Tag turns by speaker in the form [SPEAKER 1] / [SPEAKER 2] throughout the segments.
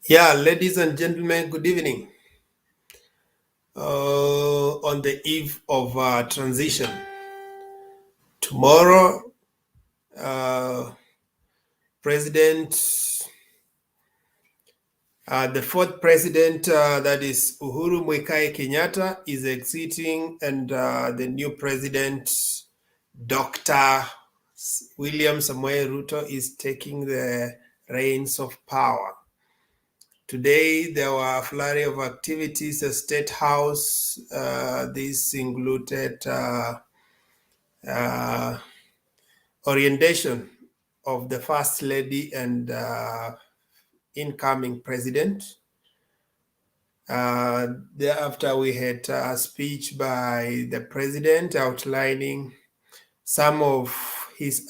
[SPEAKER 1] Yeah, ladies and gentlemen, good evening. On the eve of transition, tomorrow, the fourth president, that is Uhuru Muigai Kenyatta, is exiting, and the new president, Dr. William Samoei Ruto, is taking the reins of power. Today, there were a flurry of activities at State House. This included orientation of the First Lady and incoming president. Thereafter, we had a speech by the president outlining some of his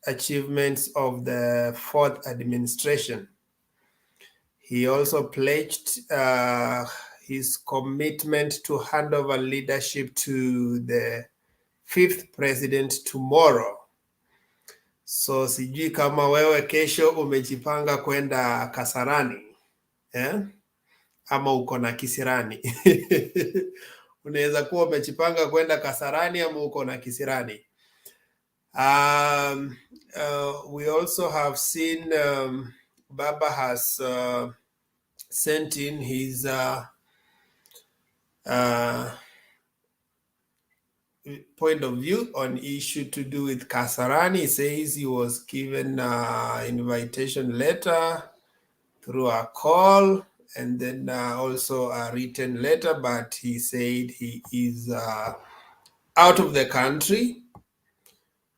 [SPEAKER 1] achievements of the fourth administration. He also pledged his commitment to hand over leadership to the fifth president tomorrow. So sijui kama wewe kesho umejipanga kwenda Kasarani ama uko na kisirani. Unaweza kuwa umejipanga kwenda Kasarani ama uko na kisirani. We also have seen Baba has sent in his point of view on issue to do with Kasarani. He says he was given an invitation letter through a call and then also a written letter, but he said he is out of the country.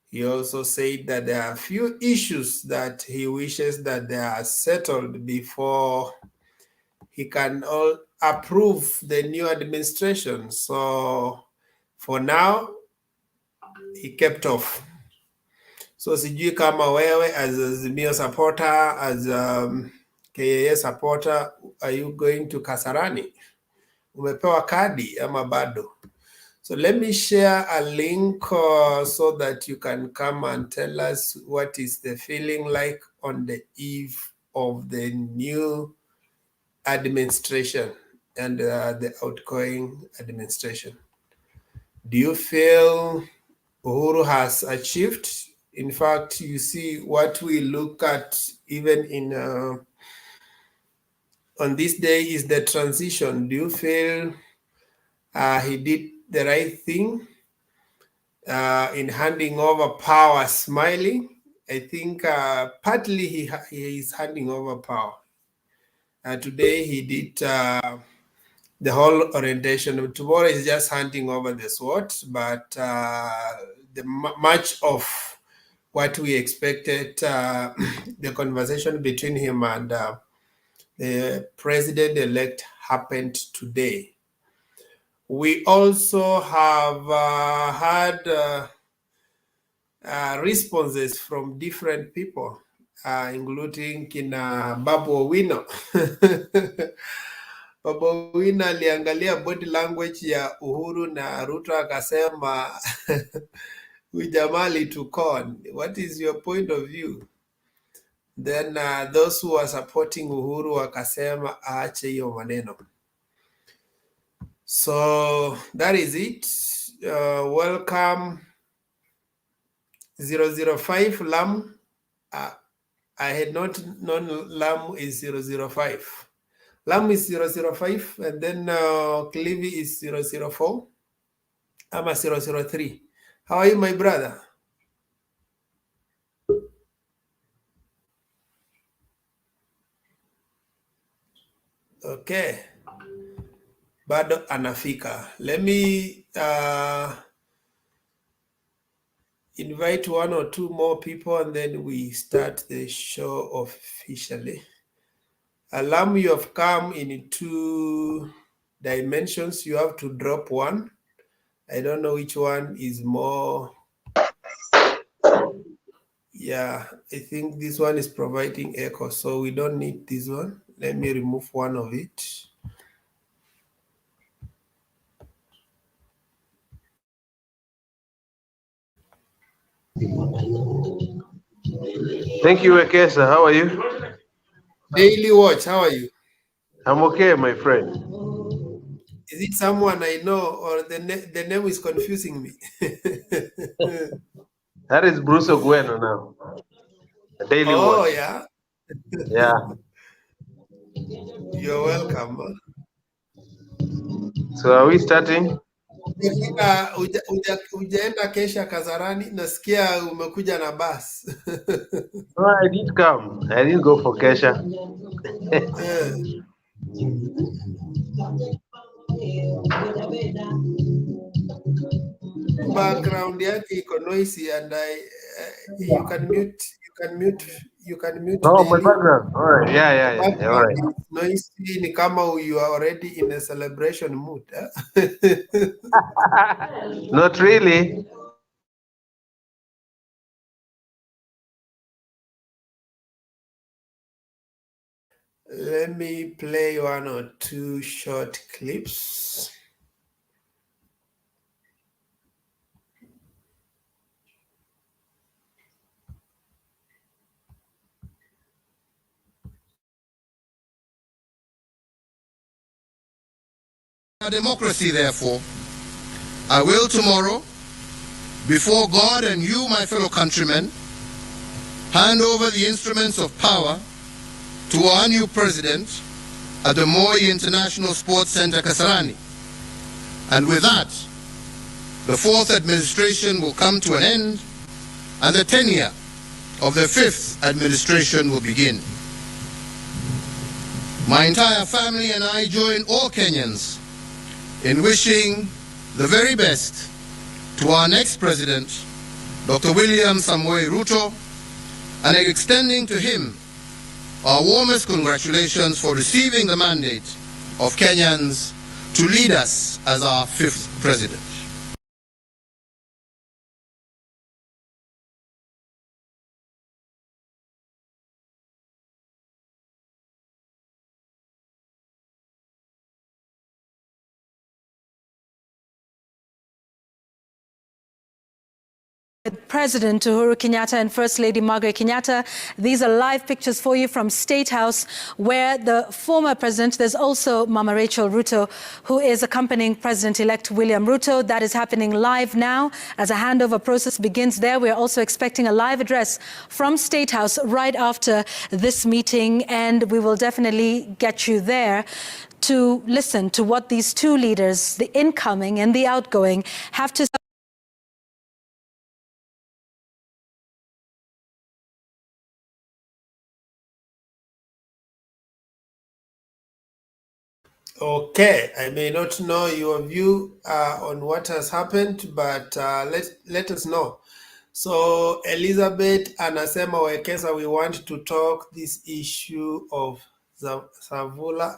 [SPEAKER 1] He also said that there are a few issues that he wishes that they are settled before he can approve the new administration. So for now, he kept off. So sijui kama wewe as a Azimio supporter, as a KAA supporter, are you going to Kasarani? Umepewa kadi ama bado? So let me share a link so that you can come and tell us what is the feeling like on the eve of the new administration and the outgoing administration. Do you feel Uhuru has achieved? In fact, you see what we look at even in on this day is the transition. Do you feel he did the right thing in handing over power smiling? I think partly he is handing over power. Today he did the whole orientation. Tomorrow is just handing over the sword, but the much of what we expected, the conversation between him and the president-elect happened today. We also have had responses from different people, including kina Babu Owino. Babu Owino aliangalia body language ya Uhuru na Ruto akasema huyu jamaa alitukon. What is your point of view? Then those who are supporting Uhuru wakasema aache hiyo maneno. So that is it. Welcome 005 Lam. I had not known Lam is 005. Lam is 005 and then Clivy is 004. I'm a 003. How are you, my brother? Okay. Bado anafika. Let me invite one or two more people and then we start the show officially. Alam, you have come in 2 dimensions. You have to drop one. I don't know which one is more. Yeah, I think this one is providing echo, so we don't need this one. Let me remove one of it.
[SPEAKER 2] Thank you, Ekesa. How are you?
[SPEAKER 1] Daily Watch, how are you?
[SPEAKER 2] I'm okay, my friend.
[SPEAKER 1] Is it someone I know, or the name is confusing me?
[SPEAKER 2] That is Bruce Ogweno now. The Daily
[SPEAKER 1] Oh,
[SPEAKER 2] Watch.
[SPEAKER 1] yeah.
[SPEAKER 2] Yeah.
[SPEAKER 1] You're welcome.
[SPEAKER 2] So are we starting?
[SPEAKER 1] Ujaenda kesha Kasarani, nasikia umekuja na bus.
[SPEAKER 2] No, I did come. I didn't go for Kesha.
[SPEAKER 1] Background yake iko noisy, and you can mute
[SPEAKER 2] Oh, my
[SPEAKER 1] daily.
[SPEAKER 2] background. All right. Yeah. All
[SPEAKER 1] Background
[SPEAKER 2] right.
[SPEAKER 1] is noisy, ni kama you are already in a celebration mood.
[SPEAKER 2] Not really.
[SPEAKER 1] Let me play one or two short clips.
[SPEAKER 3] Our democracy, therefore, I will tomorrow, before God and you, my fellow countrymen, hand over the instruments of power to our new president at the Moi International Sports Center, Kasarani. And with that, the fourth administration will come to an end, and the tenure of the fifth administration will begin. My entire family and I join all Kenyans in wishing the very best to our next president, Dr. William Samoei Ruto, and extending to him our warmest congratulations for receiving the mandate of Kenyans to lead us as our fifth president.
[SPEAKER 4] President Uhuru Kenyatta and First Lady Margaret Kenyatta. These are live pictures for you from State House, where the former president, there's also Mama Rachel Ruto, who is accompanying President-elect William Ruto. That is happening live now as a handover process begins there. We're also expecting a live address from State House right after this meeting, and we will definitely get you there to listen to what these two leaders, the incoming and the outgoing, have to say.
[SPEAKER 1] Okay, I may not know your view on what has happened, but let us know. So Elizabeth anasema Wekesa, we want to talk this issue of Savula.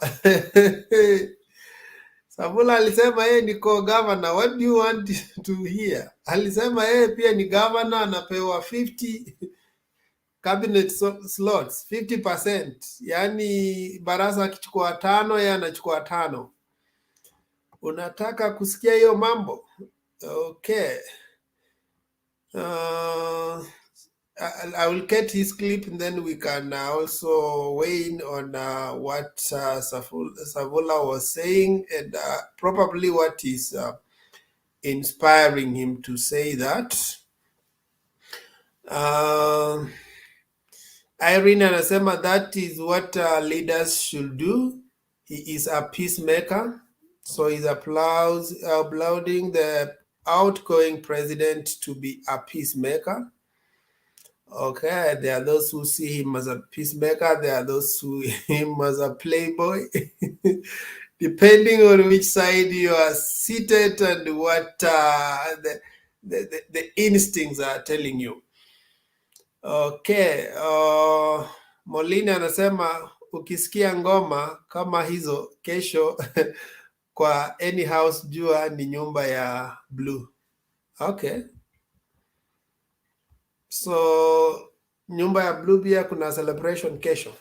[SPEAKER 1] Savula alisema yeye niko governor. What do you want to hear? Alisema yeye pia ni governor, anapewa 50 cabinet slots, 50%. Yaani Barasa akichukua 5, yeye anachukua 5. Unataka kusikia hiyo mambo? Okay. I will get his clip, and then we can also weigh in on what Savula was saying, and probably what is inspiring him to say that. Irene anasema that is what leaders should do. He is a peacemaker, so he's applauding the outgoing president to be a peacemaker. Okay, there are those who see him as a peacemaker, there are those who see him as a playboy. Depending on which side you are seated and what the instincts are telling you. Okay, Molina anasema ukisikia ngoma kama hizo kesho kwa any house jua ni nyumba ya blue. Okay. So nyumba ya blue pia kuna celebration kesho.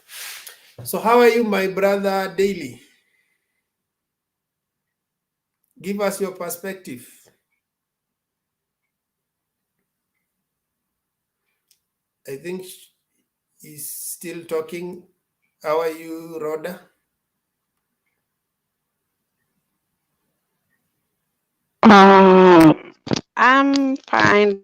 [SPEAKER 1] So how are you, my brother Daily? Give us your perspective. I think he's still talking. How are you, Rhoda?
[SPEAKER 5] I'm fine.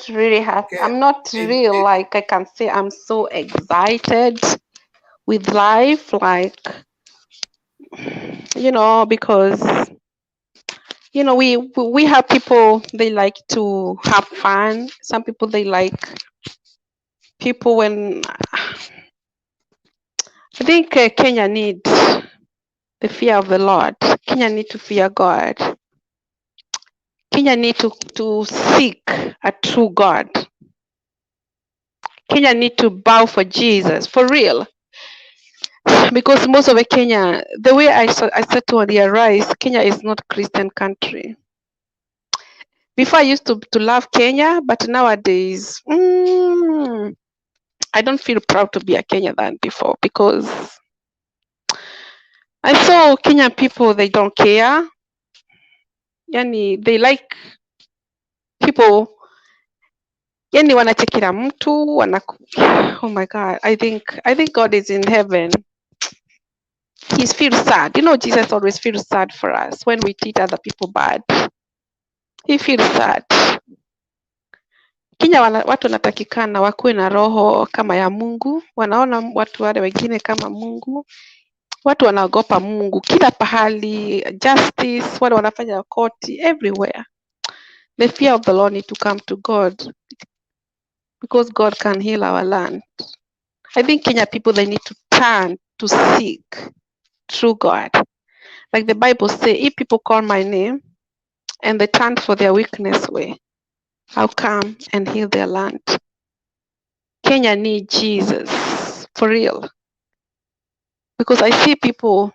[SPEAKER 5] Really happy.
[SPEAKER 1] Okay.
[SPEAKER 5] I'm not real, like I can say I'm so excited with life, like, because we have people, they like to have fun. Some people, they like people when I think Kenya needs the fear of the Lord. Kenya need to fear God. Kenya need to seek a true God. Kenya need to bow for Jesus, for real. Because most of the Kenya, the way I said to realize, Kenya is not a Christian country. Before I used to love Kenya, but nowadays, I don't feel proud to be a Kenyan than before, because I saw Kenyan people, they don't care. Yani, they like people, yani wanachekera mtu, oh my God, I think God is in heaven. He feels sad. Jesus always feels sad for us when we treat other people bad. He feels sad. Kenya watu wanatakikana wakuwe na roho kama ya Mungu, wanaona watu wale wengine kama Mungu, watu wanaogopa Mungu kila pahali, justice, wale wanafanya koti, everywhere. The fear of the Lord need to come to God, because God can heal our land. I think Kenya people, they need to turn to seek true God. Like the Bible says, if people call my name and they turn for their weakness way, I'll come and heal their land. Kenya need Jesus, for real. Because I see people,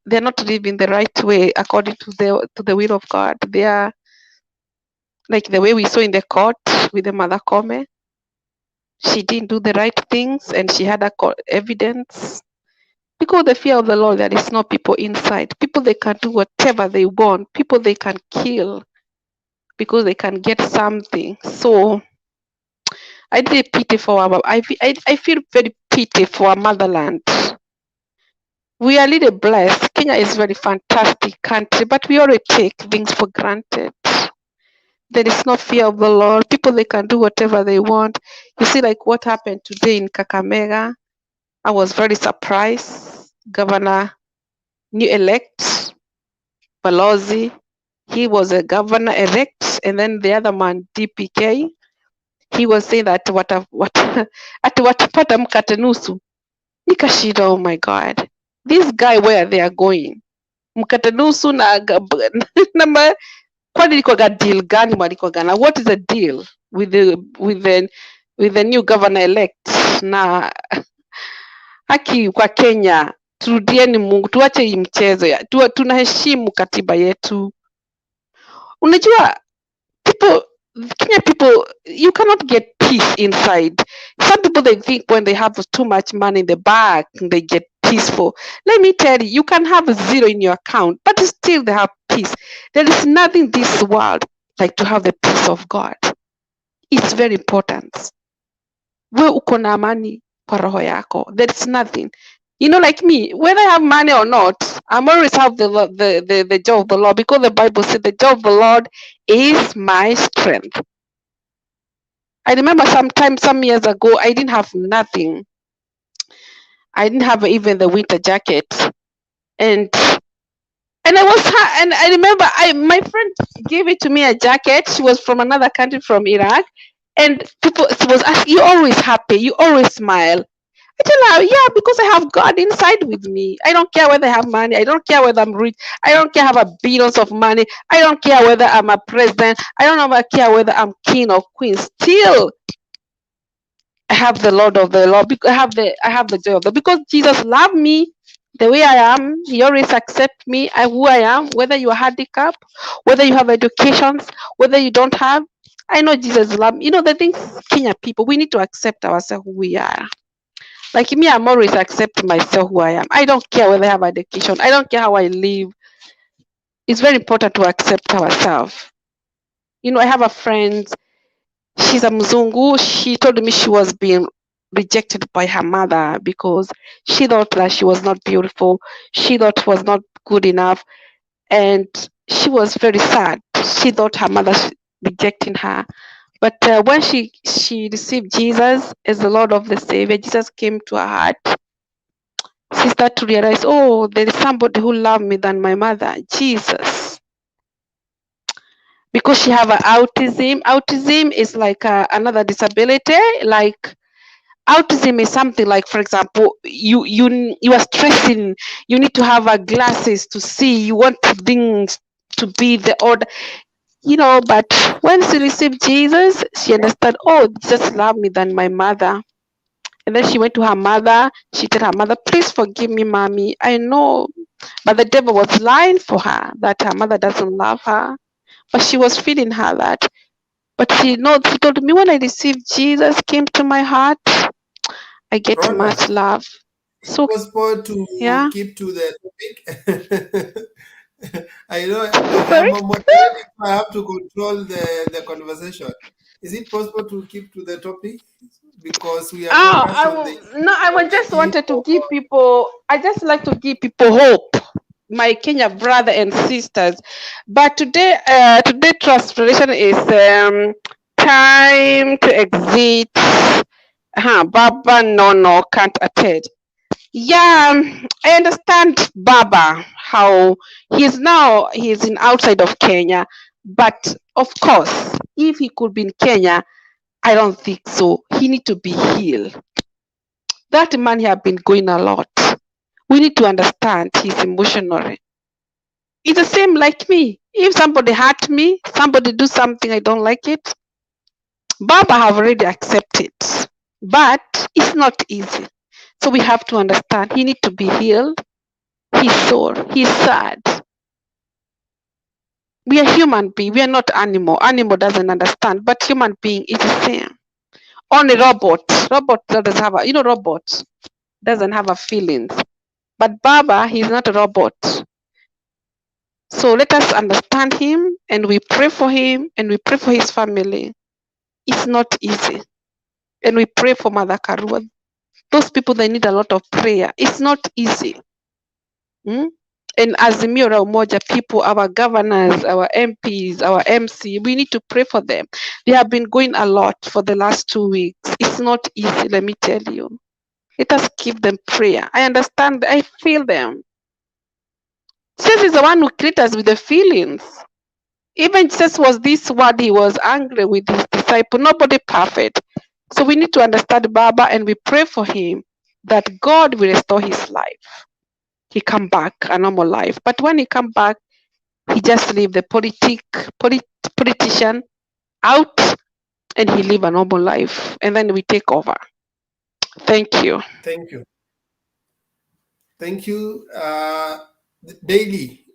[SPEAKER 5] they're not living the right way according to the will of God. They are like the way we saw in the court with the mother Cometh. She didn't do the right things and she had evidence. Because the fear of the Lord, there is no people inside. People, they can do whatever they want. People, they can kill because they can get something. So I feel pity for I feel very pity for our motherland. We are really blessed. Kenya is a very fantastic country, but we already take things for granted. There is no fear of the Lord. People, they can do whatever they want. You see, like what happened today in Kakamega. I was very surprised. Governor, new elect, Balozi, he was a governor elect, and then the other man, DPK, he was saying that watapata mkate nusu. Nikashida, oh my God, this guy, where they are going, mkate nusu na kwani ilikuwaga deal gani walikuwaga na? What is the deal with the new governor elect? Na haki kwa Kenya, turudieni Mungu, tuache hii mchezo, tunaheshimu katiba yetu. Unajua, Kenya people, you cannot get peace inside. Some people, they think when they have too much money in the bank, they get peaceful. Let me tell you, you can have zero in your account, but still they have peace. There is nothing in this world like to have the peace of God. It's very important. We uko na amani kwa roho yako. There is nothing. Like me, whether I have money or not, I'm always have the joy of the Lord, because the Bible said the joy of the Lord is my strength. I remember some years ago, I didn't have nothing. I didn't have even the winter jacket, and I remember my friend gave it to me, a jacket. She was from another country, from Iraq, and people was asking, "You always happy? You always smile?" I tell her, yeah, because I have God inside with me. I don't care whether I have money. I don't care whether I'm rich. I don't care I have billions of money. I don't care whether I'm a president. I don't care whether I'm king or queen. Still, I have the Lord of the Lord. I have the joy of the, because Jesus loved me the way I am. He always accepts me who I am, whether you are handicapped, whether you have educations, whether you don't have. I know Jesus loves me. The things, Kenya people, we need to accept ourselves who we are. Like me, I'm always accepting myself who I am. I don't care whether I have education. I don't care how I live. It's very important to accept ourselves. I have a friend, she's a Mzungu. She told me she was being rejected by her mother because she thought that she was not beautiful. She thought was not good enough. And she was very sad. She thought her mother rejecting her. But when she received Jesus as the Lord of the Savior, Jesus came to her heart. She started to realize, oh, there is somebody who loved me than my mother, Jesus. Because she have autism. Autism is like another disability. Like autism is something like, for example, you are stressing. You need to have glasses to see. You want things to be the order. But when she received Jesus, she understood, oh, Jesus loved me than my mother. And then she went to her mother. She told her mother, please forgive me, mommy. I know. But the devil was lying for her that her mother doesn't love her. But she was feeding her that. But she told me, when I received Jesus, came to my heart, I get
[SPEAKER 1] Rhoda,
[SPEAKER 5] much love. So,
[SPEAKER 1] possible to
[SPEAKER 5] yeah.
[SPEAKER 1] keep to the topic? I know
[SPEAKER 5] Sorry?
[SPEAKER 1] I'm a moderator. I have to control the conversation. Is it possible to keep to the topic? Because we are
[SPEAKER 5] Oh,
[SPEAKER 1] focused on the
[SPEAKER 5] I just wanted to give people, I just like to give people hope, my Kenya brother and sisters. But today translation is time to exit. Baba no can't attend. Yeah, I understand Baba, how he's in outside of Kenya. But of course, if he could be in Kenya, I don't think so. He need to be healed. That man have been going a lot. We need to understand he's emotional. It's the same like me. If somebody hurt me, somebody do something I don't like it, Baba have already accepted. But it's not easy. So we have to understand he need to be healed. He's sore. He's sad. We are human being. We are not animal. Animal doesn't understand, but human being is the same. Only robot doesn't have robot doesn't have a feelings. But Baba, he's not a robot. So let us understand him and we pray for him and we pray for his family. It's not easy. And we pray for Mother Karua. Those people, they need a lot of prayer. It's not easy. And Azimio la Umoja people, our governors, our MPs, our MC, we need to pray for them. They have been going a lot for the last 2 weeks. It's not easy, let me tell you. Let us give them prayer. I understand. I feel them. Jesus is the one who created us with the feelings. Even Jesus was this word, he was angry with his disciple. Nobody perfect. So we need to understand Baba and we pray for him that God will restore his life. He come back a normal life. But when he come back, he just leave the politician out and he live a normal life. And then we take over. Thank you.
[SPEAKER 1] Thank you. Thank you. Daily.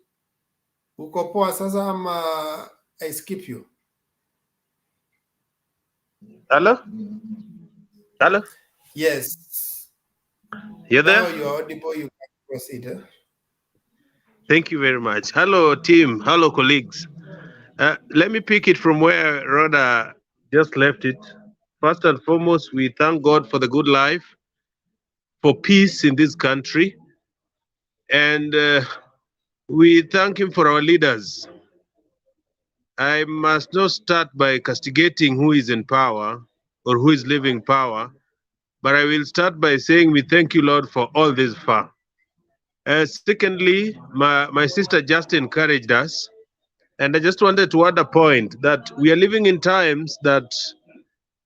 [SPEAKER 1] Uko poa sasa ama I skip you?
[SPEAKER 2] Hello? Hello?
[SPEAKER 1] Yes.
[SPEAKER 2] You there?
[SPEAKER 1] Now you're audible, you can proceed.
[SPEAKER 2] Thank you very much. Hello, team. Hello, colleagues. Let me pick it from where Rhoda just left it. First and foremost, we thank God for the good life, for peace in this country, and we thank Him for our leaders. I must not start by castigating who is in power or who is living power, but I will start by saying we thank you, Lord, for all this far. Secondly, my sister just encouraged us, and I just wanted to add a point that we are living in times that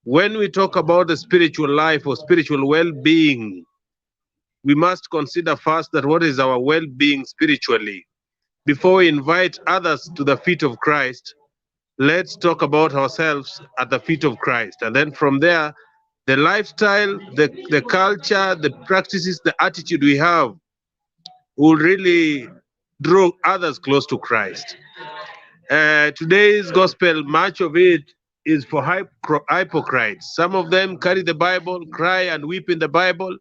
[SPEAKER 2] when we talk about the spiritual life or spiritual well-being, we must consider first that what is our well-being spiritually. Before we invite others to the feet of Christ, let's talk about ourselves at the feet of Christ. And then from there, the lifestyle, the culture, the practices, the attitude we have will really draw others close to Christ. Today's gospel, much of it is for hypocrites. Some of them carry the Bible, cry and weep in the Bible,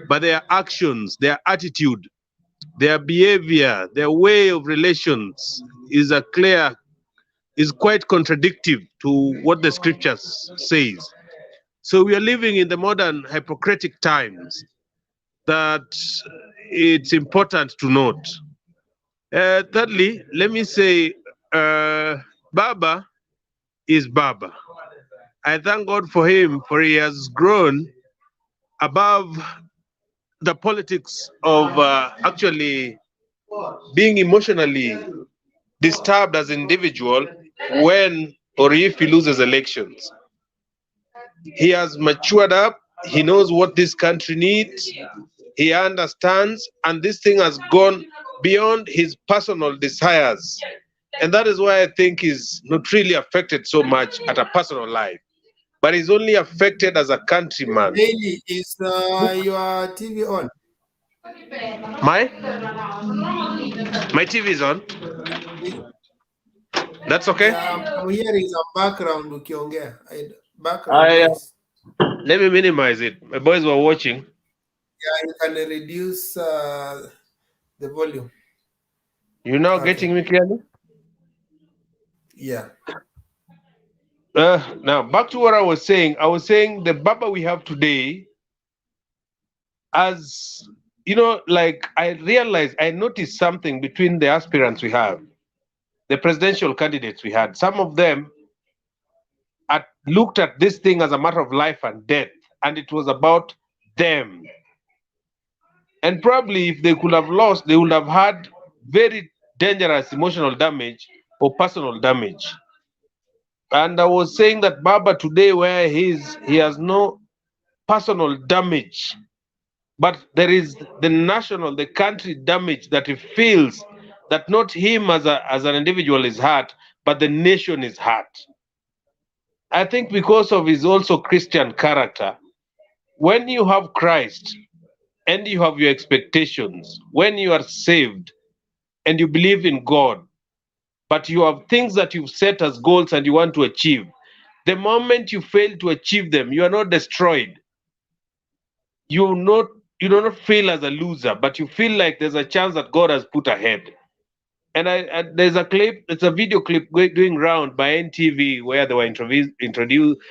[SPEAKER 2] but their actions, their attitude, their behavior, their way of relations is quite contradictory to what the scriptures says. So we are living in the modern hypocritic times that it's important to note. Thirdly, let me say, Baba is Baba. I thank God for him, for he has grown above the politics of actually being emotionally disturbed as an individual when or if he loses elections. He has matured up. He knows what this country needs. He understands, and this thing has gone beyond his personal desires. And that is why I think he's not really affected so much at a personal life, but he's only affected as a countryman.
[SPEAKER 1] Daily, is your TV on?
[SPEAKER 2] My TV is on. That's okay.
[SPEAKER 1] Yeah, I'm hearing some background ukiongea. Background noise.
[SPEAKER 2] Let me minimize it. My boys were watching.
[SPEAKER 1] Yeah, you can reduce the volume.
[SPEAKER 2] You're now getting me clearly?
[SPEAKER 1] Yeah.
[SPEAKER 2] Now, back to what I was saying. I was saying the Baba we have today, as you know, like I realized, I noticed something between the aspirants we have, the presidential candidates we had. Some of them looked at this thing as a matter of life and death, and it was about them. And probably if they could have lost, they would have had very dangerous emotional damage or personal damage. And I was saying that Baba today, where he has no personal damage, but there is the national, the country damage that he feels that not him as an individual is hurt, but the nation is hurt. I think because of his also Christian character, when you have Christ and you have your expectations, when you are saved and you believe in God, but you have things that you've set as goals and you want to achieve, the moment you fail to achieve them, you are not destroyed. You do not feel as a loser, but you feel like there's a chance that God has put ahead. And there's a clip, it's a video clip doing round by NTV where they were interviewing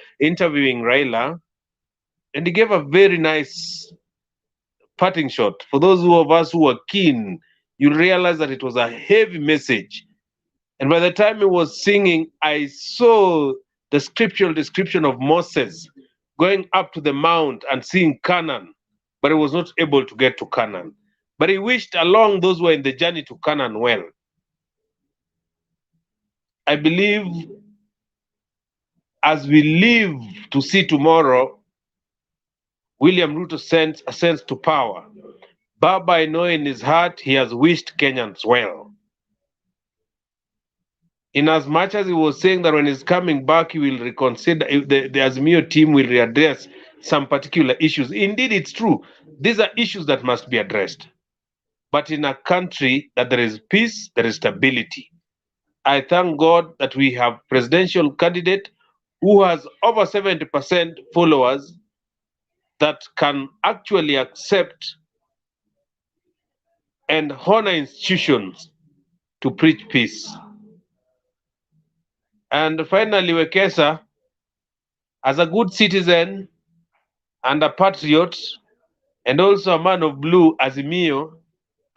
[SPEAKER 2] Raila, and he gave a very nice parting shot. For those of us who were keen, you realize that it was a heavy message. And by the time he was singing, I saw the scriptural description of Moses going up to the mount and seeing Canaan, but he was not able to get to Canaan. But he wished along those who were in the journey to Canaan well. I believe as we live to see tomorrow, William Ruto ascends to power. Baba, I know in his heart, he has wished Kenyans well. In as much as he was saying that when he's coming back, he will reconsider, the Azimio team will readdress some particular issues. Indeed, it's true. These are issues that must be addressed. But in a country that there is peace, there is stability. I thank God that we have presidential candidate who has over 70% followers that can actually accept and honor institutions to preach peace. And finally, Wekesa, as a good citizen and a patriot, and also a man of blue, Azimio,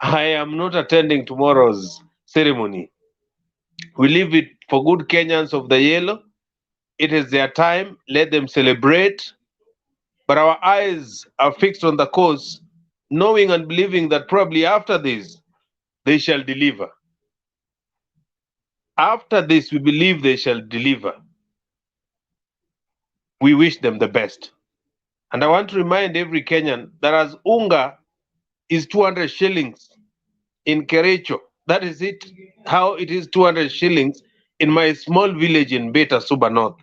[SPEAKER 2] I am not attending tomorrow's ceremony. We leave it for good Kenyans of the yellow. It is their time. Let them celebrate. But our eyes are fixed on the course, knowing and believing that probably after this, they shall deliver. After this, we believe they shall deliver. We wish them the best. And I want to remind every Kenyan that as unga is 200 shillings in Kericho, that is it, how it is 200 shillings in my small village in Beta Suba North.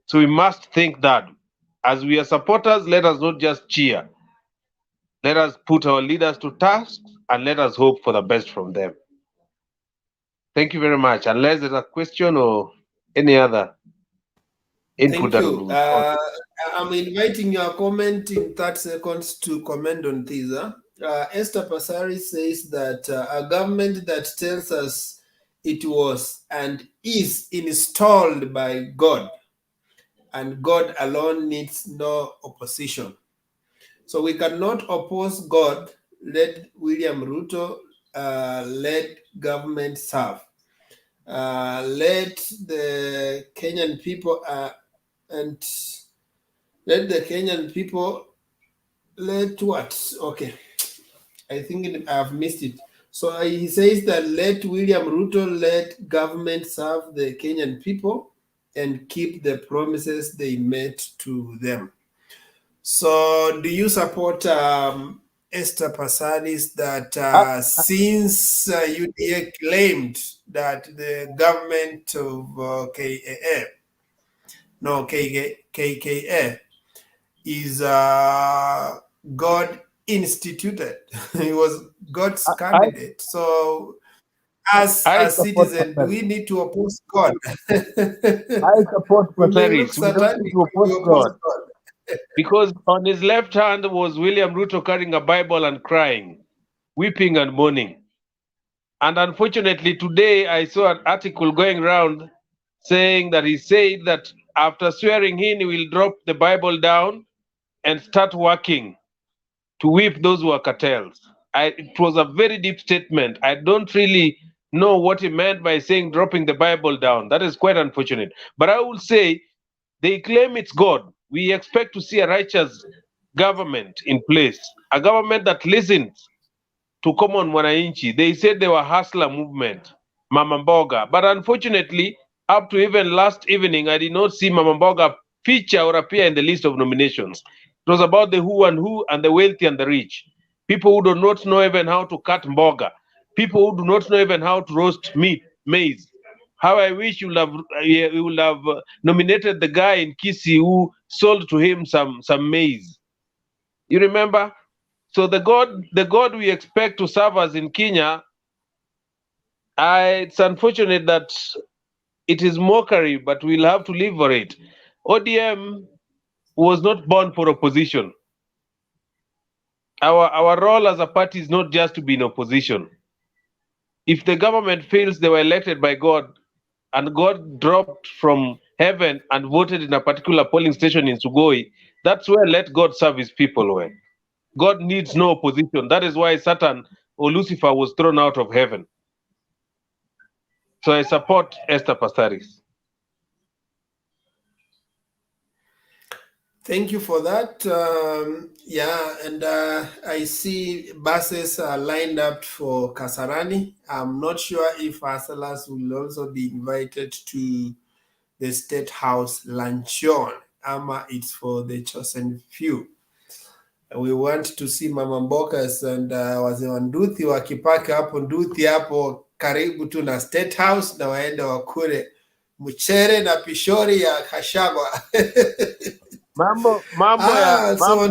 [SPEAKER 2] So we must think that as we are supporters, let us not just cheer. Let us put our leaders to task and let us hope for the best from them. Thank you very much. Unless there's a question or any other input.
[SPEAKER 1] Thank you. I'm inviting your comment in 30 seconds to comment on this. Esther Pasari says that a government that tells us it was and is installed by God, and God alone needs no opposition. So we cannot oppose God let William Ruto let government serve. Let the Kenyan people and let the Kenyan people let what? Okay, I think I've missed it. So he says that let William Ruto let government serve the Kenyan people and keep the promises they made to them. So do you support Esther Passanis that since UDA claimed that the government of KKA is God instituted. He was God's candidate. So as a citizen, do we need to oppose God?
[SPEAKER 2] I support
[SPEAKER 1] We may look
[SPEAKER 2] Passaris. We don't
[SPEAKER 1] satanic
[SPEAKER 2] need to
[SPEAKER 1] if we
[SPEAKER 2] oppose
[SPEAKER 1] oppose
[SPEAKER 2] God.
[SPEAKER 1] God.
[SPEAKER 2] Because on his left hand was William Ruto carrying a Bible and crying, weeping and mourning. And unfortunately, today I saw an article going around saying that he said that after swearing in, he will drop the Bible down and start working to whip those who are cartels. It was a very deep statement. I don't really know what he meant by saying dropping the Bible down. That is quite unfortunate. But I will say they claim it's God. We expect to see a righteous government in place, a government that listens to common wananchi. They said they were hustler movement, Mama Mboga. But unfortunately, up to even last evening, I did not see Mama Mboga feature or appear in the list of nominations. It was about the who and the wealthy and the rich. People who do not know even how to cut mboga. People who do not know even how to roast maize. How I wish you would have nominated the guy in Kisi who sold to him some maize. You remember? So the God we expect to serve us in Kenya, it's unfortunate that it is mockery, but we'll have to live for it. ODM was not born for opposition. Our role as a party is not just to be in opposition. If the government feels they were elected by God and God dropped from heaven and voted in a particular polling station in Sugoi, that's where let God serve his people well. God needs no opposition. That is why Satan or Lucifer was thrown out of heaven. So I support Esther Passaris.
[SPEAKER 1] Thank you for that. And I see buses are lined up for Kasarani. I'm not sure if Asalas will also be invited to the State House luncheon. It's for the chosen few. We want to see Mama Mbokas and wazee wa Nduthi wakipaka hapo Nduthi hapo karibu tu na State House na waende wakule mchere na pishori ya Kashagwa.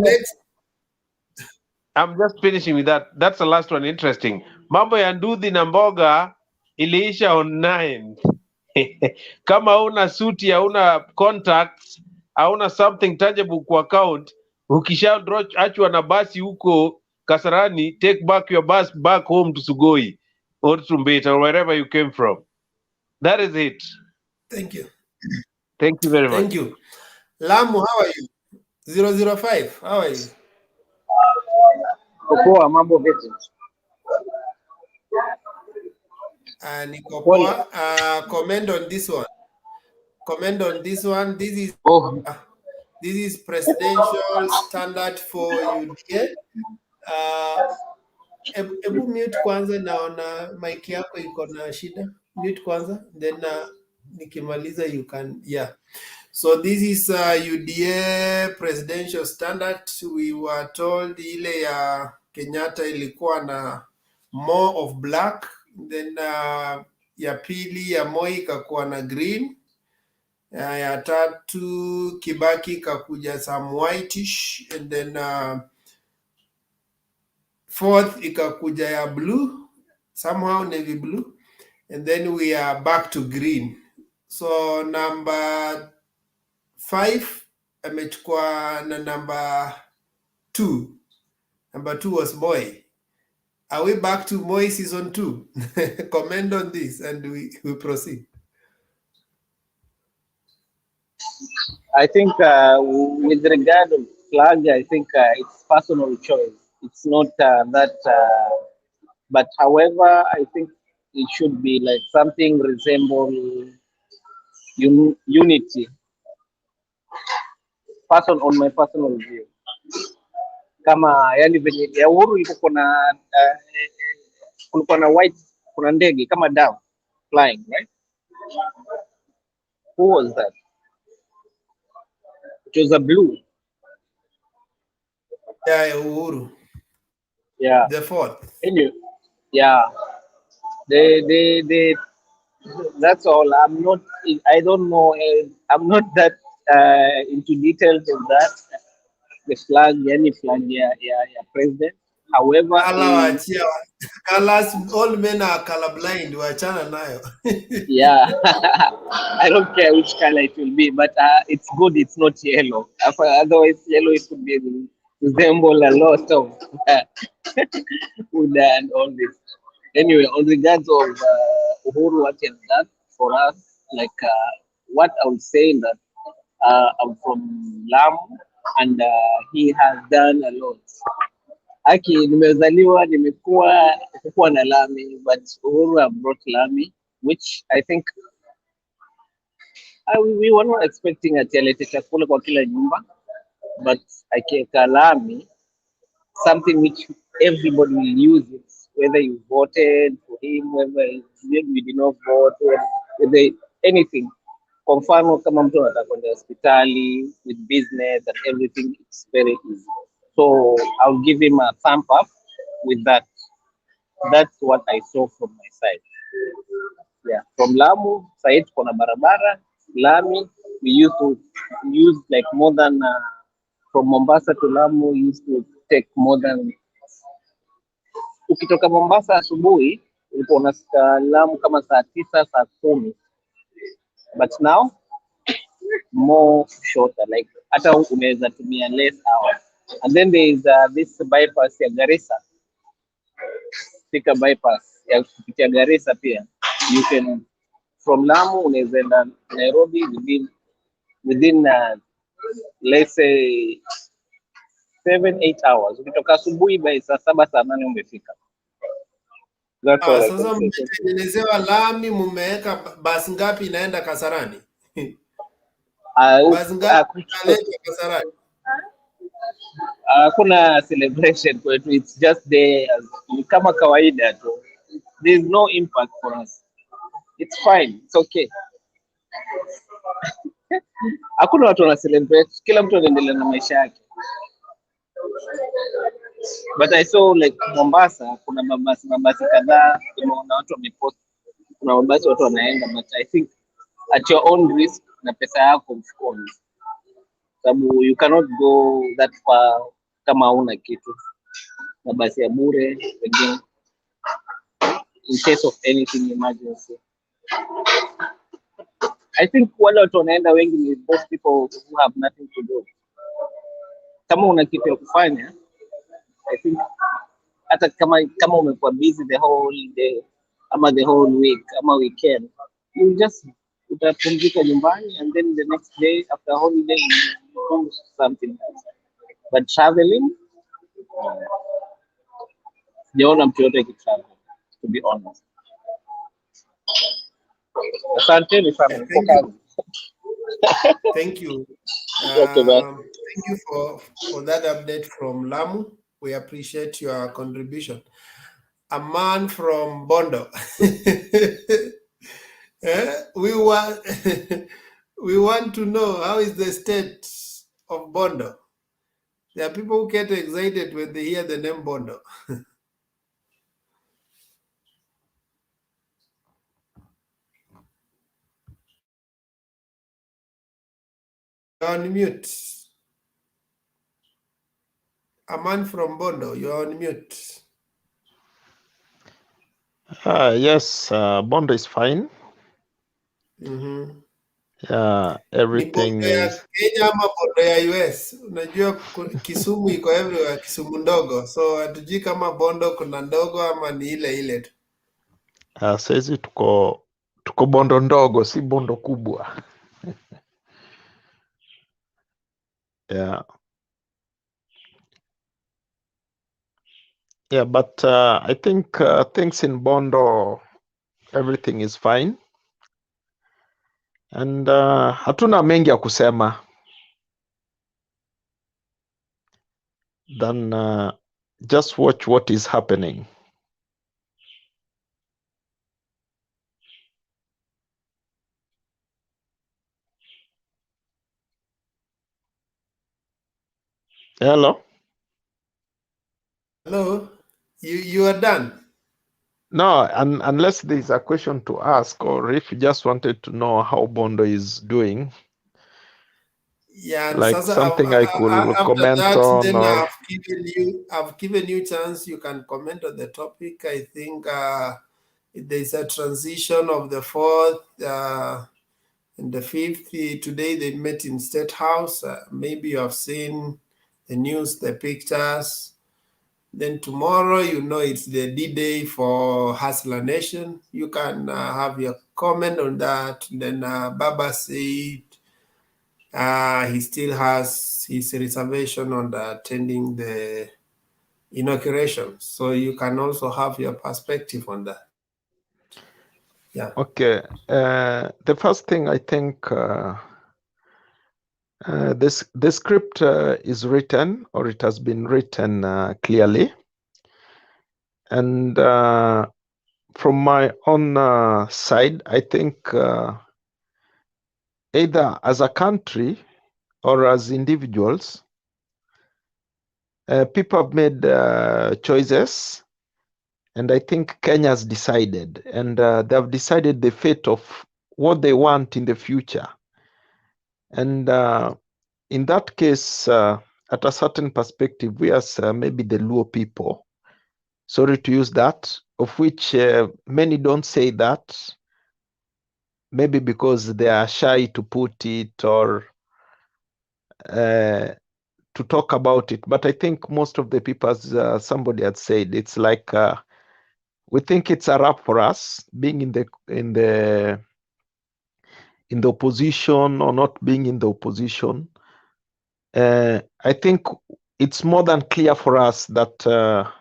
[SPEAKER 1] Next.
[SPEAKER 2] I'm just finishing with that. That's the last one. Interesting. Mambo ya Nduthi na mboga iliisha on 9. Kama hauna suti, hauna contacts, hauna something tangible kwa account, ukishaachwa na basi huko Kasarani, take back your bus back home to Sugoi or Trumbeta or wherever you came from. That is it.
[SPEAKER 1] Thank you.
[SPEAKER 2] Thank you very much.
[SPEAKER 1] Thank you. Lamu, how are you? 005, how are you?
[SPEAKER 6] Poa, mambo vipi?
[SPEAKER 1] Niko poa. Comment on this one. Comment on this one. This is presidential standard for UDA. Ebu mute kwanza, naona mic yako iko na shida. Mute kwanza, then nikimaliza you can, yeah. So this is UDA presidential standard. We were told ile ya Kenyatta ilikuwa na more of black, then ya pili ya Moi ikakuwa na green, ya tatu Kibaki ikakuja some whitish, and then fourth ikakuja ya blue, somehow navy blue, and then we are back to green. So number 5 amechukua na number 2. Number 2 was Moi. Are we back to Moi season 2? Comment on this and we proceed.
[SPEAKER 6] I think with regard to flag, I think it's personal choice. it's not that. But however, I think it should be like something resemble unity. On my personal view, kama yani venye ya Uhuru iko kulikuwa na white, kuna ndege kama dove flying, right? Who was that? It was a blue.
[SPEAKER 1] Yeah, Uhuru.
[SPEAKER 6] Yeah.
[SPEAKER 1] The fourth.
[SPEAKER 6] Anyway, yeah. They that's all. I don't know. I'm not that into details of that. The flag, any flag, yeah, president. However,
[SPEAKER 1] colors, all men are colorblind. Wachana nayo.
[SPEAKER 6] Yeah, I don't care which color it will be, but it's good it's not yellow. Otherwise, yellow it could be resemble a lot of food and all this. Anyway, on regards of Uhuru, what he has done for us, like what I would say that I'm from Lamu, and he has done a lot. Aki, nimezaliwa nimekuwa kukuwa na lami, but Uhuru have brought lami, which I think we were not expecting ati alete chakula kwa kila nyumba, but akiweka lami, something which everybody will use it, whether you voted for him, whether you did not vote, whether anything. Kwa mfano kama mtu anataka kwenda hospitali with business and everything, it's very easy. So I'll give him a thumb up with that. That's what I saw from my side. Yeah, from Lamu, side kona barabara, Lami, we used to use like more than, from Mombasa to Lamu, we used to take more than, ukitoka Mombasa asubuhi, ulikuwa unafika Lamu kama saa 9, saa 10. But now, more shorter, like hata unaweza tumia less hours. And then there is this bypass ya Garissa, Thika bypass ya kupitia Garissa pia. You can, from Lamu unaweza enda Nairobi within let's say 7-8 hours. Ukitoka asubuhi by saa 7 saa 8 umefika.
[SPEAKER 1] Sasa mmetengenezewa lami, mmeweka basi ngapi inaenda Kasarani? Basi ngapi inaleta Kasarani?
[SPEAKER 6] Kuna celebration kwetu, it's just there kama kawaida tu. There's no impact for us. It's fine, it's okay. Hakuna watu wana celebrate, kila mtu anaendelea na maisha yake. But I saw like Mombasa, kuna mabasi kadhaa, nimeona watu wamepost, kuna mabasi watu wanaenda, but I think at your own risk na pesa yako mfukoni. Sababu you cannot go that far kama una kitu. Mabasi ya bure, again, in case of anything emergency. I think wale watu wanaenda wengi ni those people who have nothing to do. Kama una kitu ya kufanya, I think hata kama umekuwa busy the whole day ama the whole week ama weekend, you just utapumzika nyumbani, and then the next day after holiday you do something else. But traveling, sijaona mtu yote akitravel, to be honest. Asante sana.
[SPEAKER 1] Thank you.
[SPEAKER 6] Okay,
[SPEAKER 1] thank you for that update from Lamu. We appreciate your contribution. A man from Bondo. We want to know, how is the state of Bondo? There are people who get excited when they hear the name Bondo. You're on mute. A man from Bondo, you're on mute.
[SPEAKER 7] Yes, Bondo is fine. Everything is...
[SPEAKER 1] Kenya ama Bondo ya US. Unajua Kisumu iko everywhere, Kisumu ndogo. So hatujui kama Bondo kuna ndogo ama ni ile ile tu.
[SPEAKER 7] Saizi tuko Bondo ndogo, si Bondo kubwa. Yeah, but I think things in Bondo, everything is fine. And hatuna mengi ya kusema than just watch what is happening. Hello?
[SPEAKER 1] Hello, you are done.
[SPEAKER 7] No, unless there's a question to ask, or if you just wanted to know how Bondo is doing,
[SPEAKER 1] Yeah, and
[SPEAKER 7] like
[SPEAKER 1] Sasa,
[SPEAKER 7] something I could
[SPEAKER 1] after
[SPEAKER 7] comment
[SPEAKER 1] that,
[SPEAKER 7] on,
[SPEAKER 1] then
[SPEAKER 7] or
[SPEAKER 1] I've given you chance. You can comment on the topic. I think there's a transition of the fourth and the fifth. Today they met in State House. Maybe you have seen the news, the pictures. Then tomorrow, it's the D-Day for Hustler Nation. You can have your comment on that. Then Baba said he still has his reservation on attending the inauguration. So you can also have your perspective on that. Yeah.
[SPEAKER 7] okay. The first thing I think the script is written, or it has been written clearly, and from my own side, I think either as a country or as individuals, people have made choices, and I think Kenya has decided, and they have decided the fate of what they want in the future. And in that case, at a certain perspective, we as maybe the Luo people, sorry to use that, of which many don't say that, maybe because they are shy to put it or to talk about it. But I think most of the people, as somebody had said, it's like we think it's a wrap for us being in the opposition or not being in the opposition. I think it's more than clear for us that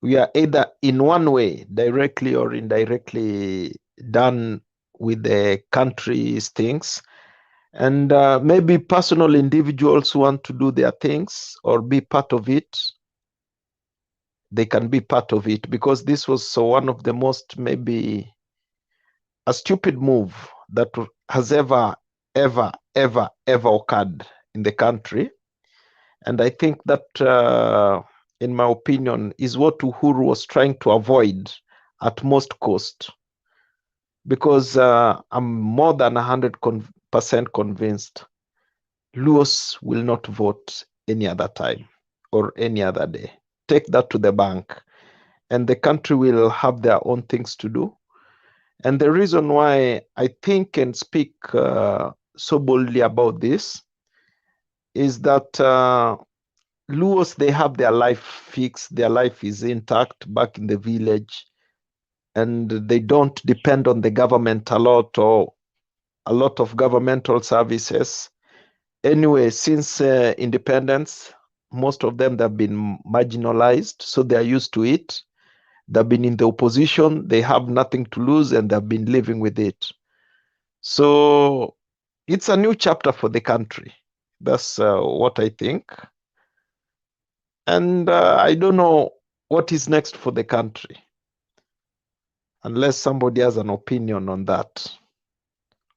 [SPEAKER 7] we are either in one way, directly or indirectly, done with the country's things. And maybe personal individuals want to do their things or be part of it. They can be part of it, because this was so one of the most, maybe a stupid move that has ever occurred in the country. And I think that, in my opinion, is what Uhuru was trying to avoid at most cost. Because I'm more than 100% convinced Luos will not vote any other time or any other day. Take that to the bank. And the country will have their own things to do. And the reason why I think and speak so boldly about this is that Luos, they have their life fixed, their life is intact back in the village, and they don't depend on the government a lot or a lot of governmental services. Anyway, since independence, most of them have been marginalized, so they are used to it. They've been in the opposition, they have nothing to lose, and they've been living with it. So it's a new chapter for the country. That's what I think. And I don't know what is next for the country, unless somebody has an opinion on that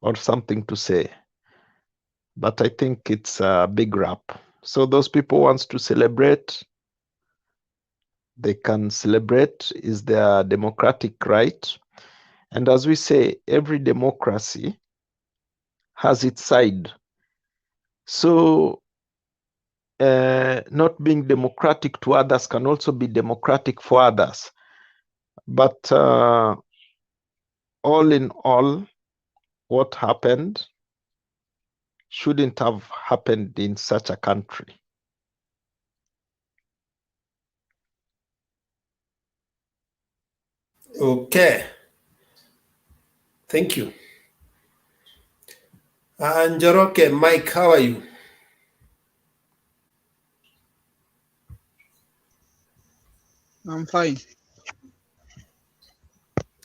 [SPEAKER 7] or something to say. But I think it's a big wrap. So those people wants to celebrate, they can celebrate, is their democratic right. And as we say, every democracy has its side. So not being democratic to others can also be democratic for others. But all in all, what happened shouldn't have happened in such a country.
[SPEAKER 1] Okay. Thank you. Njoroke, Mike, how are you?
[SPEAKER 8] I'm fine.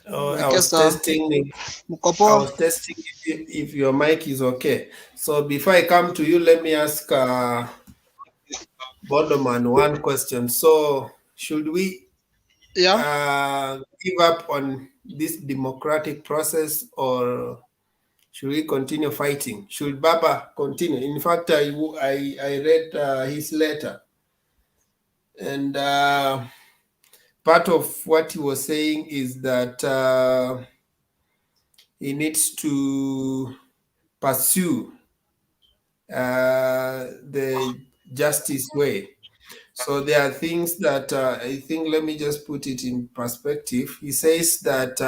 [SPEAKER 1] Oh, I was
[SPEAKER 8] Wekesa,
[SPEAKER 1] testing.
[SPEAKER 8] mko
[SPEAKER 1] I
[SPEAKER 8] poa?
[SPEAKER 1] was testing if your mic is okay. So before I come to you, let me ask Bodoman one question. So should we
[SPEAKER 8] Yeah.
[SPEAKER 1] give up on this democratic process, or should we continue fighting? Should Baba continue? In fact, I read his letter, and part of what he was saying is that he needs to pursue the justice way. So there are things that I think, let me just put it in perspective. He says that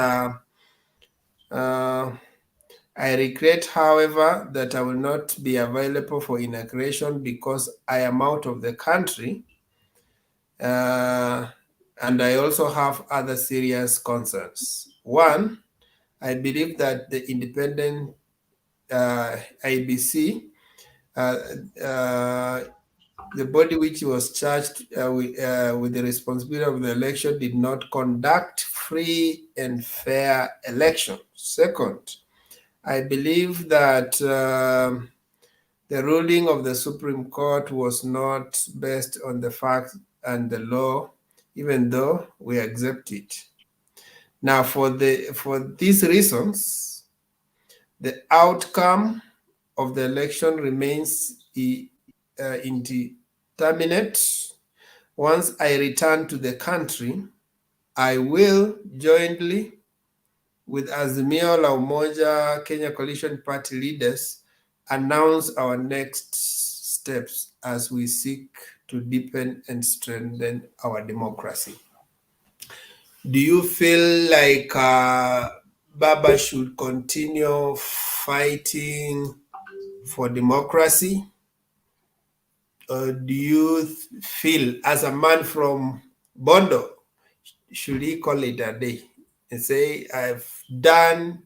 [SPEAKER 1] I regret, however, that I will not be available for inauguration because I am out of the country, and I also have other serious concerns. One, I believe that the independent IBC, the body which was charged with the responsibility of the election, did not conduct free and fair election. Second, I believe that the ruling of the Supreme Court was not based on the facts and the law, even though we accept it. Now, for these reasons, the outcome of the election remains indeterminate. Once I return to the country, I will jointly with Azimio la Umoja Kenya Coalition Party leaders announce our next steps as we seek to deepen and strengthen our democracy. Do you feel like Baba should continue fighting for democracy? Or do you feel, as a man from Bondo, should he call it a day and say, I've done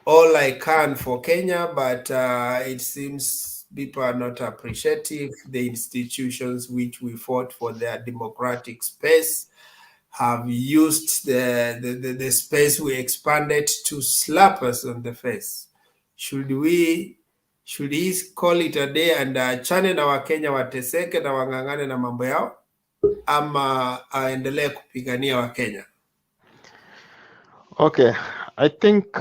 [SPEAKER 1] all I can for Kenya, but it seems people are not appreciative. The institutions which we fought for their democratic space have used the space we expanded to slap us on the face. Should he call it a day and achane na Wakenya wateseke na wang'ang'ane na mambo yao, ama aendelee kupigania Wakenya?
[SPEAKER 7] Okay, I think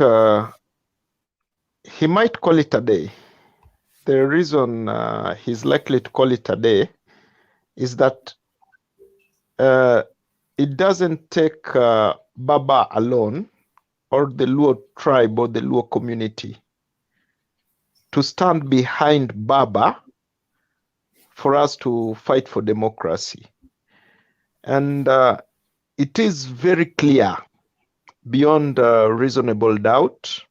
[SPEAKER 7] he might call it a day. The reason he's likely to call it a day is that it doesn't take Baba alone or the Luo tribe or the Luo community to stand behind Baba for us to fight for democracy. And it is very clear, beyond reasonable doubt,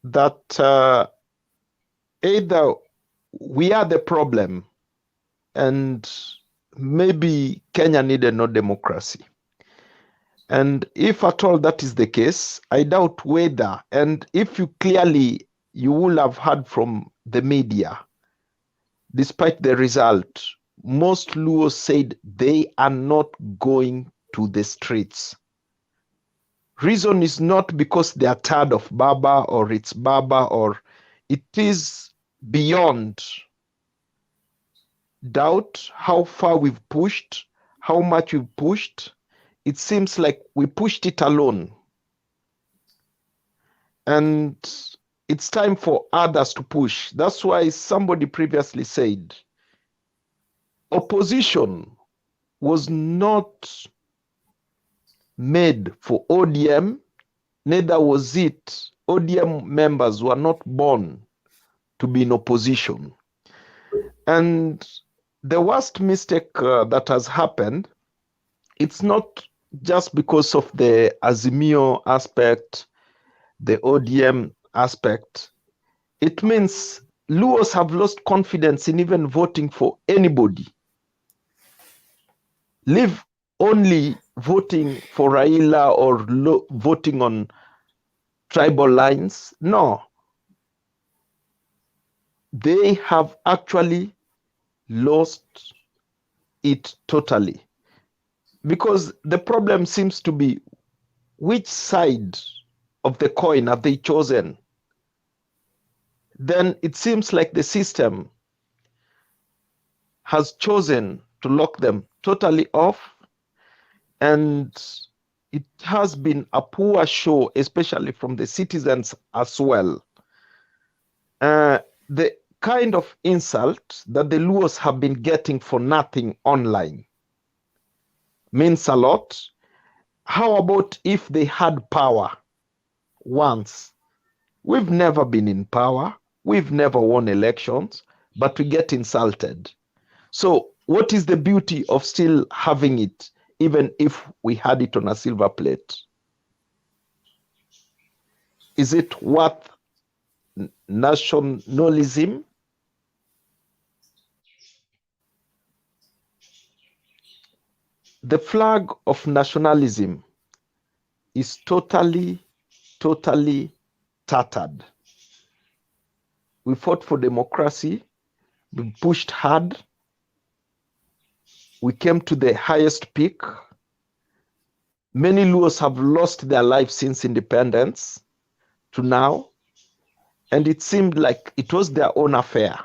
[SPEAKER 7] that either we are the problem and maybe Kenya needed no democracy. And if at all that is the case, I doubt whether, and if you will have heard from the media, despite the result, most Luos said they are not going to the streets. Reason is not because they are tired of Baba or it's Baba, or it is beyond doubt how far we've pushed, how much we've pushed. It seems like we pushed it alone. And it's time for others to push. That's why somebody previously said, opposition was not made for ODM, neither was it. ODM members were not born to be in opposition. And the worst mistake that has happened, it's not just because of the Azimio aspect, the ODM aspect. It means Luos have lost confidence in even voting for anybody. Leave only voting for Raila or voting on tribal lines. No. They have actually lost it totally. because the problem seems to be which side of the coin have they chosen? Then it seems like the system has chosen to lock them totally off, and it has been a poor show, especially from the citizens as well. The kind of insult that the Luos have been getting for nothing online means a lot. How about if they had power once? We've never been in power. We've never won elections, but we get insulted. So what is the beauty of still having it, even if we had it on a silver plate? Is it worth nationalism? The flag of nationalism is totally tattered. We fought for democracy. We pushed hard. We came to the highest peak. Many Luos have lost their lives since independence to now, and it seemed like it was their own affair.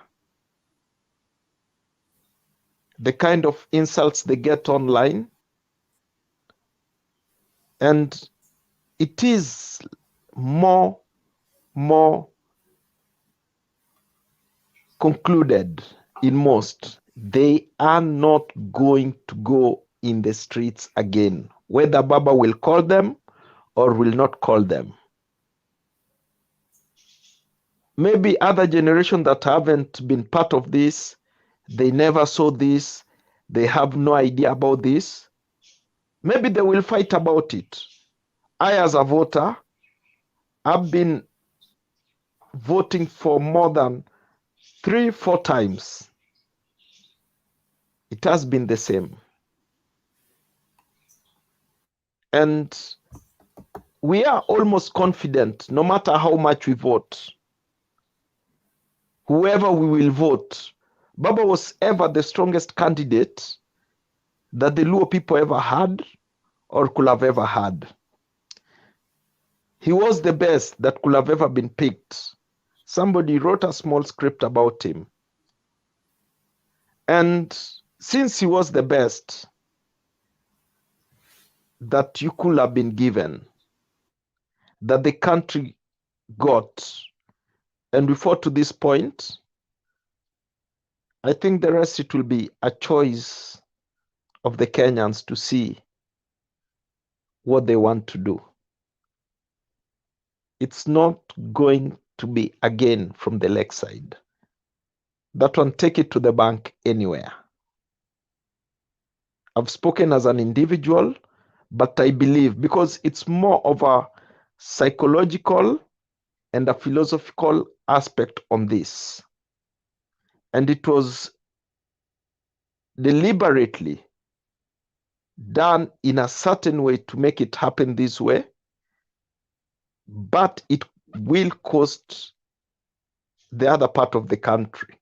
[SPEAKER 7] The kind of insults they get online, and it is more concluded in most. They are not going to go in the streets again, whether Baba will call them or will not call them. Maybe other generation that haven't been part of this, they never saw this, they have no idea about this. Maybe they will fight about it. I, as a voter, have been voting for more than 3-4 times. It has been the same. And we are almost confident, no matter how much we vote, whoever we will vote, Baba was ever the strongest candidate that the Luo people ever had or could have ever had. He was the best that could have ever been picked. Somebody wrote a small script about him. And since he was the best that you could have been given, that the country got, and we fought to this point, I think the rest, it will be a choice of the Kenyans to see what they want to do. It's not going to be again from the lakeside. That one, take it to the bank anywhere. I've spoken as an individual, but I believe, because it's more of a psychological and a philosophical aspect on this. And it was deliberately done in a certain way to make it happen this way, but it will cost the other part of the country.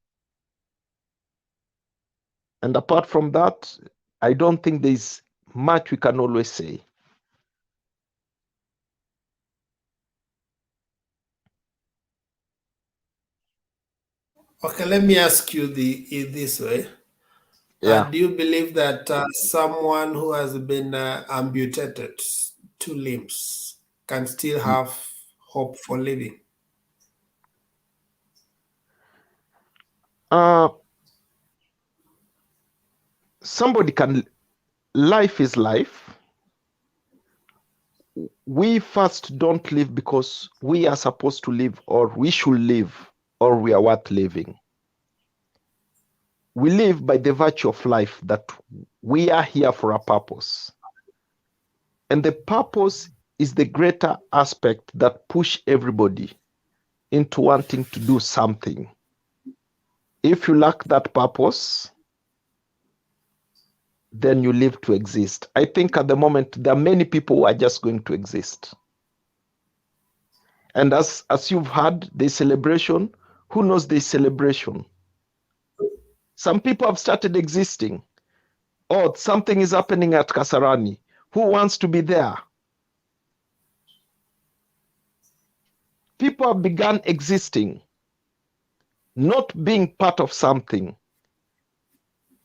[SPEAKER 7] And apart from that, I don't think there's much we can always say.
[SPEAKER 1] Okay, let me ask you this way.
[SPEAKER 7] Yeah.
[SPEAKER 1] Do you believe that someone who has been amputated 2 limbs can still have hope for living?
[SPEAKER 7] Somebody can. Life is life. We first don't live because we are supposed to live, or we should live, or we are worth living. We live by the virtue of life, that we are here for a purpose. And the purpose is the greater aspect that push everybody into wanting to do something. If you lack that purpose, then you live to exist. I think at the moment there are many people who are just going to exist. And as you've heard, the celebration, who knows the celebration? Some people have started existing. oh, something is happening at Kasarani. Who wants to be there? People have begun existing, not being part of something.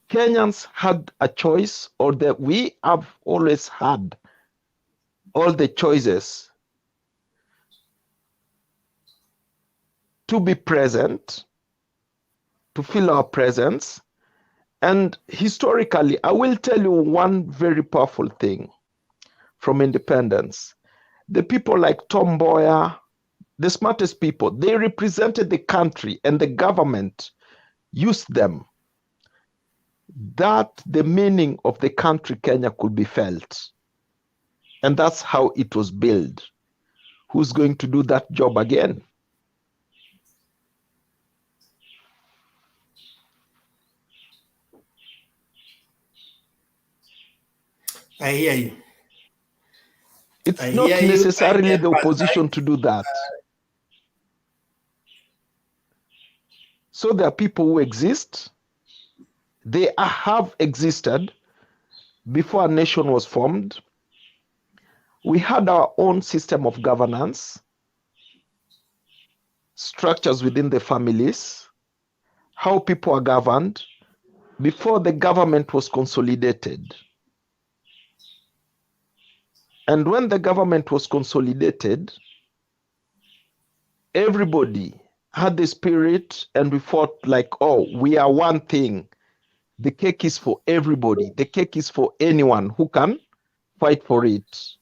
[SPEAKER 7] Kenyans had a choice, or that we have always had all the choices to be present, to feel our presence. And historically, I will tell you one very powerful thing from independence. The people like Tom Mboya, the smartest people, they represented the country and the government used them. That the meaning of the country Kenya could be felt. And that's how it was built. Who's going to do that job again?
[SPEAKER 1] I hear you.
[SPEAKER 7] It's not necessarily the opposition to do that. So there are people who exist. They have existed before a nation was formed. We had our own system of governance, structures within the families, how people are governed before the government was consolidated. And when the government was consolidated, everybody had the spirit and we fought like, oh, we are one thing. The cake is for everybody. The cake is for anyone who can fight for it.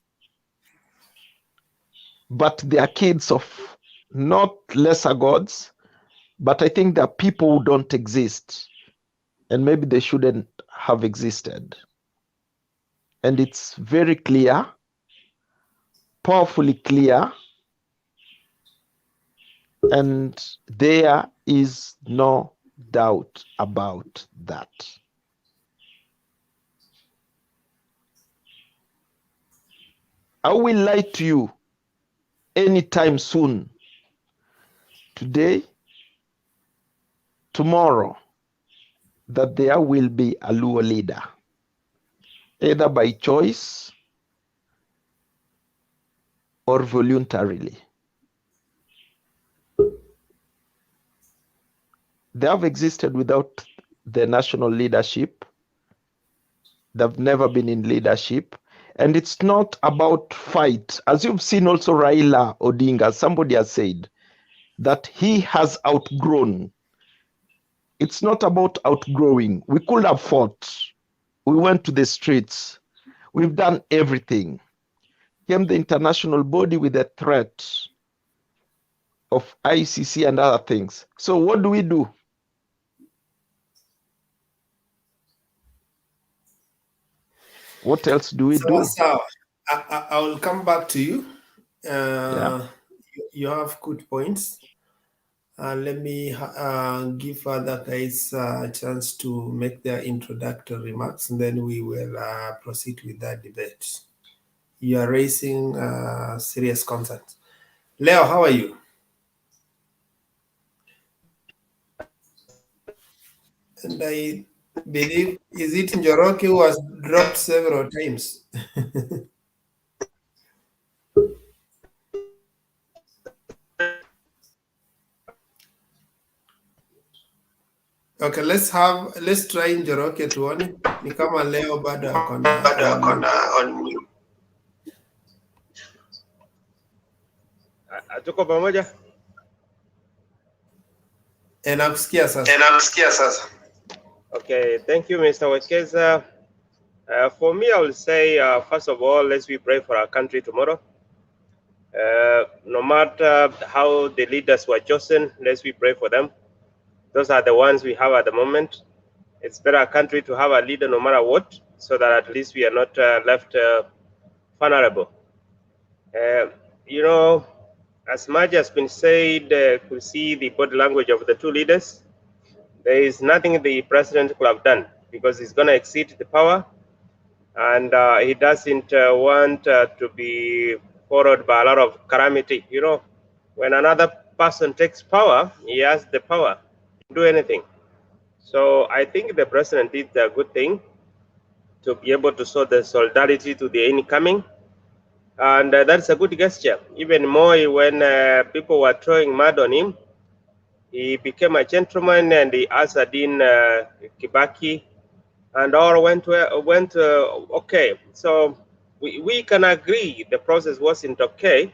[SPEAKER 7] But they are kids of not lesser gods, but I think there are people who don't exist. And maybe they shouldn't have existed. And it's very clear, powerfully clear, and there is no doubt about that. I will lie to you anytime soon, today, tomorrow, that there will be a Luo leader, either by choice or voluntarily. They have existed without the national leadership. They've never been in leadership. And it's not about fight. As you've seen also Raila Odinga, somebody has said that he has outgrown. It's not about outgrowing. We could have fought. We went to the streets. We've done everything. Came the international body with a threat of ICC and other things. So what do? What else do we do?
[SPEAKER 1] So I will come back to you. You have good points. Let me give other guys a chance to make their introductory remarks, and then we will proceed with that debate. You are raising serious concerns. Leo, how are you? And I believe, is it Njoroge who has dropped several times? Okay, let's try Njoroge tuone ni kama Leo bado akona on.
[SPEAKER 2] Tuko pamoja?
[SPEAKER 1] Nakusikia sasa.
[SPEAKER 2] Okay, thank you, Mr. Wekesa. For me, I will say, first of all, let's pray for our country tomorrow. No matter how the leaders were chosen, let's pray for them. Those are the ones we have at the moment. It's better a country to have a leader no matter what, so that at least we are not left vulnerable. You know, as much has been said, to see the body language of the two leaders, there is nothing the president could have done because he's going to exceed the power, and he doesn't want to be followed by a lot of calamity. You know, when another person takes power, he has the power to do anything. So I think the president did a good thing.
[SPEAKER 9] to be able to show the solidarity to the incoming. And that's a good gesture. Even more when people were throwing mud on him, he became a gentleman and he ushered in Kibaki, and all went okay. So we can agree the process wasn't okay,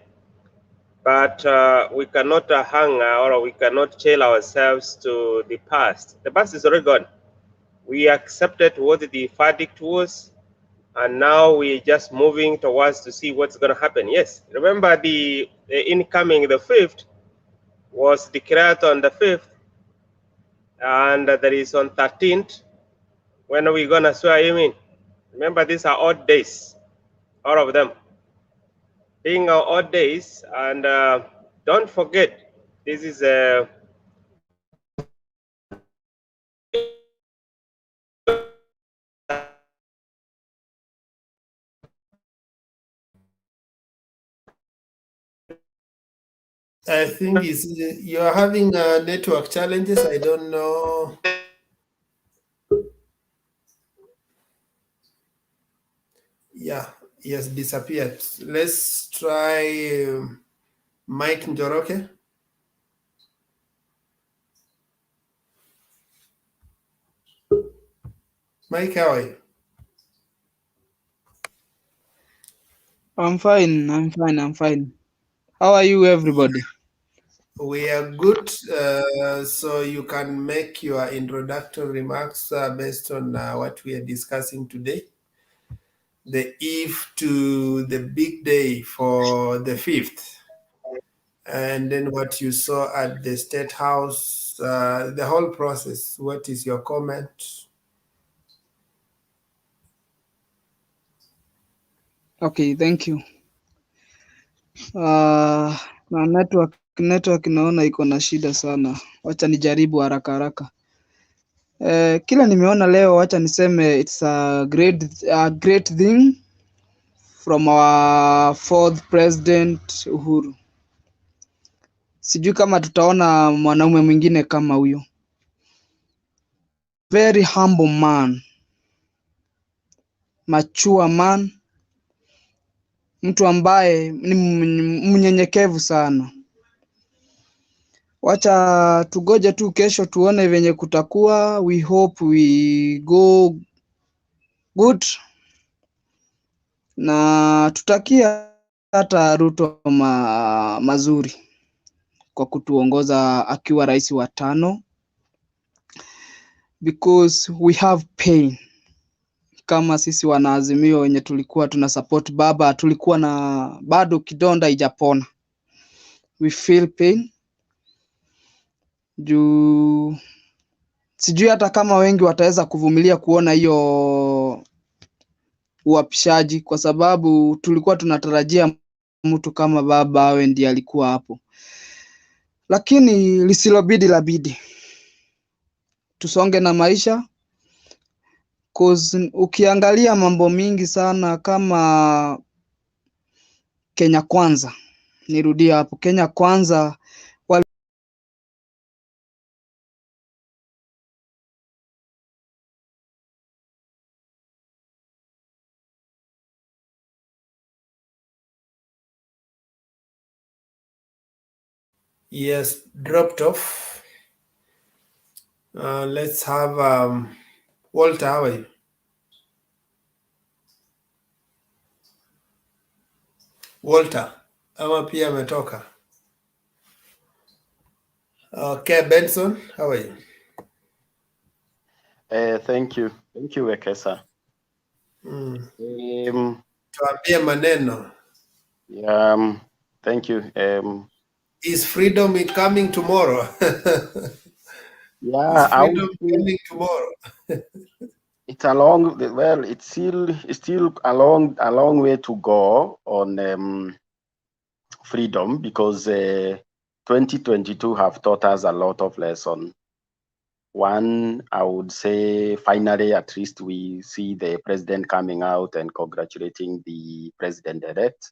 [SPEAKER 9] but we cannot hang or we cannot chain ourselves to the past. The past is already gone. We accepted what the verdict was, and now we're just moving towards to see what's going to happen. Yes, remember the incoming, the 5th, was declared on the 5th, and there is on 13th. When are we going to swear him in? Remember, these are odd days, all of them being odd days, and don't forget, this is a
[SPEAKER 1] I think you're having network challenges. I don't know. Yeah, he has disappeared. Let's try Mike Njoroke. Mike, how are you?
[SPEAKER 8] I'm fine. How are you, everybody?
[SPEAKER 1] We are good. So you can make your introductory remarks based on what we are discussing today. The eve to the big day for the 5th. And then what you saw at the State House, the whole process. What is your comment?
[SPEAKER 8] Okay, thank you. Na network naona iko na shida sana. Wacha nijaribu haraka. Kila nimeona leo, wacha niseme it's a great thing from our 4th president Uhuru. Sijui kama tutaona mwanaume mwingine kama huyo. Very humble man. Mature man. Mtu ambaye ni mnyenyekevu sana. Wacha tugoje tu kesho tuone venye kutakuwa. We hope we go good. Na tutakia hata Ruto mazuri kwa kutuongoza akiwa rais wa 5, because we have pain. Kama sisi wanaazimio wenye tulikuwa tuna support baba, tulikuwa na bado kidonda ijapona. We feel pain. Juu sijui hata kama wengi wataweza kuvumilia kuona hiyo uapishaji, kwa sababu tulikuwa tunatarajia mtu kama baba awe ndiye alikuwa hapo. Lakini lisilobidi labidi. Tusonge na maisha. Cause ukiangalia mambo mingi sana kama Kenya Kwanza. Nirudia hapo, Kenya Kwanza
[SPEAKER 1] Yes, dropped off. Let's have Walter, how are you? Walter, ama pia ametoka. Okay, Benson, how are you?
[SPEAKER 10] Thank you, Wekesa.
[SPEAKER 1] Tuambie maneno.
[SPEAKER 10] Thank you.
[SPEAKER 1] Is freedom coming tomorrow?
[SPEAKER 10] Yeah,
[SPEAKER 1] is freedom coming tomorrow?
[SPEAKER 10] It's still a long way to go on freedom, because 2022 have taught us a lot of lessons. One, I would say, finally, at least we see the president coming out and congratulating the president-elect,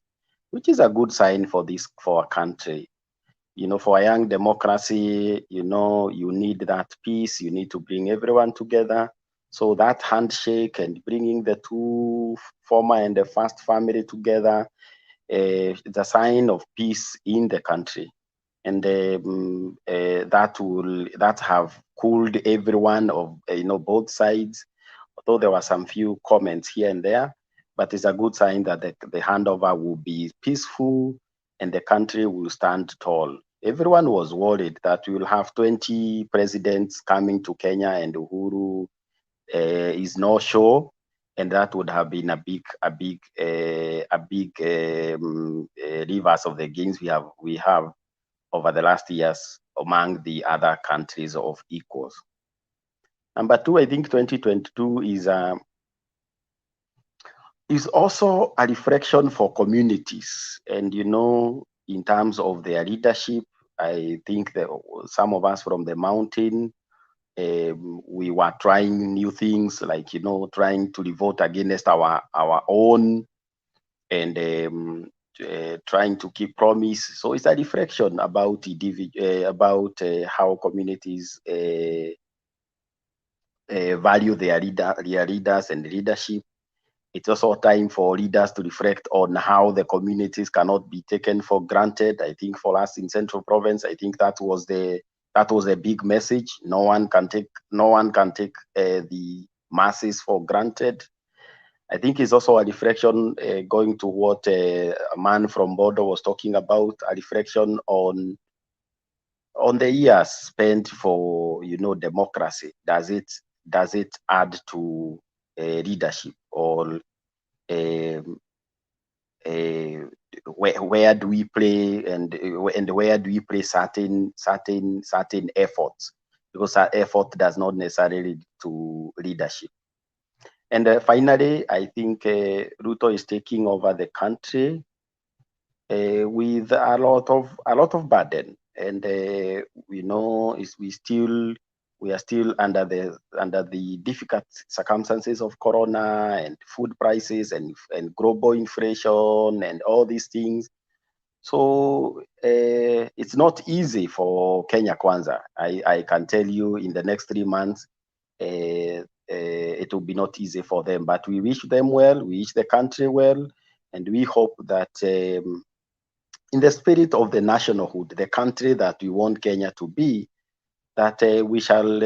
[SPEAKER 10] which is a good sign for our country. You know, for a young democracy, you know, you need that peace. You need to bring everyone together. So that handshake and bringing the two former and the first family together, it's a sign of peace in the country, and that have cooled everyone of both sides. Although there were some few comments here and there, but it's a good sign that the handover will be peaceful and the country will stand tall. Everyone was worried that we will have 20 presidents coming to Kenya and Uhuru is not sure, and that would have been a big reverse of the gains we have over the last years among the other countries of equals. Number two, I think 2022 is also a reflection for communities, and in terms of their leadership, I think that some of us from the mountain, we were trying new things, like trying to revolt against our own, and trying to keep promise. So it's a reflection about how communities value their leaders and leadership. It's also time for leaders to reflect on how the communities cannot be taken for granted. I think for us in Central Province, I think that was a big message. No one can take the masses for granted. I think it's also a reflection going to what a man from Bodo was talking about, a reflection on the years spent for democracy. Does it add to leadership, or where do we play and where do we play certain efforts, because that effort does not necessarily lead to leadership. And finally, I think Ruto is taking over the country with a lot of burden, and we are still under the difficult circumstances of Corona and food prices and global inflation and all these things. So it's not easy for Kenya Kwanza. I can tell you, in the next 3 months, it will be not easy for them. But we wish them well, we wish the country well, and we hope that in the spirit of the nationalhood, the country that we want Kenya to be, that we shall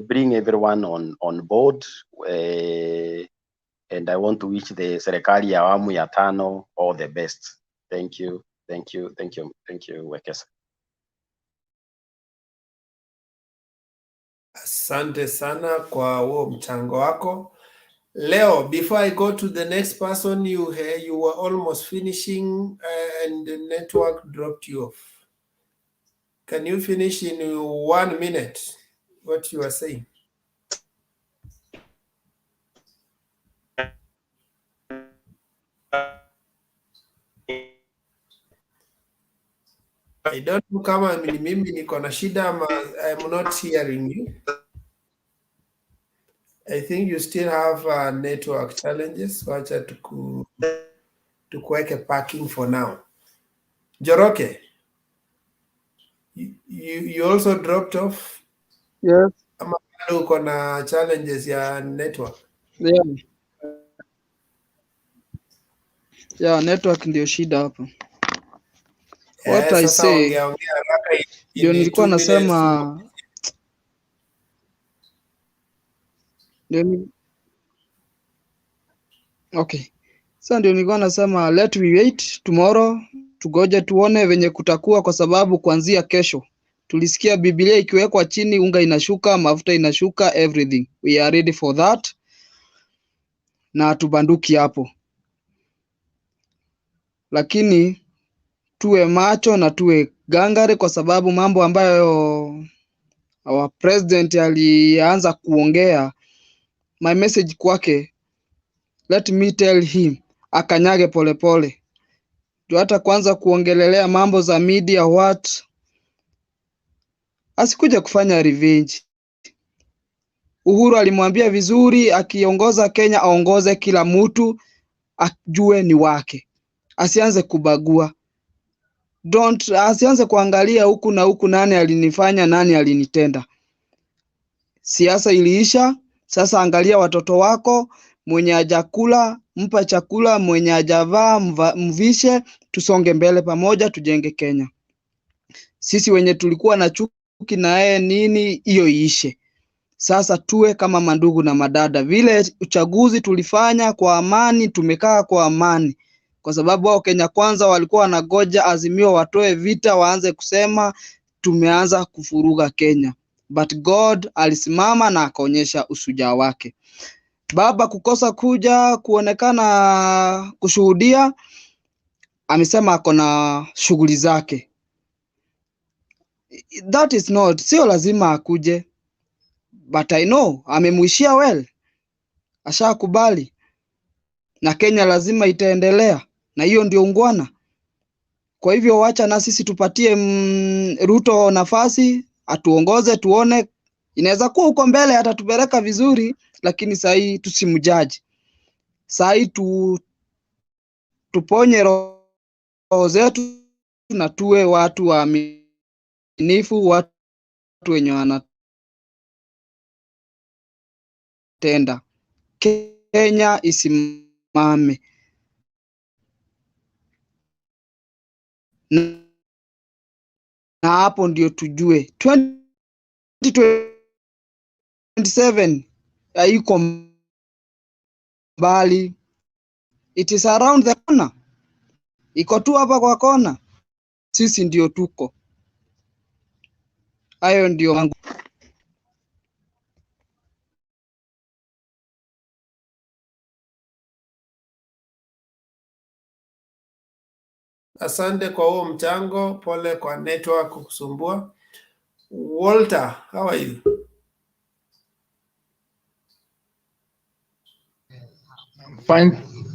[SPEAKER 10] bring everyone on board. And I want to wish the serikali ya awamu ya tano all the best. Thank you, Wekesa.
[SPEAKER 1] Asante sana kwa huo mchango wako. Leo, before I go to the next person, you were almost finishing and the network dropped you off. Can you finish in 1 minute what you are saying? I don't know kama mimi niko na shida ama I'm not hearing you. I think you still have network challenges. Wacha tukuweke parking for now. Joroke, you also dropped off?
[SPEAKER 8] Yes.
[SPEAKER 1] Ama bado uko na challenges ya network?
[SPEAKER 8] Yeah, network ndio shida hapa. What I say,
[SPEAKER 1] ongea haraka
[SPEAKER 8] ndio nilikuwa nasema okay. Sasa ndio nilikuwa nasema let we wait tomorrow, tugoje tuone venye kutakuwa, kwa sababu kuanzia kesho tulisikia Biblia ikiwekwa chini, unga inashuka, mafuta inashuka, everything. We are ready for that, na tubanduki hapo, lakini tuwe macho na tuwe gangari, kwa sababu mambo ambayo our president alianza kuongea, my message kwake, let me tell him akanyage polepole, ndio hata kwanza kuongelelea mambo za media what, asikuja kufanya revenge. Uhuru alimwambia vizuri, akiongoza Kenya aongoze kila mtu ajue ni wake, asianze kubagua, asianze kuangalia huku na huku, nani alinifanya, nani alinitenda. Siasa iliisha, Sasa angalia watoto wako, mwenye hajakula mpa chakula, mwenye hajavaa mvishe, tusonge mbele pamoja, tujenge Kenya. Sisi wenye tulikuwa na chuki na yeye nini, hiyo iishe. Sasa tuwe kama mandugu na madada. Vile uchaguzi tulifanya kwa amani, tumekaa kwa amani. Kwa sababu wao Kenya Kwanza walikuwa wanagoja Azimio watoe vita, waanze kusema tumeanza kufuruga Kenya. But God alisimama na akaonyesha ushujaa wake. Baba kukosa kuja kuonekana kushuhudia, amesema ako na shughuli zake. That is not, sio lazima akuje. But I know, amemuishia well. Ashakubali. Na Kenya lazima itaendelea. Na hiyo ndio ungwana. Kwa hivyo wacha na sisi tupatie Ruto nafasi, atuongoze tuone. Inaweza kuwa uko mbele atatupeleka vizuri, lakini sahi tusimjaji. Sahi tuponye roho zetu na tuwe watu waaminifu, watu wenye wanatenda. Kenya isimame. Na hapo ndio tujue 2027 haiko mbali. It is around the corner. Iko tu hapa kwa kona. Sisi ndio tuko. Hayo ndio mangu.
[SPEAKER 1] Asante kwa huo mchango, pole kwa network kukusumbua. Walter, how are you?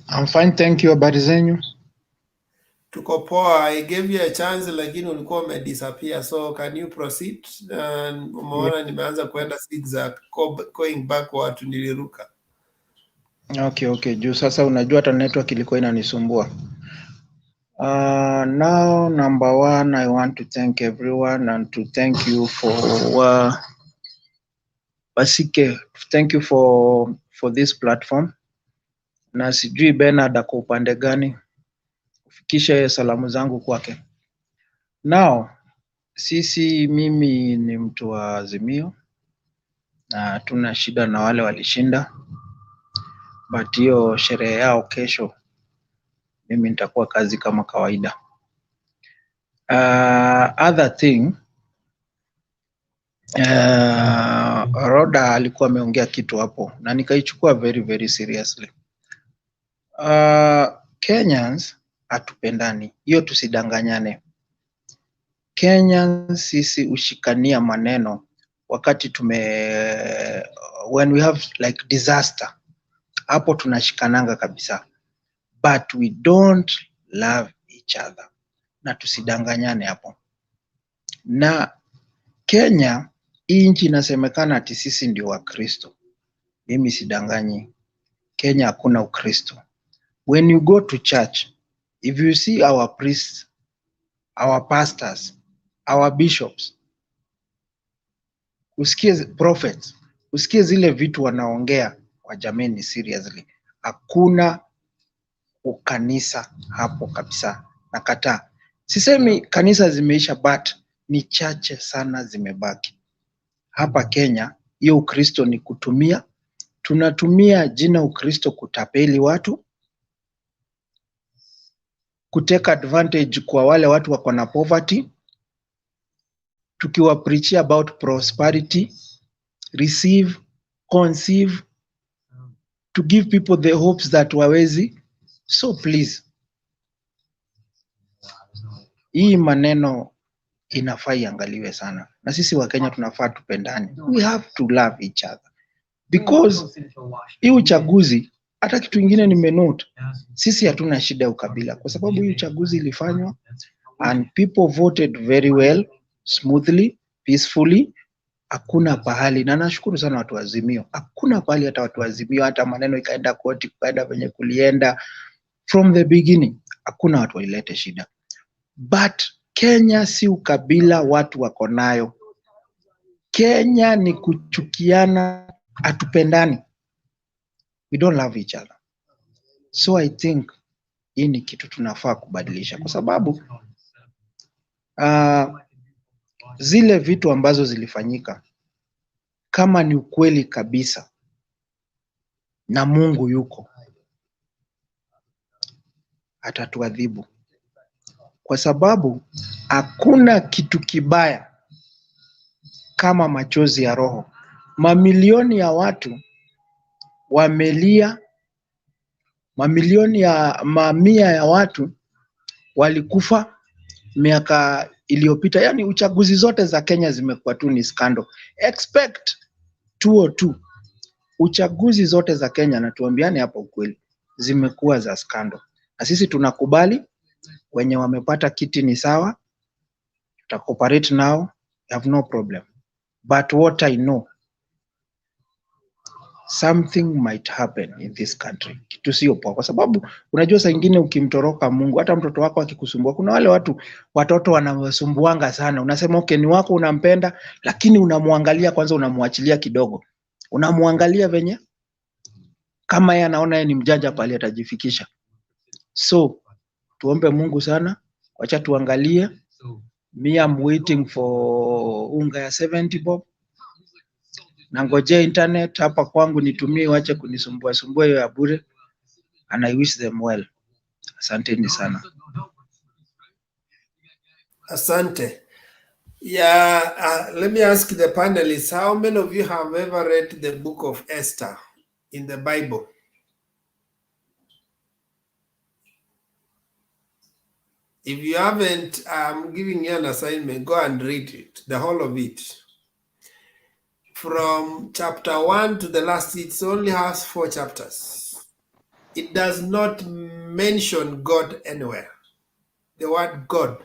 [SPEAKER 11] I'm fine, thank you. Habari zenyu?
[SPEAKER 1] Tuko poa. I gave you a chance lakini ulikuwa umedisappear, so can you proceed? Umeona nimeanza kuenda zigzag, going backward, niliruka.
[SPEAKER 11] Okay. Juu sasa unajua hata network ilikuwa inanisumbua. Now number one, I want to thank everyone and to thank you for Basike, thank you for this platform. Na sijui Bernard ako upande gani, ufikishe salamu zangu kwake. Now mimi ni mtu wa Azimio na tuna shida na wale walishinda, but hiyo sherehe yao kesho mimi nitakuwa kazi kama kawaida. Other thing, Roda alikuwa ameongea kitu hapo na nikaichukua very very seriously. Kenyans hatupendani, hiyo tusidanganyane. Kenyans sisi ushikania maneno wakati when we have like disaster, hapo tunashikananga kabisa, but we don't love each other, na tusidanganyane hapo. Na Kenya hii nchi inasemekana ati sisi ndio wa Kristo. Mimi sidanganyi, Kenya hakuna Ukristo. When you go to church, if you see our priests, our pastors, our bishops, usikie prophets, usikie zile vitu wanaongea, kwa jameni seriously, hakuna ukanisa hapo kabisa. Nakataa. Sisemi kanisa zimeisha, but ni chache sana zimebaki. Hapa Kenya, hiyo Ukristo ni kutumia. Tunatumia jina Ukristo kutapeli watu, kuteka advantage kwa wale watu wako na poverty, tukiwa preach about prosperity, receive, conceive, to give people the hopes that wawezi. So please, hii maneno inafaa iangaliwe sana, na sisi wa Kenya tunafaa tupendane. We have to love each other, because hii uchaguzi, hata kitu ingine nimenote, sisi hatuna shida ya ukabila, kwa sababu hii uchaguzi ilifanywa and people voted very well, smoothly, peacefully. Hakuna pahali, na nashukuru sana watu wa Azimio, hakuna pahali hata watu wa Azimio hata maneno ikaenda koti, kuenda venye kulienda from the beginning, hakuna watu walilete shida. But Kenya si ukabila watu wako nayo. Kenya ni kuchukiana hatupendani, we don't love each other. So I think hii ni kitu tunafaa kubadilisha, kwa sababu zile vitu ambazo zilifanyika, kama ni ukweli kabisa na Mungu yuko, atatuadhibu, kwa sababu hakuna kitu kibaya kama machozi ya roho. Mamilioni ya watu wamelia, mamia ya watu walikufa miaka iliyopita. Yani uchaguzi zote za Kenya zimekuwa tu ni scandal. Expect 202. Uchaguzi zote za Kenya, na tuambiane hapa ukweli, zimekuwa za scandal. Na sisi tunakubali wenye wamepata kiti ni sawa, tuta cooperate now, have no problem. But what I know, something might happen in this country. Kitu sio poa, kwa sababu unajua saa nyingine ukimtoroka Mungu, hata mtoto wako akikusumbua, kuna wale watoto wanawasumbuanga sana. Unasema okay, ni wako, unampenda, lakini unamwangalia kwanza, unamwachilia kidogo, unamwangalia venye kama yeye anaona yeye ni mjanja pale atajifikisha. So tuombe Mungu sana, wacha tuangalie. Me I'm waiting for unga ya 70 bob. Na ngojea internet hapa kwangu nitumie, wache kunisumbua sumbua hiyo ya bure. And I wish them well. Asanteni sana.
[SPEAKER 1] Asante. Yeah, let me ask the panelists, how many of you have ever read the book of Esther in the Bible? If you haven't, I'm giving you an assignment. Go and read it, the whole of it. From chapter 1 to the last, it only has 4 chapters. It does not mention God anywhere. The word God.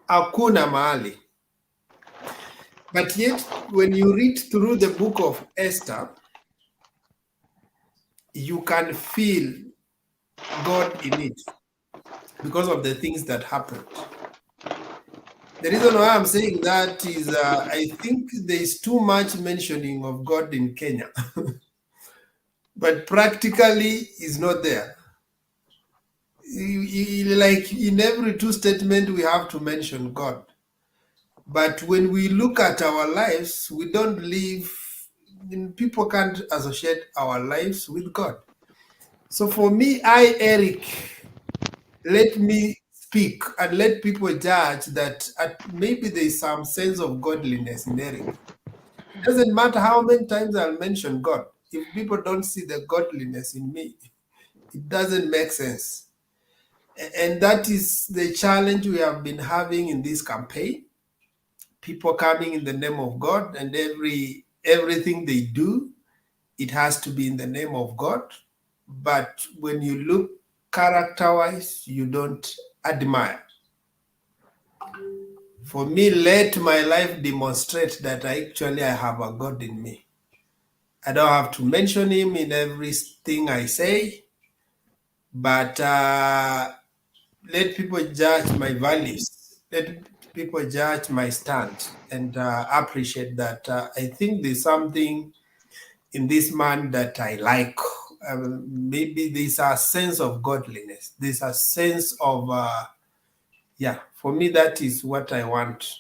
[SPEAKER 1] Hakuna mahali. But yet, when you read through the book of Esther, you can feel God in it because of the things that happened. The reason why I'm saying that is I think there is too much mentioning of God in Kenya, but practically is not there. Like in every 2 statements, we have to mention God. But when we look at our lives, we don't live, people can't associate our lives with God. So for me, Eric, let me speak and let people judge that maybe there is some sense of godliness in Eric. It doesn't matter how many times I'll mention God. If people don't see the godliness in me, it doesn't make sense. And that is the challenge we have been having in this campaign. People coming in the name of God, and everything they do, it has to be in the name of God. But when you look character-wise, you don't admire. For me, let my life demonstrate that I have a God in me. I don't have to mention him in everything I say, but let people judge my values. Let people judge my stand and appreciate that. I think there's something in this man that I like. Maybe there's a sense of godliness. There's a sense of, for me, that is what I want.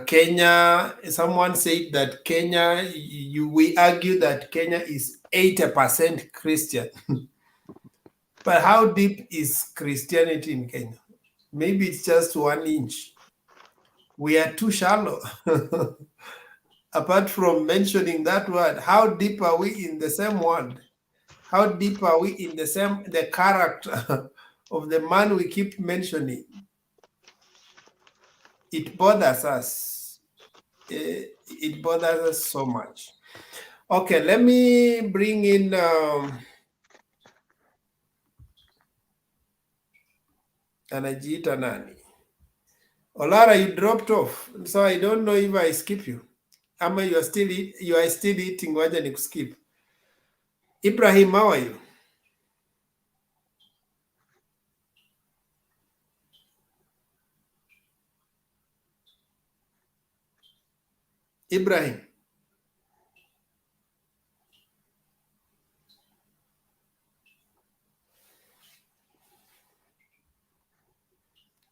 [SPEAKER 1] Kenya, someone said that Kenya, we argue that Kenya is 80% Christian. But how deep is Christianity in Kenya? Maybe it's just 1 inch. We are too shallow. Apart from mentioning that word, how deep are we in the same word? How deep are we in the character of the man we keep mentioning? It bothers us. It bothers us so much. Okay, let me bring in anajiita nani? Olara, you dropped off, so I don't know if I skip you. Ama you are still eating, waja ni kuskip. Ibrahim, how are you? Ibrahim.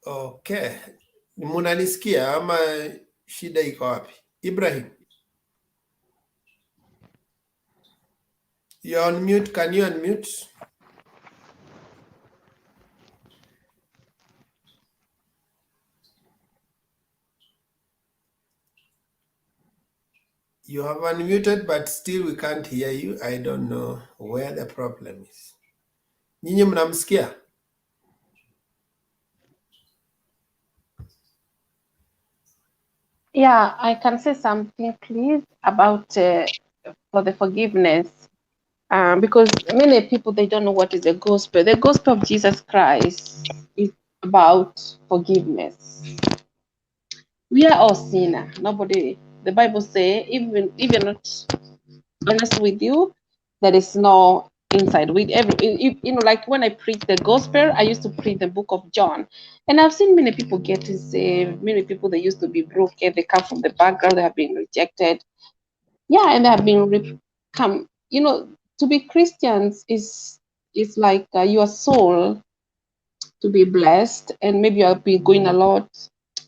[SPEAKER 1] Okay. Munanisikia ama shida iko wapi? Ibrahim, you're on mute. Can you unmute? You have unmuted, but still we can't hear you. I don't know where the problem is. Nyinyi mnamsikia?
[SPEAKER 5] Yeah, I can say something, please, about for the forgiveness. Because many people, they don't know what is the gospel. The gospel of Jesus Christ is about forgiveness. We are all sinners. Nobody, the Bible says, even if you're not honest with you, there is no inside with every, like when I preach the gospel, I used to preach the book of John, and I've seen many people get saved. Many people, they used to be broken, they come from the background, they have been rejected, yeah, and they have been come. To be Christians is like your soul to be blessed, and maybe you have been going a lot.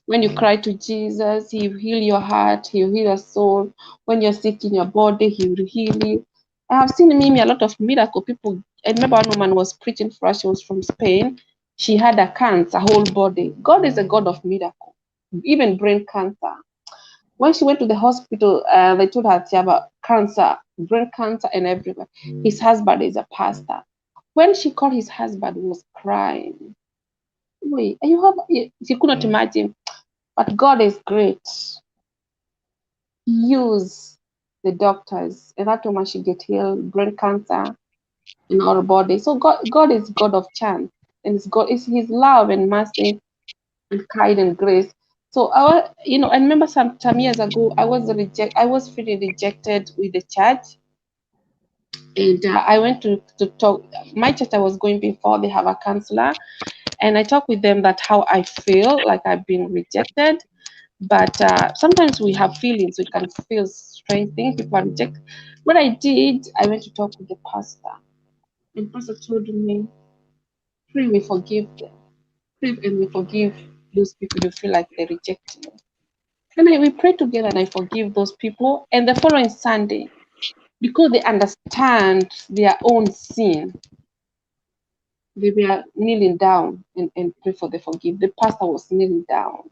[SPEAKER 5] When you cry to Jesus, He will heal your heart, He will heal your soul. When you're sick in your body, He will heal you. I have seen many a lot of miracle people. I remember one woman was preaching for us. She was from Spain. She had a cancer, whole body. God is a God of miracle, even brain cancer. When she went to the hospital, they told her she had cancer, brain cancer, and everywhere. His husband is a pastor. When she called his husband, he was crying. Wait, she could not imagine. But God is great. He used the doctors, and that woman, she get healed, brain cancer in her body. So God is God of chance, and it's His love and mercy and kind and grace. So I remember some years ago, I was feeling rejected with the church, and I went to talk. My church I was going before, they have a counselor, and I talked with them that how I feel like I've been rejected. But sometimes we have feelings, we can feel strange things, people are rejected. What I did, I went to talk with the pastor, and the pastor told me, pray we forgive them, pray and we forgive those people who feel like they reject you. And we pray together, and I forgive those people. And the following Sunday, because they understand their own sin, they were kneeling down and pray for the forgiveness. The pastor was kneeling down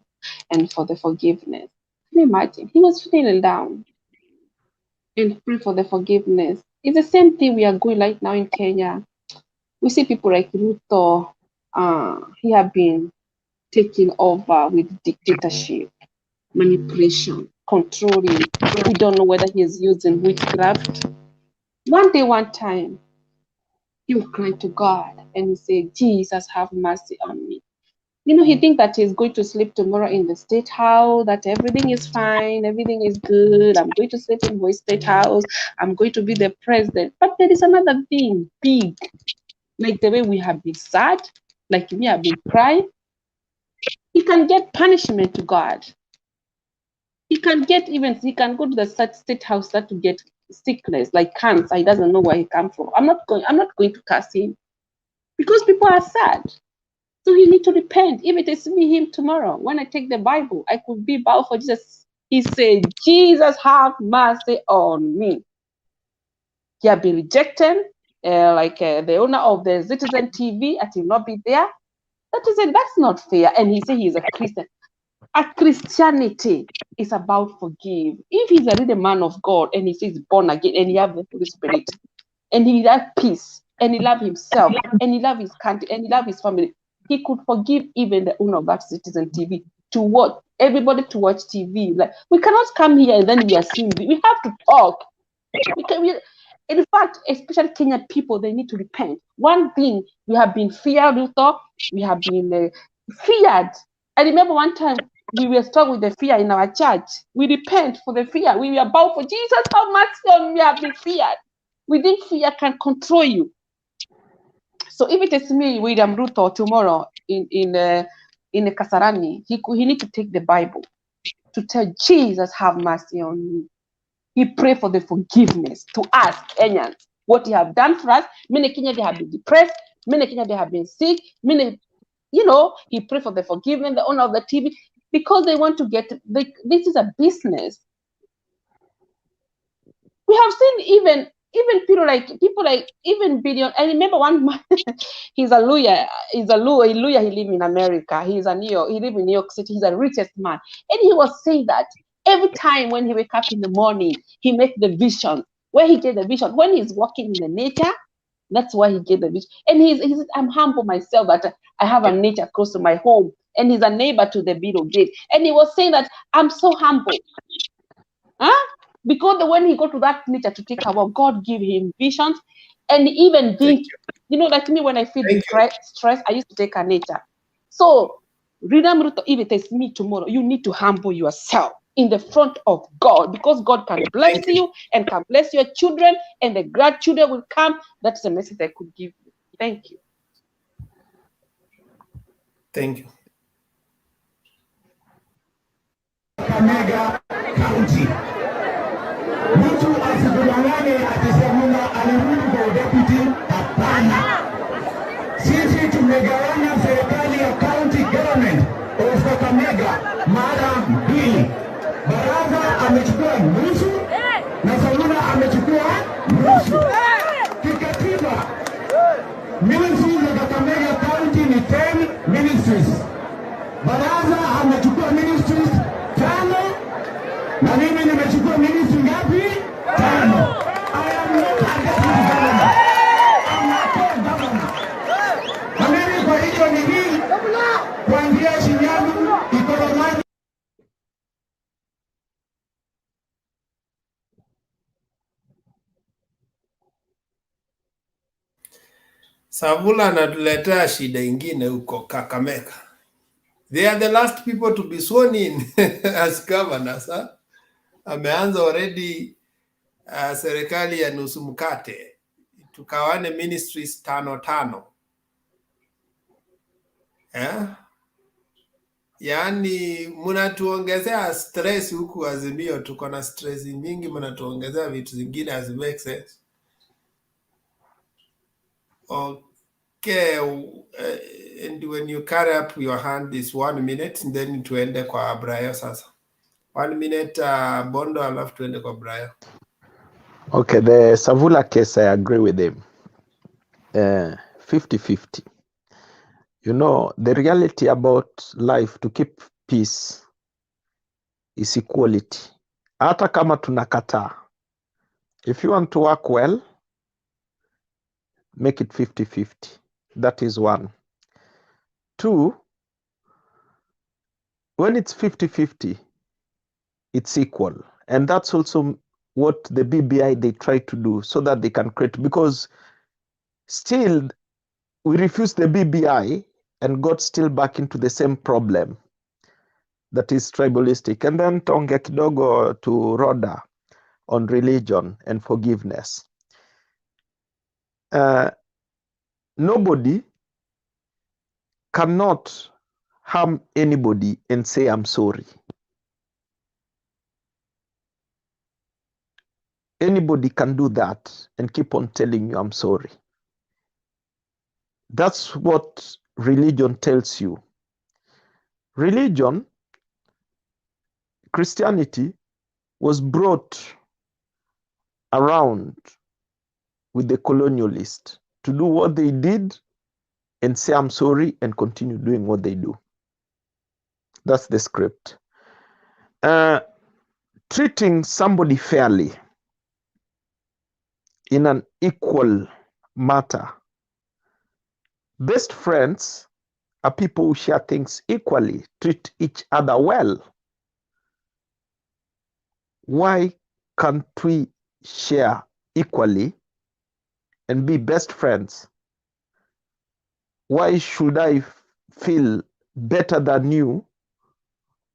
[SPEAKER 5] and for the forgiveness. Can you imagine? He was kneeling down and pray for the forgiveness. It's the same thing we are going right now in Kenya. We see people like Ruto. He have been taken over with dictatorship, manipulation, controlling. We don't know whether he is using witchcraft. One day, one time, he will cry to God and he say, Jesus, have mercy on me. He thinks that he's going to sleep tomorrow in the state house, that everything is fine, everything is good. I'm going to sleep in my state house. I'm going to be the president. But there is another thing, big, like the way we have been sad, like me, I've been crying. He can get punishment to God. He can go to the state house to get sickness like cancer. He doesn't know where he comes from. I'm not going to curse him because people are sad. So he need to repent. If it is him tomorrow, when I take the Bible, I could be bow for Jesus. He said, Jesus, have mercy on me. He had been rejected, the owner of the Citizen TV, I will not be there. That's not fair. And he said he is a Christian. A Christianity is about forgive. If he's a really man of God and he says born again and he have the Holy Spirit and he have peace and he love himself and he love his country and he love his family, he could forgive even the owner of that Citizen TV to watch everybody to watch TV. Like we cannot come here and then we are seeing. We have to talk. In fact, especially Kenyan people, they need to repent. One thing, we have been feared, Ruto. We have been feared. I remember one time we were stuck with the fear in our church. We repent for the fear. We were bound for Jesus. How much we have been feared? We think fear can control you. So if it is me, William Ruto, tomorrow in Kasarani, he need to take the Bible to tell Jesus, have mercy on me. He pray for the forgiveness to us Kenyans. What he have done for us. Many Kenyans, they have been depressed. Many Kenyans, they have been sick. Many you know, he prayed for the forgiveness, the owner of the TV, because they want to get, this is a business. We have seen even people like even billion. I remember one man, he's a lawyer, he live in America. He live in New York City. He's the richest man. And he was saying that every time when he wake up in the morning, he make the vision. Where he get the vision? When he's walking in the nature, that's why he get the vision. And he said, I'm humble myself that I have a nature close to my home. And he's a neighbor to the Bill Gate. And he was saying that I'm so humble. Huh? Because when he go to that nature to take a walk, God give him visions, and even think, you know, like me, when I feel stress, I used to take a nature. So, Ruto, if it is me tomorrow, you need to humble yourself in the front of God, because God can bless you and can bless your children, and the grandchildren will come. That's the message I could give you. Thank you.
[SPEAKER 1] Thank you.
[SPEAKER 12] Kakamega County. Mtu asikudanganye akisema alirudi kwa udepute. Hapana, sisi tumegawanya serikali ya county government of Kakamega mara mbili. Baraza amechukua nusu na Saluna amechukua nusu. Kikatiba, ministries za Kakamega County ni 10 ministries. Baraza amechukua ministries 5 na mimi nimechukua ministry ngapi? 5. I am not a deputy governor. I'm a co-governor. Na mimi kwa hiyo ni hii kuanzia Shinyalu, Ikoromani.
[SPEAKER 1] Savula anatuletea shida ingine huko Kakamega. They are the last people to be sworn in as governors. Huh? Ameanza already serikali ya nusu mkate. Tukawane ministries 5. Yeah? Yaani mnatuongezea stress huku Azimio, tuko na stress mingi, mnatuongezea vitu zingine as make sense. Okay, and when you carry up your hand is 1 minute, and then tuende kwa Brayo sasa. 1 minute Bondo, alafu tuende kwa Brayo.
[SPEAKER 7] Okay, the Savula case, I agree with him. 50-50. You know, the reality about life, to keep peace, is equality. Hata kama tunakataa. If you want to work well, make it 50-50. That is 1. 2, when it's 50-50, it's equal. And that's also what the BBI, they try to do, so that they can create, because still we refuse the BBI and got still back into the same problem that is tribalistic. And then tonge kidogo to Rhoda on religion and forgiveness. Nobody cannot harm anybody and say, I'm sorry. Anybody can do that and keep on telling you, I'm sorry. That's what religion tells you. Religion, Christianity, was brought around with the colonialists to do what they did and say, I'm sorry, and continue doing what they do. That's the script. Treating somebody fairly in an equal matter. Best friends are people who share things equally, treat each other well. Why can't we share equally and be best friends? Why should I feel better than you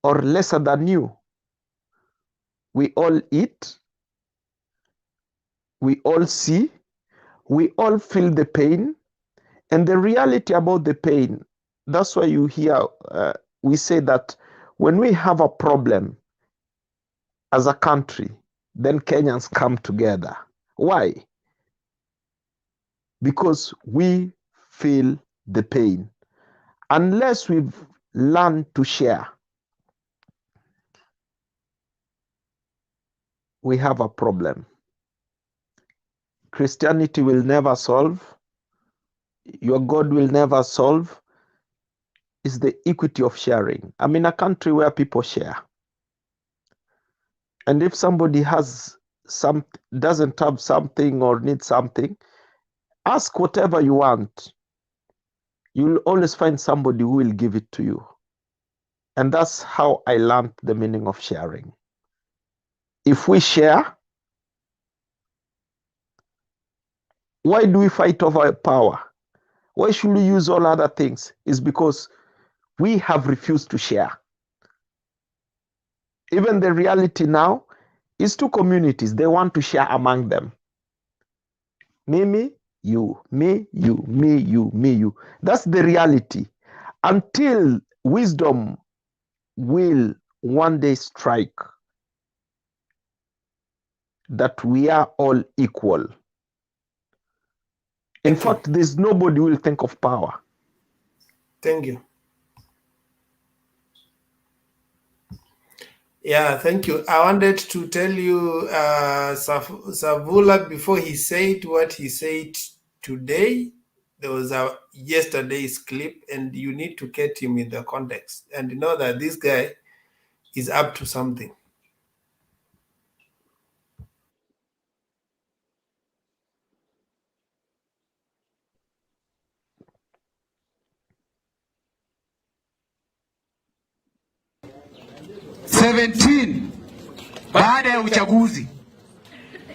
[SPEAKER 7] or lesser than you? We all eat, we all see, we all feel the pain, and the reality about the pain. That's why you hear we say that when we have a problem as a country, then Kenyans come together. Why? Because we feel the pain. Unless we've learned to share, we have a problem. Christianity will never solve. Your God will never solve. Is the equity of sharing. I'm in a country where people share. And if somebody doesn't have something or needs something, ask whatever you want. You'll always find somebody who will give it to you. And that's how I learned the meaning of sharing. If we share, why do we fight over power? Why should we use all other things? It's because we have refused to share. Even the reality now is two communities. They want to share among them. Me, you, me, you, me, you, me, you. That's the reality. Until wisdom will one day strike that we are all equal. In fact, there's nobody who will think of power.
[SPEAKER 1] Thank you. Yeah, thank you. I wanted to tell you, Savula, before he said what he said today, there was a yesterday's clip, and you need to get him in the context and know that this guy is up to something.
[SPEAKER 12] Baada ya uchaguzi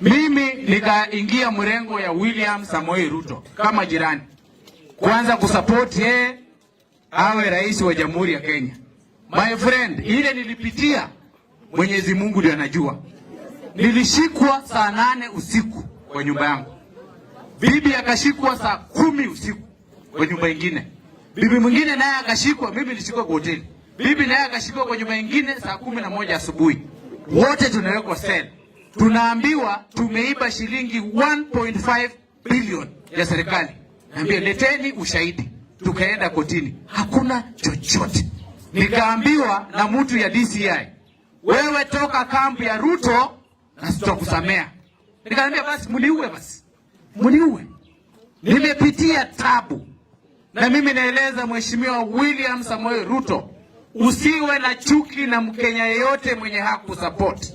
[SPEAKER 12] mimi nikaingia mrengo ya William Samoei Ruto kama jirani, kwanza kusupport yeye awe rais wa Jamhuri ya Kenya. My friend, ile nilipitia Mwenyezi Mungu ndiye anajua. Nilishikwa saa 8 usiku kwa nyumba yangu. Bibi akashikwa saa 10 usiku kwa nyumba nyingine. Bibi mwingine naye akashikwa, mimi nilishikwa kwa hoteli. Bibi naye akashikwa kwa nyumba nyingine saa 11 asubuhi. Wote tunawekwa cell. Tunaambiwa tumeiba shilingi 1.5 billion ya serikali. Naambia leteni ushahidi. Tukaenda kotini. Hakuna chochote. Nikaambiwa na mtu ya DCI, wewe toka kambi ya Ruto na sitakusamea. Nikaambia basi mniue basi. Mniue. Nimepitia tabu. Na mimi naeleza Mheshimiwa William Samoei Ruto, usiwe na chuki na Mkenya yeyote mwenye hakusupport.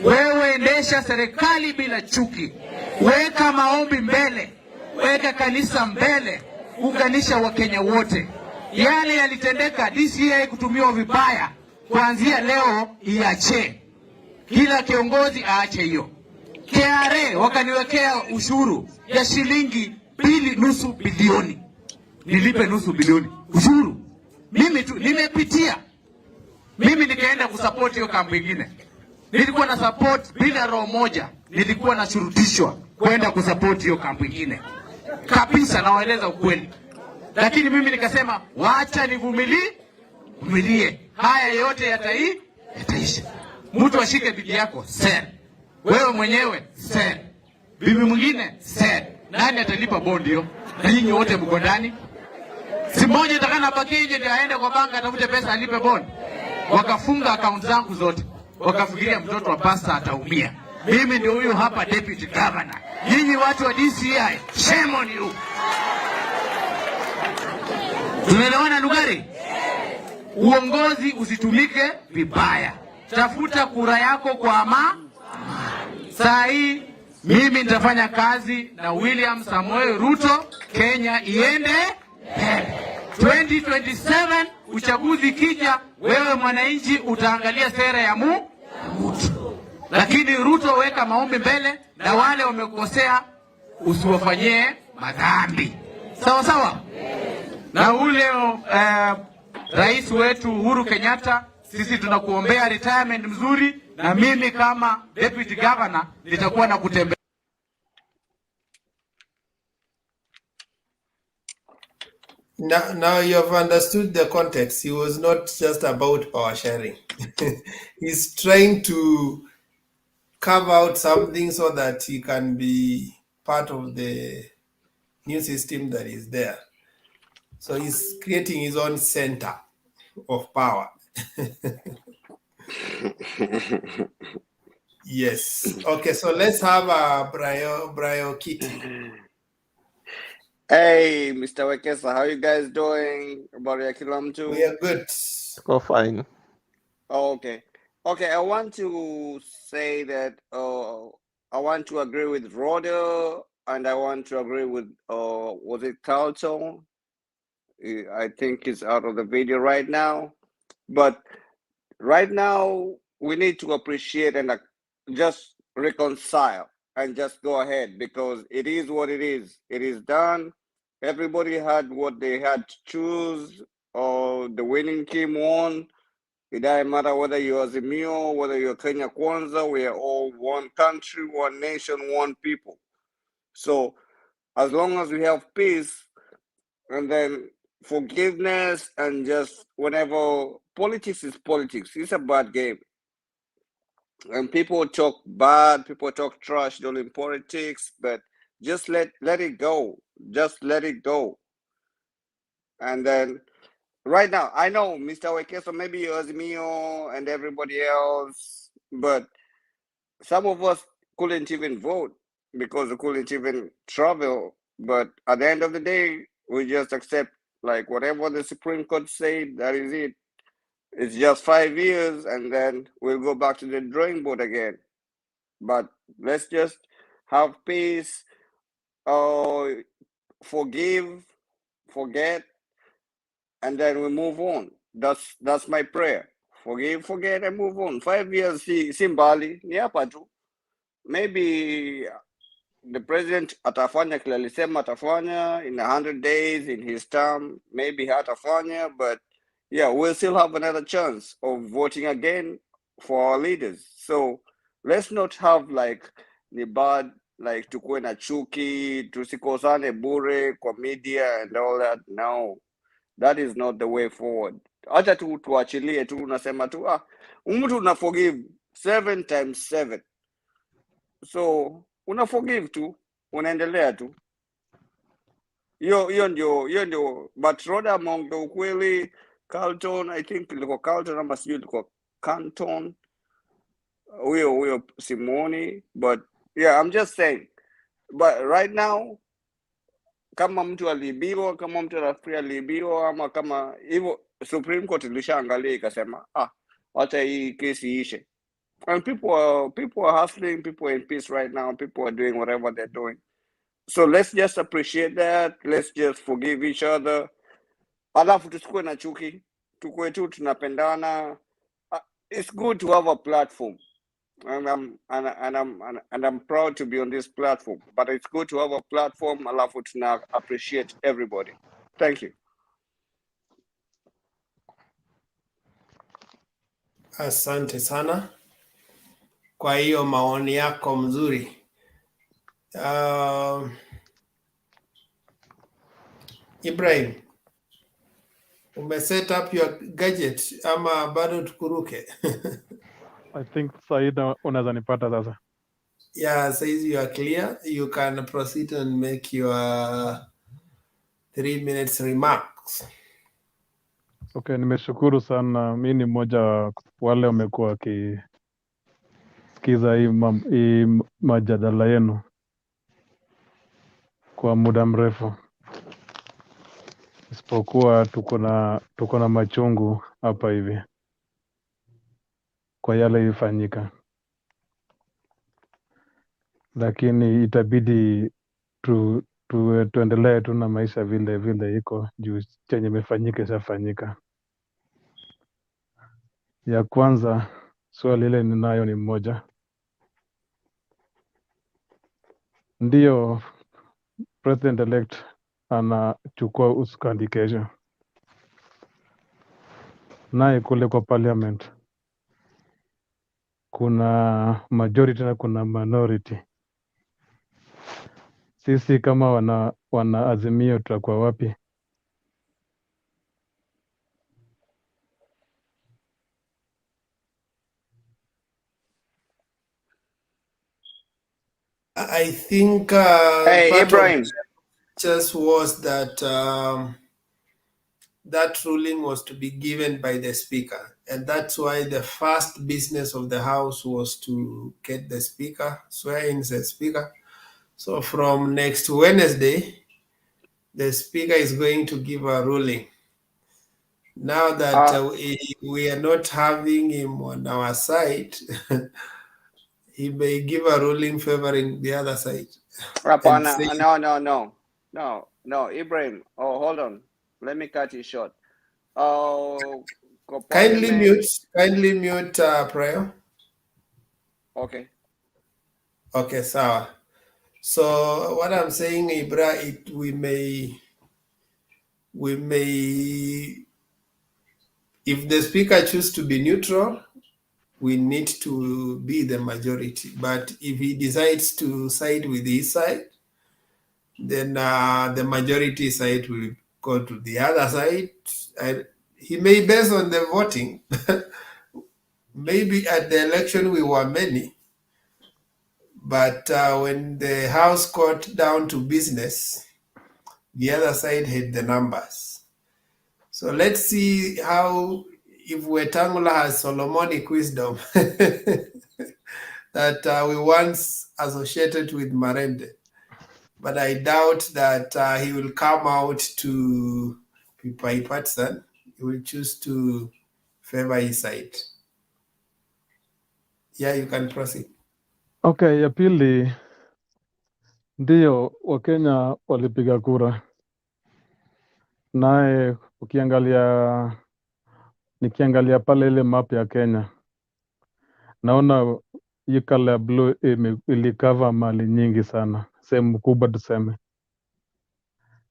[SPEAKER 12] Wewe endesha serikali bila chuki. Weka maombi mbele. Weka kanisa mbele. Unganisha Wakenya wote. Yale yalitendeka DCI kutumiwa vibaya, kuanzia leo iache. Kila kiongozi aache hiyo. KRA wakaniwekea ushuru ya shilingi 2.5 bilioni. Nilipe 0.5 bilioni ushuru. Mimi tu nimepitia. Mimi nikaenda kusupport hiyo kambi nyingine. Nilikuwa na support bila roho moja. Nilikuwa na shurutishwa kwenda kusupport hiyo kambi nyingine. Kabisa nawaeleza ukweli. Lakini mimi nikasema waacha nivumilie. Haya yote yataisha. Mtu ashike bibi yako, sir. Wewe mwenyewe, sir. Bibi mwingine, sir. Nani atalipa bond hiyo? Na nyinyi wote mko ndani. Si mmoja atakana baki nje ndio aende kwa banka atafute pesa alipe bond. Wakafunga account zangu zote. Wakafikiria mtoto wa pasta ataumia. Mimi ndio huyu hapa deputy governor. Nyinyi watu wa DCI, shame on you. Tumeelewana Lugari? Uongozi usitumike vibaya. Tafuta kura yako kwa amani. Saa hii mimi nitafanya kazi na William Samoei Ruto, Kenya iende 2027 uchaguzi kija, wewe mwananchi utaangalia sera ya mtu. Lakini Ruto weka maombi mbele, na wale wamekosea usiwafanyie madhambi. Sawa sawa? Na ule rais wetu Uhuru Kenyatta, sisi tunakuombea retirement mzuri, na mimi kama deputy governor nitakuwa na kutembea.
[SPEAKER 1] Now you have understood the context. He was not just about power sharing. He's trying to carve out something so that he can be part of the new system that is there. So he's creating his own center of power. Yes. Okay, so let's have Brio Kitty.
[SPEAKER 13] Hey, Mr. Wekesa, how you guys doing?
[SPEAKER 1] We are good.
[SPEAKER 7] Go fine.
[SPEAKER 13] Oh, okay. Okay, I want to say that I want to agree with Roder and I want to agree with was it Carlton? I think he's out of the video right now. But right now we need to appreciate and just reconcile and just go ahead because it is what it is. It is done. Everybody had what they had to choose, or the winning team won. It doesn't matter whether you're Azimio, whether you're Kenya Kwanza, we are all one country, one nation, one people. So as long as we have peace and then forgiveness and just whenever politics is politics, it's a bad game. And people talk bad, people talk trash during politics, but just let it go. Just let it go. And then right now, I know Mr. Wekeso, maybe Azimio and everybody else, but some of us couldn't even vote because we couldn't even travel. But at the end of the day, we just accept like whatever the Supreme Court said, that is it. It's just 5 years and then we'll go back to the drawing board again. But let's just have peace, forgive, forget, and then we move on. That's my prayer. Forgive, forget, and move on. 5 years, Simbali, ni hapa tu. Maybe the president atafanya kile alisema atafanya in 100 days in his term. Maybe hatafanya, but yeah, we'll still have another chance of voting again for our leaders. So let's not have like ni bad, like tukuwe na chuki, tusikosane bure kwa media and all that. No, that is not the way forward. Acha tu tuachilie tu, unasema tu mtu una forgive 7 times 7. So una forgive tu, unaendelea tu. Hiyo ndio, but Roda ameongea ukweli. Carlton, I think ilikuwa Carlton ama sijui ilikuwa Canton, huyo Simoni, but yeah, I'm just saying. But right now, kama mtu aliibiwa, kama mtu anafikiri aliibiwa, ama kama hivyo, Supreme Court ilishaangalia ikasema wacha hii kesi ishe. And people are hustling, people are in peace right now, people are doing whatever they're doing. So let's just appreciate that. Let's just forgive each other. Alafu tusikuwe na chuki, tukue tu tunapendana. It's good to have a platform, and I'm proud to be on this platform. But it's good to have a platform. Alafu tuna appreciate everybody. Thank you.
[SPEAKER 1] Asante sana kwa hiyo maoni yako mzuri. Ibrahim, set up your gadget ama bado tukuruke?
[SPEAKER 14] I think Saida unaweza nipata sasa.
[SPEAKER 1] Yeah, says you are clear. You can proceed and make your 3 minutes remarks.
[SPEAKER 14] Okay, nimeshukuru sana. Mi ni mmoja wale wamekuwa wakisikiza hii majadala yenu kwa muda mrefu, isipokuwa tuko na machungu hapa hivi kwa yale ilifanyika, lakini itabidi tuendelee tu na maisha vile iko juu chenye imefanyika ishafanyika. Ya kwanza, swali ile ninayo ni moja. Ndiyo president elect anachukua usukani kesho, naye kule kwa parliament kuna majority na kuna minority. Sisi kama wana Azimio tutakuwa wapi?
[SPEAKER 1] I think
[SPEAKER 13] hey,
[SPEAKER 1] part
[SPEAKER 13] Ibrahim.
[SPEAKER 1] of just was that that ruling was to be given by the Speaker. And that's why the first business of the House was to get the Speaker, swear in the Speaker. So from next Wednesday, the Speaker is going to give a ruling. Now that we are not having him on our side, he may give a ruling favoring the other side.
[SPEAKER 13] No, Ibrahim. Oh, hold on. Let me cut you short.
[SPEAKER 1] Kindly mute, Prayo.
[SPEAKER 13] Okay.
[SPEAKER 1] Okay, sawa. So what I'm saying, Ibra, we may, if the Speaker chooses to be neutral, we need to be the majority. But if he decides to side with his side, then the majority side will go to the other side. He may base on the voting. Maybe at the election we were many, but when the House got down to business, the other side had the numbers. So let's see how, if Wetangula has Solomonic wisdom that we once associated with Marende. But I doubt that he will come out to be bipartisan. He will choose to favor his side. Yeah, you can proceed.
[SPEAKER 14] Okay, ya pili, ndio Wakenya walipiga kura, naye nikiangalia pale ile map ya Kenya, naona hii color ya blue ilikava mali nyingi sana, sehemu kubwa tuseme.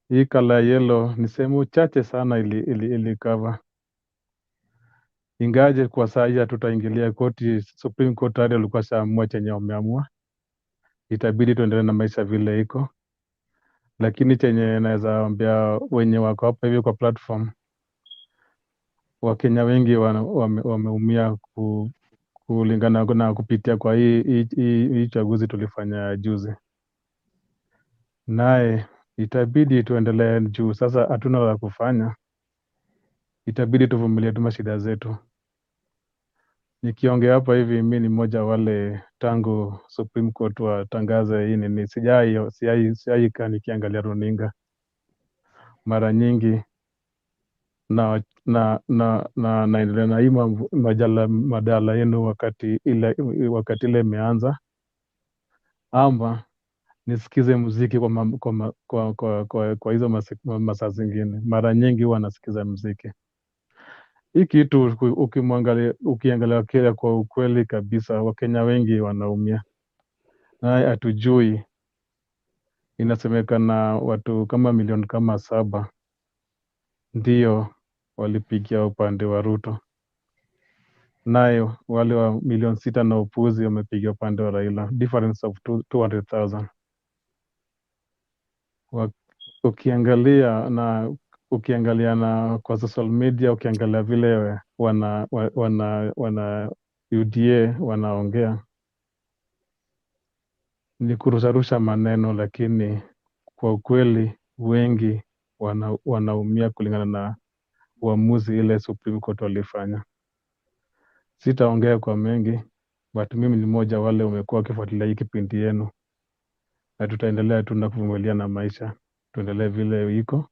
[SPEAKER 14] Hii color ya yellow ni sehemu chache sana ilikava. Ingaje kwa saa hii hatutaingilia koti, Supreme Court tayari walikuwa shaamua chenye wameamua, itabidi tuendelee na maisha vile iko. Lakini chenye naweza ambia wenye wako hapa hivi kwa platform, Wakenya wengi wameumia kulingana na kupitia kwa hii chaguzi tulifanya juzi. Naye itabidi tuendelee juu sasa hatuna la kufanya. Itabidi tuvumilie tu shida zetu. Nikiongea hapa hivi mimi ni mmoja wale tangu Supreme Court watangaze hii ni sijai nikiangalia runinga. Mara nyingi naendelea na hii madala yenu wakati ile imeanza, ama nisikize muziki kwa hizo masaa zingine. Mara nyingi huwa nasikiza muziki. Hii kitu ukiangalia Kenya kwa ukweli kabisa, Wakenya wengi wanaumia. Na hatujui, inasemekana watu kama milioni kama 7 ndio walipigia upande wa Ruto. Nayo wale wa milioni 6 na upuzi wamepigia upande wa Raila, difference of 200,000. Ukiangalia na kwa social media, ukiangalia vile wana UDA wanaongea, ni kurusharusha maneno, lakini kwa ukweli wengi wanaumia kulingana na uamuzi ile Supreme Court walifanya. Sitaongea kwa mengi, but mimi ni mmoja wale umekuwa wakifuatilia hii kipindi yenu, na tutaendelea tu na kuvumilia na maisha. Tuendelee vile iko,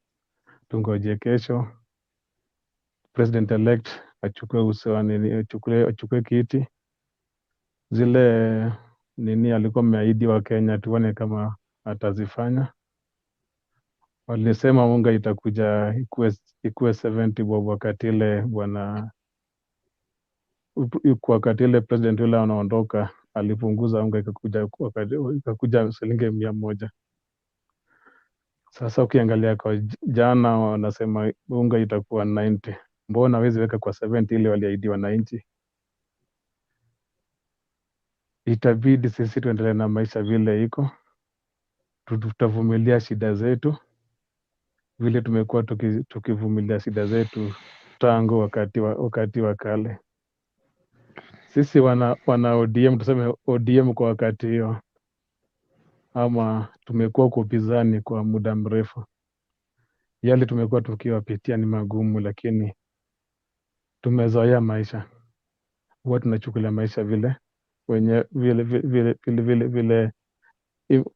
[SPEAKER 14] tungoje kesho President elect achukue kiti. Zile alikuwa ameahidi wa Kenya, tuone kama atazifanya. Walisema unga itakuja ikuwe 70 bob wakati ile president yule anaondoka, alipunguza unga ikakuja shilingi 100. Sasa ukiangalia kwa jana wanasema unga itakuwa 90. Mbona hawezi weka kwa 70 ile waliahidi wananchi? Itabidi sisi tuendelee na maisha vile iko. Tutavumilia shida zetu vile tumekuwa tukivumilia shida zetu tangu wakati wa kale. Sisi wana ODM, tuseme ODM kwa wakati hiyo, ama tumekuwa kwa upinzani kwa muda mrefu. Yale tumekuwa tukiwapitia ni magumu, lakini tumezoea maisha. Huwa tunachukulia maisha vile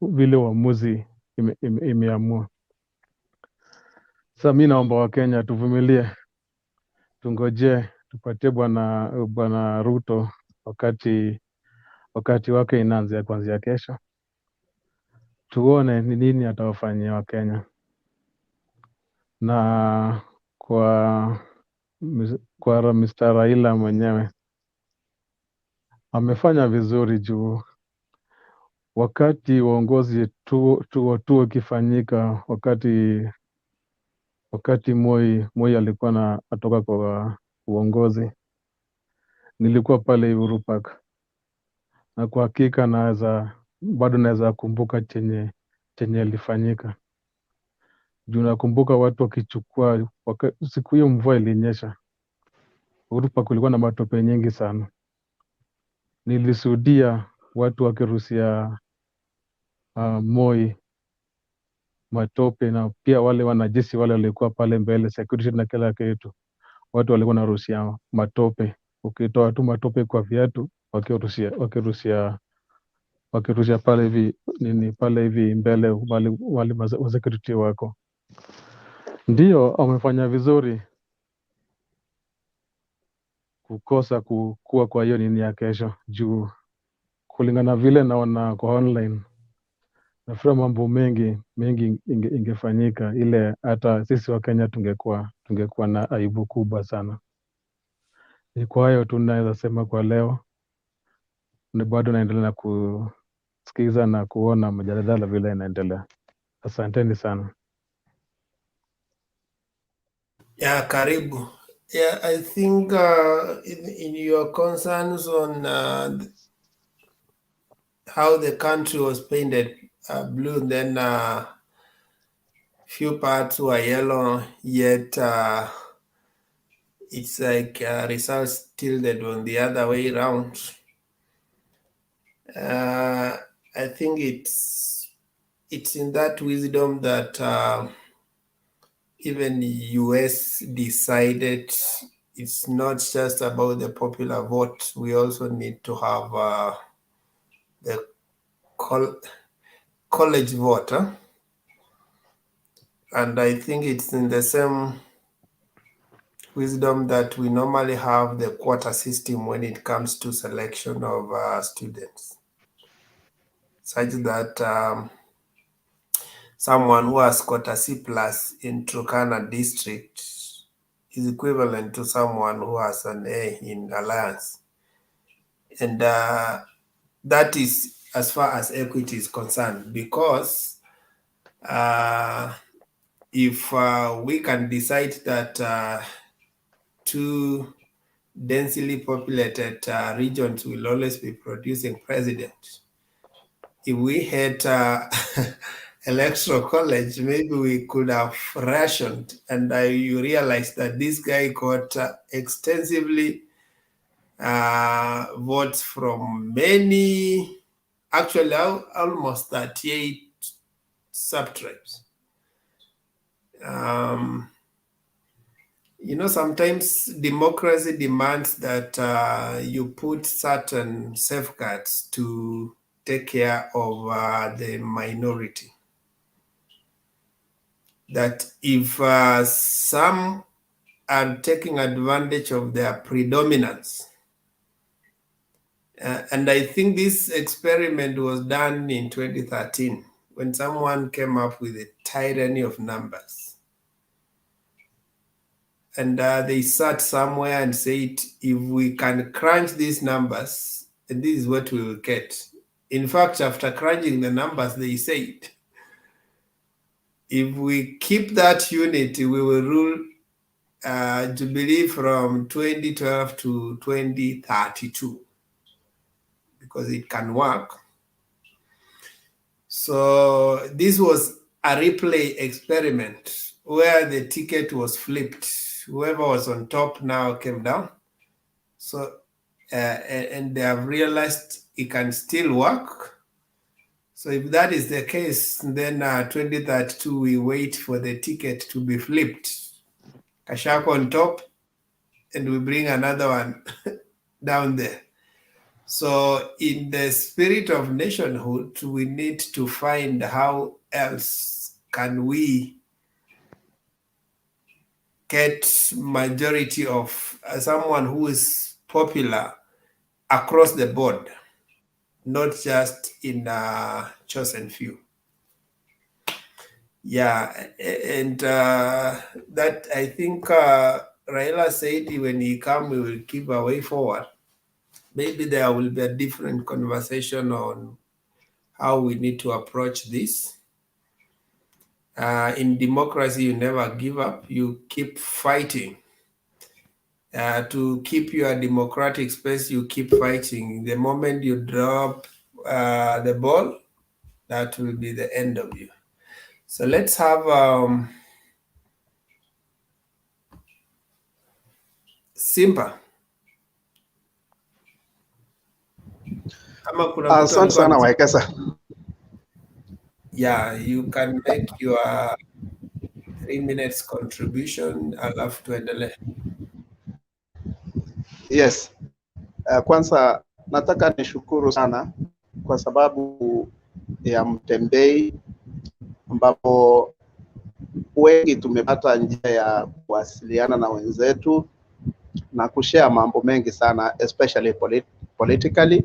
[SPEAKER 14] vile uamuzi imeamua. Sasa mi naomba Wakenya tuvumilie, tungoje, tupatie bwana Ruto wakati wake inaanzia kuanzia kesho, tuone ni nini atawafanyia Wakenya. Na kwa Mr. Raila mwenyewe amefanya vizuri juu wakati uongozi tu ukifanyika, wakati Moi alikuwa atoka kwa uongozi, nilikuwa pale Uhuru Park, na kwa hakika bado naweza kumbuka chenye ilifanyika. Juu nakumbuka watu wakichukua, siku hiyo mvua ilinyesha, Uhuru Park kulikuwa na matope nyingi sana. Nilishuhudia watu wakirushia Moi matope, na pia wale wanajeshi wale walikuwa pale mbele, security na kila kitu, watu walikuwa wanarushia matope, ukitoa tu matope kwa viatu wakirushia pale hivi mbele, wale security wako. Ndio wamefanya vizuri kukosa kukua kwa hiyo nini ya kesho, juu kulingana vile naona kwa online, nafikiri mambo mengi ingefanyika, ile hata sisi wa Kenya tungekuwa na aibu kubwa sana. Ni kwa hayo tu naweza sema kwa leo, ni bado naendelea na kusikiza na kuona mjadala vile inaendelea. Asanteni sana.
[SPEAKER 1] Yeah, karibu. Yeah, I think in your concerns on how the country was painted blue, then few parts were yellow, yet it's like results tilted on the other way around. I think it's in that wisdom that even the US decided it's not just about the popular vote. We also need to have the college vote. And I think it's in the same wisdom that we normally have the quota system when it comes to selection of students, such that someone who has quota C plus in Turkana district is equivalent to someone who has an A in Alliance. And that is as far as equity is concerned, because if we can decide that two densely populated regions will always be producing president, if we had Electoral College, maybe we could have rationed, and you realize that this guy got extensively votes from many, actually almost 38 subtribes. Sometimes democracy demands that you put certain safeguards to take care of the minority. That if some are taking advantage of their predominance, and I think this experiment was done in 2013 when someone came up with a tyranny of numbers. And they sat somewhere and said, if we can crunch these numbers, this is what we will get. In fact, after crunching the numbers, they said, if we keep that unity, we will rule Jubilee from 2012 to 2032, because it can work. So this was a replay experiment where the ticket was flipped. Whoever was on top now came down. So, and they have realized it can still work. So if that is the case, then 2032 we wait for the ticket to be flipped. Kashako on top, and we bring another one down there. So in the spirit of nationhood, we need to find how else can we get majority of someone who is popular across the board, not just in a chosen few. Yeah, and that I think Raila said when he come, we will keep a way forward. Maybe there will be a different conversation on how we need to approach this. In democracy, you never give up. You keep fighting. To keep your democratic space, you keep fighting. The moment you drop the ball, that will be the end of you. So let's have Simba.
[SPEAKER 15] Asante sana Waekesa.
[SPEAKER 1] Yeah, you can make your 3 minutes contribution, alafu tuendelee.
[SPEAKER 15] Yes. Kwanza nataka nishukuru sana kwa sababu ya Mtembei ambapo wengi tumepata njia ya kuwasiliana na wenzetu na kushare mambo mengi sana, especially politically.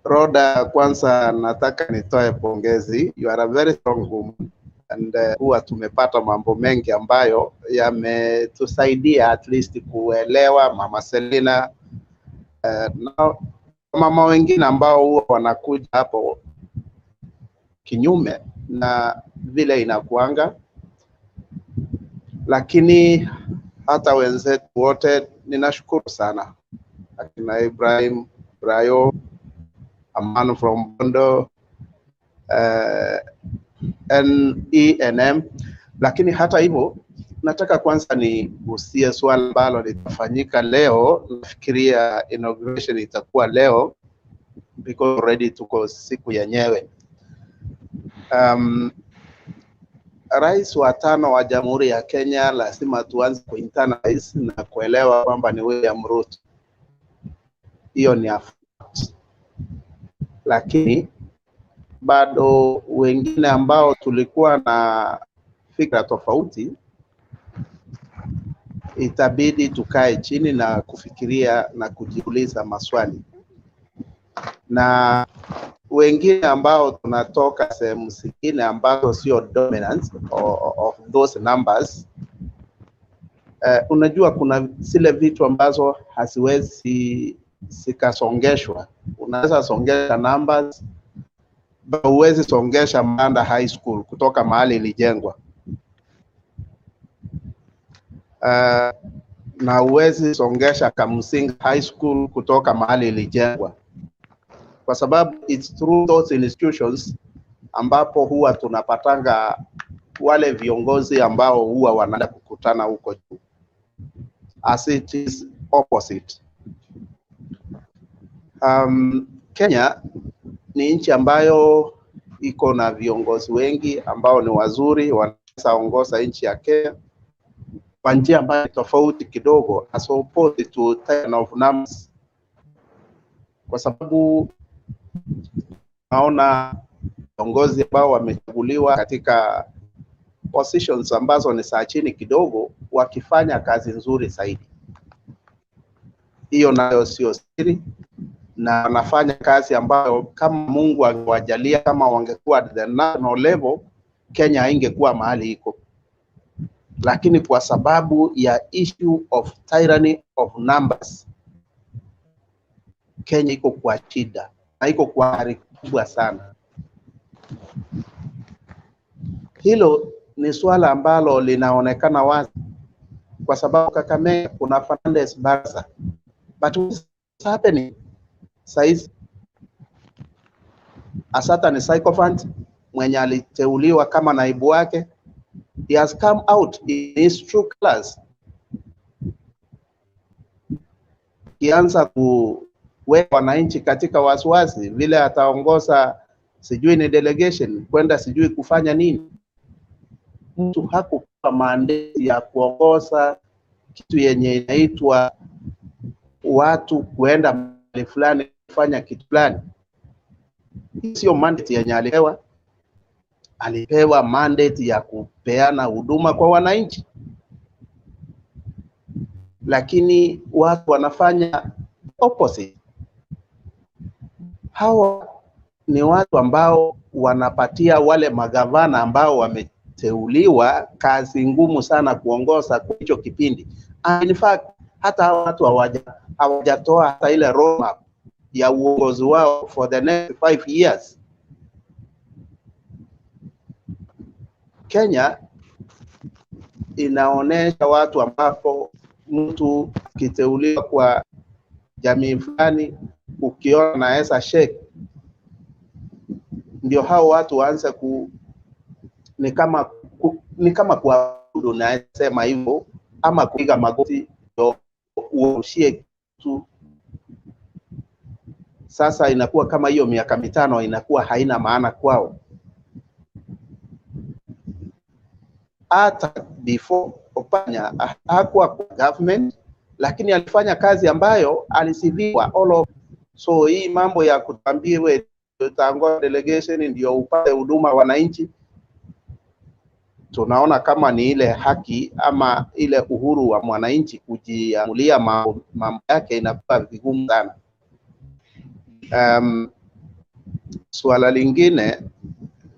[SPEAKER 15] Rhoda, kwanza nataka nitoe pongezi. You are a very strong woman, and huwa tumepata mambo mengi ambayo yametusaidia at least kuelewa Mama Selina na mama wengine ambao huwa wanakuja hapo kinyume na vile inakuanga, lakini hata wenzetu wote ninashukuru sana, akina Ibrahim Brayo, Aman from Bondo, NENM. Lakini hata hivyo nataka kwanza nigusie swala ambalo litafanyika leo. Nafikiria inauguration itakuwa leo because already tuko siku yenyewe. Rais wa 5 wa Jamhuri ya Kenya lazima tuanze kuinternalize na kuelewa kwamba ni William Ruto. Hiyo ni fact. Lakini bado wengine ambao tulikuwa na fikra tofauti, itabidi tukae chini na kufikiria na kujiuliza maswali. Na wengine ambao tunatoka sehemu zingine ambazo sio dominant of those numbers, unajua kuna zile vitu ambazo haziwezi zikasongeshwa. Unaweza songesha numbers, huwezi songesha Manda High School kutoka mahali ilijengwa. Na huwezi songesha Kamusinga High School kutoka mahali ilijengwa, kwa sababu it's through those institutions ambapo huwa tunapatanga wale viongozi ambao huwa wanaenda kukutana huko juu. As it is opposite. Kenya ni nchi ambayo iko na viongozi wengi ambao ni wazuri, wanaweza ongoza nchi ya Kenya kwa njia ambayo tofauti kidogo as opposed to ten of numbers, kwa sababu naona viongozi ambao wamechaguliwa katika positions ambazo ni za chini kidogo wakifanya kazi nzuri zaidi. Hiyo nayo sio siri, na wanafanya kazi ambayo kama Mungu angewajalia, kama wangekuwa at the national level, Kenya ingekuwa mahali iko. Lakini kwa sababu ya issue of tyranny of numbers, Kenya iko kwa shida na iko kwa hali kubwa sana. Hilo ni swala ambalo linaonekana wazi, kwa sababu Kakamega kuna Fernandes Barasa, but what's happening? Saizi Asata ni sycophant mwenye aliteuliwa kama naibu wake. He has come out in his true colors. Kianza wananchi katika wasiwasi, vile ataongoza sijui ni delegation kwenda sijui kufanya nini. Mtu hakupewa mandate ya kuongoza kitu yenye inaitwa watu kuenda mahali fulani kufanya kitu fulani. Sio mandate yenye alipewa. Alipewa mandate ya kupeana huduma kwa wananchi, lakini watu wanafanya opposite. Hawa ni watu ambao wanapatia wale magavana ambao wameteuliwa kazi ngumu sana kuongoza kwa hicho kipindi. And in fact, hata hawa watu hawajatoa hata ile roadmap ya uongozi wao for the next 5 years. Kenya inaonesha watu ambapo mtu akiteuliwa kwa jamii fulani, ukiona naweza shake, ndio hao watu waanze ni kama kuabudu, nasema hivyo, ama kupiga magoti ndio uoshie tu. Sasa inakuwa kama hiyo miaka 5 inakuwa haina maana kwao. Hata before Opanya hakuwa kwa government, lakini alifanya kazi ambayo alisifiwa all over. So hii mambo ya kutambiwe utaongoza delegation ndio upate huduma wananchi, tunaona kama ni ile haki ama ile uhuru wa mwananchi kujiamulia mambo yake, inakuwa vigumu sana. Swala lingine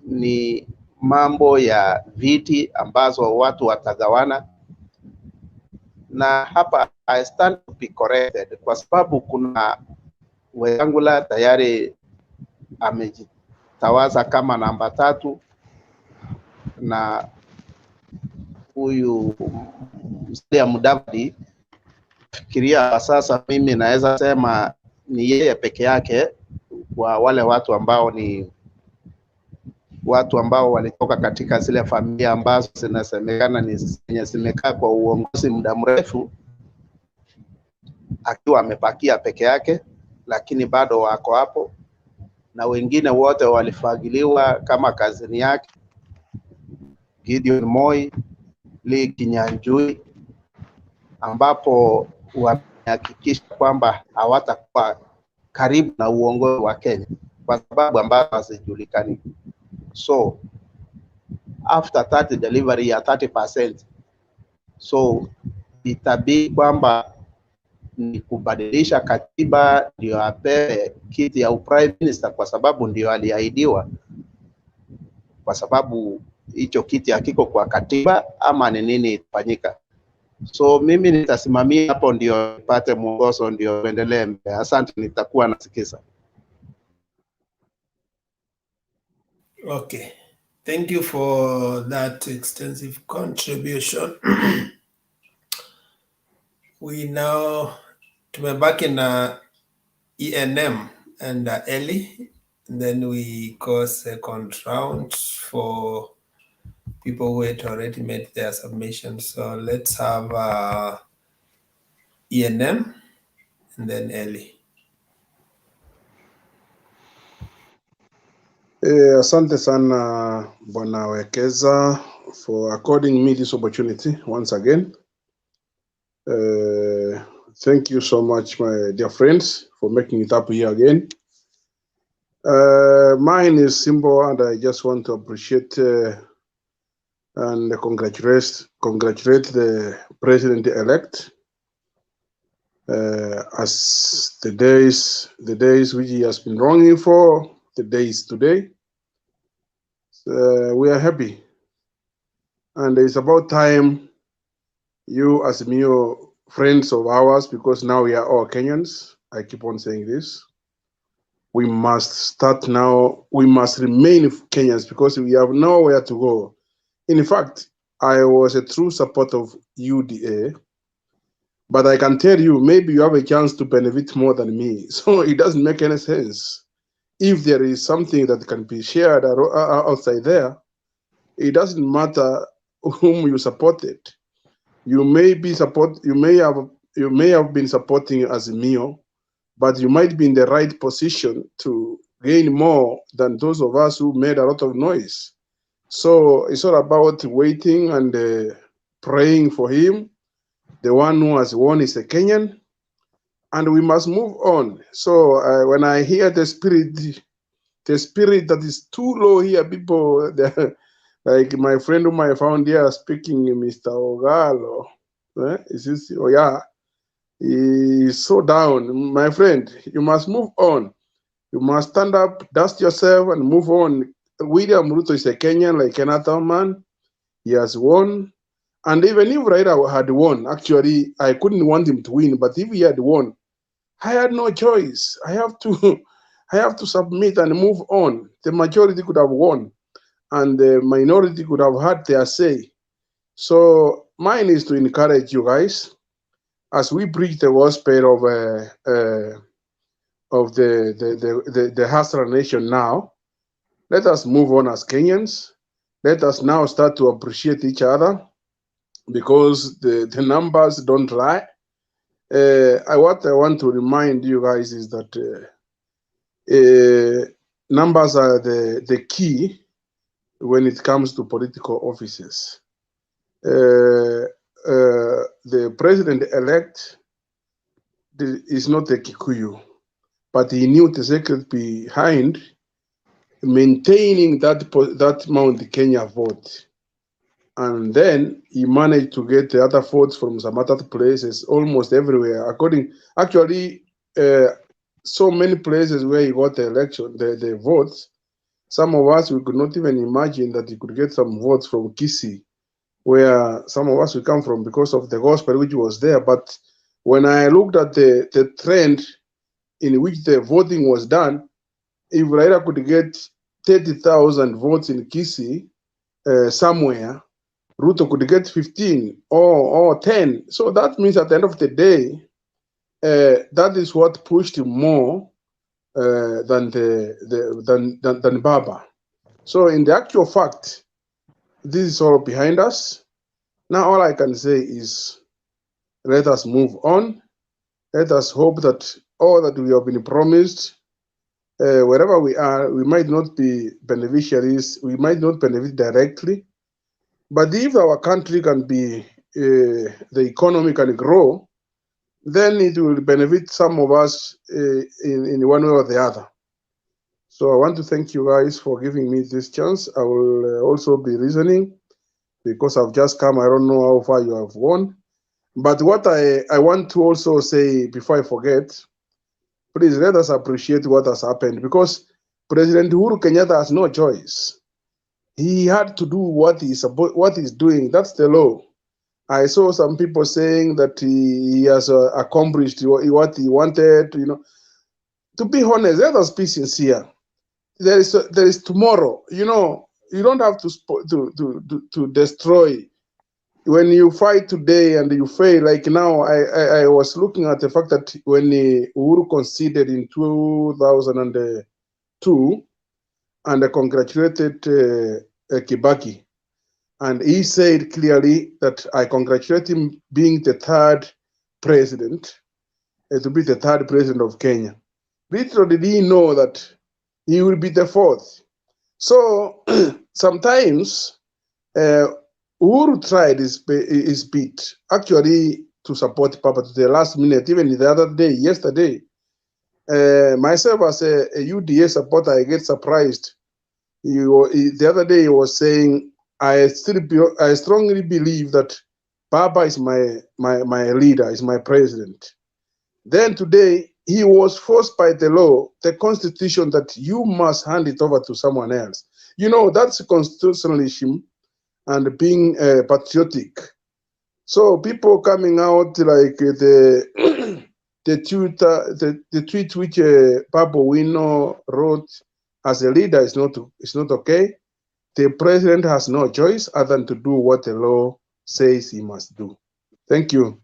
[SPEAKER 15] ni mambo ya viti ambazo watu watagawana, na hapa I stand to be corrected kwa sababu kuna Wetangula tayari amejitawaza kama namba 3, na huyu Musalia Mudavadi, fikiria sasa mimi naweza sema ni yeye peke yake kwa wale watu ambao ni watu ambao walitoka katika zile familia ambazo zinasemekana ni zenye zimekaa kwa uongozi muda mrefu, akiwa amebakia peke yake, lakini bado wako hapo, na wengine wote walifagiliwa kama kazini yake. Gideon Moi, Lee Kinyanjui, ambapo wamehakikisha kwamba hawatakuwa karibu na uongozi wa Kenya kwa sababu ambazo hazijulikani. So after 30 delivery ya 30%, so itabidi kwamba ni kubadilisha katiba ndio apewe kiti ya prime minister, kwa sababu ndio aliahidiwa, kwa sababu hicho kiti hakiko kwa katiba, ama ni nini itafanyika. So mimi nitasimamia hapo ndio nipate mwongozo ndio tuendelee mbele. Asante, nitakuwa nasikiza.
[SPEAKER 1] Okay, thank you for that extensive contribution. We now tumebaki na ENM and Ellie, and then we go second round for people who had already made their submissions. So let's have ENM and then Ellie.
[SPEAKER 16] Asante sana Bwana Wekeza for according me this opportunity once again. Thank you so much, my dear friends, for making it up here again. Mine is simple, and I just want to appreciate and congratulate the president-elect as the days which he has been longing for, the days today. We are happy, and it's about time you as mere friends of ours, because now we are all Kenyans. I keep on saying this. We must start now. We must remain Kenyans because we have nowhere to go. In fact, I was a true supporter of UDA, but I can tell you, maybe you have a chance to benefit more than me. So it doesn't make any sense. If there is something that can be shared outside there, it doesn't matter whom you supported. You may have been supporting Azimio, but you might be in the right position to gain more than those of us who made a lot of noise. So it's all about waiting and praying for him. The one who has won is a Kenyan, and we must move on. So when I hear the spirit that is too low here, people, like my friend whom I found here speaking, Mr. Ogalo, is this? Oh yeah, he's so down. My friend, you must move on. You must stand up, dust yourself, and move on. William Ruto is a Kenyan, like Kenyatta man. He has won. And even if Raila had won, actually, I couldn't want him to win, but if he had won, I had no choice. I have to submit and move on. The majority could have won, and the minority could have had their say. So mine is to encourage you guys, as we preach the gospel of the Hustler Nation now. Let us move on as Kenyans. Let us now start to appreciate each other, because the numbers don't lie. What I want to remind you guys is that numbers are the key when it comes to political offices. The president-elect is not a Kikuyu, but he knew the secret behind maintaining that Mount Kenya vote. And then he managed to get the other votes from some other places, almost everywhere. Actually, so many places where he got the election, the votes, some of us, we could not even imagine that he could get some votes from Kisii, where some of us will come from, because of the gospel which was there. But when I looked at the trend in which the voting was done, if Raila could get 30,000 votes in Kisii somewhere, Ruto could get 15 or 10. So that means at the end of the day, that is what pushed him more than Baba. So in the actual fact, this is all behind us. Now all I can say is, let us move on. Let us hope that all that we have been promised, wherever we are, we might not be beneficiaries, we might not benefit directly, but if our country can be, the economy can grow, then it will benefit some of us in one way or the other. So I want to thank you guys for giving me this chance. I will also be reasoning, because I've just come. I don't know how far you have gone. But what I want to also say before I forget, please let us appreciate what has happened, because President Uhuru Kenyatta has no choice. He had to do what he's doing. That's the law. I saw some people saying that he has accomplished what he wanted. You know, to be honest, let us be sincere. There is tomorrow. You know, you don't have to destroy. When you fight today and you fail, like now, I was looking at the fact that when Uhuru conceded in 2002, and I congratulated Kibaki, and he said clearly that I congratulate him being the third president, to be the third president of Kenya. Little did he know that he will be the fourth. So sometimes Uhuru tried his bit, actually, to support Papa to the last minute, even the other day, yesterday. Myself as a UDA supporter, I get surprised. The other day he was saying, I strongly believe that Papa is my leader, is my president. Then today, he was forced by the law, the constitution, that you must hand it over to someone else. You know, that's constitutionalism and being patriotic. So people coming out like the tweet which Papa Wino wrote as a leader is not okay. The president has no choice other than to do what the law says he must do. Thank you.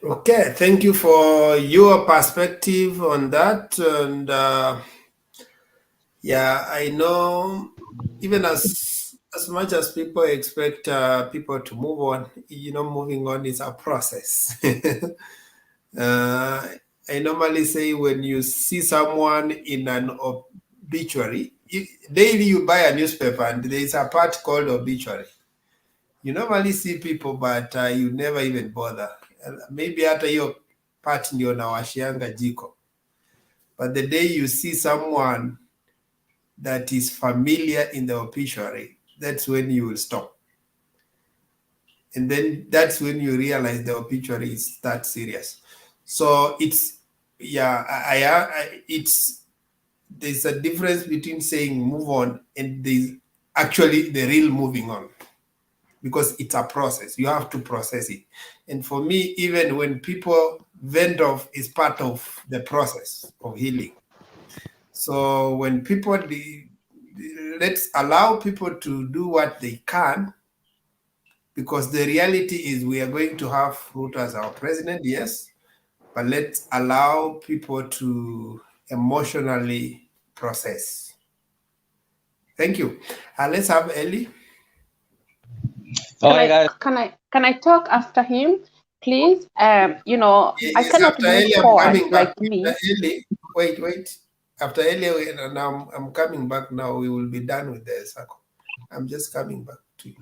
[SPEAKER 1] Okay, thank you for your perspective on that. And yeah, I know even as as much as people expect people to move on, moving on is a process. I normally say when you see someone in an obituary, daily you buy a newspaper and there is a part called obituary. You normally see people, but you never even bother. Maybe after your part ndio nawashianga jiko. But the day you see someone that is familiar in the obituary, that's when you will stop. And then that's when you realize the obituary is that serious. So it's, there's a difference between saying move on and there's actually the real moving on, because it's a process. You have to process it. And for me, even when people vent off, is part of the process of healing. So when people, let's allow people to do what they can, because the reality is we are going to have Ruto as our president, yes, but let's allow people to emotionally process. Thank you. Let's have Ellie.
[SPEAKER 5] Can I talk after him, please? You know,
[SPEAKER 1] Yes,
[SPEAKER 5] I cannot
[SPEAKER 1] after
[SPEAKER 5] move
[SPEAKER 1] Ellie, I'm
[SPEAKER 5] forward
[SPEAKER 1] coming back.
[SPEAKER 5] like me.
[SPEAKER 1] After Ellie, wait. After Ellie, and I'm coming back now. We will be done with the circle. I'm just coming back to you.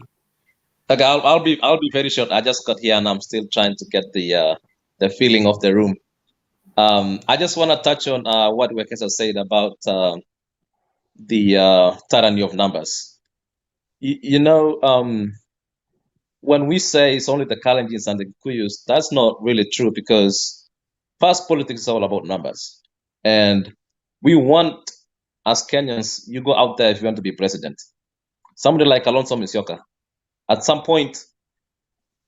[SPEAKER 17] Okay, I'll be very short. I just got here and I'm still trying to get the feeling of the room. I just want to touch on what Wekesa said about the tyranny of numbers. When we say it's only the Kalenjins and the Kuyus, that's not really true, because first, politics is all about numbers. And we want, as Kenyans, you go out there if you want to be president. Somebody like Alonso Musyoka, at some point,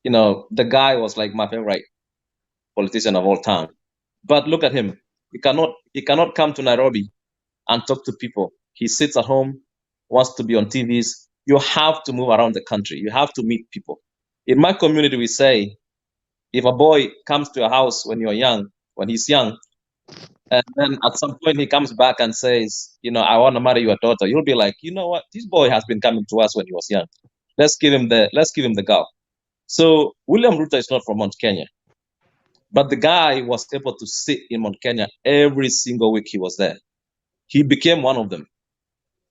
[SPEAKER 17] the guy was like my favorite politician of all time. But look at him. He cannot come to Nairobi and talk to people. He sits at home, wants to be on TVs. You have to move around the country. You have to meet people. In my community, we say, if a boy comes to a house when he's young, and then at some point he comes back and says, I want to marry your daughter, you'll be like, you know what? This boy has been coming to us when he was young. Let's give him the girl. So William Ruto is not from Mount Kenya, but the guy was able to sit in Mount Kenya every single week he was there. He became one of them.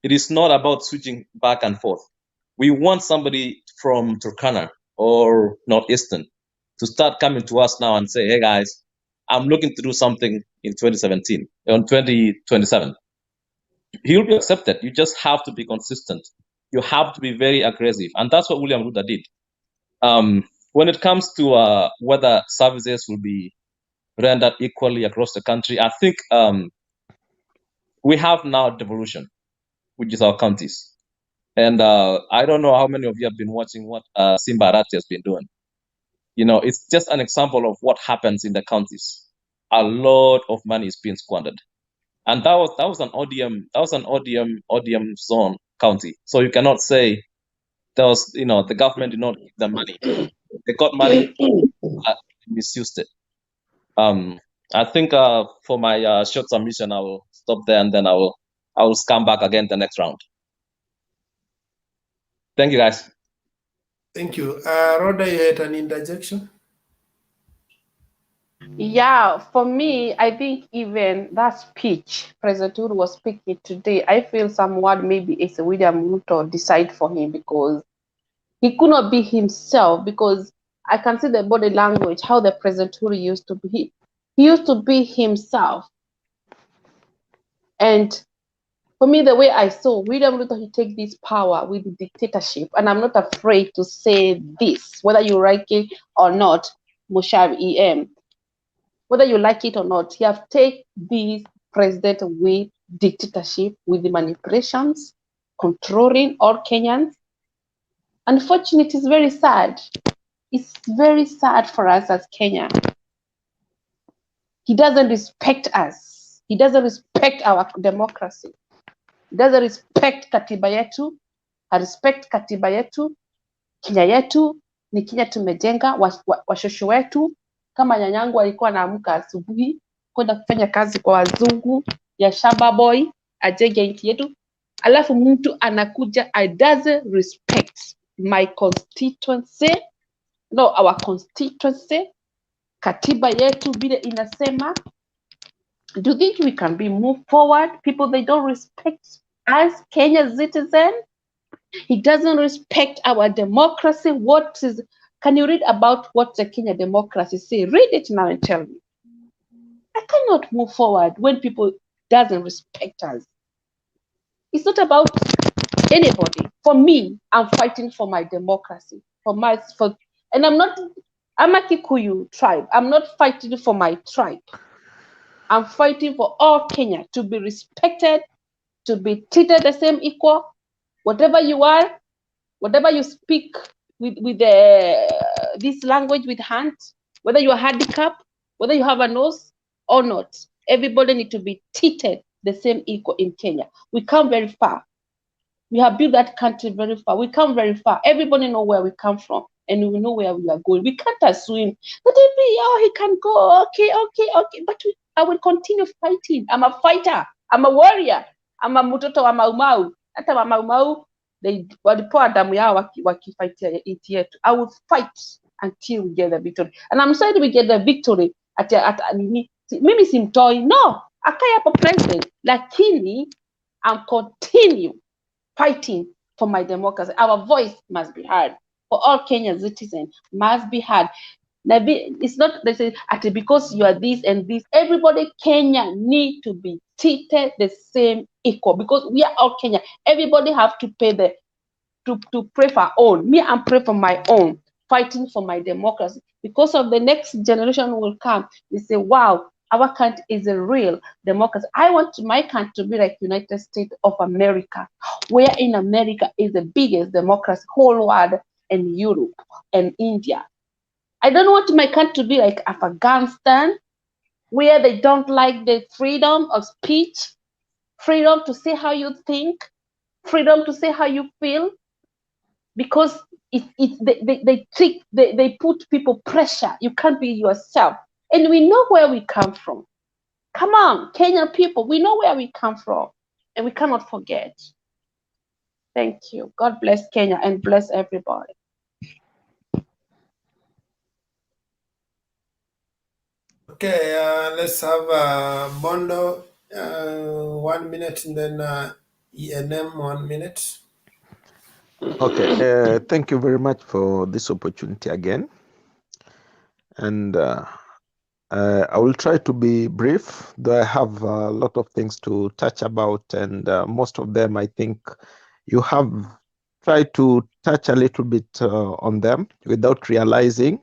[SPEAKER 17] It is not about switching back and forth. We want somebody from Turkana or Northeastern to start coming to us now and say, hey guys, I'm looking to do something in 2027. He'll be accepted. You just have to be consistent. You have to be very aggressive. And that's what William Ruto did. When it comes to whether services will be rendered equally across the country, I think we have now devolution, which is our counties. And I don't know how many of you have been watching what Simba Arati has been doing. It's just an example of what happens in the counties. A lot of money is being squandered. And that was an ODM zone county. So you cannot say the government did not give them money. They got money, misused it. I think for my short submission, I will stop there, and then I will come back again the next round. Thank you, guys.
[SPEAKER 1] Thank you. Rhoda, you had an interjection?
[SPEAKER 5] Yeah, for me, I think even that speech President Uhuru was speaking today, I feel somewhat maybe it's William Ruto decide for him, because he could not be himself, because I can see the body language, how the President Uhuru used to be. He used to be himself. And for me, the way I saw William Ruto, he take this power with the dictatorship. And I'm not afraid to say this, whether you like it or not, Mushabi EM. Whether you like it or not, he have taken this president with dictatorship, with the manipulations, controlling all Kenyans. Unfortunately, it's very sad. It's very sad for us as Kenya. He doesn't respect us. He doesn't respect our democracy. He doesn't respect katiba yetu. I respect katiba yetu. Kenya yetu ni Kenya tumejenga, washosho wetu. Kama nyanyangu alikuwa anaamka asubuhi kwenda kufanya kazi kwa wazungu ya shamba boy, ajenge nchi yetu. alafu mtu anakuja doesn't respect my constituency, no, our constituency, katiba yetu vile inasema. Do you think we can be moved forward? People, they don't respect us, Kenya citizen. He doesn't respect our democracy. Can you read about what the Kenya democracy say? Read it now and tell me. I cannot move forward when people doesn't respect us. It's not about anybody. For me, I'm fighting for my democracy. And I'm a Kikuyu tribe. I'm not fighting for my tribe. I'm fighting for all Kenya to be respected, to be treated the same equal. Whatever you are, whatever you speak with this language with hands, whether you're handicapped, whether you have a nose or not, everybody need to be treated the same equal in Kenya. We come very far. We have built that country very far. We come very far. Everybody know where we come from, and we know where we are going. We can't assume that he can go, okay. But I will continue fighting. I'm a fighter. I'm a warrior. I'm a mtoto wa Maumau. Hata wa Maumau, walipoa damu yao wakifightia nchi yetu. I will fight until we get the victory. And I'm sorry we get the victory. Mimi simtoi. No, akaye hapo president. Lakini I'm continue fighting for my democracy. Our voice must be heard. For all Kenyan citizens must be heard. It's not they say because you are this and this. Everybody Kenya need to be treated the same equal because we are all Kenya. Everybody have to pay to pray for our own. Me, I'm praying for my own, fighting for my democracy. Because of the next generation will come. They say, wow, our country is a real democracy. I want my country to be like United States of America, where in America is the biggest democracy, whole world, and Europe and India. I don't want my country to be like Afghanistan, where they don't like the freedom of speech, freedom to say how you think, freedom to say how you feel, because they put people pressure. You can't be yourself. And we know where we come from. Come on, Kenyan people, we know where we come from, and we cannot forget. Thank you. God bless Kenya and bless everybody.
[SPEAKER 1] Okay, let's have Bondo 1 minute and then ENM 1 minute.
[SPEAKER 7] Okay, thank you very much for this opportunity again. And I will try to be brief, though I have a lot of things to touch about, and most of them I think you have tried to touch a little bit on them without realizing.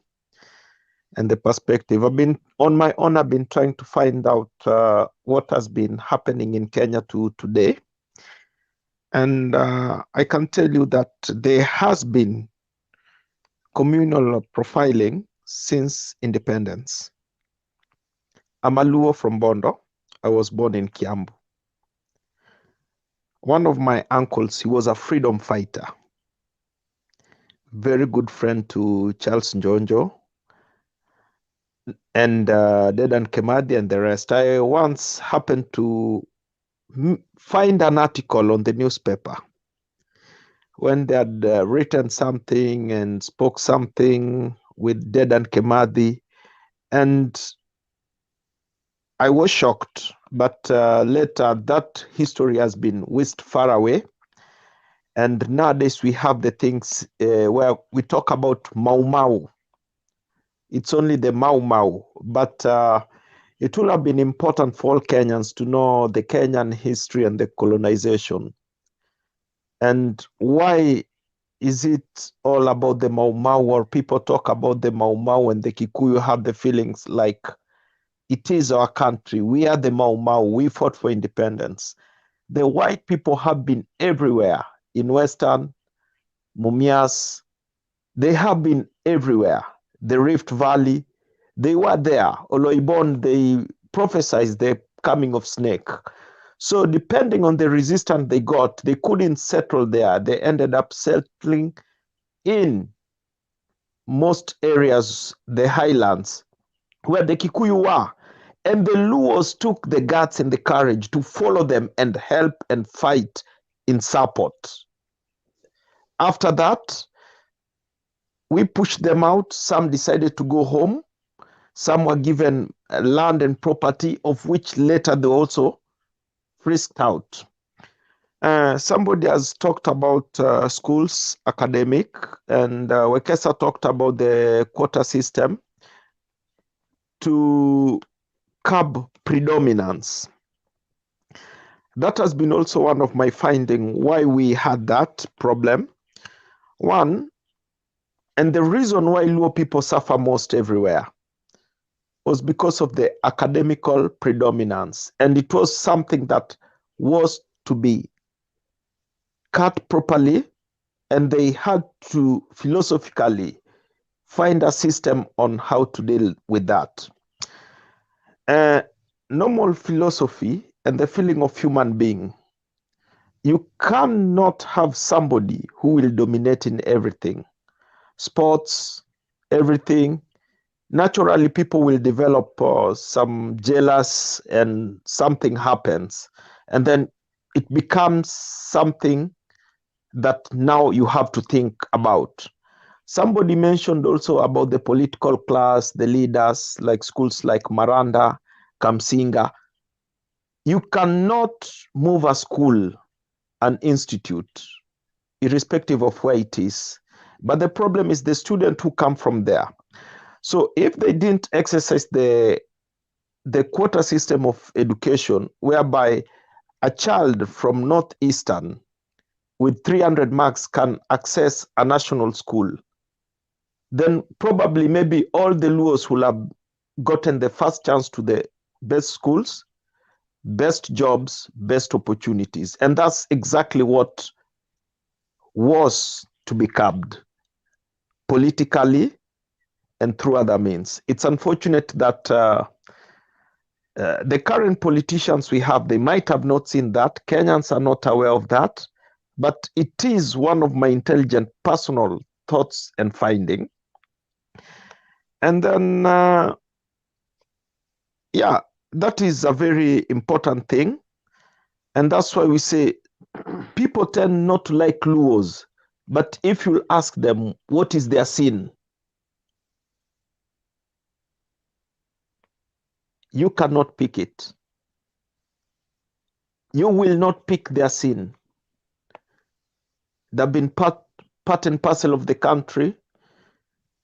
[SPEAKER 7] And the perspective, I've been trying to find out what has been happening in Kenya to today. And I can tell you that there has been communal profiling since independence. I'm a Luo from Bondo. I was born in Kiambu. One of my uncles, he was a freedom fighter. Very good friend to Charles Njonjo and Dedan Kemadi and the rest. I once happened to find an article on the newspaper when they had written something and spoke something with Dedan Kemadi, and I was shocked, but later that history has been whisked far away. And nowadays we have the things where we talk about Mau Mau. It's only the Mau Mau, but it will have been important for all Kenyans to know the Kenyan history and the colonization. And why is it all about the Mau Mau, or people talk about the Mau Mau and the Kikuyu have the feelings like it is our country. We are the Mau Mau. We fought for independence. The white people have been everywhere in Western, Mumias. They have been everywhere. The Rift Valley, they were there. Oloibon, they prophesied the coming of snake. So depending on the resistance they got, they couldn't settle there. They ended up settling in most areas, the highlands, where the Kikuyu were. And the Luos took the guts and the courage to follow them and help and fight in support. After that, we pushed them out. Some decided to go home. Some were given land and property, of which later they also frisked out. Somebody has talked about schools, academic, and Wekesa talked about the quota system to curb predominance. That has been also one of my findings why we had that problem. One, and the reason why Luo people suffer most everywhere was because of the academical predominance. And it was something that was to be cut properly, and they had to philosophically find a system on how to deal with that. Normal philosophy and the feeling of human being. You cannot have somebody who will dominate in everything. Sports, everything. Naturally, people will develop some jealous and something happens. And then it becomes something that now you have to think about. Somebody mentioned also about the political class, the leaders, like schools like Maranda, Kamsinga. You cannot move a school, an institute, irrespective of where it is. But the problem is the student who come from there. So if they didn't exercise the quota system of education, whereby a child from Northeastern with 300 marks can access a national school, then probably maybe all the Luos will have gotten the first chance to the best schools, best jobs, best opportunities. And that's exactly what was to be curbed politically and through other means. It's unfortunate that the current politicians we have, they might have not seen that. Kenyans are not aware of that. But it is one of my intelligent personal thoughts and finding. And then, yeah, that is a very important thing. And that's why we say people tend not to like Luos. But if you ask them what is their sin, you cannot pick it. You will not pick their sin. They've been part and parcel of the country.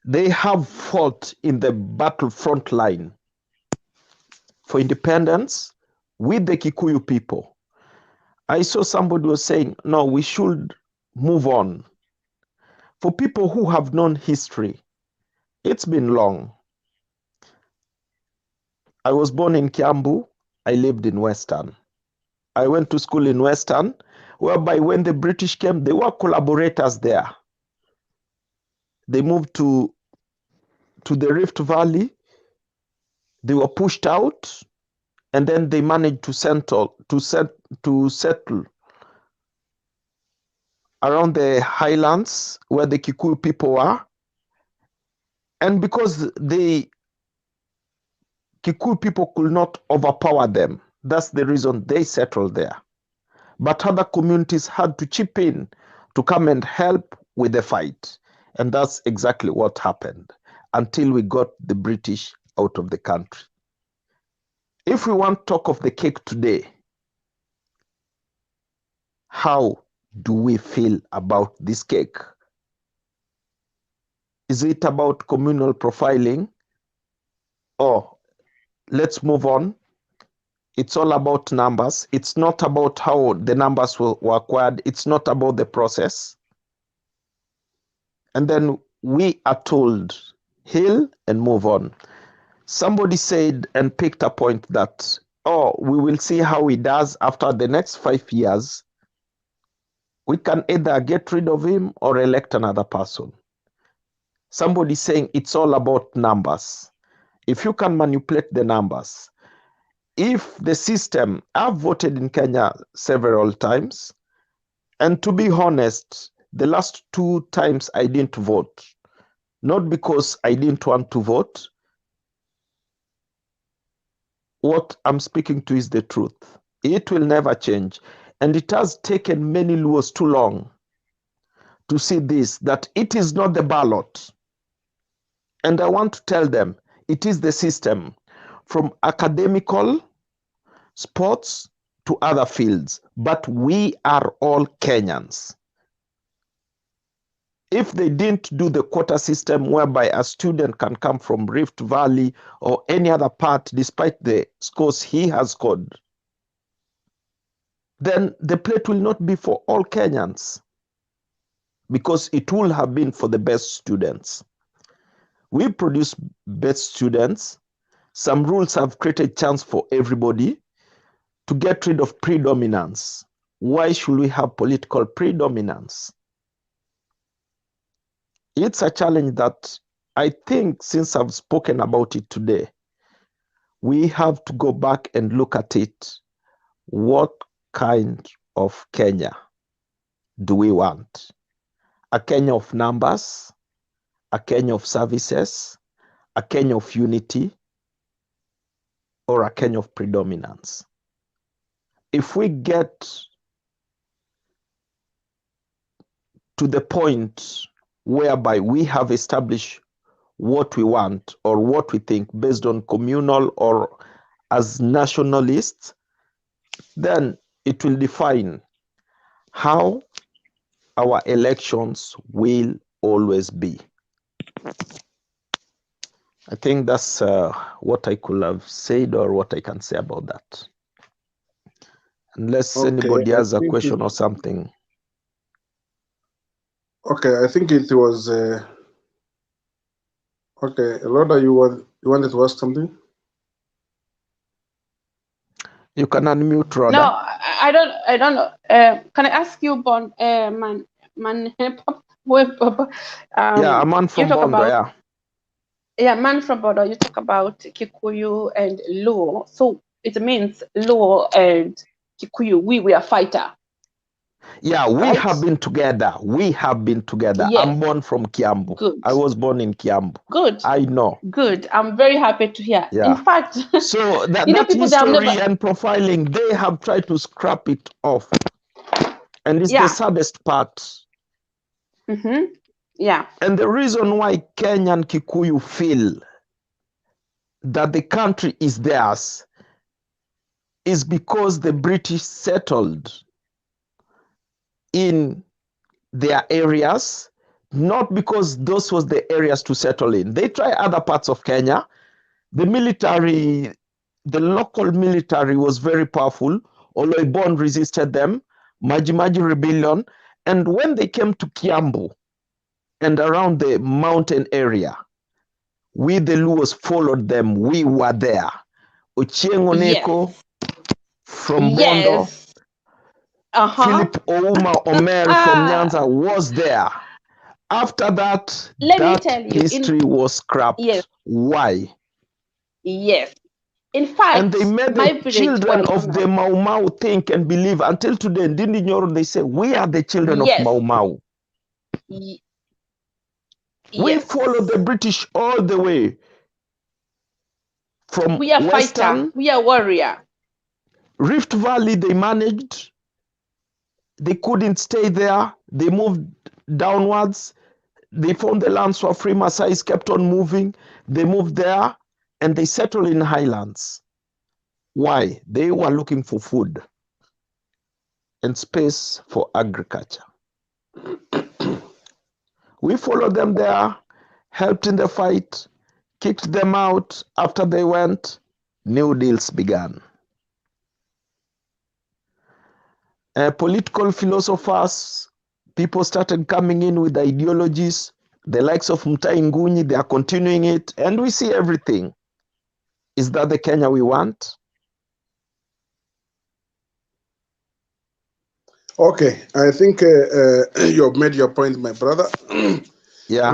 [SPEAKER 7] They have fought in the battlefront line for independence with the Kikuyu people. I saw somebody was saying, no, we should move on. For people who have known history, it's been long. I was born in Kiambu. I lived in Western. I went to school in Western, whereby when the British came, they were collaborators there. They moved to the Rift Valley. They were pushed out, and then they managed to settle around the highlands where the Kikuyu people were. And because the Kikuyu people could not overpower them, that's the reason they settled there. But other communities had to chip in to come and help with the fight. And that's exactly what happened until we got the British out of the country. If we want to talk of the cake today, how do we feel about this cake? Is it about communal profiling? Or let's move on. It's all about numbers. It's not about how the numbers were acquired. It's not about the process. And then we are told, heal and move on. Somebody said and picked a point that, oh, we will see how he does after the next 5 years. We can either get rid of him or elect another person. Somebody saying it's all about numbers. If you can manipulate the numbers, if the system, I've voted in Kenya several times, and to be honest, the last 2 times I didn't vote, not because I didn't want to vote. What I'm speaking to is the truth. It will never change. And it has taken many Luos too long to see this, that it is not the ballot. And I want to tell them, it is the system, from academical, sports, to other fields. But we are all Kenyans. If they didn't do the quota system whereby a student can come from Rift Valley or any other part despite the scores he has scored, then the plate will not be for all Kenyans, because it will have been for the best students. We produce best students. Some rules have created chance for everybody to get rid of predominance. Why should we have political predominance? It's a challenge that I think, since I've spoken about it today, we have to go back and look at it. What kind of Kenya do we want? A Kenya of numbers, a Kenya of services, a Kenya of unity, or a Kenya of predominance? If we get to the point whereby we have established what we want or what we think based on communal or as nationalists, then it will define how our elections will always be. I think that's what I could have said, or what I can say about that. Unless anybody has a question or something.
[SPEAKER 16] Okay, I think it was okay. Loda, you wanted to ask something?
[SPEAKER 7] You can unmute, Rhoda.
[SPEAKER 5] No, I don't know. Can I ask you, Bon,
[SPEAKER 7] yeah, a man from Bondo, yeah.
[SPEAKER 5] Yeah, man from Bondo, you talk about Kikuyu and Luo. So it means Luo and Kikuyu, we are fighter.
[SPEAKER 7] Yeah, we have been together. We have been together.
[SPEAKER 5] Yes.
[SPEAKER 7] I'm born from Kiambu.
[SPEAKER 5] Good.
[SPEAKER 7] I was born in Kiambu.
[SPEAKER 5] Good.
[SPEAKER 7] I know.
[SPEAKER 5] Good. I'm very happy to hear.
[SPEAKER 7] Yeah.
[SPEAKER 5] In fact,
[SPEAKER 7] so that,
[SPEAKER 5] you know,
[SPEAKER 7] that
[SPEAKER 5] people that have
[SPEAKER 7] history
[SPEAKER 5] never...
[SPEAKER 7] and profiling, they have tried to scrap it off. And it's the saddest part.
[SPEAKER 5] Mm-hmm. Yeah.
[SPEAKER 7] And the reason why Kenyan Kikuyu feel that the country is theirs is because the British settled in their areas, not because those was the areas to settle in. They try other parts of Kenya. The military, the local military was very powerful. Oloibon resisted them, Maji Rebellion. And when they came to Kiambu and around the mountain area, we the Luos followed them. We were there. Ochieng Oneko from Bondo, Philip Ouma Omer from Nyanza was there. After that, history was scrapped.
[SPEAKER 5] Yes.
[SPEAKER 7] Why?
[SPEAKER 5] Yes. In fact,
[SPEAKER 7] and they made the children of the Mau Mau think and believe. Until today, they say, we are the children of Mau Mau. We follow the British all the way. From
[SPEAKER 5] we are
[SPEAKER 7] Western,
[SPEAKER 5] fighter, we are warrior.
[SPEAKER 7] Rift Valley, they managed. They couldn't stay there. They moved downwards. They found the lands for free. Maasai's kept on moving. They moved there and they settled in highlands. Why? They were looking for food and space for agriculture. We followed them there, helped in the fight, kicked them out. After they went, new deals began. Political philosophers, people started coming in with ideologies, the likes of Mutahi Ngunyi, they are continuing it, and we see everything. Is that the Kenya we want?
[SPEAKER 16] Okay, I think you have made your point, my brother.
[SPEAKER 7] Yeah.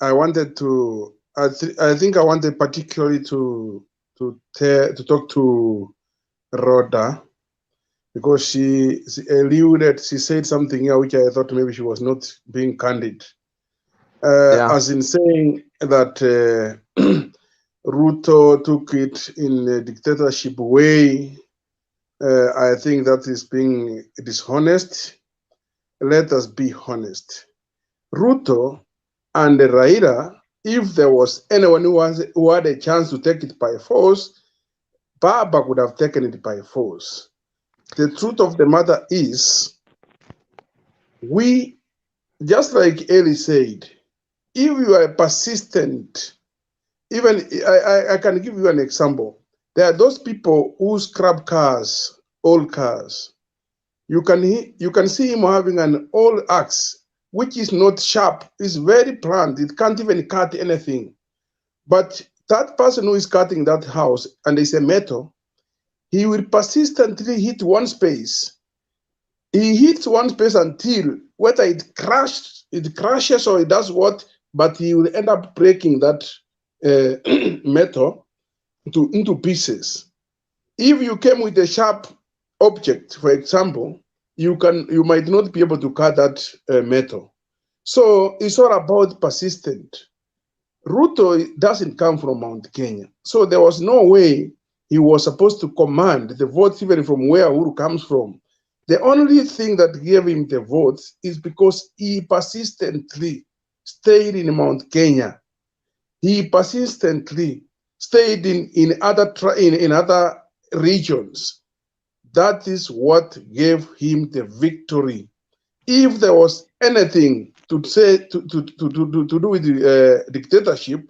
[SPEAKER 16] I wanted to, I think I wanted particularly to talk to Rhoda, because she alluded, she said something here which I thought maybe she was not being candid. As in saying that Ruto took it in a dictatorship way, I think that is being dishonest. Let us be honest. Ruto and Raila, if there was anyone who had a chance to take it by force, Baba would have taken it by force. The truth of the matter is, we, just like Eli said, if you are persistent, even I can give you an example. There are those people who scrap cars, old cars. You can see him having an old axe, which is not sharp, it's very blunt, it can't even cut anything. But that person who is cutting that house, and it's a metal, he will persistently hit one space. He hits one space until whether it crashes or it does what, but he will end up breaking that metal into pieces. If you came with a sharp object, for example, you might not be able to cut that metal. So it's all about persistent. Ruto doesn't come from Mount Kenya, so there was no way he was supposed to command the votes even from where Uhuru comes from. The only thing that gave him the votes is because he persistently stayed in Mount Kenya. He persistently stayed in other regions. That is what gave him the victory. If there was anything to say to do with the dictatorship,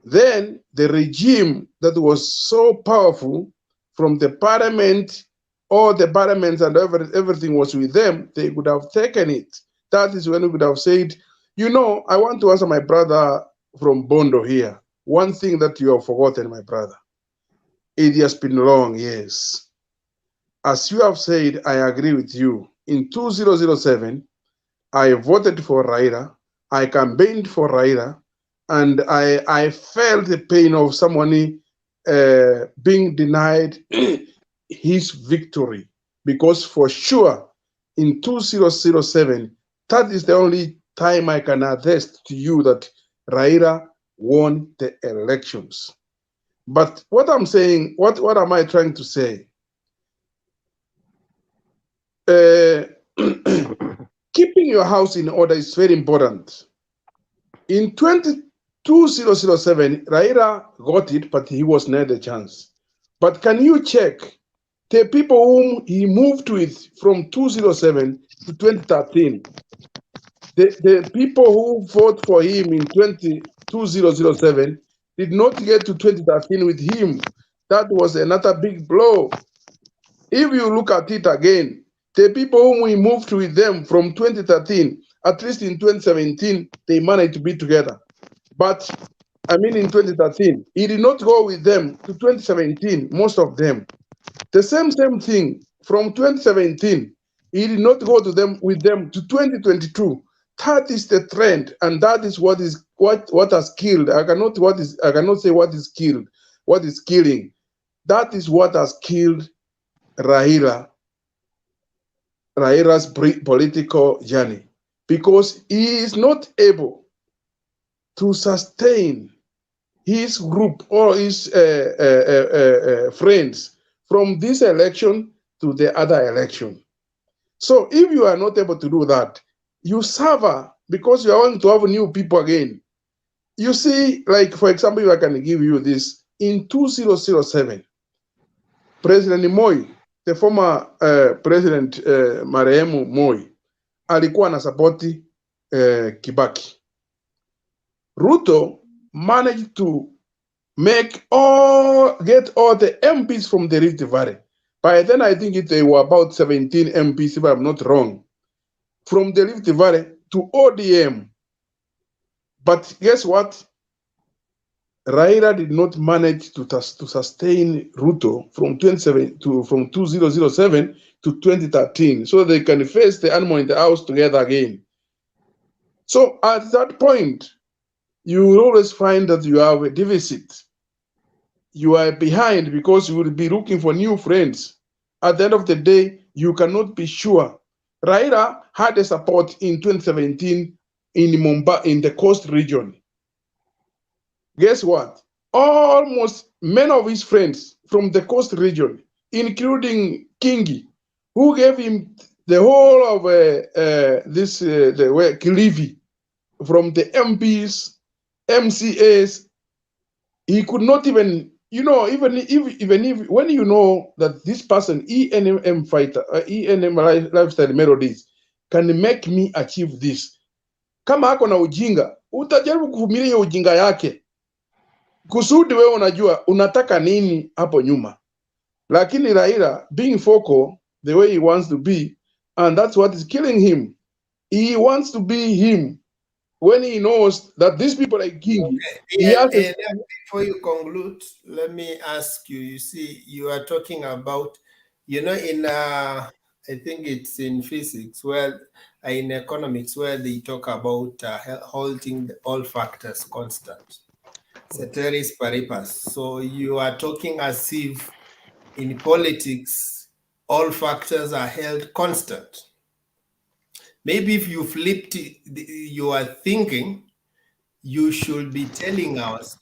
[SPEAKER 16] then the regime that was so powerful from the parliament, all the parliaments and everything was with them, they would have taken it. That is when we would have said, you know, I want to answer my brother from Bondo here. One thing that you have forgotten, my brother. It has been long years. As you have said, I agree with you. In 2007, I voted for Raila, I campaigned for Raila, and I felt the pain of someone being denied his victory. Because for sure, in 2007, that is the only time I can attest to you that Raila won the elections. But what I'm saying, what am I trying to say? Keeping your house in order is very important. In 2007, Raila got it, but he was not a chance. But can you check the people whom he moved with from 2007 to 2013? The people who voted for him in 2007 did not get to 2013 with him. That was another big blow. If you look at it again, the people whom we moved with them from 2013, at least in 2017, they managed to be together. But, I mean in 2013, he did not go with them to 2017, most of them. The same thing, from 2017, he did not go to them with them to 2022. That is the trend, and that is what has killed. I cannot say what is killed, what is killing. That is what has killed Raila's political journey, because he is not able to sustain his group or his friends from this election to the other election. So if you are not able to do that, you suffer because you are going to have new people again. You see, like for example, if I can give you this, in 2007, President Moi, the former President marehemu Moi, alikuwa na sapoti Kibaki. Ruto managed to get all the MPs from the Rift Valley. By then, I think they were about 17 MPs, if I'm not wrong, from the Rift Valley to ODM. But guess what? Raila did not manage to sustain Ruto from 2007 to 2013, so they can face the animal in the house together again. So at that point, you will always find that you have a deficit. You are behind because you will be looking for new friends. At the end of the day, you cannot be sure. Raila had a support in 2017 in the coast region. Guess what? Almost many of his friends from the coast region, including Kingi, who gave him the whole of Kilifi, from the MPs, MCAs. He could not even, even if when you know that this person, ENM fighter, ENM lifestyle melodies, can make me achieve this. Kama ako na ujinga, utajaribu kuvumilia hiyo ujinga yake, kusudi wewe unajua unataka nini hapo nyuma. Lakini Raila, being focal the way he wants to be, and that's what is killing him. He wants to be him when he knows that these people like King.
[SPEAKER 1] Okay. Before you conclude, let me ask you. You see, you are talking about, in I think it's in physics, in economics, where they talk about holding all factors constant. Ceteris paribus. So you are talking as if in politics, all factors are held constant. Maybe if you flipped your thinking, you should be telling us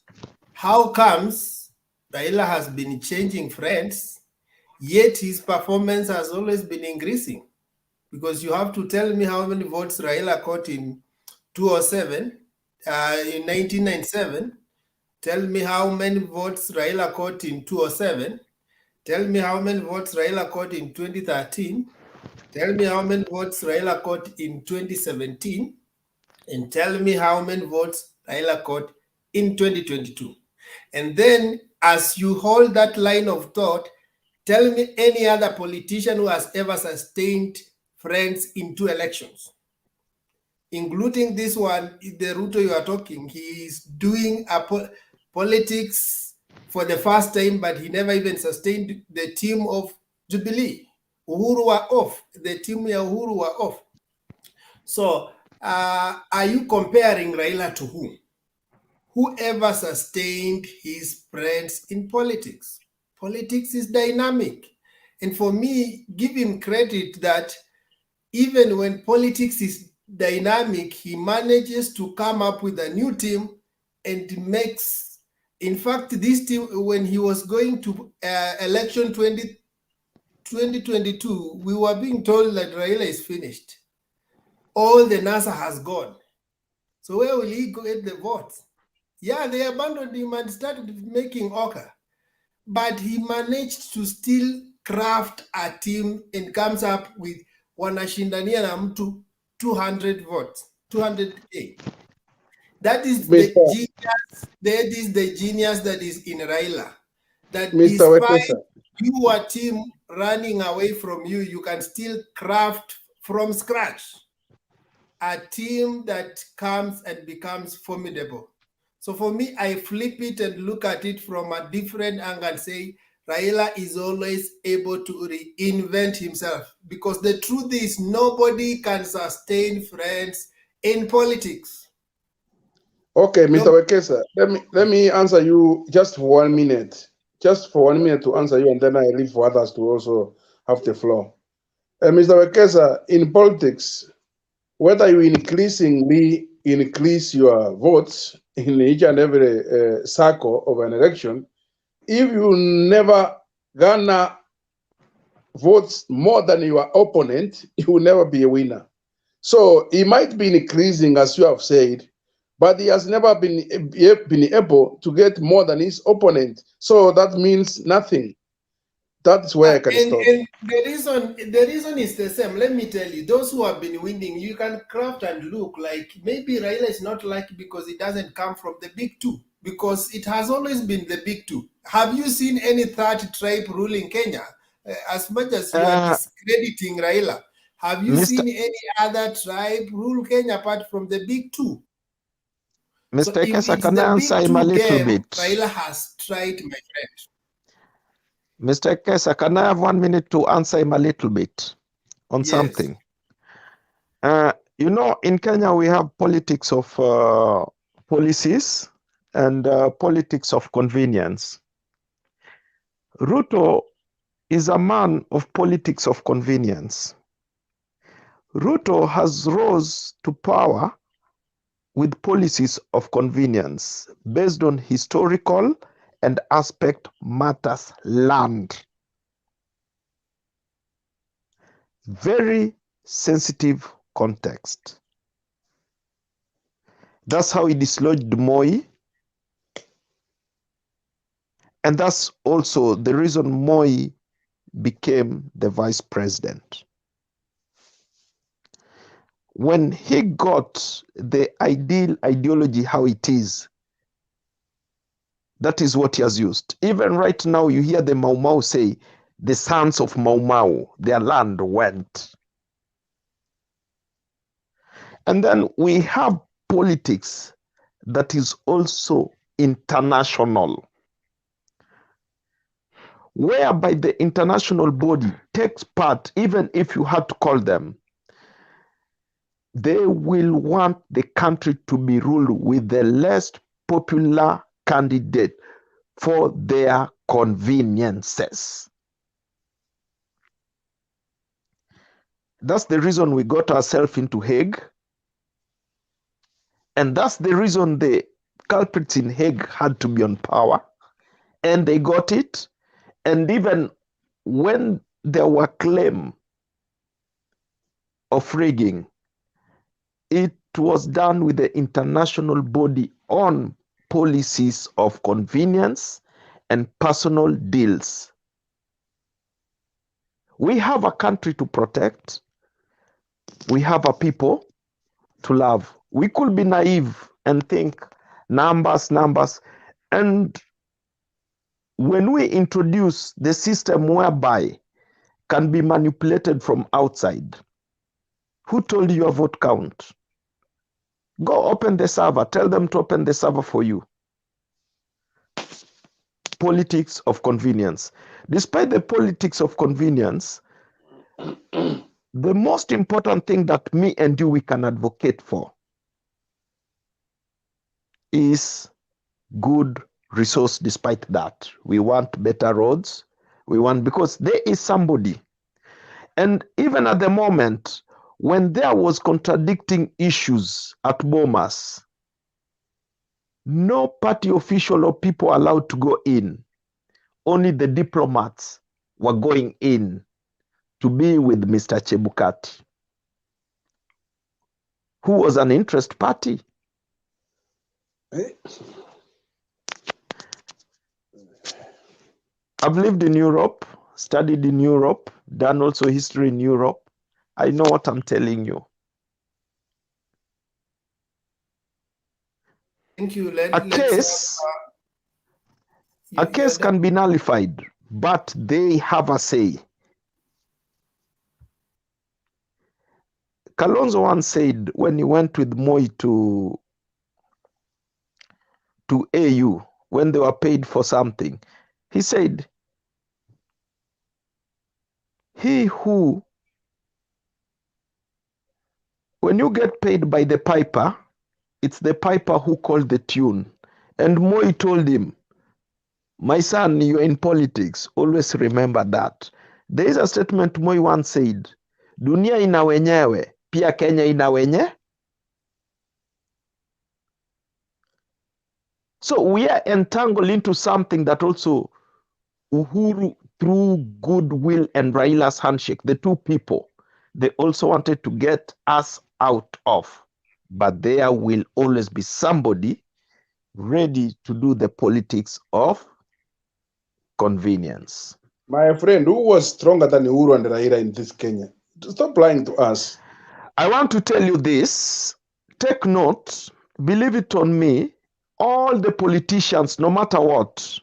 [SPEAKER 1] how comes Raila has been changing friends, yet his performance has always been increasing. Because you have to tell me how many votes Raila got in 2007, in 1997. Tell me how many votes Raila got in 2007. Tell me how many votes Raila got in 2013. Tell me how many votes Raila got in 2017. And tell me how many votes Raila got in 2022. And then, as you hold that line of thought, tell me any other politician who has ever sustained friends in 2 elections, including this one, the Ruto you are talking. He is doing politics for the first time, but he never even sustained the team of Jubilee. Uhuru were off. The team ya Uhuru were off. So, are you comparing Raila to whom? Whoever sustained his friends in politics. Politics is dynamic. And for me, give him credit that even when politics is dynamic, he manages to come up with a new team and makes, in fact, this team, when he was going to election 2022, we were being told that Raila is finished. All the NASA has gone. So where will he get the votes? Yeah, they abandoned him and started making ochre. But he managed to still craft a team and comes up with wanashindania na mtu 200 votes, 200K. That is the genius. That is the genius that is in Raila. That despite your team running away from you, you can still craft from scratch a team that comes and becomes formidable. So for me, I flip it and look at it from a different angle and say, Raila is always able to reinvent himself, because the truth is nobody can sustain friends in politics.
[SPEAKER 16] Okay, Mr. Wekesa, let me answer you just for 1 minute. Just for 1 minute to answer you, and then I leave for others to also have the floor. Mr. Wekesa, in politics, whether you increasingly increase your votes in each and every circle of an election, if you never garner votes more than your opponent, you will never be a winner. So he might be increasing, as you have said, but he has never been able to get more than his opponent. So that means nothing. That's where I can stop.
[SPEAKER 1] And the reason is the same. Let me tell you, those who have been winning, you can craft and look like maybe Raila is not lucky because it doesn't come from the big 2, because it has always been the big 2. Have you seen any third tribe ruling Kenya? As much as you are discrediting Raila, have you seen any other tribe rule Kenya apart from the big 2?
[SPEAKER 7] Mr. Ekesa, can I answer him a little bit?
[SPEAKER 1] Raila has tried, my friend.
[SPEAKER 7] Mr. Ekesa, can I have 1 minute to answer him a little bit on something? You know, in Kenya, we have politics of policies and politics of convenience. Ruto is a man of politics of convenience. Ruto has rose to power with policies of convenience based on historical and aspect matters learned. very sensitive context. That's how he dislodged Moi. And that's also the reason Moi became the vice president. When he got the ideology how it is, that is what he has used. Even right now, you hear the Mau Mau say, the sons of Mau Mau, their land went. And then we have politics that is also international, whereby the international body takes part, even if you had to call them, they will want the country to be ruled with the less popular candidate for their conveniences. That's the reason we got ourselves into Hague. And that's the reason the culprits in Hague had to be on power. And they got it. And even when there were claims of rigging, it was done with the international body on policies of convenience and personal deals. We have a country to protect. We have a people to love. We could be naive and think numbers. And when we introduce the system whereby can be manipulated from outside, who told you your vote count? Go open the server. Tell them to open the server for you. Politics of convenience. Despite the politics of convenience, the most important thing that me and you we can advocate for is good resource. Despite that, we want better roads. We want, because there is somebody. And even at the moment, when there was contradicting issues at Bomas, no party official or people allowed to go in. Only the diplomats were going in to be with Mr. Chebukati, who was an interest party. I've lived in Europe, studied in Europe, done also history in Europe. I know what I'm telling you.
[SPEAKER 1] Thank you.
[SPEAKER 7] A case can be nullified, but they have a say. Kalonzo once said when he went with Moi to AU, when they were paid for something, he said, when you get paid by the piper, it's the piper who called the tune. And Moi told him, my son, you're in politics. Always remember that. There is a statement Moi once said, dunia ina wenyewe, pia Kenya ina wenye. So we are entangled into something that also Uhuru, through goodwill and Raila's handshake, the two people, they also wanted to get us out of. But there will always be somebody ready to do the politics of convenience.
[SPEAKER 16] My friend, who was stronger than Uhuru and Raila in this Kenya? Stop lying to us.
[SPEAKER 7] I want to tell you this. Take note, believe it on me, all the politicians, no matter what,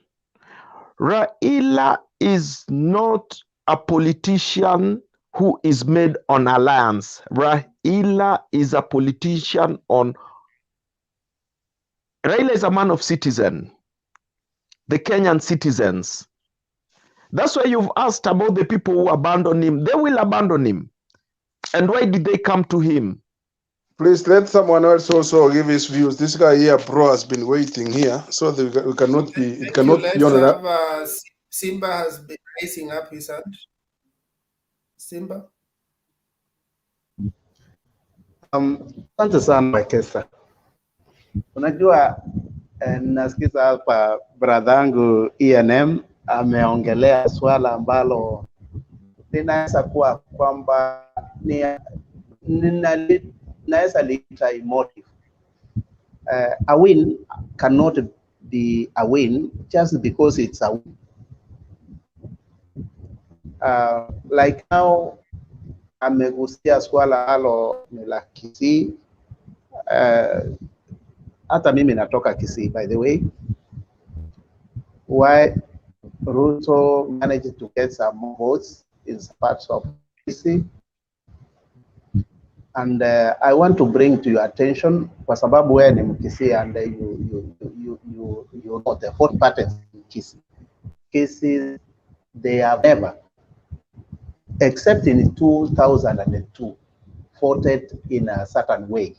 [SPEAKER 7] Raila is not a politician who is made on alliance. Raila is a politician on... Raila is a man of citizen, the Kenyan citizens. That's why you've asked about the people who abandon him. They will abandon him. And why did they come to him?
[SPEAKER 16] Please let someone else also give his views. This guy here, bro, has been waiting here, so that we cannot be. It cannot be on that.
[SPEAKER 1] Simba has been raising up his hand. Simba.
[SPEAKER 15] Asante sana Wekesa. Unajua nasikiza hapa brother yangu ENM ameongelea swala ambalo linaweza kuwa kwamba naweza liita emotive. A win cannot be a win just because it's a win. Like now amegusia swala halo ni la Kisii. Hata mimi natoka Kisii, by the way. Why Ruto managed to get some more votes in parts of Kisii. And I want to bring to your attention, kwa sababu wewe ni Mkisii and you know the fourth parties in Kisii. Kisii, they have never, except in 2002, voted in a certain way.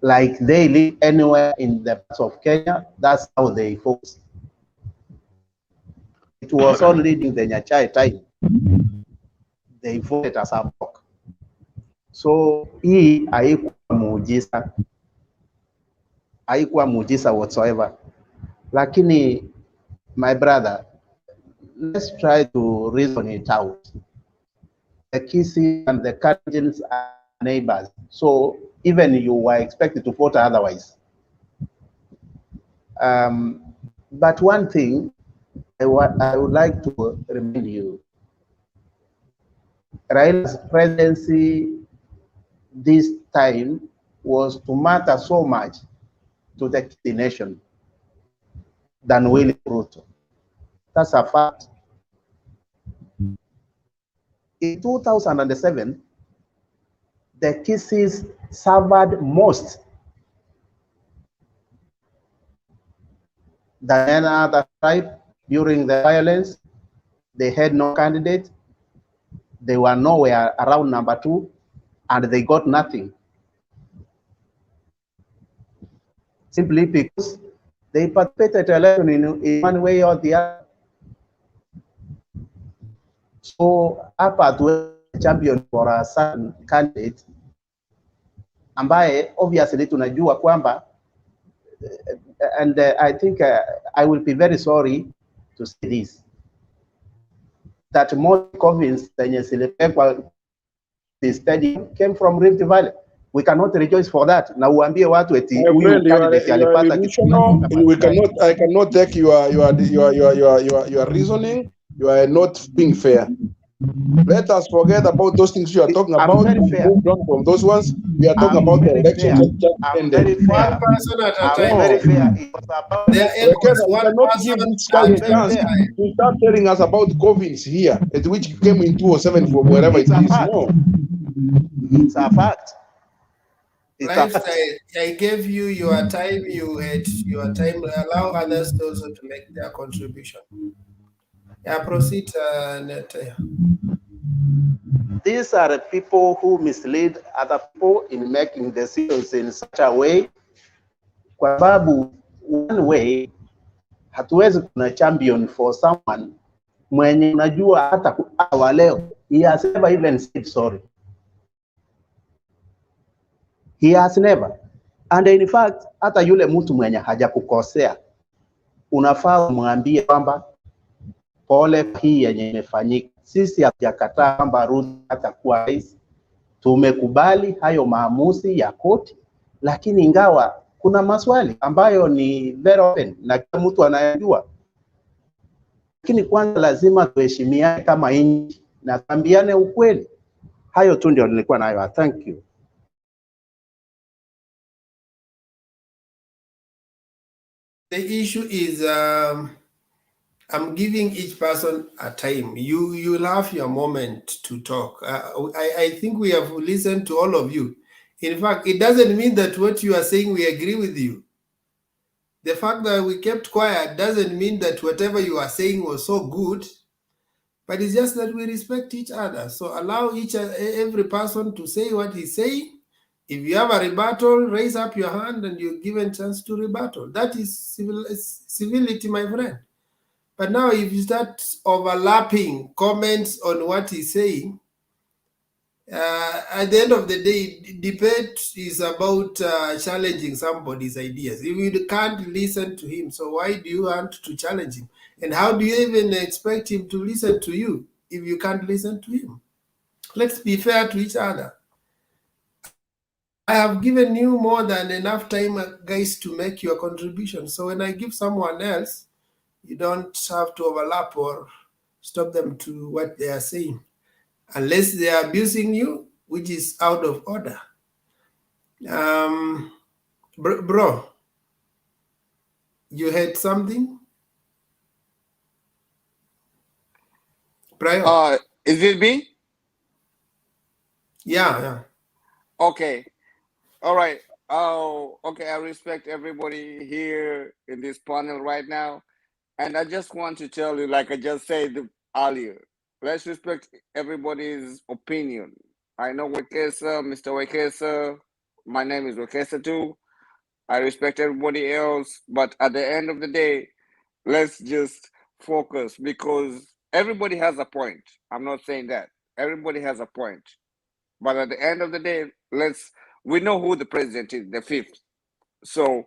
[SPEAKER 15] Like they live anywhere in the parts of Kenya, that's how they vote. It was only during the Nyachai time they voted as a block. So hii haikuwa muujiza whatsoever. Lakini my brother, let's try to reason it out. The Kisii and the Kalenjins are neighbors, so even you were expected to vote otherwise. But one thing I would like to remind you, Raila's presidency this time was to matter so much to the Kisii nation than William Ruto. That's a fact. In 2007, the Kisiis suffered most than any other tribe during the violence. They had no candidate. They were nowhere around number 2, and they got nothing. Simply because they participated election in one way or the other. So hapa to champion for a certain candidate ambaye obviously tunajua kwamba, and I think I will be very sorry to say this, that most convinced the stadium came from Rift Valley. We cannot rejoice for that. Na uambie watu eti huyu candidate alipata kitu.
[SPEAKER 16] I cannot take your reasoning. You are not being fair. Let us forget about those things you are talking about. Move on from those ones. We are talking about the election just ended.
[SPEAKER 1] One person at a time.
[SPEAKER 15] Very fair. It was about
[SPEAKER 16] we cannot give this guy a chance to start telling us about COVID here, at which came in 2007 from wherever it is. No.
[SPEAKER 15] It's a fact.
[SPEAKER 1] Lifestyle, I gave you your time, you had your time, allow others also to make their contribution. Yeah, proceed, Nete.
[SPEAKER 15] These are the people who mislead other people in making decisions in such a way. Kwa sababu one way, hatuwezi kuna champion for someone mwenye unajua hata kwa leo, he has never even said sorry. He has never. And in fact, hata yule mtu mwenye hajakukosea, unafaa umwambie kwamba pole hii yenye imefanyika. Sisi hatujakataa kwamba Ruto atakuwa rais. Tumekubali hayo maamuzi ya koti, lakini ingawa kuna maswali ambayo ni very open na kila mtu anayajua. Lakini kwanza lazima tuheshimiane kama nchi na tuambiane ukweli. Hayo tu ndio nilikuwa nayo. Thank you.
[SPEAKER 1] The issue is I'm giving each person a time. You'll have your moment to talk. I think we have listened to all of you. In fact, it doesn't mean that what you are saying we agree with you. The fact that we kept quiet doesn't mean that whatever you are saying was so good, but it's just that we respect each other. So allow every person to say what he's saying. If you have a rebuttal, raise up your hand and you're given a chance to rebuttal. That is civility, my friend. But now if you start overlapping comments on what he's saying, at the end of the day, debate is about challenging somebody's ideas. If you can't listen to him, so why do you want to challenge him? And how do you even expect him to listen to you? if you can't listen to him? Let's be fair to each other. I have given you more than enough time, guys, to make your contribution. So when I give someone else, you don't have to overlap or stop them to what they are saying, unless they are abusing you, which is out of order. Bro, you had something? Prior?
[SPEAKER 13] Is it me?
[SPEAKER 1] Yeah.
[SPEAKER 13] Okay. All right. Oh, okay. I respect everybody here in this panel right now. And I just want to tell you, like I just said earlier, let's respect everybody's opinion. I know Wekesa, Mr. Wekesa, my name is Wekesa too. I respect everybody else. But at the end of the day, let's just focus, because everybody has a point. I'm not saying that. Everybody has a point. But at the end of the day, we know who the president is, the fifth. So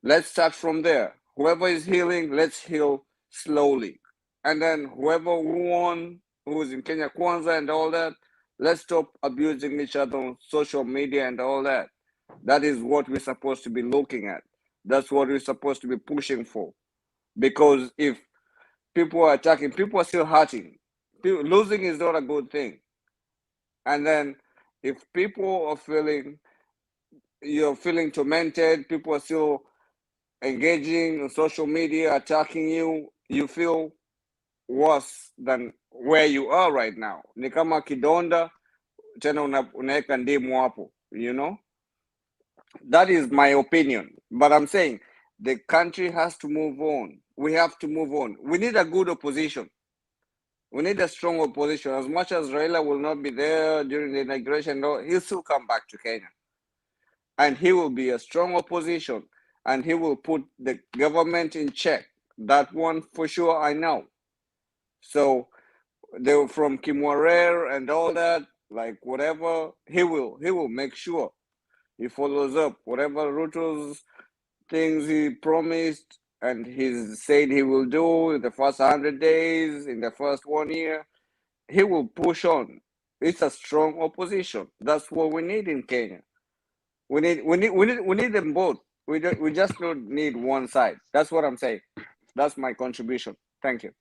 [SPEAKER 13] let's start from there. Whoever is healing, let's heal slowly. And then whoever won, who's in Kenya Kwanza and all that, let's stop abusing each other on social media and all that. That is what we're supposed to be looking at. That's what we're supposed to be pushing for. Because if people are attacking, people are still hurting. Losing is not a good thing. And then if people are you're feeling tormented, people are still engaging on social media, attacking you, you feel worse than where you are right now. Ni kama kidonda, tena unaweka ndimu hapo, you know? That is my opinion. But I'm saying the country has to move on. We have to move on. We need a good opposition. We need a strong opposition. As much as Raila will not be there during the inauguration, no, he'll still come back to Kenya. And he will be a strong opposition. And he will put the government in check. That one for sure, I know. So they were from Kimwarer and all that, like whatever, he will make sure he follows up whatever Ruto's things he promised and he said he will do in the first 100 days, in the first 1 year. He will push on. It's a strong opposition. That's what we need in Kenya. We need them both. We just don't need one side. That's what I'm saying. That's my contribution. Thank you.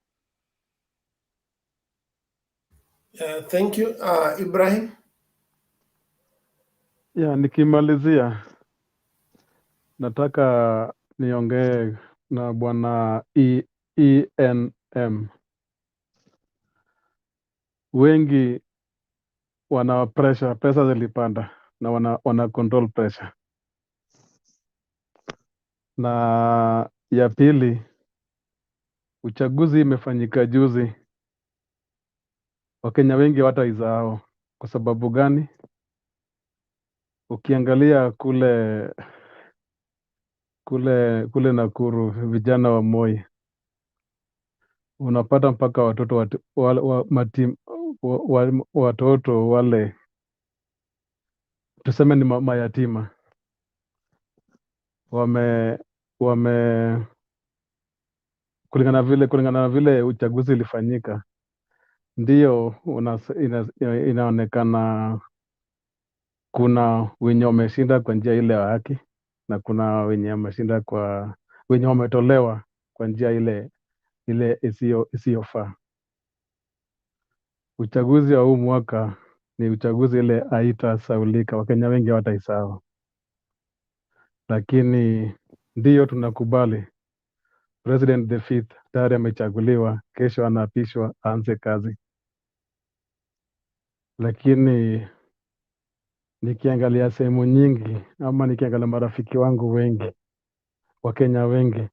[SPEAKER 1] Thank you. Ibrahim?
[SPEAKER 14] Ya, nikimalizia nataka niongee na bwana ENM. Wengi wana pressure, pesa zilipanda na wana control pressure. Na ya pili, uchaguzi imefanyika juzi. Wakenya wengi hawataisahau. Kwa sababu gani? Ukiangalia kule Nakuru, vijana wa Moi, unapata mpaka watoto wale tuseme ni mayatima wame kulingana na vile uchaguzi ilifanyika, ndio inaonekana kuna wenye wameshinda kwa njia ile ya haki na kuna wenye wameshinda wenye wametolewa kwa njia ile isiyofaa. Uchaguzi wa huu mwaka ni uchaguzi ile haitasaulika, Wakenya wengi hawataisahau. Lakini ndio tunakubali President the Fifth tayari amechaguliwa, kesho anaapishwa aanze kazi. Lakini nikiangalia sehemu nyingi ama nikiangalia marafiki wangu wengi, Wakenya wengi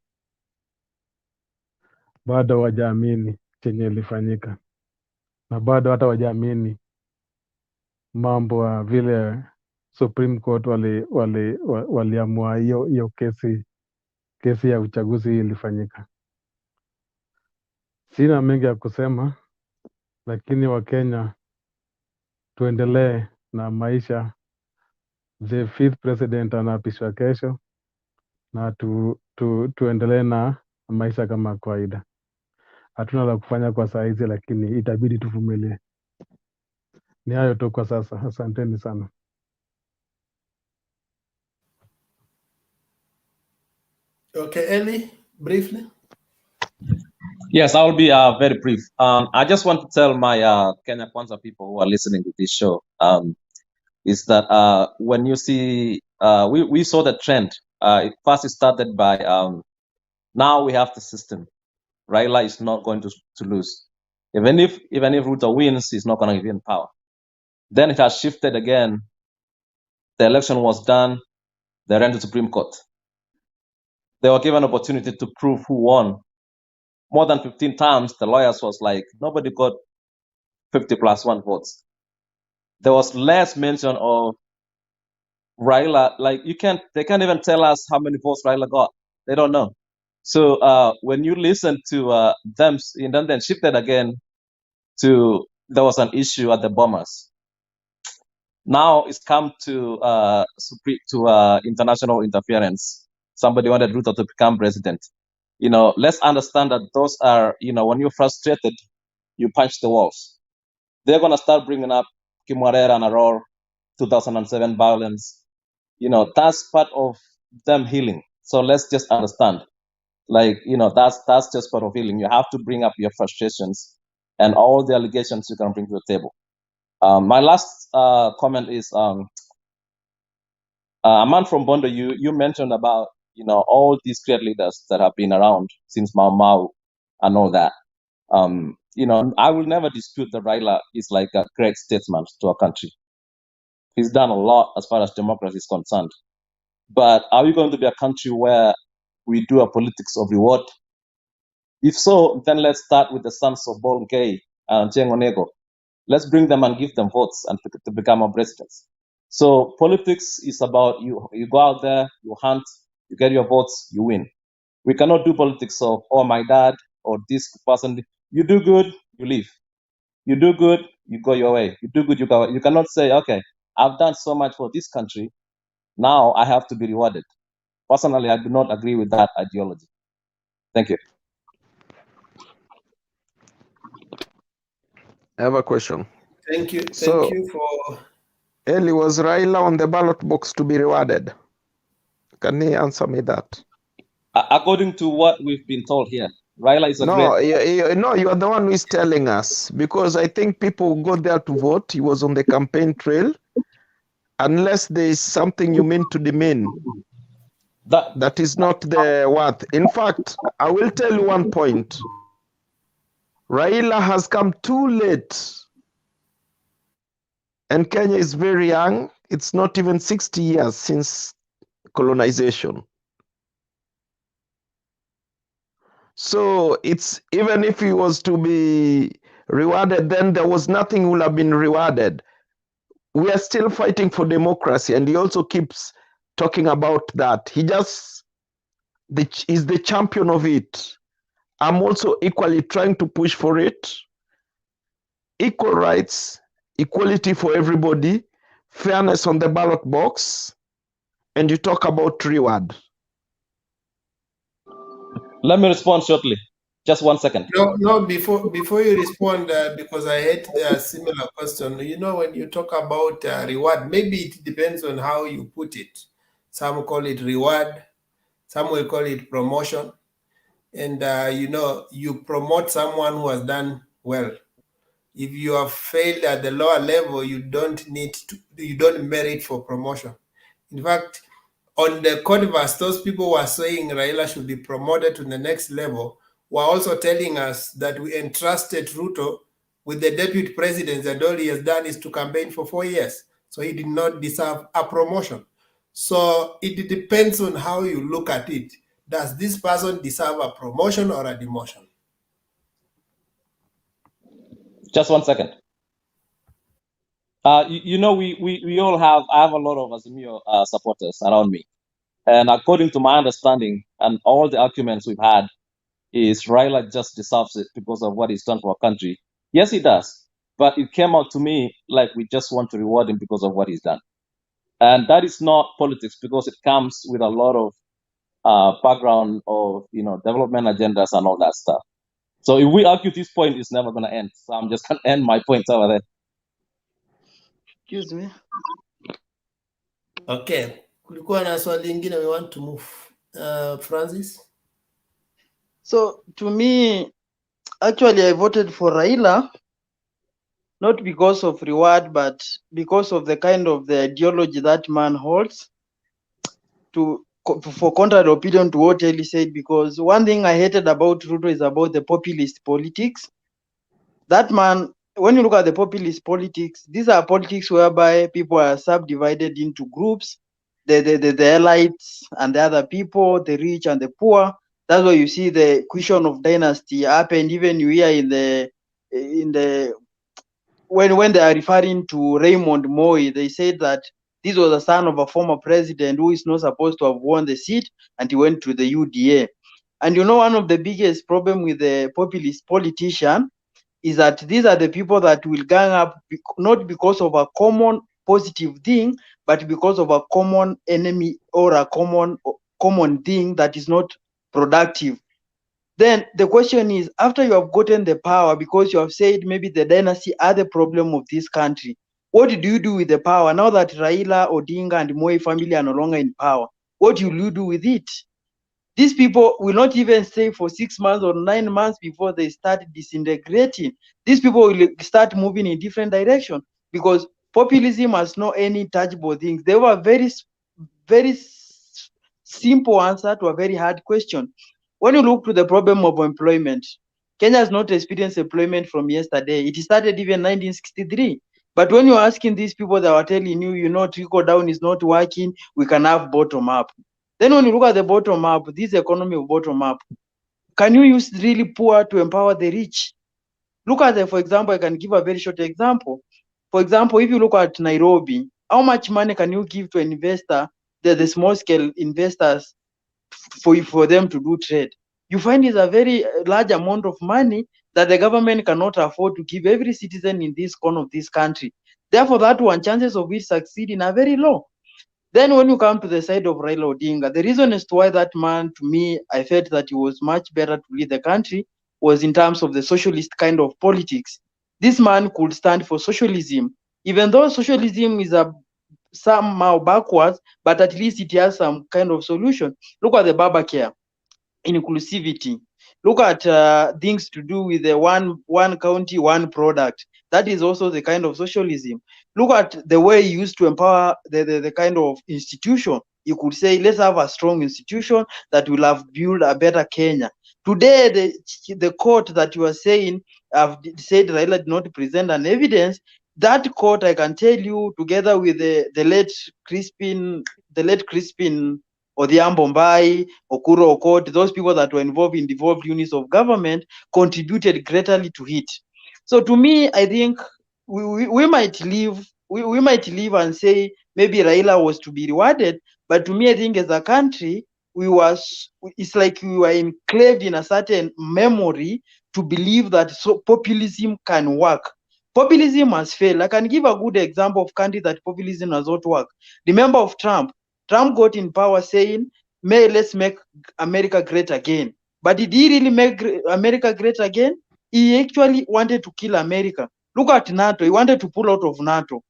[SPEAKER 14] bado hawajaamini chenye ilifanyika, na bado hata hawajaamini mambo ya vile Supreme Court waliamua hiyo kesi ya uchaguzi ilifanyika. Sina mengi ya kusema, lakini Wakenya tuendelee na maisha. The fifth president anaapishwa kesho na tuendelee na maisha kama kawaida. hatuna la kufanya kwa saa hizi, lakini itabidi tuvumilie. Ni hayo tu kwa sasa, asanteni sana.
[SPEAKER 1] Okay, Eli, briefly.
[SPEAKER 17] Yes, I'll be very brief. I just want to tell my Kenya Kwanza people who are listening to this show is that when you see, we saw the trend. It started by now we have the system. Raila is not going to lose. Even if Ruto wins, he's not going to give in power. Then it has shifted again. The election was done. They ran to Supreme Court. They were given opportunity to prove who won. More than 15 times, the lawyers was like, nobody got 50+1 votes. There was less mention of Raila. Like they can't even tell us how many votes Raila got. They don't know. So when you listen to them, and then shifted again to there was an issue at the Bombers. Now it's come to international interference. Somebody wanted Ruto to become president. Let's understand that those are, when you're frustrated, you punch the walls. They're gonna start bringing up Kimwarera and Aror, 2007 violence. That's part of them healing. So let's just understand, that's just part of healing. You have to bring up your frustrations and all the allegations you can bring to the table. My last comment is a man from Bondo. You mentioned about all these great leaders that have been around since Mau and all that. I will never dispute that Raila is like a great statesman to our country. He's done a lot as far as democracy is concerned. But are we going to be a country where we do a politics of reward? If so, then let's start with the sons of Bolgay and Onego. Let's bring them and give them votes and to become our presidents. So politics is about you go out there, you hunt, you get your votes, you win. We cannot do politics of, my dad or this person. You do good, you leave. You do good, you go your way. You do good, you go. You cannot say, okay, I've done so much for this country, now I have to be rewarded. Personally, I do not agree with that ideology. Thank you.
[SPEAKER 7] I have a question.
[SPEAKER 1] Thank you. Thank you for.
[SPEAKER 7] Eli, was Raila on the ballot box to be rewarded? Can he answer me that?
[SPEAKER 17] According to what we've been told here, Raila is a
[SPEAKER 7] no, you are the one who is telling us, because I think people go there to vote. He was on the campaign trail. Unless there is something you mean to demean, that is not the worth. In fact, I will tell you one point. Raila has come too late. And Kenya is very young. It's not even 60 years since colonization. So it's even if he was to be rewarded, then there was nothing would have been rewarded. We are still fighting for democracy, and he also keeps talking about that. He just is the champion of it. I'm also equally trying to push for it. Equal rights, equality for everybody, fairness on the ballot box, and you talk about reward.
[SPEAKER 17] Let me respond shortly. Just 1 second.
[SPEAKER 1] No. Before you respond, because I had a similar question. When you talk about reward, maybe it depends on how you put it. Some call it reward, some will call it promotion, and you promote someone who has done well. If you have failed at the lower level, you don't merit for promotion. In fact, on the converse, those people who are saying Raila should be promoted to the next level were also telling us that we entrusted Ruto with the deputy president, and all he has done is to campaign for 4 years. So he did not deserve a promotion. So it depends on how you look at it. Does this person deserve a promotion or a demotion?
[SPEAKER 17] Just 1 second. We all have, I have a lot of Azimio supporters around me. And according to my understanding and all the arguments we've had, is Raila just deserves it because of what he's done for our country. Yes, he does. But it came out to me like we just want to reward him because of what he's done. And that is not politics, because it comes with a lot of background of development agendas and all that stuff. So if we argue this point, it's never going to end. So I'm just going to end my points over there.
[SPEAKER 18] Excuse me.
[SPEAKER 1] Okay, kulikuwa na swali lingine, we want to move. Francis?
[SPEAKER 18] So to me, actually, I voted for Raila, not because of reward, but because of the kind of the ideology that man holds. For contrary opinion to what Eli said, because one thing I hated about Ruto is about the populist politics. That man, when you look at the populist politics, these are politics whereby people are subdivided into groups, the elites and the other people, the rich and the poor. That's why you see the question of dynasty happened. Even you hear in the when they are referring to Raymond Moi, they said that this was a son of a former president who is not supposed to have won the seat, and he went to the UDA. And you know, one of the biggest problem with the populist politician is that these are the people that will gang up not because of a common positive thing, but because of a common enemy or a common thing that is not productive. Then the question is, after you have gotten the power, because you have said maybe the dynasty are the problem of this country, what do you do with the power now that Raila, Odinga, and Moi family are no longer in power? What will you do with it? These people will not even stay for 6 months or 9 months before they start disintegrating. These people will start moving in different direction because populism has no any tangible things. They were very simple answer to a very hard question. When you look to the problem of employment, Kenya has not experienced employment from yesterday. It started even 1963. But when you're asking these people that are telling you, you know, trickle down is not working, we can have bottom up. Then when you look at the bottom up, this economy of bottom up, can you use really poor to empower the rich? Look at the, for example, I can give a very short example. For example, if you look at Nairobi, how much money can you give to an investor, the small scale investors, for them to do trade? You find it's a very large amount of money that the government cannot afford to give every citizen in this corner of this country. Therefore, that one, chances of it succeeding are very low. Then when you come to the side of Raila Odinga, the reason as to why that man, to me, I felt that he was much better to lead the country was in terms of the socialist kind of politics. This man could stand for socialism, even though socialism is somehow backwards, but at least it has some kind of solution. Look at the Baba Care, inclusivity. Look at things to do with the one county, one product. That is also the kind of socialism. Look at the way he used to empower the kind of institution. You could say, let's have a strong institution that will have built a better Kenya. Today, the court that you are saying have said Raila did not present an evidence. That court, I can tell you, together with the late Crispin Odhiambo Mbai, Okuro Okot, those people that were involved in devolved units of government contributed greatly to it. So to me, I think we might leave and say maybe Raila was to be rewarded, but to me, I think as a country, it's like we were enclaved in a certain memory to believe that populism can work. Populism has failed. I can give a good example of country that populism has not worked. Remember of Trump. Trump got in power saying, let's make America great again. But did he really make America great again? He actually wanted to kill America. Look at NATO. He wanted to pull out of NATO.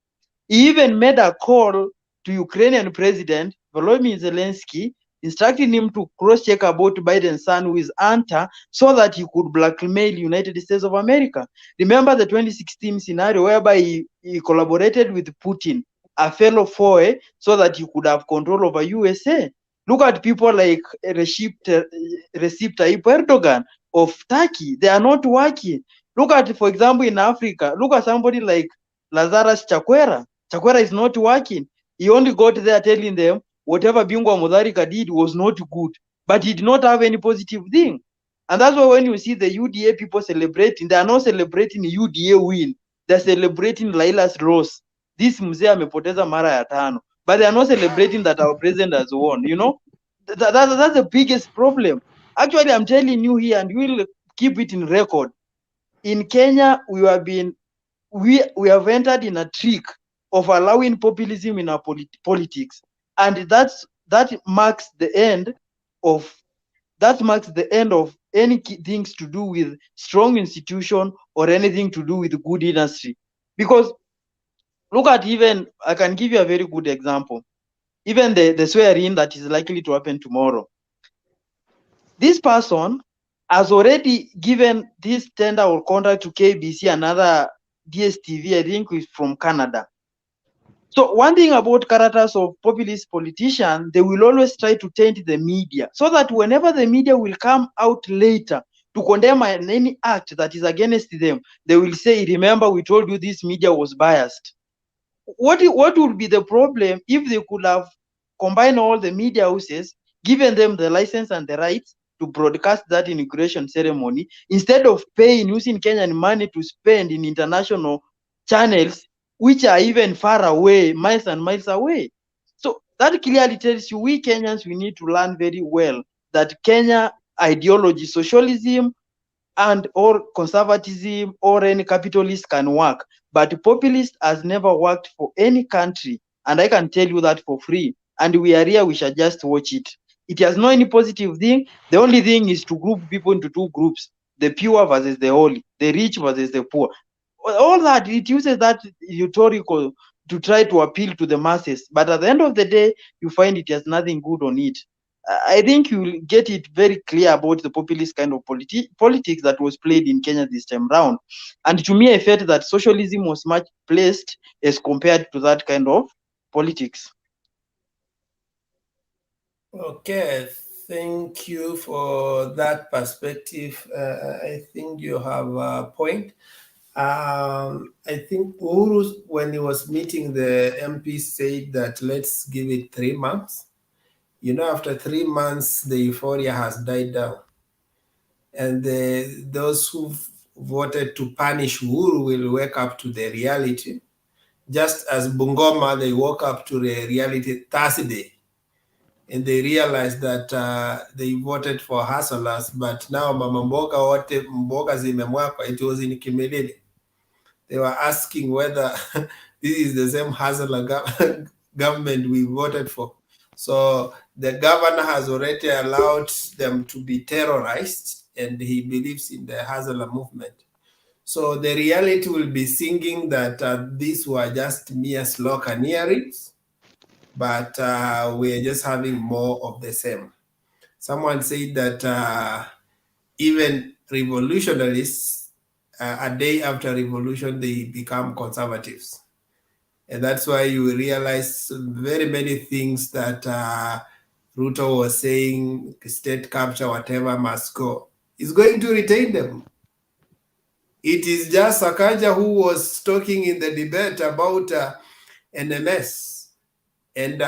[SPEAKER 18] He even made a call to Ukrainian President Volodymyr Zelensky, instructing him to cross-check about Biden's son, who is Hunter, so that he could blackmail United States of America. Remember the 2016 scenario whereby he collaborated with Putin, a fellow foe, so that he could have control over USA. Look at people like Recep Tayyip Erdogan of Turkey. They are not working. Look at, for example, in Africa, look at somebody like Lazarus Chakwera. Chakwera is not working. He only got there telling them whatever Bingwa Mutharika did was not good, but he did not have any positive thing. And that's why when you see the UDA people celebrating, they are not celebrating UDA win. They're celebrating Raila's loss. This mzee amepoteza mara ya tano. But they are not celebrating that our president has won, you know? That's the biggest problem. Actually, I'm telling you here, and we'll keep it in record. In Kenya, we have entered in a trick of allowing populism in our politics, and that marks the end of any things to do with strong institution or anything to do with good industry. Because look at, even I can give you a very good example. Even the swearing that is likely to happen tomorrow. This person has already given this tender or contract to KBC, another DSTV, I think is from Canada. So one thing about characters of populist politicians, they will always try to taint the media, so that whenever the media will come out later to condemn any act that is against them, they will say, remember, we told you this media was biased. What would be the problem if they could have combined all the media houses, given them the license and the rights to broadcast that inauguration ceremony, instead of paying, using Kenyan money to spend in international channels, which are even far away, miles and miles away? So that clearly tells you, we Kenyans, we need to learn very well that Kenya ideology, socialism, and or conservatism or any capitalist can work, but populist has never worked for any country, and I can tell you that for free. And we are here, we shall just watch it. It has no any positive thing. The only thing is to group people into two groups: the pure versus the holy, the rich versus the poor. All that, it uses that rhetorical to try to appeal to the masses, but at the end of the day, you find it has nothing good on it. I think you will get it very clear about the populist kind of politics that was played in Kenya this time round. And to me, I felt that socialism was much placed as compared to that kind of politics.
[SPEAKER 1] Okay, thank you for that perspective. I think you have a point. I think Uhuru, when he was meeting the MP, said that let's give it 3 months. You know, after 3 months, the euphoria has died down. And those who voted to punish Uhuru will wake up to the reality. Just as Bungoma, they woke up to the reality Thursday. And they realized that they voted for hustlers, but now Mama Mboga wote mboga zimemwakwa, it was in Kimilili. They were asking whether this is the same hustler government we voted for. So the governor has already allowed them to be terrorized, and he believes in the hustler movement. So the reality will be singing that these were just mere sloganeerings, but we're just having more of the same. Someone said that even revolutionaries, a day after revolution, they become conservatives. And that's why you realize very many things that Ruto was saying, state capture, whatever must go, is going to retain them. It is just Sakaja who was talking in the debate about NMS, and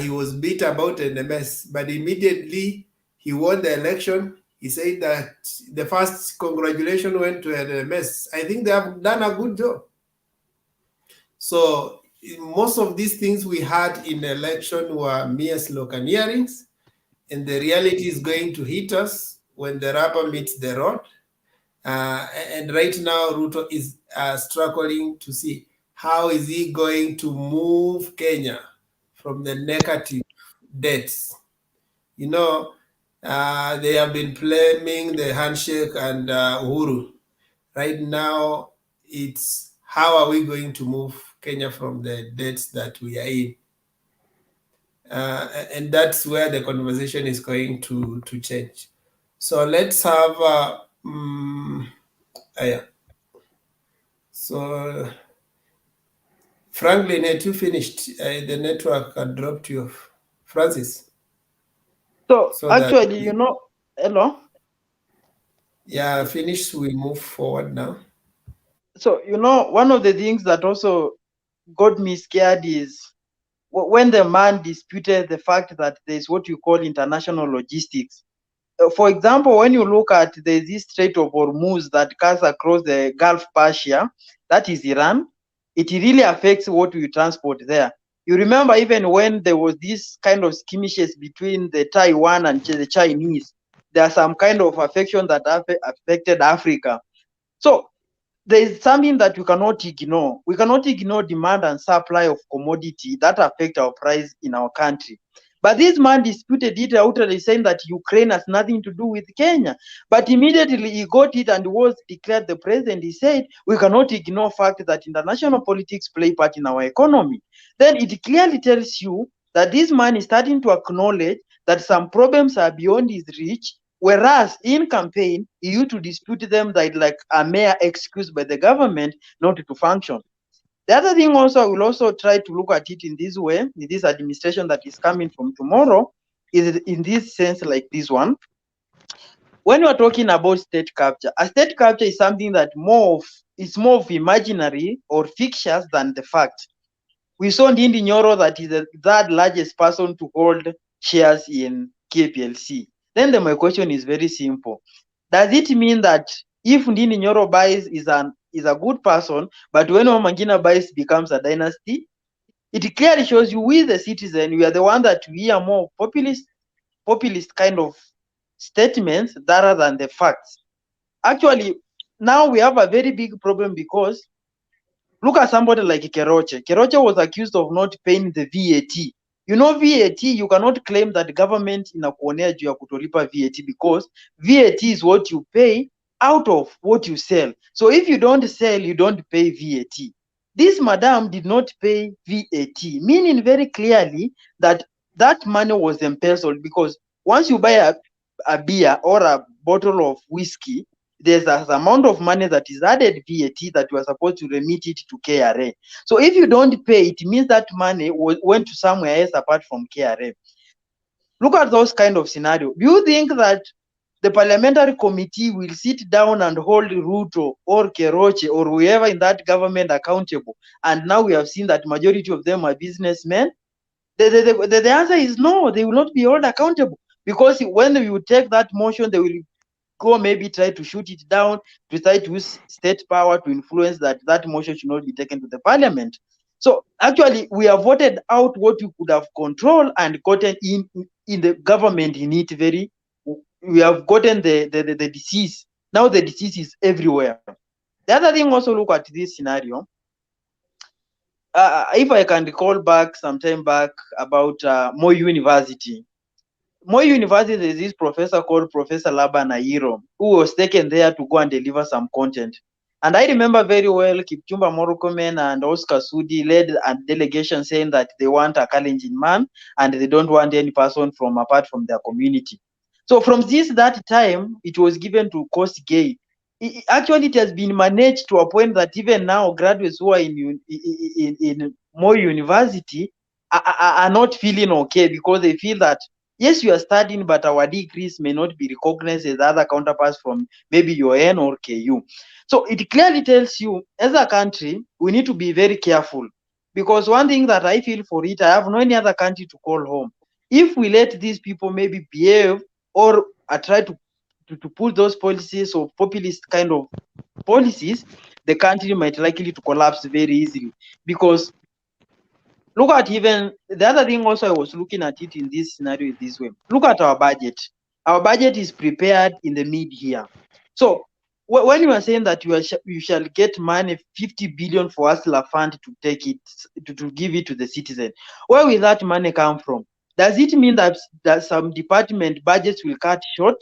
[SPEAKER 1] he was beat about NMS, but immediately he won the election. He said that the first congratulation went to NMS. I think they have done a good job. So most of these things we had in the election were mere sloganeerings, and the reality is going to hit us when the rubber meets the road. And right now, Ruto is struggling to see how is he going to move Kenya from the negative debts. You know, they have been blaming the handshake and Uhuru. Right now, it's how are we going to move Kenya from the debts that we are in? And that's where the conversation is going to change. So let's have so Franklin, had you finished? The network had dropped you off. Francis.
[SPEAKER 18] So actually, you know, hello?
[SPEAKER 1] Yeah, finished. We move forward now.
[SPEAKER 18] So, you know, one of the things that also got me scared is when the man disputed the fact that there's what you call international logistics. For example, when you look at this Strait of Hormuz that cuts across the Gulf Persia, that is Iran, it really affects what we transport there. You remember even when there was this kind of skirmishes between the Taiwan and the Chinese, there's some kind of affection that affected Africa. So there is something that we cannot ignore. We cannot ignore demand and supply of commodity that affect our price in our country. But this man disputed it outright, saying that Ukraine has nothing to do with Kenya. But immediately he got it and was declared the president. He said, we cannot ignore fact that international politics play part in our economy. Then it clearly tells you that this man is starting to acknowledge that some problems are beyond his reach, whereas in campaign, he used to dispute them that like a mere excuse by the government not to function. The other thing also, I will also try to look at it in this way, in this administration that is coming from tomorrow, is in this sense like this one. When you are talking about state capture, a state capture is something that is more of imaginary or fictitious than the fact. We saw Ndindi Nyoro that is the third largest person to hold shares in KPLC. Then my question is very simple. Does it mean that if Ndindi Nyoro buys is a good person, but when Omangina buys becomes a dynasty? It clearly shows you, we the citizen, we are the one that we hear more populist kind of statements rather than the facts. Actually, now we have a very big problem because look at somebody like Keroche. Keroche was accused of not paying the VAT. You know, VAT, you cannot claim that government inakuonea juu ya kutolipa VAT because VAT is what you pay out of what you sell. So if you don't sell, you don't pay VAT. This madam did not pay VAT, meaning very clearly that that money was embezzled, because once you buy a beer or a bottle of whiskey, there's an amount of money that is added VAT that you are supposed to remit it to KRA. So if you don't pay, it means that money went to somewhere else apart from KRA. Look at those kind of scenario. Do you think that the parliamentary committee will sit down and hold Ruto or Keroche or whoever in that government accountable? And now we have seen that majority of them are businessmen. The answer is no, they will not be held accountable, because when you take that motion, they will go maybe try to shoot it down, to try to use state power to influence that motion should not be taken to the parliament. So actually, we have voted out what you could have controlled and gotten in the government in it very. We have gotten the disease. Now the disease is everywhere. The other thing, also look at this scenario. If I can recall back some time back about Moi University. Moi University, there is this professor called Professor Laban Nairo, who was taken there to go and deliver some content. And I remember very well Kipchumba Murkomen and Oscar Sudi led a delegation saying that they want a Kalenjin man and they don't want any person from apart from their community. So from that time, it was given to Kosgei. Actually, it has been managed to a point that even now graduates who are in Moi University are not feeling okay, because they feel that yes, you are studying, but our degrees may not be recognized as other counterparts from maybe UN or KU. So it clearly tells you, as a country, we need to be very careful, because one thing that I feel for it, I have no any other country to call home. If we let these people maybe behave or try to pull those policies or populist kind of policies, the country might likely to collapse very easily. Because look at even the other thing also, I was looking at it in this scenario this way. Look at our budget. Our budget is prepared in the mid-year. So when you are saying that you shall get money 50 billion for Hustler Fund to take it, to give it to the citizen, where will that money come from? Does it mean that some department budgets will cut short?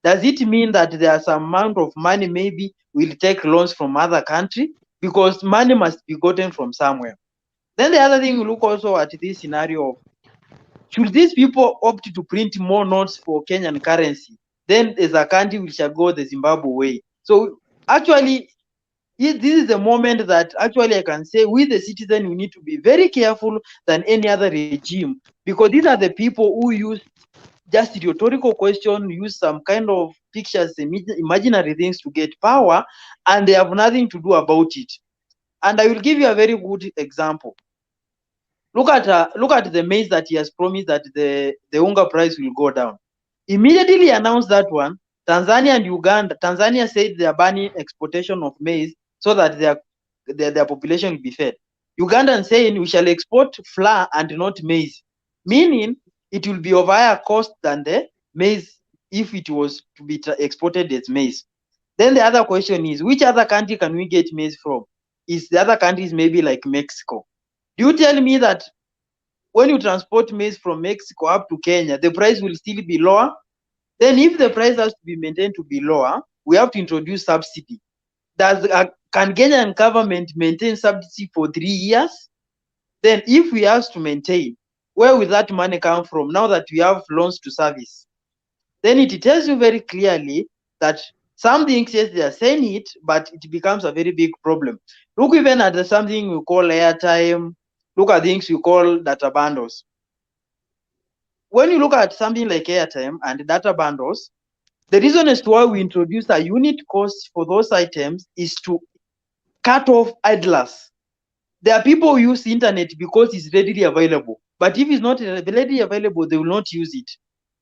[SPEAKER 18] Does it mean that there's some amount of money maybe will take loans from other country? Because money must be gotten from somewhere. Then the other thing, we look also at this scenario of, should these people opt to print more notes for Kenyan currency? Then as a country, we shall go the Zimbabwe way. So actually, this is the moment that actually I can say we the citizen, we need to be very careful than any other regime, because these are the people who use just rhetorical question, use some kind of pictures, imaginary things to get power, and they have nothing to do about it. And I will give you a very good example. Look at the maize that he has promised that the unga price will go down. Immediately announced that one, Tanzania and Uganda. Tanzania said they are banning exportation of maize so that their population will be fed. Uganda saying we shall export flour and not maize, meaning it will be of higher cost than the maize if it was to be exported as maize. Then the other question is, which other country can we get maize from? Is the other countries maybe like Mexico? Do you tell me that when you transport maize from Mexico up to Kenya, the price will still be lower. Then if the price has to be maintained to be lower, we have to introduce subsidy. Can Kenyan government maintain subsidy for 3 years? Then if we have to maintain, where will that money come from now that we have loans to service? Then it tells you very clearly that some things, yes, they are saying it, but it becomes a very big problem. Look even at something we call airtime. Look at things we call data bundles. When you look at something like airtime and data bundles, the reason as to why we introduce a unit cost for those items is to cut off idlers. There are people who use internet because it's readily available, but if it's not readily available, they will not use it.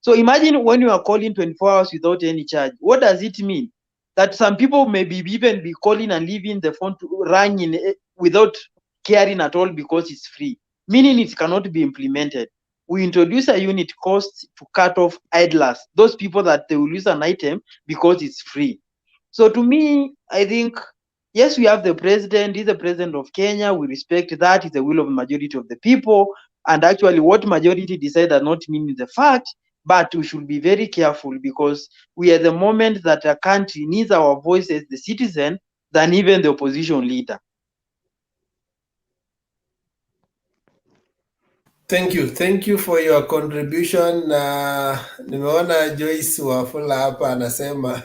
[SPEAKER 18] So imagine when you are calling 24 hours without any charge. What does it mean? That some people may be even be calling and leaving the phone to ring without caring at all because it's free, meaning it cannot be implemented. We introduce a unit cost to cut off idlers, those people that they will use an item because it's free. So to me, I think, yes, we have the president. He's the president of Kenya. We respect that. It's the will of the majority of the people. And actually, what majority decide does not mean the fact, but we should be very careful because we are the moment that a country needs our voice as the citizen than even the opposition leader.
[SPEAKER 1] Thank you for your contribution. Nimeona Joyce Wafula hapa anasema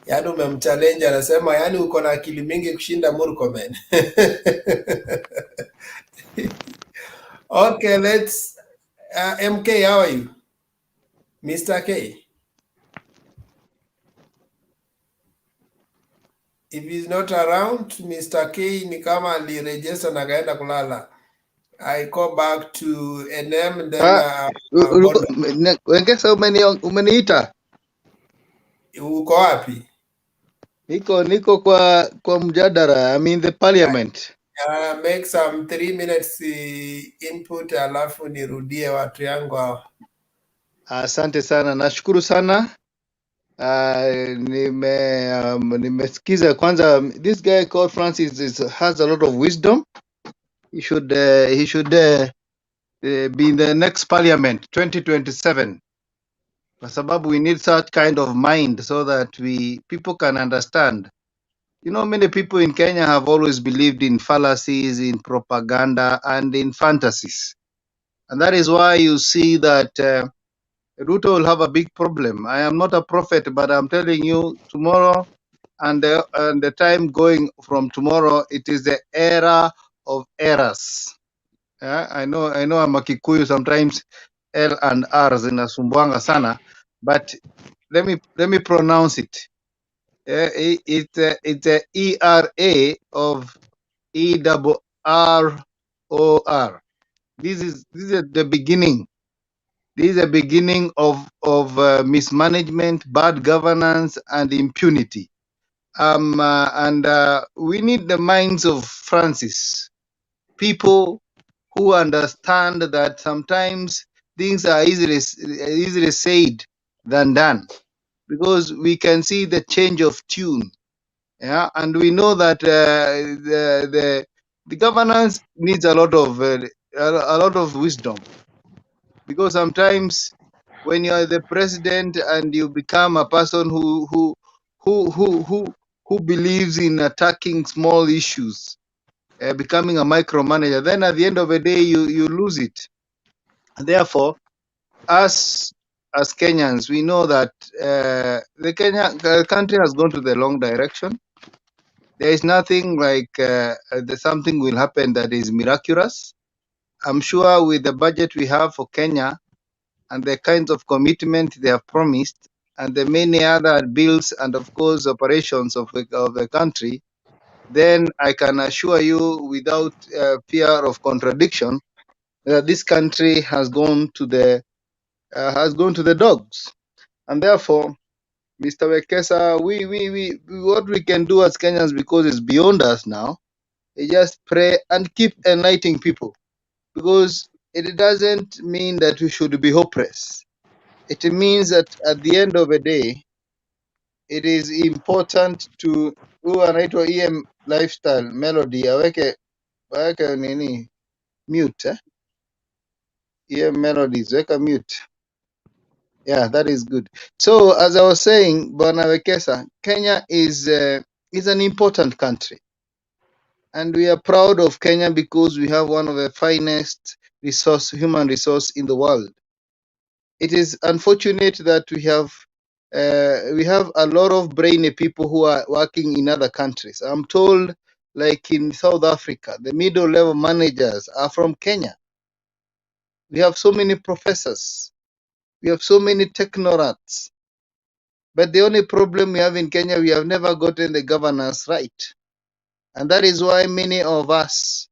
[SPEAKER 1] yani umemchallenge, anasema yani uko na akili mingi kushinda Murkomen. Okay, let's MK, how are you? Mr. K. If he's not around, Mr. K ni kama aliregister na kaenda kulala. I go back to NM, then
[SPEAKER 19] Wengesa umeniita?
[SPEAKER 1] Uko wapi?
[SPEAKER 19] Niko kwa mjadala, I mean the parliament.
[SPEAKER 1] Make some 3 minutes input alafu nirudie watu yangu hao.
[SPEAKER 19] Asante sana, nashukuru sana. Nimesikiza kwanza, this guy called Francis has a lot of wisdom. He should be in the next parliament 2027. Kwa sababu we need such kind of mind so that people can understand. You know, many people in Kenya have always believed in fallacies, in propaganda, and in fantasies. And that is why you see that Ruto will have a big problem. I am not a prophet, but I'm telling you, tomorrow and the time going from tomorrow, it is the era of errors. Yeah, I know I'm a Kikuyu, sometimes L and R zinasumbuanga sana, but let me pronounce it. It's a ERA of ERROR. This is the beginning. This is the beginning of mismanagement, bad governance, and impunity. And we need the minds of Francis, people who understand that sometimes things are easily said than done, because we can see the change of tune. Yeah, and we know that the governance needs a lot of wisdom, because sometimes when you are the president and you become a person who believes in attacking small issues, becoming a micromanager, then at the end of the day you lose it. And therefore, as Kenyans, we know that the country has gone to the wrong direction. There is nothing like something will happen that is miraculous. I'm sure with the budget we have for Kenya and the kinds of commitment they have promised and the many other bills and of course operations of the country, then I can assure you without fear of contradiction that this country has gone to the dogs. And therefore, Mr. Wekesa, we what we can do as Kenyans, because it's beyond us now, is just pray and keep enlightening people, because it doesn't mean that we should be hopeless. It means that at the end of the day, it is important to who anaitwa EM lifestyle melody aweke nini mute Yeah, melodies. Weka mute. Yeah, that is good. So as I was saying, Bwana Wekesa, Kenya is an important country, and we are proud of Kenya because we have one of the finest human resource in the world. It is unfortunate that we have a lot of brainy people who are working in other countries. I'm told, like in South Africa, the middle level managers are from Kenya. We have so many professors. We have so many technocrats. But the only problem we have in Kenya, we have never gotten the governance right. And that is why many of us,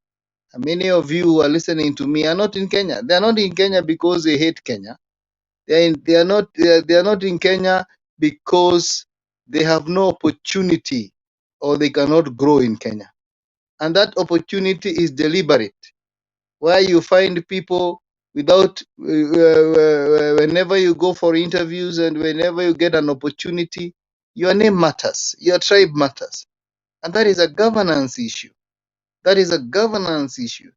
[SPEAKER 19] and many of you who are listening to me, are not in Kenya. They are not in Kenya because they hate Kenya. They are not in Kenya because they have no opportunity or they cannot grow in Kenya. And that opportunity is deliberate, where you find people without, whenever you go for interviews and whenever you get an opportunity, your name matters, your tribe matters. And that is a governance issue. That is a governance issue.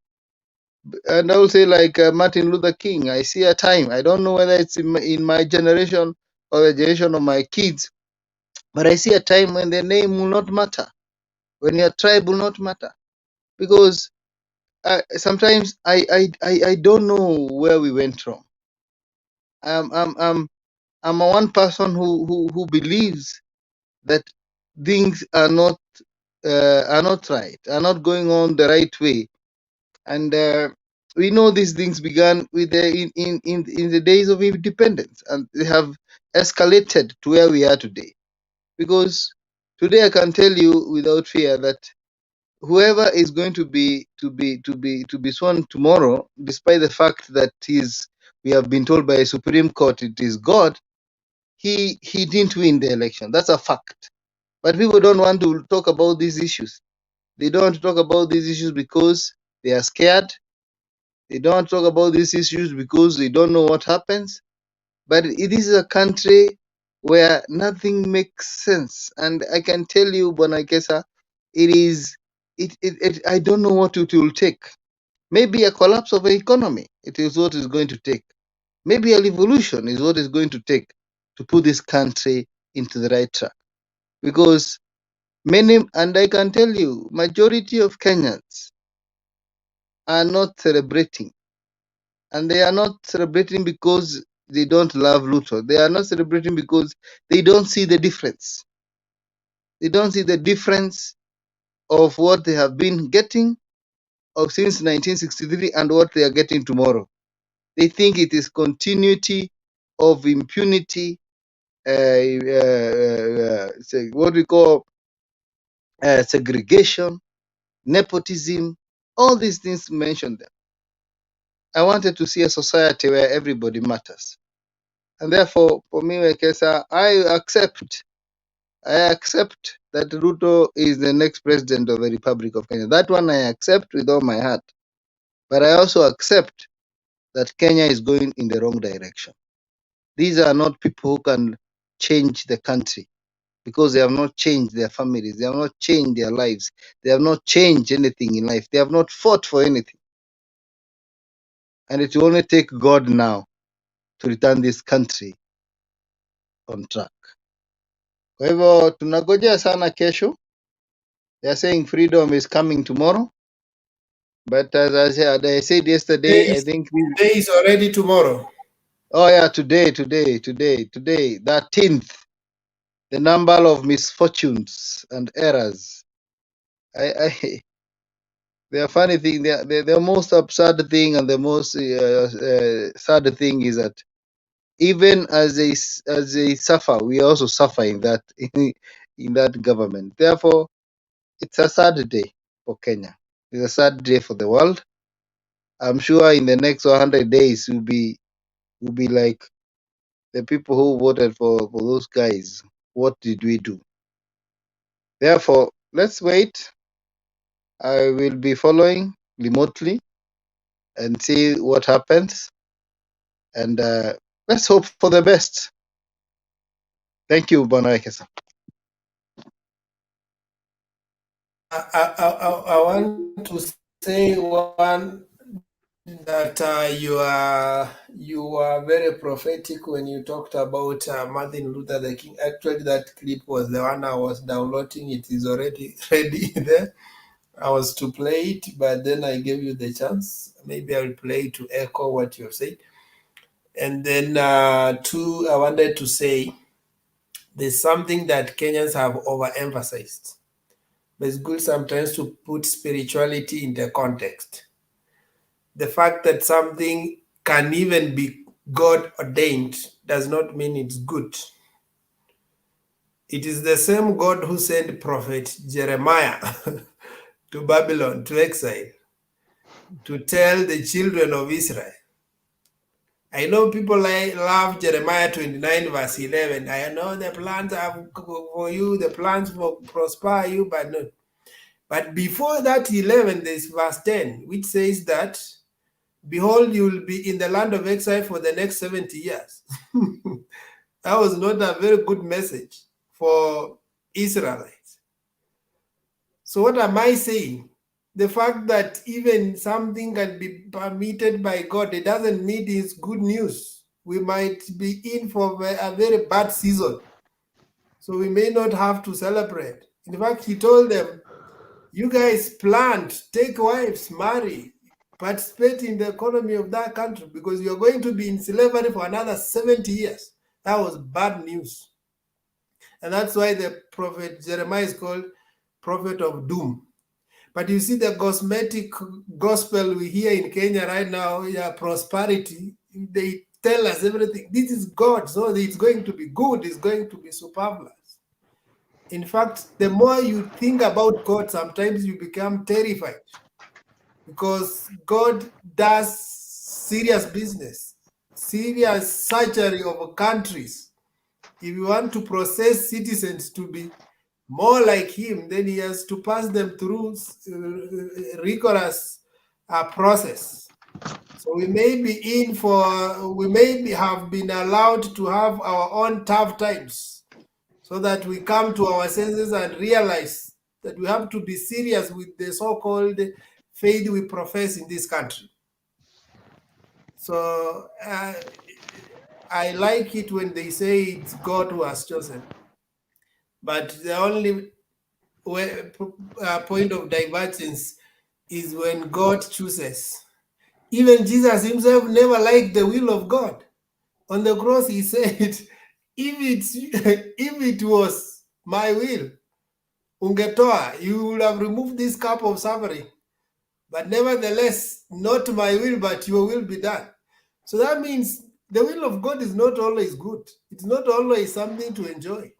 [SPEAKER 19] And I will say, like Martin Luther King, I see a time, I don't know whether it's in my generation or the generation of my kids, but I see a time when the name will not matter, when your tribe will not matter. Because sometimes I don't know where we went wrong. I'm a one person who believes that things are not right, are not going on the right way, and we know these things began with in the days of independence, and they have escalated to where we are today. Because today I can tell you without fear that whoever is going to be sworn tomorrow, despite the fact that we have been told by a Supreme Court it is God, he didn't win the election. That's a fact. But people don't want to talk about these issues. They don't want to talk about these issues because they are scared. They don't talk about these issues because they don't know what happens. But it is a country where nothing makes sense. And I can tell you, Bonakesa, I don't know what it will take. Maybe a collapse of the economy. It is what is going to take. Maybe a revolution is what is going to take to put this country into the right track. Because and I can tell you, majority of Kenyans are not celebrating. And they are not celebrating because they don't love Ruto. They are not celebrating because they don't see the difference. They don't see the difference of what they have been getting since 1963 and what they are getting tomorrow. They think it is continuity of impunity, what we call segregation, nepotism, all these things mentioned them. I wanted to see a society where everybody matters. And therefore, for me, Wekesa, I accept that Ruto is the next president of the Republic of Kenya. That one I accept with all my heart. But I also accept that Kenya is going in the wrong direction. These are not people who can change the country because they have not changed their families. They have not changed their lives. They have not changed anything in life. They have not fought for anything. And it will only take God now to return this country on track. Kwa hivyo tunagojea sana kesho. They are saying freedom is coming tomorrow. But as I said yesterday, I think
[SPEAKER 1] Today is already tomorrow.
[SPEAKER 19] Oh yeah, today, 13th. The number of misfortunes and errors. The funny thing, the most absurd thing and the most sad thing is that even as they suffer, we also suffer in that in that government. Therefore, it's a sad day for Kenya. It's a sad day for the world. I'm sure in the next 100 days we'll be like the people who voted for those guys. What did we do? Therefore, let's wait. I will be following remotely and see what happens. And let's hope for the best. Thank you, Bwana Wekesa.
[SPEAKER 1] I want to say one that you are very prophetic when you talked about Martin Luther the King. Actually, that clip was the one I was downloading. It is already ready there. I was to play it, but then I gave you the chance. Maybe I will play it to echo what you have said. And then two, I wanted to say there's something that Kenyans have overemphasized. But it's good sometimes to put spirituality in the context. The fact that something can even be God ordained does not mean it's good. It is the same God who sent Prophet Jeremiah to Babylon, to exile, to tell the children of Israel. I know people love Jeremiah 29 verse 11. I know the plans are for you, the plans for prosper you, but not. But before that 11, there's verse 10, which says that, behold, you will be in the land of exile for the next 70 years. That was not a very good message for Israelites. So what am I saying? The fact that even something can be permitted by God, it doesn't mean it's good news. We might be in for a very bad season. So we may not have to celebrate. In fact, he told them, you guys plant, take wives, marry, participate in the economy of that country because you're going to be in slavery for another 70 years. That was bad news. And that's why the prophet Jeremiah is called prophet of doom. But you see the cosmetic gospel we hear in Kenya right now, prosperity, they tell us everything. This is God, so it's going to be good, it's going to be superfluous. In fact, the more you think about God, sometimes you become terrified because God does serious business, serious surgery of countries. If you want to process citizens to be more like him, then he has to pass them through rigorous process. So we may be have been allowed to have our own tough times so that we come to our senses and realize that we have to be serious with the so-called faith we profess in this country. So I like it when they say it's God who has chosen. But the only point of divergence is when God chooses. Even Jesus himself never liked the will of God. On the cross, he said, if it was my will, ungetoa, you would have removed this cup of suffering. But nevertheless, not my will, but your will be done. So that means the will of God is not always good. It's not always something to enjoy,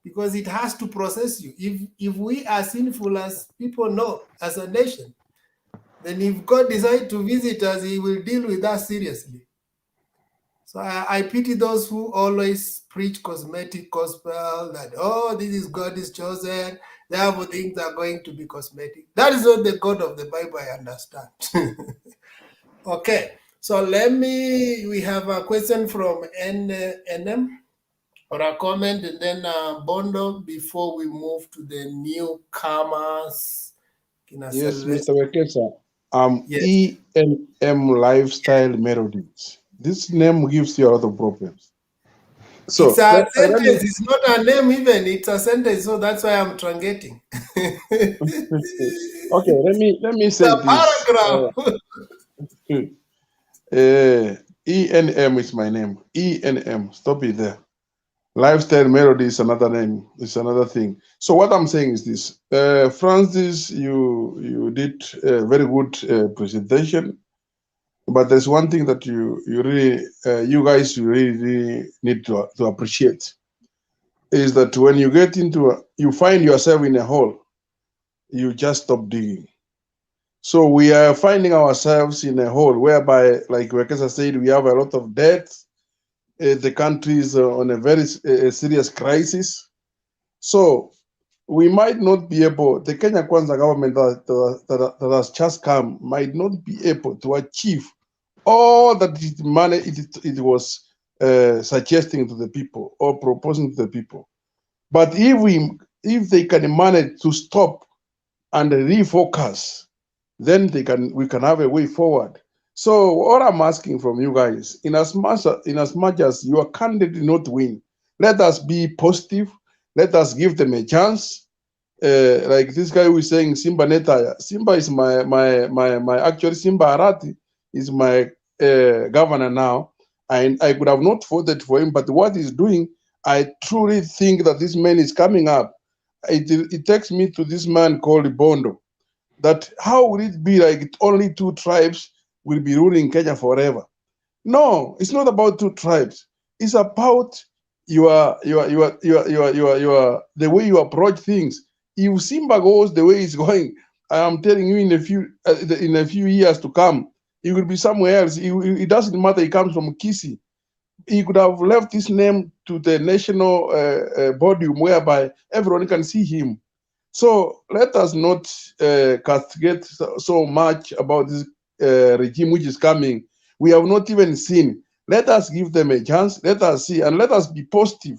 [SPEAKER 1] because it has to process you. If we are sinful as people know, as a nation, then if God decides to visit us, he will deal with us seriously. So I pity those who always preach cosmetic gospel that, oh, this is God is chosen, therefore things are going to be cosmetic. That is not the God of the Bible, I understand. Okay, so we have a question from NM or a comment, and then Bondo before we move to the newcomers.
[SPEAKER 16] Yes, Mr. Wekesa.
[SPEAKER 1] Yes.
[SPEAKER 16] ENM Lifestyle Melodies. This name gives you a lot of problems. So
[SPEAKER 1] It's a sentence, it's not a name even, it's a sentence, so that's why I'm truncating.
[SPEAKER 16] Okay, let me say this. ENM is my name. ENM, stop it there. Lifestyle Melody is another name. It's another thing. So what I'm saying is this: Francis, you did a very good presentation, but there's one thing that you guys really need to appreciate is that when you get you find yourself in a hole, you just stop digging. So we are finding ourselves in a hole whereby, like Wekesa said, we have a lot of debt. The country is on a very serious crisis. So we might not be able, the Kenya Kwanza government that has just come might not be able to achieve all that it was suggesting to the people or proposing to the people. But if they can manage to stop and refocus, then we can have a way forward. So what I'm asking from you guys, in as much as your candidate not win, let us be positive. Let us give them a chance. Like this guy who is saying Simba Netaya. Simba is my actually Simba Arati is my governor now. And I could have not voted for him, but what he's doing, I truly think that this man is coming up. It takes me to this man called Bondo. That how will it be like only two tribes will be ruling Kenya forever? No, it's not about two tribes. It's about the way you approach things. If Simba goes the way he's going, I am telling you, in a few years to come, he will be somewhere else. It doesn't matter. He comes from Kisi. He could have left his name to the national podium whereby everyone can see him. So let us not castigate so much about this regime which is coming. We have not even seen. Let us give them a chance. Let us see, and let us be positive.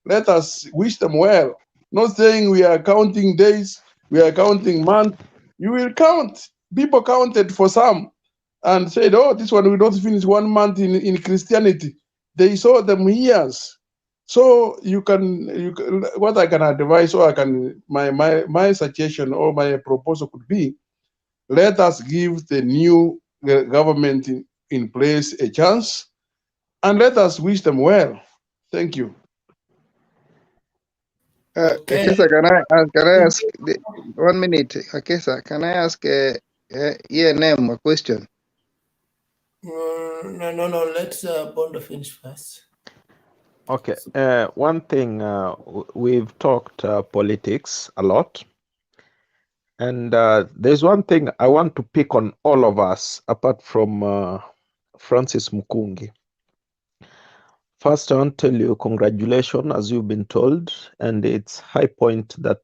[SPEAKER 16] Let us wish them well. Not saying we are counting days, we are counting months. You will count. People counted for some and said, oh, this one will not finish 1 month in Christianity. They saw them years. So you can what I can advise, or I can my suggestion or my proposal could be, let us give the new government in place a chance, and let us wish them well. Thank you.
[SPEAKER 1] Okay.
[SPEAKER 19] Akesa, can I ask 1 minute? Akesa, can I ask ENM a question?
[SPEAKER 1] No. Let's Bondo finish first.
[SPEAKER 7] Okay. One thing, we've talked politics a lot. And there's one thing I want to pick on all of us, apart from Francis Mukungi. First, I want to tell you congratulations, as you've been told. And it's high point that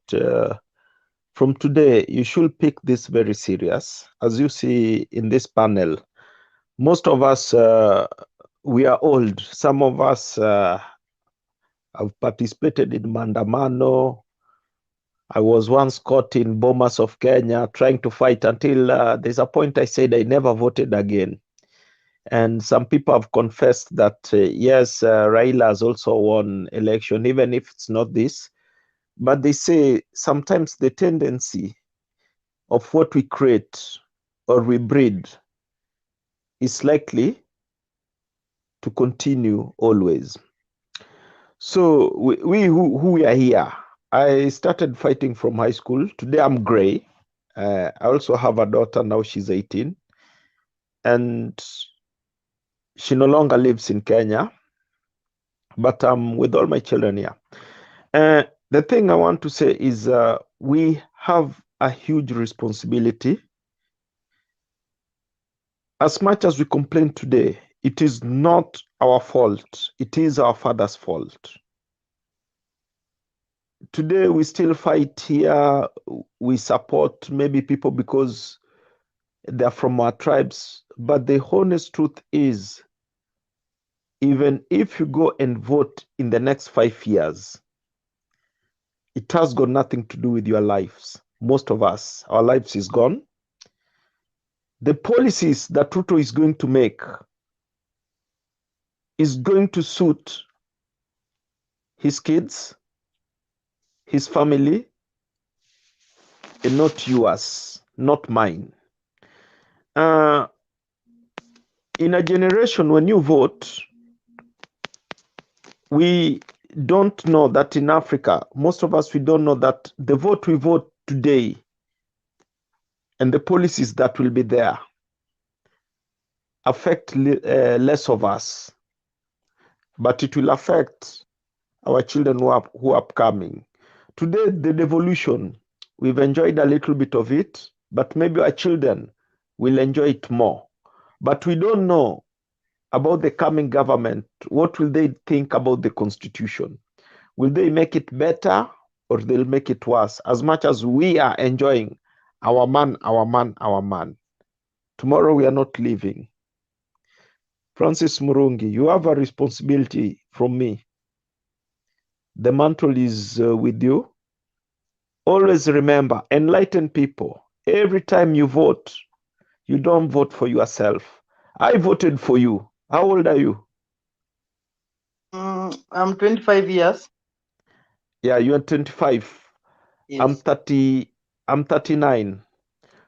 [SPEAKER 7] from today, you should pick this very serious. As you see in this panel, most of us, we are old. Some of us have participated in Mandamano. I was once caught in Bomas of Kenya trying to fight until there's a point I said I never voted again. And some people have confessed that, yes, Raila has also won election, even if it's not this. But they say sometimes the tendency of what we create or we breed is likely to continue always. So we who are here, I started fighting from high school. Today I'm gray. I also have a daughter now, she's 18. And she no longer lives in Kenya, but I'm with all my children here. The thing I want to say is we have a huge responsibility. As much as we complain today, it is not our fault. It is our father's fault. Today we still fight here. We support maybe people because they're from our tribes. But the honest truth is, even if you go and vote in the next 5 years, it has got nothing to do with your lives. Most of us, our lives is gone. The policies that Ruto is going to make is going to suit his kids, his family, and not yours, not mine. In a generation, when you vote, we don't know that in Africa, most of us, we don't know that the vote we vote today and the policies that will be there affect less of us, but it will affect our children who are upcoming. Today, the devolution, we've enjoyed a little bit of it, but maybe our children will enjoy it more. But we don't know about the coming government. What will they think about the constitution? Will they make it better or they'll make it worse? As much as we are enjoying our man, tomorrow we are not living. Francis Murungi, you have a responsibility from me. The mantle is with you. Always remember, enlighten people. Every time you vote, you don't vote for yourself. I voted for you. How old are you?
[SPEAKER 18] I'm 25 years.
[SPEAKER 7] Yeah, you are 25. I'm
[SPEAKER 18] Yes.
[SPEAKER 7] 30. I'm 39.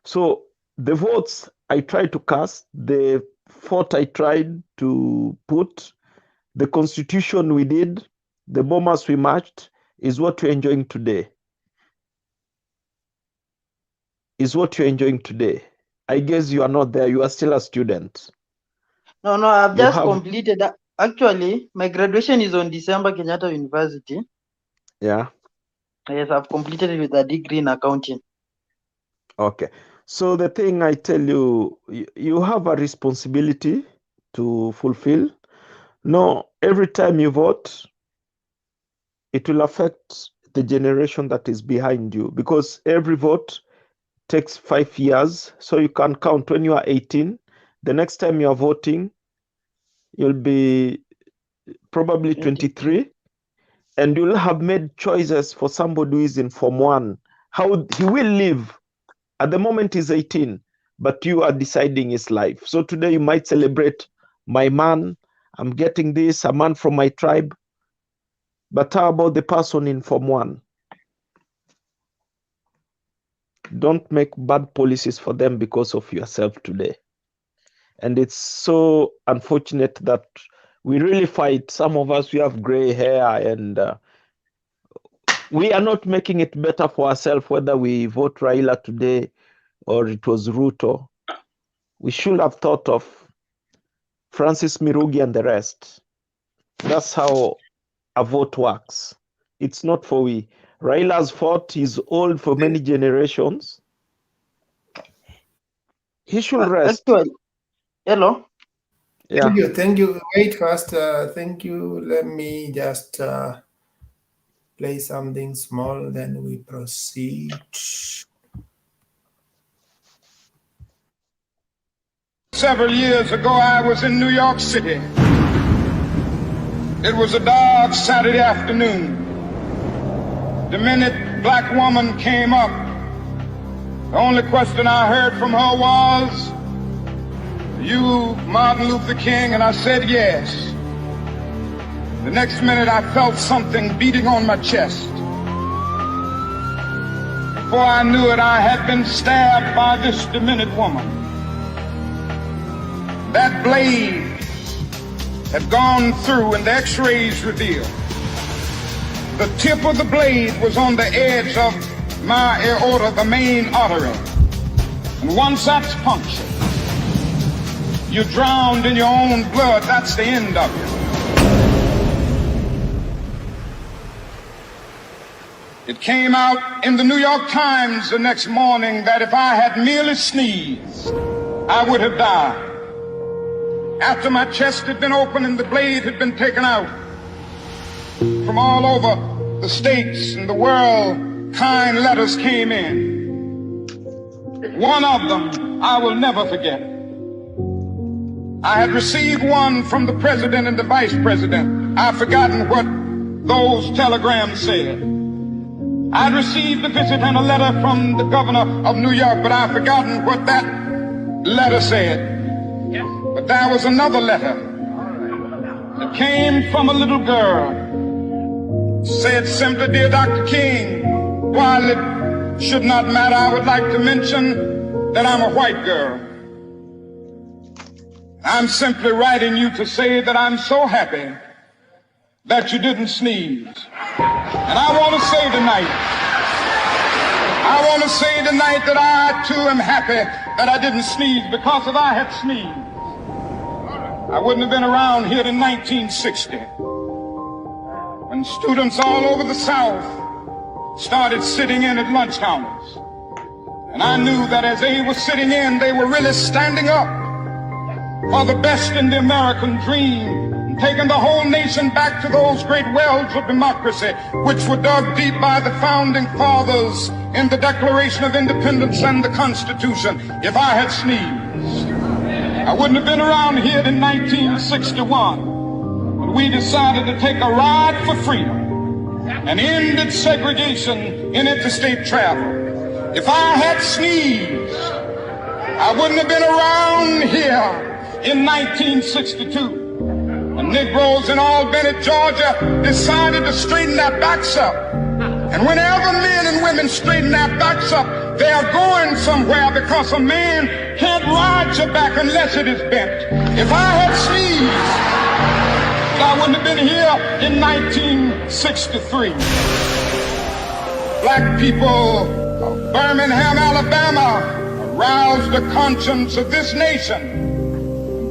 [SPEAKER 7] So the votes I tried to cast, the vote I tried to put, the constitution we did, the bombers we marched, is what you're enjoying today. Is what you're enjoying today. I guess you are not there. You are still a student.
[SPEAKER 18] No, I've
[SPEAKER 7] You
[SPEAKER 18] just
[SPEAKER 7] have,
[SPEAKER 18] completed. Actually, my graduation is on December, Kenyatta University.
[SPEAKER 7] yeah.
[SPEAKER 18] Yes, I've completed it with a degree in accounting.
[SPEAKER 7] Okay. So the thing I tell you, you have a responsibility to fulfill. No, every time you vote, it will affect the generation that is behind you, because every vote takes 5 years. So you can count when you are 18. The next time you are voting, you'll be probably 23, and you'll have made choices for somebody who is in Form 1. How he will live. At the moment he's 18, but you are deciding his life. So today you might celebrate, my man, I'm getting this, a man from my tribe. But how about the person in Form 1? Don't make bad policies for them because of yourself today. And it's so unfortunate that we really fight. Some of us, we have gray hair, and we are not making it better for ourselves, whether we vote Raila today or it was Ruto. We should have thought of Francis Mirugi and the rest. That's how a vote works. It's not for we. Raila's fought, he's old for many generations. He should rest.
[SPEAKER 18] Actually, hello?
[SPEAKER 7] Yeah.
[SPEAKER 1] Thank you. Wait first. Thank you. Let me just play something small, then we proceed.
[SPEAKER 20] Several years ago, I was in New York City. It was a dark Saturday afternoon. The minute black woman came up, the only question I heard from her was, "You Martin Luther King?" And I said yes. The next minute I felt something beating on my chest. Before I knew it, I had been stabbed by this demented woman. That blade had gone through and the x-rays revealed. The tip of the blade was on the edge of my aorta, the main artery. And once that's punctured, you're drowned in your own blood. That's the end of it. It came out in the New York Times the next morning that if I had merely sneezed, I would have died. After my chest had been opened and the blade had been taken out, from all over the states and the world, kind letters came in. One of them I will never forget. I had received one from the president and the vice president. I've forgotten what those telegrams said. I'd received a visit and a letter from the governor of New York, but I've forgotten what that letter said. But there was another letter. It came from a little girl. It said simply, "Dear Dr. King, while it should not matter, I would like to mention that I'm a white girl. I'm simply writing you to say that I'm so happy that you didn't sneeze." And I want to say tonight that I too am happy that I didn't sneeze, because if I had sneezed, I wouldn't have been around here in 1960 when students all over the South started sitting in at lunch counters. And I knew that as they were sitting in, they were really standing up for the best in the American dream, and taking the whole nation back to those great wells of democracy which were dug deep by the founding fathers in the Declaration of Independence and the Constitution. If I had sneezed, I wouldn't have been around here in 1961 when we decided to take a ride for freedom and ended segregation in interstate travel. If I had sneezed, I wouldn't have been around here in 1962. The Negroes in Albany, Georgia decided to straighten their backs up. And whenever men and women straighten their backs up, they are going somewhere, because a man can't ride your back unless it is bent. If I had sneezed, I wouldn't have been here in 1963. Black people of Birmingham, Alabama aroused the conscience of this nation,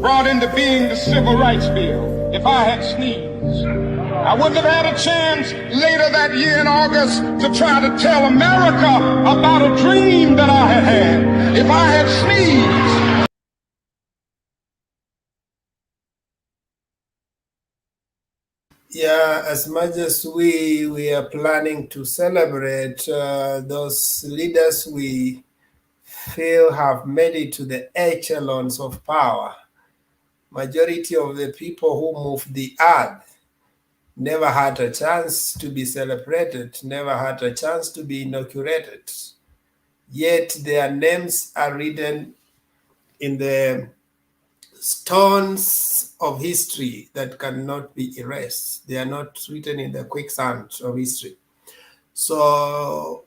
[SPEAKER 20] brought into being the Civil Rights Bill. If I had sneezed, I wouldn't have had a chance later that year in August to try to tell America about a dream that I had had. If I had sneezed.
[SPEAKER 1] Yeah, as much as we are planning to celebrate those leaders we feel have made it to the echelons of power, majority of the people who moved the earth never had a chance to be celebrated, never had a chance to be inaugurated. Yet their names are written in the stones of history that cannot be erased. They are not written in the quicksand of history. So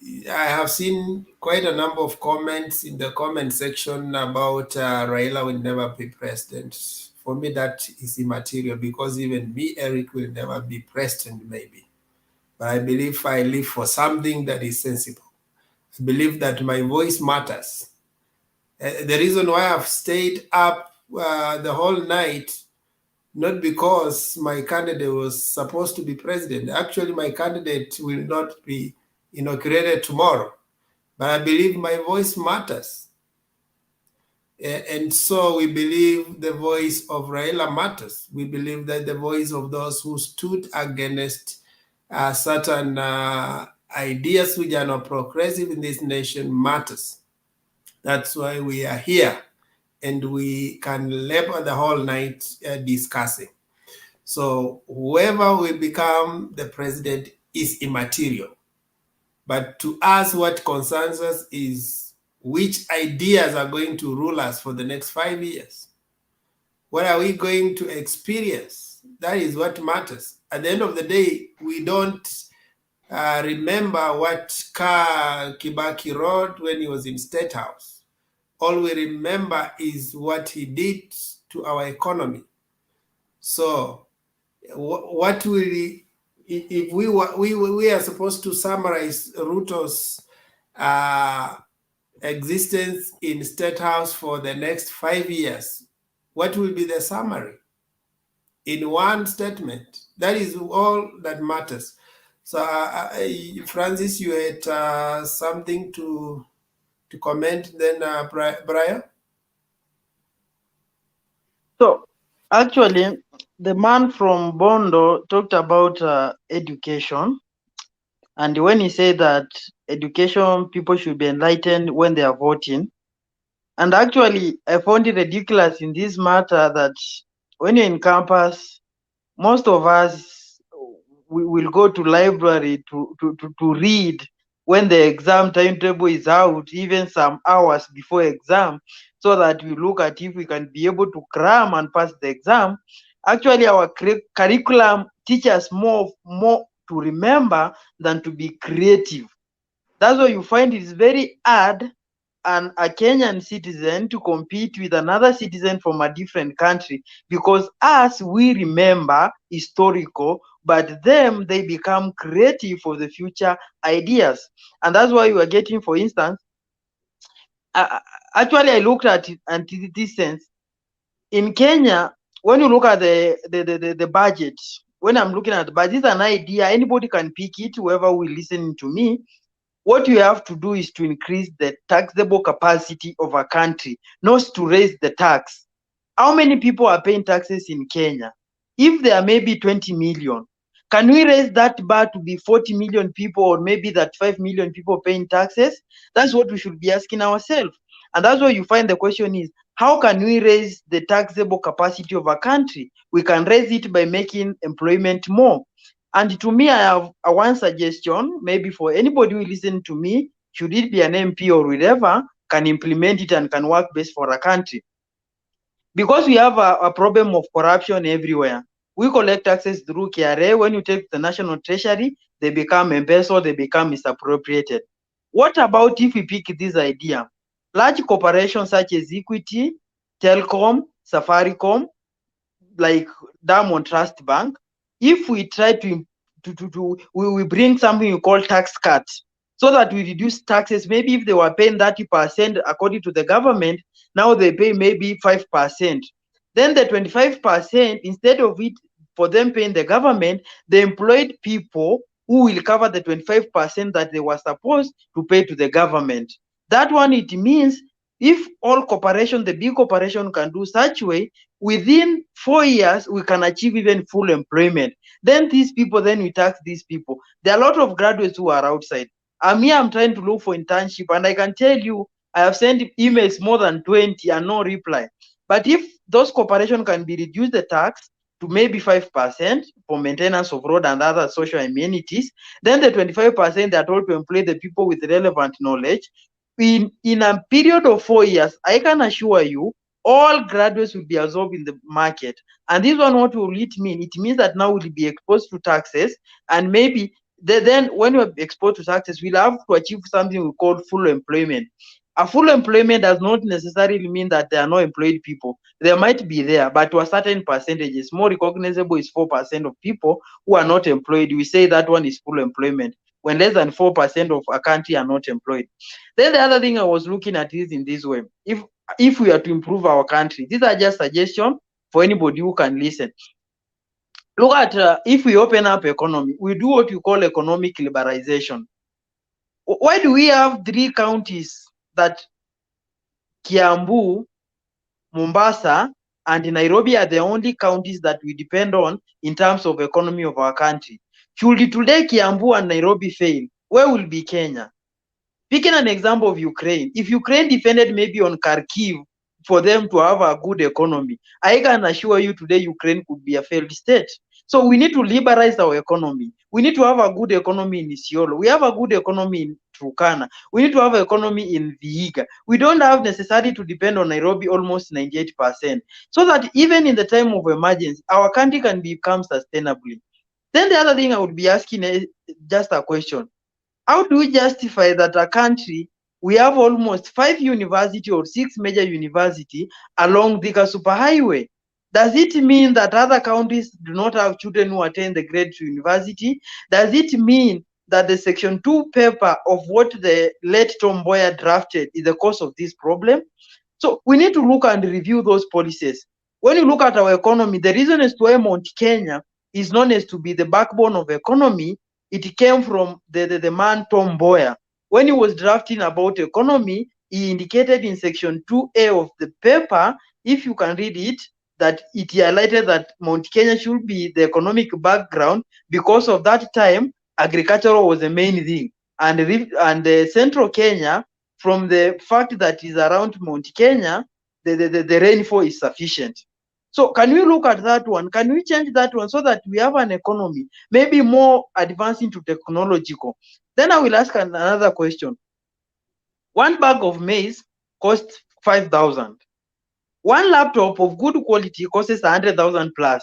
[SPEAKER 1] I have seen quite a number of comments in the comment section about Raila will never be president. For me, that is immaterial, because even me, Eric, will never be president, maybe. But I believe I live for something that is sensible. I believe that my voice matters. The reason why I've stayed up the whole night, not because my candidate was supposed to be president. Actually, my candidate will not be inaugurated tomorrow. But I believe my voice matters. And so we believe the voice of Raila matters. We believe that the voice of those who stood against certain ideas which are not progressive in this nation matters. That's why we are here, and we can labor the whole night discussing. So whoever will become the president is immaterial. But to us, what concerns us is which ideas are going to rule us for the next 5 years. What are we going to experience? That is what matters. At the end of the day, we don't remember what car Kibaki rode when he was in State House. All we remember is what he did to our economy. So what will he, if we are supposed to summarize Ruto's existence in State House for the next 5 years, what will be the summary? In one statement. That is all that matters. So Francis, you had something to comment, then Brian?
[SPEAKER 18] So actually, the man from Bondo talked about education. And when he said that education, people should be enlightened when they are voting. And actually, I found it ridiculous in this matter that when you're in campus, most of us, we will go to library to read when the exam timetable is out, even some hours before exam, so that we look at if we can be able to cram and pass the exam. Actually, our curriculum teaches more to remember than to be creative. That's why you find it is very hard and a Kenyan citizen to compete with another citizen from a different country, because us, we remember historical, but them, they become creative for the future ideas. And that's why you are getting, for instance, actually I looked at it and this sense. In Kenya, when you look at the budget, when I'm looking at the budget, it's an idea, anybody can pick it, whoever will listen to me. What you have to do is to increase the taxable capacity of a country, not to raise the tax. How many people are paying taxes in Kenya? If there are maybe 20 million, can we raise that bar to be 40 million people, or maybe that 5 million people paying taxes? That's what we should be asking ourselves. And that's why you find the question is, how can we raise the taxable capacity of a country? We can raise it by making employment more. And to me, I have one suggestion, maybe for anybody who listen to me, should it be an MP or whatever, can implement it and can work best for a country. because we have a problem of corruption everywhere. We collect taxes through KRA. When you take the national treasury, they become embezzled, they become misappropriated. What about if we pick this idea? Large corporations such as Equity, Telcom, Safaricom, like Diamond Trust Bank, if we try we bring something we call tax cut, so that we reduce taxes. Maybe if they were paying 30% according to the government, now they pay maybe 5%. Then the 25%, instead of it for them paying the government, they employed people who will cover the 25% that they were supposed to pay to the government. That one, it means if all corporations, the big corporation can do such way, within 4 years, we can achieve even full employment. Then these people, then we tax these people. There are a lot of graduates who are outside. I'm here, I'm trying to look for internship, and I can tell you, I have sent emails more than 20 and no reply. But if those corporations can be reduced the tax to maybe 5% for maintenance of road and other social amenities, then the 25% they are told to employ the people with relevant knowledge. In a period of 4 years, I can assure you, all graduates will be absorbed in the market. And this one, what will it mean? It means that now we'll be exposed to taxes, and maybe then when we're exposed to taxes, we'll have to achieve something we call full employment. A full employment does not necessarily mean that there are no employed people. There might be there, but to a certain percentages. More recognizable is 4% of people who are not employed. We say that one is full employment, when less than 4% of a country are not employed. Then the other thing I was looking at is in this way. If we are to improve our country, these are just suggestions for anybody who can listen. Look at if we open up economy, we do what we call economic liberalization. Why do we have 3 counties that Kiambu, Mombasa, and Nairobi are the only counties that we depend on in terms of economy of our country? Should today Kiambu and Nairobi fail, where will be Kenya? Picking an example of Ukraine, if Ukraine depended maybe on Kharkiv for them to have a good economy, I can assure you today Ukraine could be a failed state. So we need to liberalize our economy. We need to have a good economy in Isiolo. We have a good economy in Turkana. We need to have an economy in Vihiga. We don't have necessarily to depend on Nairobi almost 98%. So that even in the time of emergency, our country can become sustainably. Then the other thing I would be asking is just a question. How do we justify that a country, we have almost 5 universities or 6 major universities along the superhighway? Does it mean that other countries do not have children who attend the grade 2 university? Does it mean that the Section 2 paper of what the late Tom Mboya drafted is the cause of this problem? So we need to look and review those policies. When you look at our economy, the reason as to why Mount Kenya is known as to be the backbone of economy, it came from the man Tom Mboya. When he was drafting about economy, he indicated in Section 2A of the paper, if you can read it, that it highlighted that Mount Kenya should be the economic background because of that time, agricultural was the main thing. And Central Kenya, from the fact that is around Mount Kenya, the rainfall is sufficient. So can we look at that one? Can we change that one so that we have an economy, maybe more advancing to technological? Then I will ask another question. 1 bag of maize costs 5,000. 1 laptop of good quality costs 100,000 plus.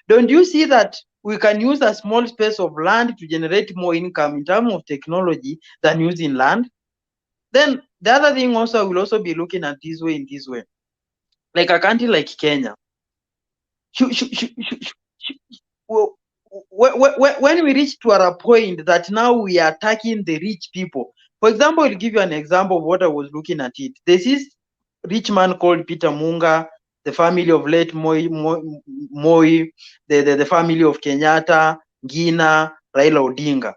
[SPEAKER 18] Don't you see that we can use a small space of land to generate more income in terms of technology than using land? Then the other thing also, I will also be looking at this way, in this way. Like a country like Kenya, when we reach to a point that now we are attacking the rich people. For example, I'll give you an example of what I was looking at it. There's this rich man called Peter Munga, the family of late Moi, the family of Kenyatta, Gina, Raila Odinga.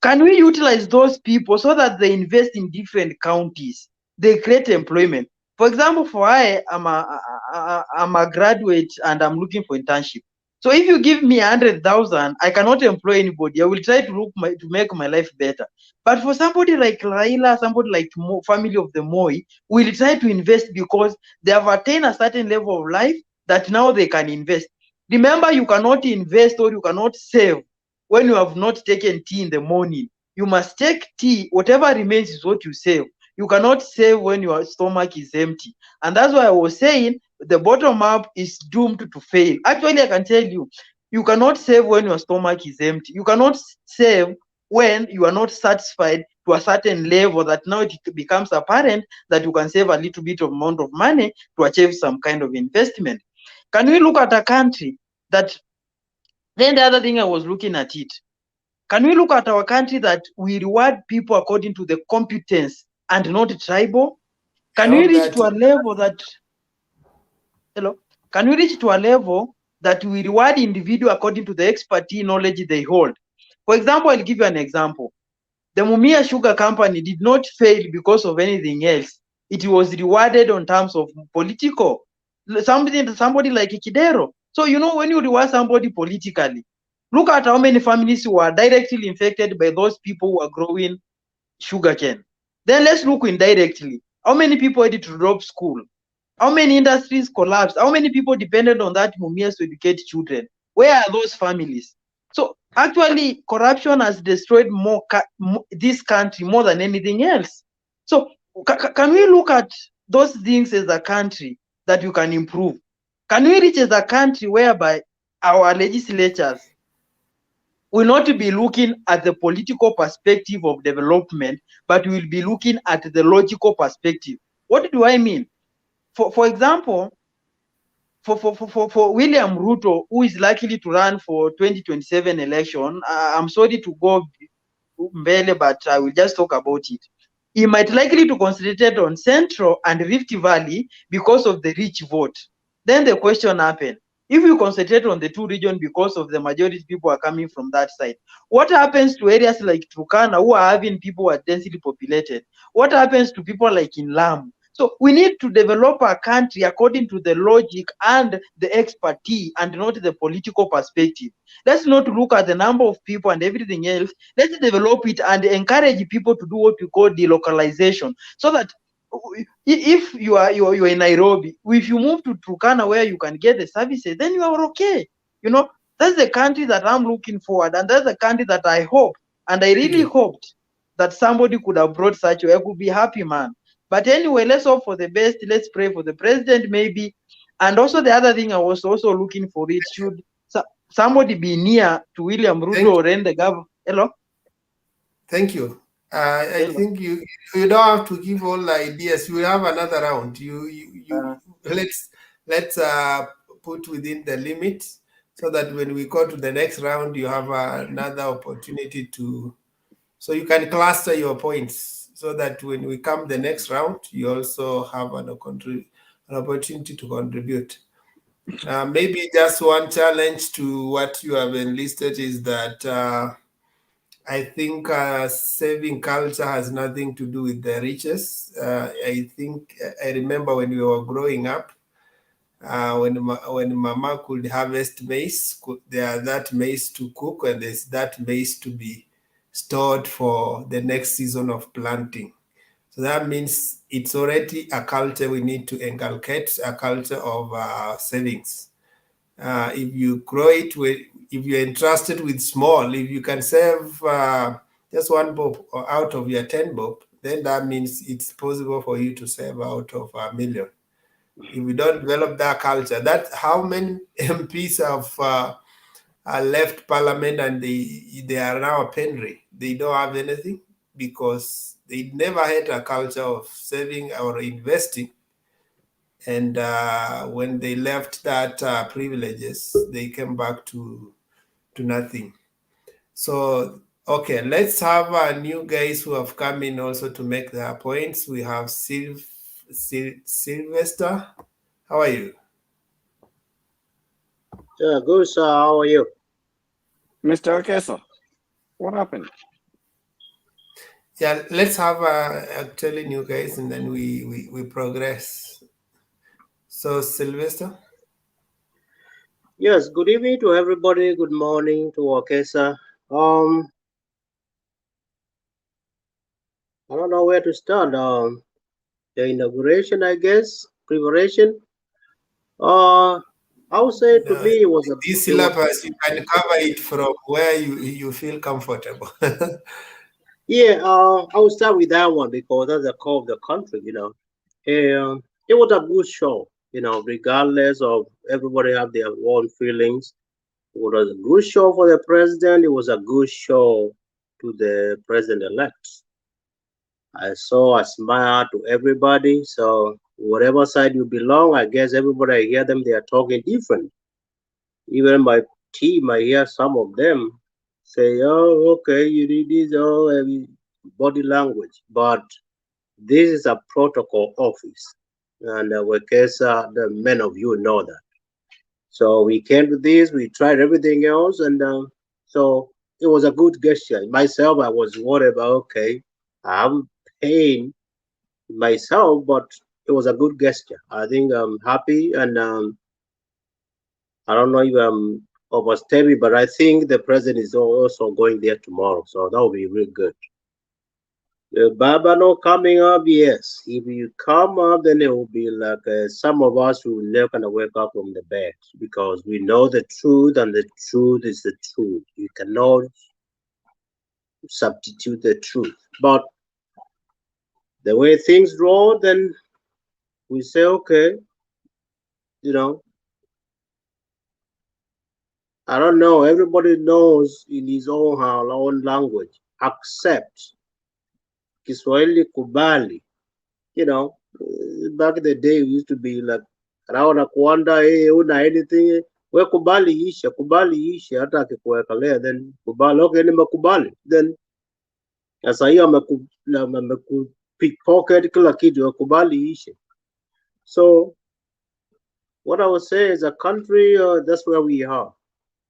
[SPEAKER 18] Can we utilize those people so that they invest in different counties? They create employment. For example, I'm a graduate and I'm looking for internship. So if you give me 100,000, I cannot employ anybody. I will try to make my life better. But for somebody like Raila, somebody like family of the Moi, will try to invest because they have attained a certain level of life that now they can invest. Remember, you cannot invest or you cannot save when you have not taken tea in the morning. You must take tea. Whatever remains is what you save. You cannot save when your stomach is empty. And that's why I was saying the bottom up is doomed to fail. Actually, I can tell you, you cannot save when your stomach is empty. You cannot save when you are not satisfied to a certain level that now it becomes apparent that you can save a little bit of amount of money to achieve some kind of investment. Can we look at a country that, then the other thing I was looking at it, can we look at our country that we reward people according to the competence and not tribal? Can we reach to a level that, hello? Can we reach to a level that we reward individual according to the expertise knowledge they hold? For example, I'll give you an example. The Mumia Sugar Company did not fail because of anything else. It was rewarded on terms of political. Somebody like Kidero. So, you know, when you reward somebody politically, look at how many families who are directly infected by those people who are growing sugarcane. Then let's look indirectly. How many people had to drop school? How many industries collapsed? How many people depended on that Mumias to educate children? Where are those families? So actually, corruption has destroyed this country more than anything else. So can we look at those things as a country that you can improve? Can we reach as a country whereby our legislatures will not be looking at the political perspective of development, but will be looking at the logical perspective? What do I mean? For example, for William Ruto, who is likely to run for 2027 election, I'm sorry to go mbele, but I will just talk about it. He might likely to concentrate on Central and Rift Valley because of the rich vote. Then the question happened. If you concentrate on the two regions because of the majority people are coming from that side, what happens to areas like Turkana who are having people who are densely populated? What happens to people like in Lamu? So we need to develop our country according to the logic and the expertise and not the political perspective. Let's not look at the number of people and everything else. Let's develop it and encourage people to do what we call delocalization, so that if you are in Nairobi, if you move to Turkana where you can get the services, then you are okay. You know, that's the country that I'm looking forward, and that's the country that I hope, and I really hoped that somebody could have brought such a way. I could be happy, man. But anyway, let's hope for the best. Let's pray for the president, maybe. And also the other thing I was also looking for, it should somebody be near to William Ruto or in the government. Hello?
[SPEAKER 1] Thank you. I think you don't have to give all the ideas. We have another round. Let's put within the limit so that when we go to the next round, you have another opportunity to, so you can cluster your points so that when we come the next round, you also have an opportunity to contribute. Maybe just one challenge to what you have enlisted is that I think saving culture has nothing to do with the riches. I remember when we were growing up, when Mama could harvest maize, there that maize to cook and there's that maize to be stored for the next season of planting. So that means it's already a culture we need to inculcate, a culture of savings. If you grow it, if you're entrusted with small, if you can save just one bob out of your 10 bob, then that means it's possible for you to save out of 1 million. If we don't develop that culture, that how many MPs have left parliament and they are now a penury. They don't have anything because they never had a culture of saving or investing. And when they left that privileges, they came back to nothing. So, okay, let's have new guys who have come in also to make their points. We have Sylvester. How are you?
[SPEAKER 21] Good, sir. How are you?
[SPEAKER 13] Mr. Okesa, what happened?
[SPEAKER 1] Yeah, let's have actually new guys and then we progress. So, Sylvester?
[SPEAKER 21] Yes, good evening to everybody. Good morning to Okesa. I don't know where to start. The inauguration, I guess, preparation. I would say to me it was a
[SPEAKER 1] this syllabus, you can cover it from where you feel comfortable.
[SPEAKER 21] Yeah, I will start with that one because that's the core of the country, you know. It was a good show, you know, regardless of everybody have their own feelings. It was a good show for the president. It was a good show to the president-elect. I saw a smile to everybody. So whatever side you belong, I guess everybody I hear them, they are talking different. Even my team, I hear some of them say, "Oh, okay, you did this, oh, body language." But this is a protocol office, and the men of you know that. So we came to this, we tried everything else, and so it was a good gesture. Myself, I was worried about, okay, I'm paying myself, but it was a good gesture. I think I'm happy, and I don't know if I'm overstepping, but I think the president is also going there tomorrow, so that will be really good. Babano coming up, yes. If you come up, then it will be like some of us will never gonna wake up from the bed because we know the truth, and the truth is the truth. You cannot substitute the truth. But the way things roll, then we say, okay, you know, I don't know. Everybody knows in his own language. Accept. Kiswahili kubali. You know, back in the day, we used to be like, Raona kuanda, una anything. We kubali isha, hata akikuwekelea, then kubali, okay, nimekubali. Then, sasa hiyo ameku pickpocket kila kitu, kubali isha. So, what I would say is a country, that's where we are.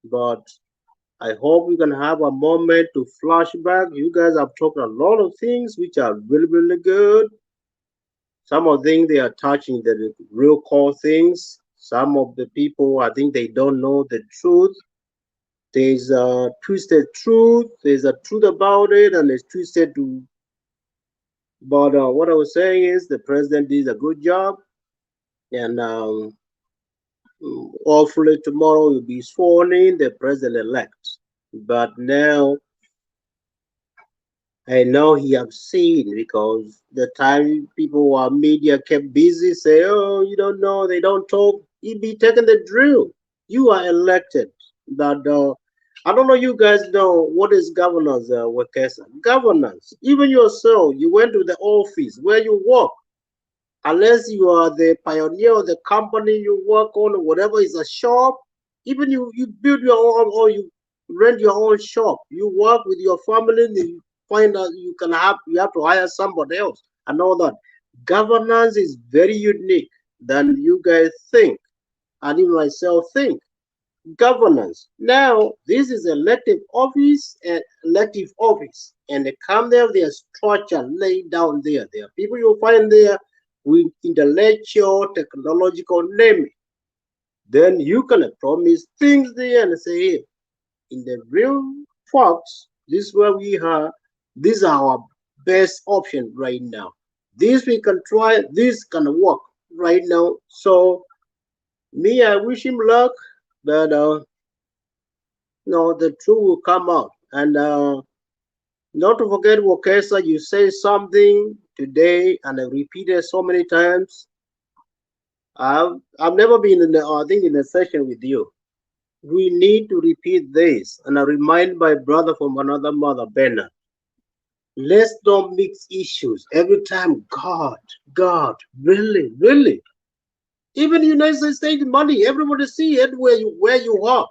[SPEAKER 21] But I hope we can have a moment to flashback. You guys have talked a lot of things which are really, really good. Some of them they are touching the real core things. Some of the people, I think they don't know the truth. There's a twisted truth. There's a truth about it, and it's twisted to. But what I was saying is the president did a good job, and hopefully tomorrow will be sworn in the president-elect. But now I know he have seen because the time people were media kept busy say, oh, you don't know, they don't talk. He be taking the drill. You are elected. That I don't know. You guys know what is governors, Wekesa. Governors, even yourself, you went to the office where you work. Unless you are the pioneer of the company you work on, or whatever is a shop, even you build your own or you rent your own shop. You work with your family. You find out you have to hire somebody else. I know that governance is very unique than you guys think, and even myself think. Governance. Now, this is elective office, and they come there, there's structure laid down there. There are people you'll find there with intellectual, technological naming. Then you can promise things there and say, hey, in the real facts, this is where we are. These are our best option right now. This we can try, this can work right now. So me, I wish him luck, but no, the truth will come out. And not to forget, Wokesa, you say something today, and I repeated so many times. I've never been in a session with you. We need to repeat this, and I remind my brother from another mother, Bernard. Let's don't mix issues every time. God, really, really. Even the United States money, everybody see it where you are.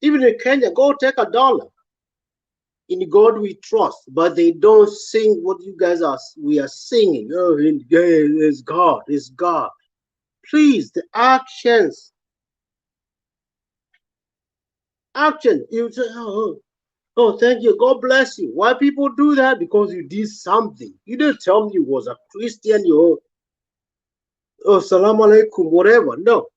[SPEAKER 21] Even in Kenya, go take $1. In God we trust, but they don't sing what you guys we are singing. Oh, it's God, it's God. Please, the actions. Action. You say, oh, thank you. God bless you. Why people do that? Because you did something. You didn't tell me you was a Christian, salam alaikum, whatever. No.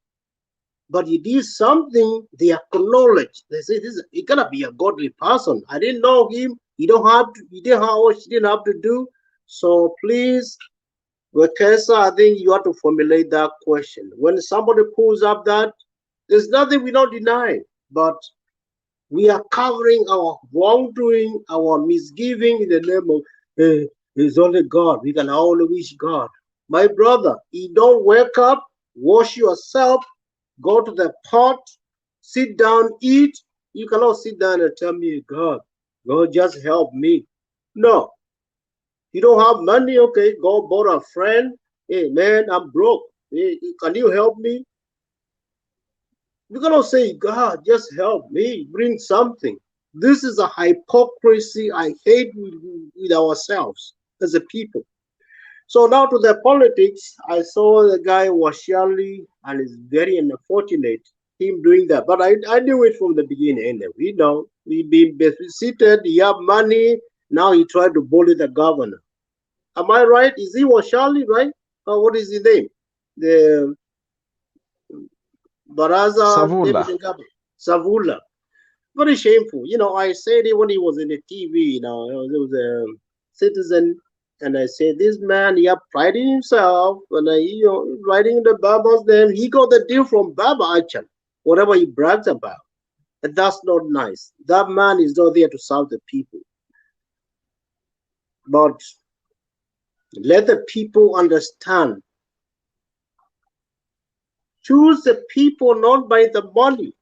[SPEAKER 21] But you did something, they acknowledge. They say, you gotta be a godly person. I didn't know him. You don't have to, you didn't have to do. So please, Wekesa, I think you have to formulate that question. When somebody pulls up that, there's nothing we don't deny. But We are covering our wrongdoing, our misgiving in the name of it's only God. We can only wish God. My brother, you don't wake up, wash yourself, go to the pot, sit down, eat. You cannot sit down and tell me, God, just help me. No. You don't have money, okay, go borrow a friend. Hey, man, I'm broke. Hey, can you help me? You cannot say, God, just help me, bring something. This is a hypocrisy I hate with ourselves as a people. So now to the politics, I saw the guy Washali, and it's very unfortunate him doing that. But I knew it from the beginning anyway. You know, we've been seated, he have money, now he tried to bully the governor. Am I right? Is he Washali, right? Or what is his name? The Baraza Deputy Governor. Savula. Very shameful. You know, I said it when he was in the TV, you know, there was a Citizen, and I said, this man, he had pride in himself, and you know, writing the Baba's name, he got the deal from Baba Achan, whatever he brags about. And that's not nice. That man is not there to serve the people. But let the people understand. Choose the people not by the money,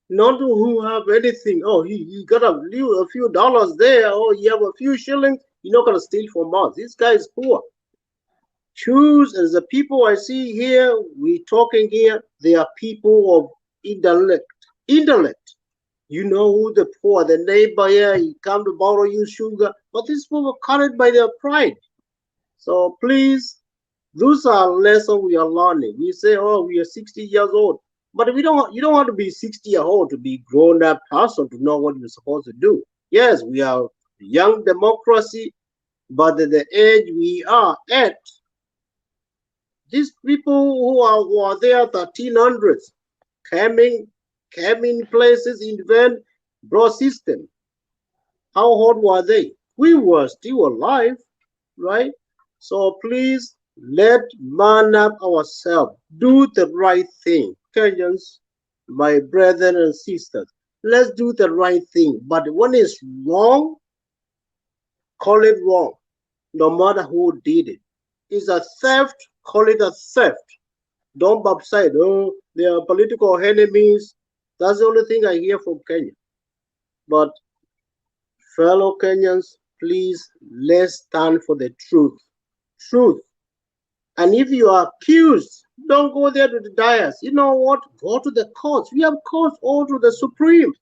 [SPEAKER 21] not who have anything. Oh, he got a few dollars there. Oh, you have a few shillings. You're not going to steal from us. This guy is poor. Choose, as the people I see here, we talking here, they are people of intellect. Intellect. You know who the poor, the neighbor here, he come to borrow you sugar. But these people are carried by their pride. So please, those are lessons we are learning. We say, oh, we are 60 years old. But you don't want to be 60 years old to be grown-up person to know what you're supposed to do. Yes, we are young democracy, but at the age we are at, these people who are there 1300s came in places, invent, brought system. How old were they? We were still alive, right? So please, let man up ourselves. Do the right thing. Kenyans, my brethren and sisters, let's do the right thing. But when it's wrong, call it wrong, no matter who did it. It's a theft, call it a theft. Don't upside, oh, they are political enemies. That's the only thing I hear from Kenya. But fellow Kenyans, please, let's stand for the truth. Truth. And if you are accused, don't go there to the dais. You know what? Go to the courts. We have courts all to the Supreme.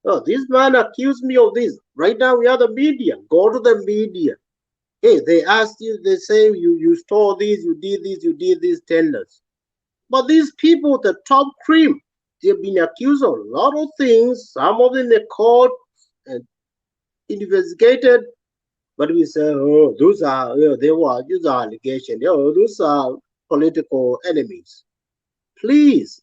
[SPEAKER 21] Oh, this man accused me of this. Right now we are the media. Go to the media. Hey, they asked you, they say you stole this, you did this, tenders. But these people, the top cream, they've been accused of a lot of things. Some of them in the court and investigated. But we say, oh, those are, these are allegations. Oh, those are political enemies. Please.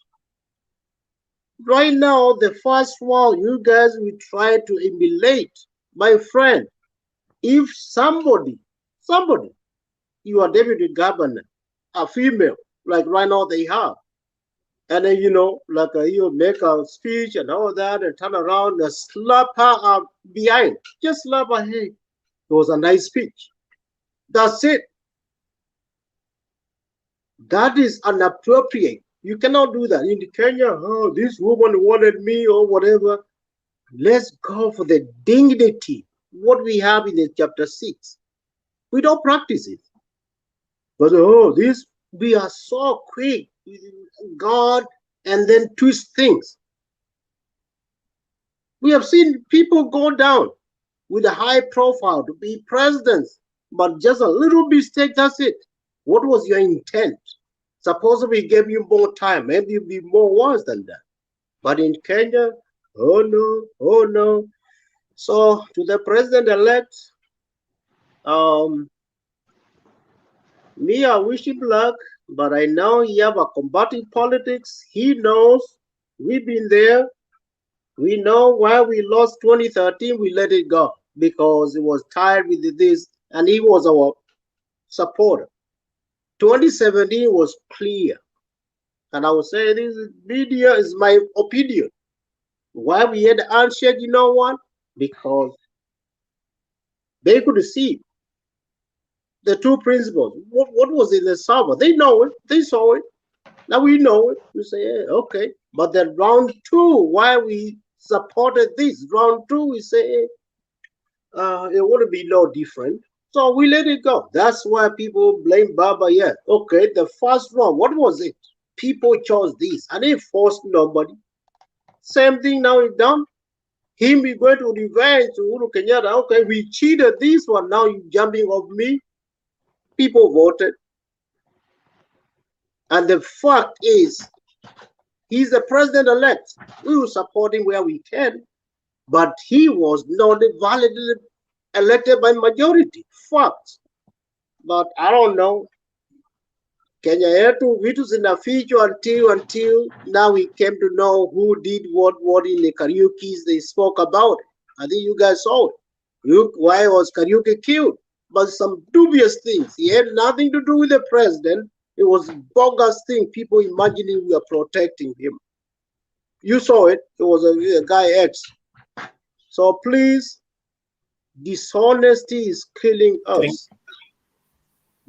[SPEAKER 21] Right now, the first one, you guys will try to emulate. My friend, if somebody, you are deputy governor, a female, like right now they have, and then, you know, like you make a speech and all that, and turn around and slap her behind. Just slap her, hey, it was a nice speech. That's it. That is inappropriate. You cannot do that. In Kenya, oh, this woman wanted me or whatever. Let's go for the dignity, what we have in the chapter 6. We don't practice it. But oh, this, we are so quick with God and then twist things. We have seen people go down with a high profile to be presidents, but just a little mistake, that's it. What was your intent? Supposedly we gave you more time, maybe you'd be more worse than that. But in Kenya, oh no, oh no. So to the president-elect, me, I wish him luck, but I know he have a combating politics. He knows, we've been there. We know why we lost 2013, we let it go because it was tired with this, and he was our supporter. 2017 was clear, and I would say this media is my opinion. Why we had the handshake, you know what? Because they could see the two principles. What was in the summer? They know it. They saw it. Now we know it. We say, yeah, okay. But then round two, why we supported this? Round two, we say, it would be no different. So we let it go. That's why people blame Baba. Yeah, okay. The first round, what was it? People chose this, and they forced nobody. Same thing now is done. Him we going to revenge to Uhuru Kenyatta. Okay, we cheated this one. Now you jumping off me. People voted, and the fact is, he's the president-elect. We will support him where we can, but he was not validly elected by majority. Fact. But I don't know. Kenya yetu vitu zinafichwa until now we came to know who did what in the karaoke they spoke about it. I think you guys saw it. Look, why was Kariuki killed? But some dubious things. He had nothing to do with the president. It was bogus thing. People imagining we are protecting him. You saw it. It was a guy X. So please, dishonesty is killing us.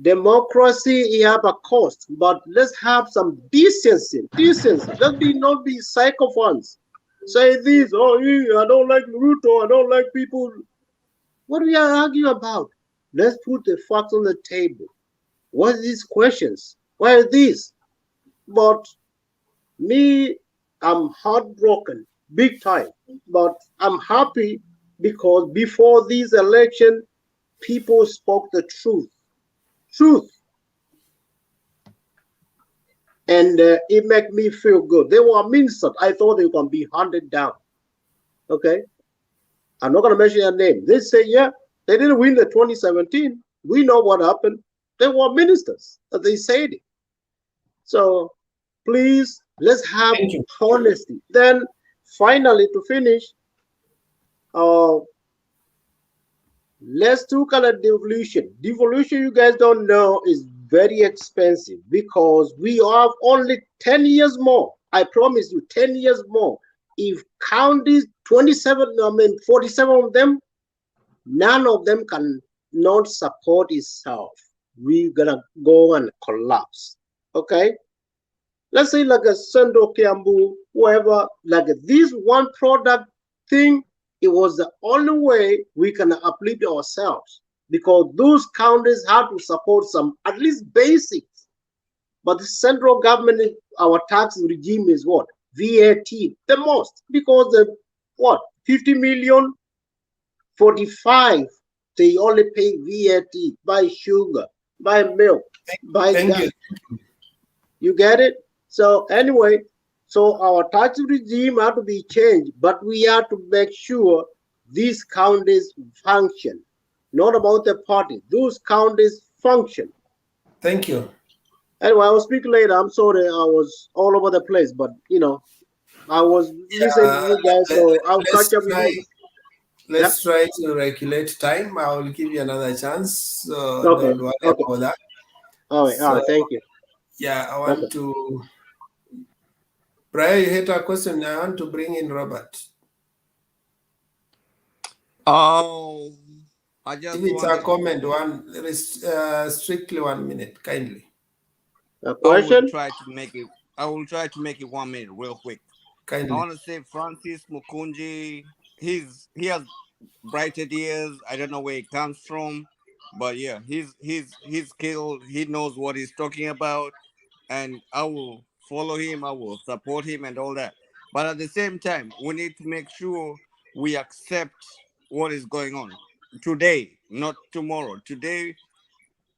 [SPEAKER 21] Democracy, you have a cost, but let's have some decency. Decency. Let's not be sycophants. Say this, oh, I don't like Ruto, I don't like people. What are we arguing about? Let's put the facts on the table. What are these questions? Why is this? But me, I'm heartbroken, big time. But I'm happy because before this election, people spoke the truth. And it made me feel good. They were ministers. I thought they were going to be hunted down. Okay? I'm not going to mention their name. They say, yeah, they didn't win the 2017. We know what happened. They were ministers. They said it. So please, let's have honesty. Then finally, to finish, let's talk about devolution. Devolution, you guys don't know, is very expensive because we have only 10 years more. I promise you, 10 years more. If counties, 47 of them, none of them can not support itself. We're gonna go and collapse. Okay? Let's say like a Sendo Kiambu, whoever, like this one product thing, it was the only way we can uplift ourselves because those counties have to support some, at least basics. But the central government, our tax regime is what? VAT, the most, because the, what, 50 million, 45, they only pay VAT, buy sugar, buy milk, buy gas. You get it? So anyway, so our tax regime had to be changed, but we have to make sure these counties function. Not about the party. Those counties function.
[SPEAKER 1] Thank you.
[SPEAKER 21] Anyway, I will speak later. I'm sorry I was all over the place, but you know, I was listening to you guys, so I'll catch up with you.
[SPEAKER 1] Let's try to regulate time. I will give you another chance. So
[SPEAKER 21] Okay.
[SPEAKER 1] don't worry about that.
[SPEAKER 21] All right. All right. Thank you.
[SPEAKER 1] Yeah, I want to. Brian, you had a question. I want to bring in Robert.
[SPEAKER 13] Oh, I just
[SPEAKER 1] if it's a comment, strictly 1 minute, kindly.
[SPEAKER 21] A question?
[SPEAKER 13] I will try to make it 1 minute, real quick.
[SPEAKER 1] Kindly.
[SPEAKER 13] I want to say Francis Mukunji. He has bright ideas. I don't know where he comes from, but yeah, he's skilled. He knows what he's talking about, and I will follow him. I will support him and all that. But at the same time, we need to make sure we accept what is going on today, not tomorrow. Today,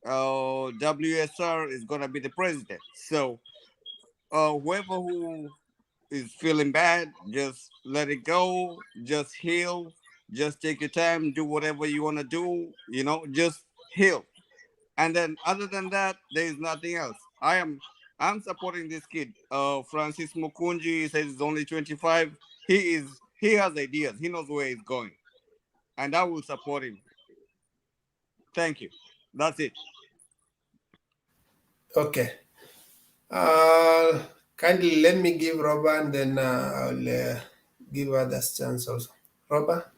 [SPEAKER 13] WSR is gonna be the president. So, whoever who is feeling bad, just let it go. Just heal. Just take your time. Do whatever you want to do. You know, just heal. And then, other than that, there is nothing else. I'm supporting this kid. Francis Mukunji says he's only 25. He has ideas. He knows where he's going, and I will support him. Thank you. That's it.
[SPEAKER 1] Okay. Kindly let me give Robert, and then I'll give others chance also. Robert?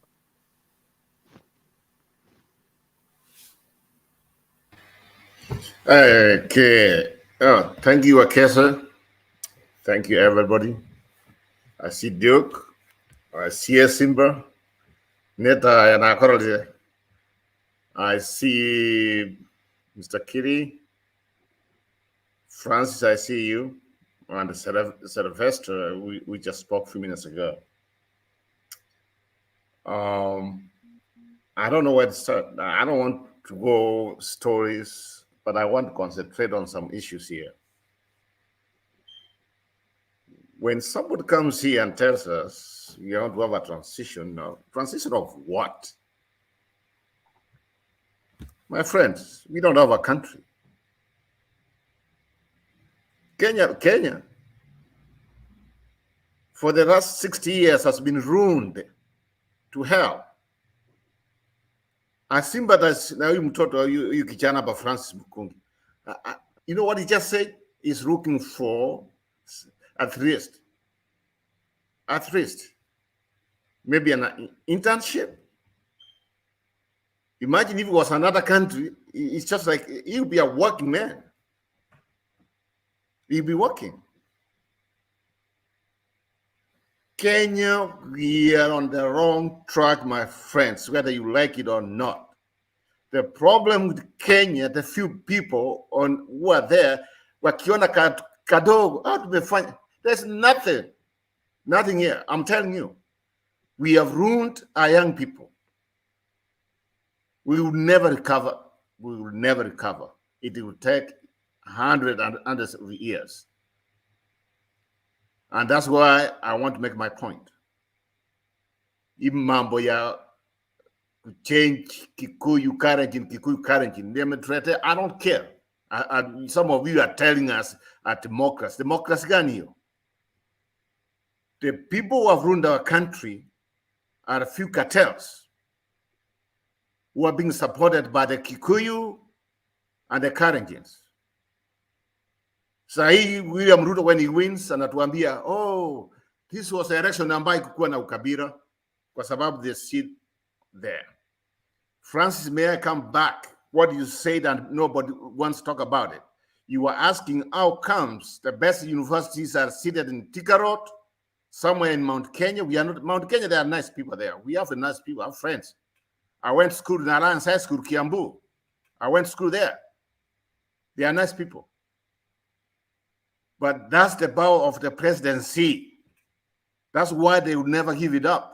[SPEAKER 3] Okay. Oh, thank you, Akesa. Thank you, everybody. I see Duke. I see Simba. Neta and Akorode. I see Mr. Kitty. Francis, I see you. And Sylvester, we just spoke a few minutes ago. I don't know where to start. I don't want to go stories, but I want to concentrate on some issues here. When somebody comes here and tells us you want to have a transition, now, transition of what? My friends, we don't have a country. Kenya, for the last 60 years has been ruined to hell. Asimba na huyu mtoto huyu kijana ba Francis Bukungi. You know what he just said? He's looking for at least maybe an internship. Imagine if it was another country, it's just like he'll be a working man. He'll be working. Kenya, we are on the wrong track, my friends, whether you like it or not. The problem with Kenya, the few people who are there, wakiona kadogo, how to be fine. There's nothing here. I'm telling you, we have ruined our young people. We will never recover. We will never recover. It will take hundreds and hundreds of years. And that's why I want to make my point. Even mambo ya change Kikuyu Karenjin, I don't care. Some of you are telling us democracy. Democracy gani hiyo? The people who have ruined our country are a few cartels who are being supported by the Kikuyu and the Karenjins. Sahi William Ruto, when he wins, anatuambia, oh, this was an election ambayo kukuwa na ukabira kwa sababu they sit there. Francis, may I come back? What you said and nobody wants to talk about it. You were asking how comes the best universities are seated in Thika Road, somewhere in Mount Kenya. We are not Mount Kenya. There are nice people there. We have nice people, our friends. I went to school in Alliance High School, Kiambu. I went to school there. They are nice people. But that's the power of the presidency. That's why they will never give it up.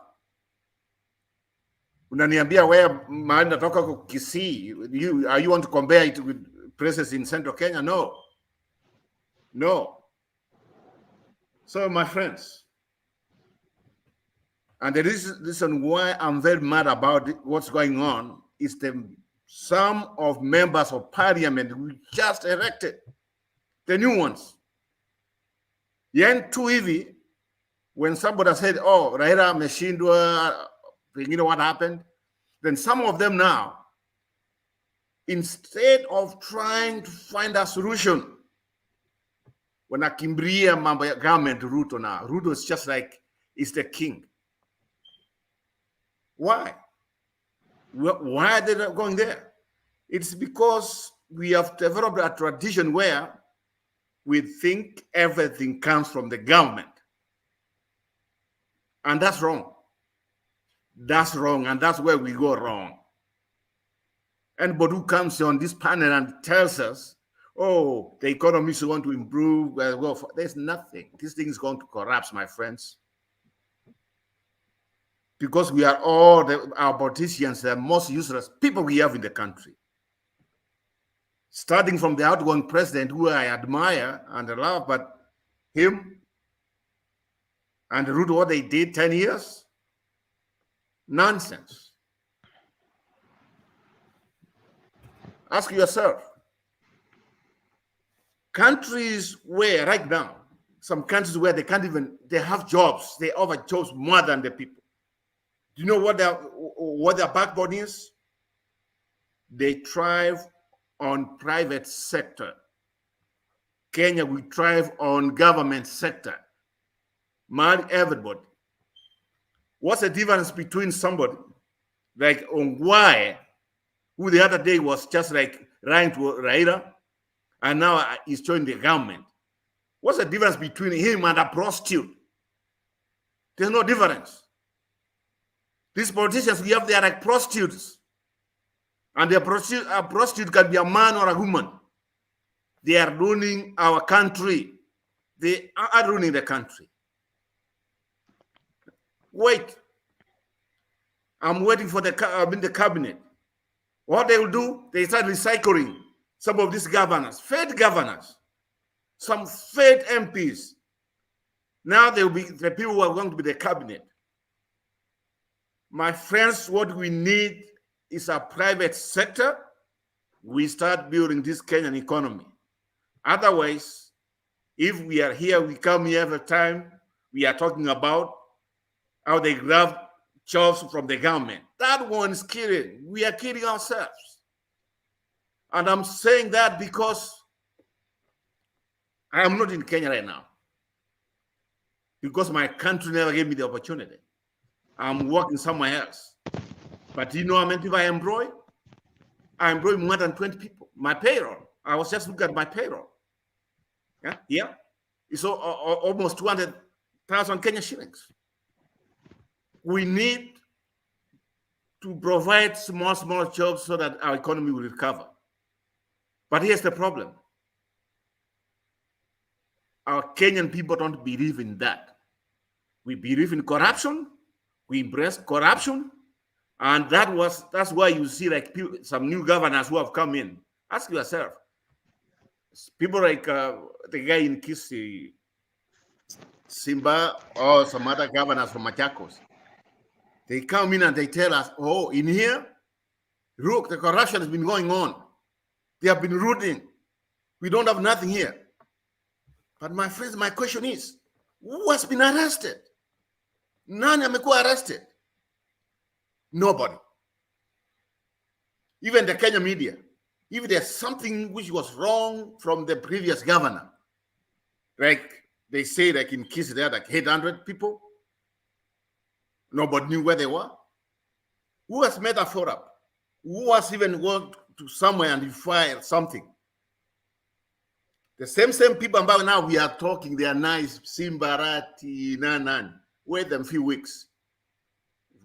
[SPEAKER 3] Unaniambia where mahali natoka kwa Kisii, you want to compare it with places in Central Kenya? No. So my friends, and the reason why I'm very mad about what's going on is some of members of parliament we just elected, the new ones. Yen tu hivi, when somebody said, oh, Raila ameshindwa, you know what happened? Then some of them now, instead of trying to find a solution, wanakimbilia mambo ya government Ruto now. Ruto is just like, he's the king. Why? Why are they not going there? It's because we have developed a tradition where we think everything comes from the government. And that's wrong. That's wrong, and that's where we go wrong. Anybody who comes on this panel and tells us, oh, the economy is going to improve, well, there's nothing. This thing is going to collapse, my friends. Because we are all, our politicians, the most useless people we have in the country. Starting from the outgoing president, who I admire and love, but him and Ruto, what they did 10 years, nonsense. Ask yourself, countries where right now, some countries where they can't even, they have jobs, they offer jobs more than the people. Do you know what their backbone is? They thrive on private sector. Kenya will thrive on government sector. Marry everybody. What's the difference between somebody like Ongwae, who the other day was just like lying to Raila, and now he's joining the government? What's the difference between him and a prostitute? There's no difference. These politicians we have, they are like prostitutes. And a prostitute can be a man or a woman. They are ruining our country. They are ruining the country. Wait. I'm waiting for the cabinet. What they will do, they start recycling some of these governors, fake governors, some fake MPs. Now they will be the people who are going to be the cabinet. My friends, what we need is a private sector. We start building this Kenyan economy. Otherwise, if we are here, we come here every time we are talking about how they grab jobs from the government. That one is killing. We are killing ourselves. And I'm saying that because I am not in Kenya right now. Because my country never gave me the opportunity. I'm working somewhere else. But you know how many people I employ? I employ more than 20 people. My payroll. I was just looking at my payroll. Yeah. It's almost 200,000 Kenyan shillings. We need to provide small jobs so that our economy will recover. But here's the problem. Our Kenyan people don't believe in that. We believe in corruption. We embrace corruption. And that's why you see like some new governors who have come in. Ask yourself. People like the guy in Kisii, Simba, or some other governors from Machakos. They come in and they tell us, oh, in here, look, the corruption has been going on. They have been looting. We don't have nothing here. But my friends, my question is, who has been arrested? None amekuwa arrested. Nobody. Even the Kenya media. If there's something which was wrong from the previous governor, like they say, like in Kisii, there are like 800 people. Nobody knew where they were. Who has made a follow up? Who has even gone to somewhere and filed something? The same people about now we are talking, they are nice, Simbarati, Nanan. Wait them few weeks.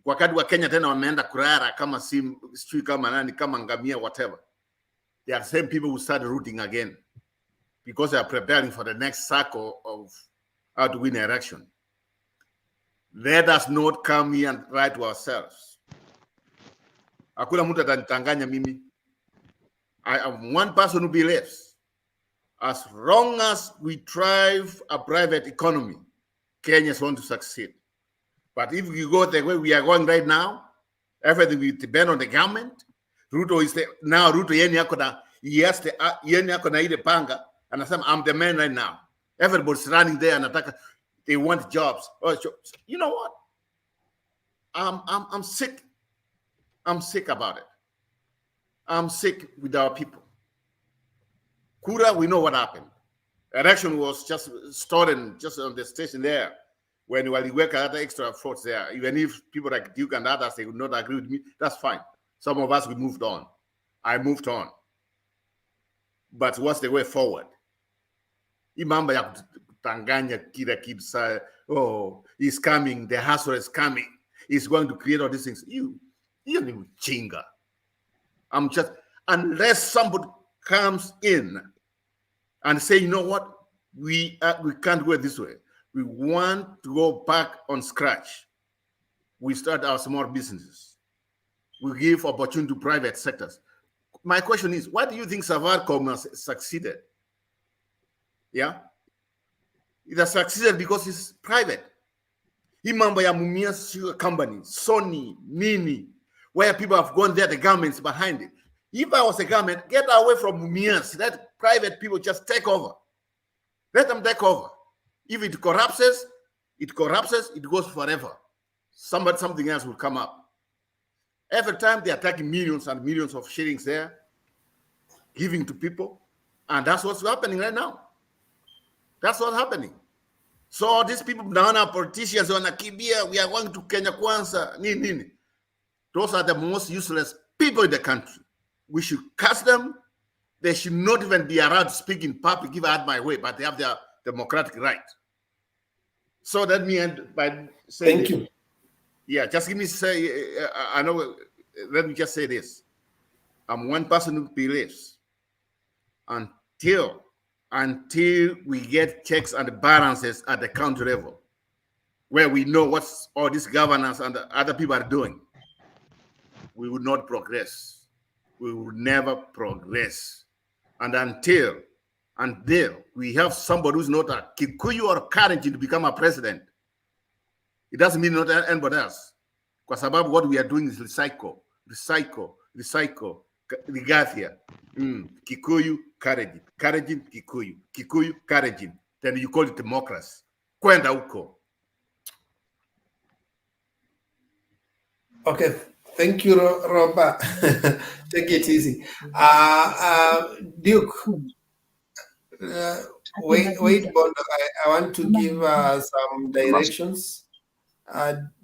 [SPEAKER 3] Wakati wa Kenya tena wameenda kurara kama sijui kama nani kama ngamia whatever. They are the same people who start rooting again because they are preparing for the next cycle of how to win an election. Let us not come here and try to ourselves. Hakuna mtu atanitanganya mimi. I am one person who believes as long as we drive a private economy, Kenyans want to succeed. But if we go the way we are going right now, everything will depend on the government. Ruto is now Ruto yeni yako na yeni yako na ile panga anasema I'm the man right now. Everybody's running there and they want jobs. You know what? I'm sick. I'm sick about it. I'm sick with our people. Kura, we know what happened. Election was just started just on the station there. When we work at extra efforts there, even if people like Duke and others, they would not agree with me, that's fine. Some of us, we moved on. I moved on. But what's the way forward? Imamba ya kutanganya kila kitu sa, oh, he's coming, the hustle is coming. He's going to create all these things. You ni mchinga. I'm just, unless somebody comes in and say, you know what, we can't go this way. We want to go back on scratch. We start our small businesses. We give opportunity to private sectors. My question is, why do you think Safaricom has succeeded? Yeah? It has succeeded because it's private. Imamba ya Mumias Sugar Company, Sony, Nini, where people have gone there, the government's behind it. If I was a government, get away from Mumias. Let private people just take over. Let them take over. If it corrupts, it goes forever. Something else will come up. Every time they are taking millions and millions of shillings there, giving to people. And that's what's happening right now. That's what's happening. So these people naona politicians wanakibia, we are going to Kenya Kwanza, nini. Those are the most useless people in the country. We should cast them. They should not even be allowed to speak in public, if I had my way, but they have their democratic right. So let me end by saying,
[SPEAKER 1] thank you.
[SPEAKER 3] Yeah, just give me say, I know, let me just say this. I'm one person who believes until we get checks and balances at the country level, where we know what all these governors and other people are doing, we will not progress. We will never progress. And until we have somebody who's not a Kikuyu or Kalenjin to become a president, it doesn't mean not anybody else. Because about what we are doing is recycle, Rigathia, Kikuyu, Kalenjin, Kikuyu, Kalenjin. Then you call it democracy. Kwenda huko.
[SPEAKER 1] Okay, thank you, Robert. Take it easy. Duke, wait, Bondo. I want to give some directions.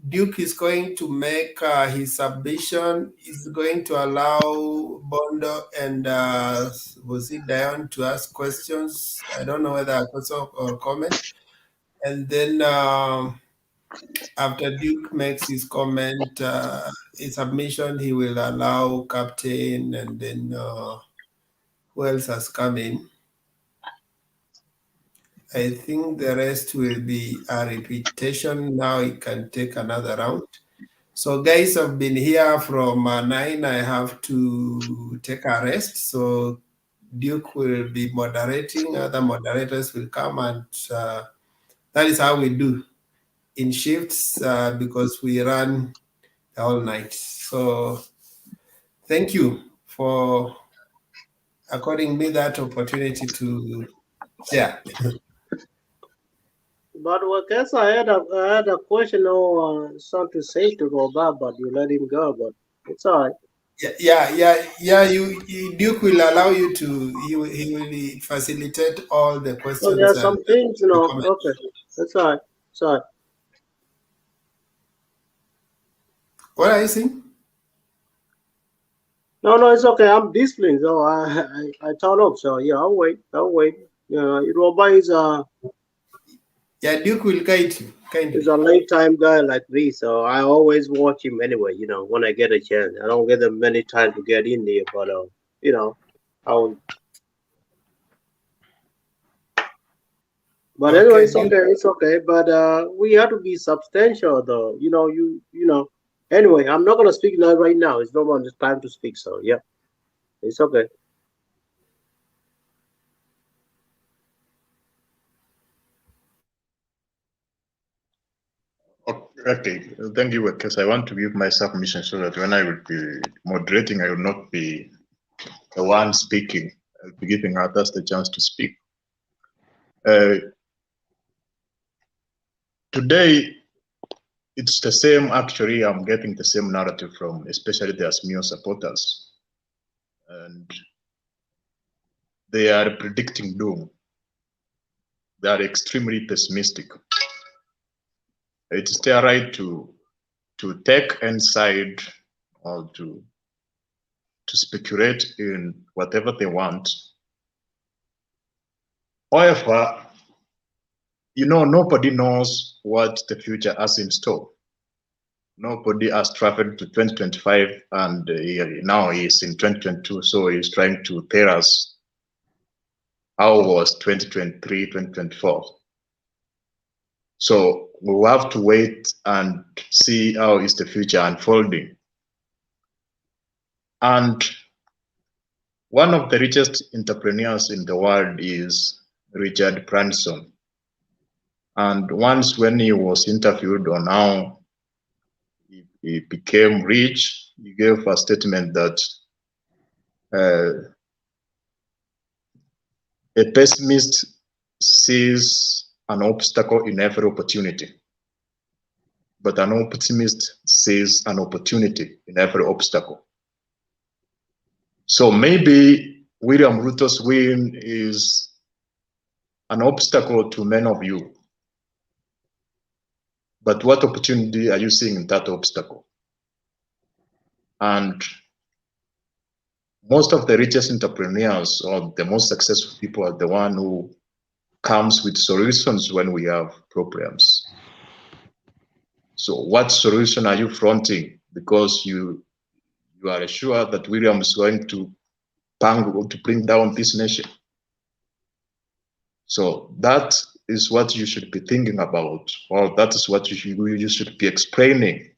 [SPEAKER 1] Duke is going to make his submission. Is going to allow Bondo and was it Diane to ask questions? I don't know whether a question or comment. And then after Duke makes his comment, his submission, he will allow Captain and then who else has come in? I think the rest will be a repetition. Now it can take another round. So guys have been here from 9. I have to take a rest. So Duke will be moderating. Other moderators will come, and that is how we do in shifts because we run the whole night. So thank you for according me that opportunity to share.
[SPEAKER 21] But I guess I had a question or something to say to Robert, but you let him go. But it's all right.
[SPEAKER 1] Yeah. You Duke will allow you to. He will facilitate all the questions.
[SPEAKER 21] So there are some things, Okay, that's all right. It's all right.
[SPEAKER 1] What are you saying?
[SPEAKER 21] No, it's okay. I'm disciplined, so I turn up. So yeah, I'll wait. Yeah, Robert is
[SPEAKER 1] Yeah, Duke will guide you.
[SPEAKER 21] He's a late time guy like me, so I always watch him anyway. When I get a chance, I don't get them many times to get in there, but I'll. But anyway, it's okay. But we have to be substantial, though. Anyway, I'm not gonna speak now right now. It's not on the time to speak. So yeah, it's okay.
[SPEAKER 4] Okay, thank you, because I want to give my submission so that when I will be moderating, I will not be the one speaking. I'll be giving others the chance to speak. Today, it's the same, actually, I'm getting the same narrative from especially the Asmio supporters. And they are predicting doom. They are extremely pessimistic. It's their right to take any side or to speculate in whatever they want. However, nobody knows what the future has in store. Nobody has traveled to 2025 and now he's in 2022, so he's trying to tell us how was 2023, 2024. So we'll have to wait and see how is the future unfolding. And one of the richest entrepreneurs in the world is Richard Branson. And once when he was interviewed on how he became rich, he gave a statement that a pessimist sees an obstacle in every opportunity, but an optimist sees an opportunity in every obstacle. So maybe William Ruto's win is an obstacle to many of you, But what opportunity are you seeing in that obstacle? And most of the richest entrepreneurs or the most successful people are the one who comes with solutions when we have problems. So what solution are you fronting? Because you are sure that William is going to bring down this nation. So that is what you should be thinking about, or that is what you should be explaining.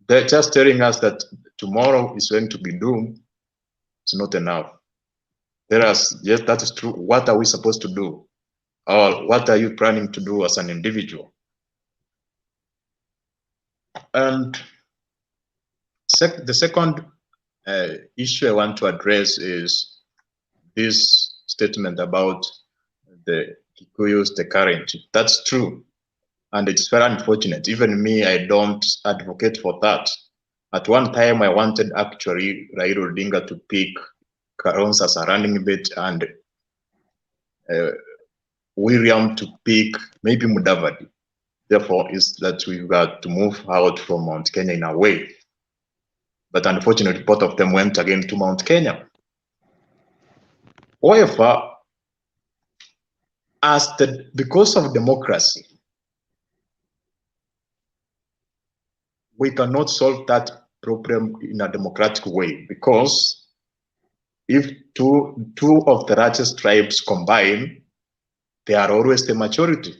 [SPEAKER 4] They're just telling us that tomorrow is going to be doomed. It's not enough. Yes, that is true. What are we supposed to do? Or what are you planning to do as an individual? And the second issue I want to address is this statement about the Kikuyus, the current. That's true. And it's very unfortunate. Even me, I don't advocate for that. At one time, I wanted actually Raila Odinga to pick Kalonzo as a running mate and William to pick maybe Mudavadi. Therefore, is that we've got to move out from Mount Kenya in a way. But unfortunately, both of them went again to Mount Kenya. However, because of democracy, we cannot solve that problem in a democratic way, because if two of the largest tribes combine, they are always the majority.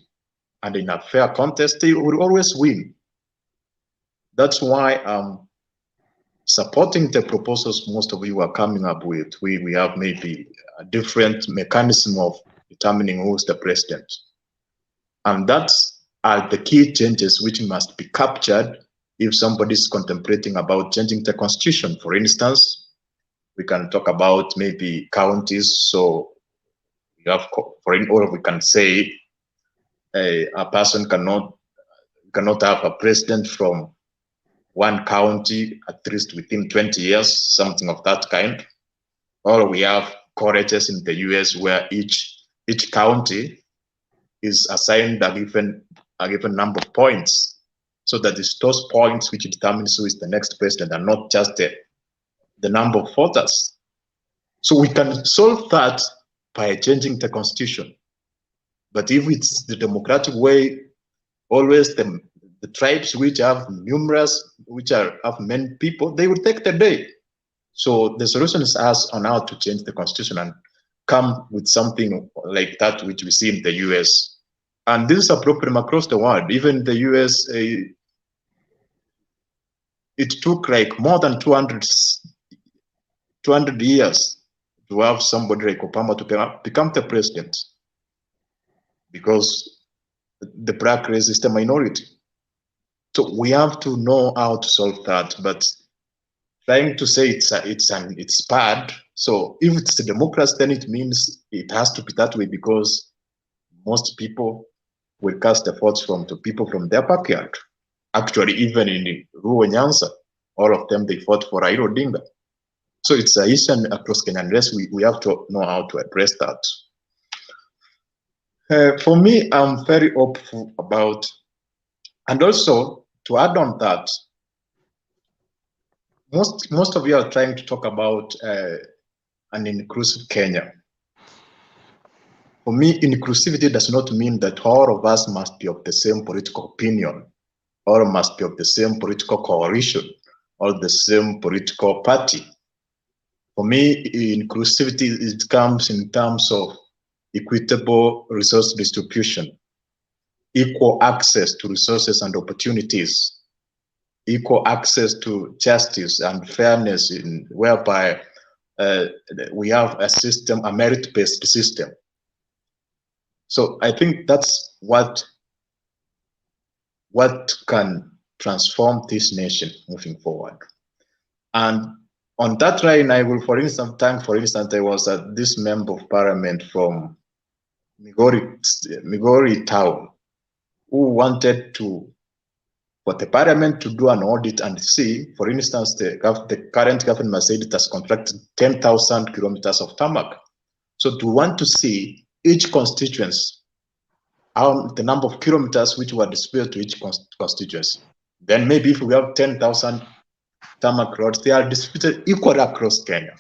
[SPEAKER 4] And in a fair contest, they will always win. That's why I'm supporting the proposals most of you are coming up with. We have maybe a different mechanism of determining who's the president. And that's are the key changes which must be captured if somebody is contemplating about changing the constitution. For instance, we can talk about maybe counties. So we have, or we can say a person cannot have a president from one county at least within 20 years, something of that kind. Or we have colleges in the US where each county is assigned a given number of points, so that it's those points which determines who is the next president and not just the number of voters. So we can solve that by changing the constitution. But if it's the democratic way, always the tribes which have have many people, they will take the day. So the solution is us on how to change the constitution and come with something like that which we see in the US. And this is a problem across the world. Even the US, it took like more than 200 years to have somebody like Obama to become the president, because the black race is the minority. So we have to know how to solve that, but trying to say it's bad. So if it's a democracy, then it means it has to be that way, because most people will cast the votes from the people from their backyard. Actually, even in Ruo Nyanza, all of them, they fought for Raila Odinga. So it's an issue across Kenya, unless we have to know how to address that. For me, I'm very hopeful about, and also to add on that, most of you are trying to talk about an inclusive Kenya. For me, inclusivity does not mean that all of us must be of the same political opinion, or must be of the same political coalition, or the same political party. For me, inclusivity, it comes in terms of equitable resource distribution, equal access to resources and opportunities, equal access to justice and fairness, whereby we have a system, a merit-based system. So I think that's what can transform this nation moving forward. And on that line, I will, for instance, there was this member of parliament from Migori town who wanted for the parliament to do an audit and see, for instance, the current government said it has contracted 10,000 kilometers of tarmac. So to want to see each constituency the number of kilometers which were distributed to each constituency. Then maybe if we have 10,000 tarmac roads, they are distributed equally across Kenya.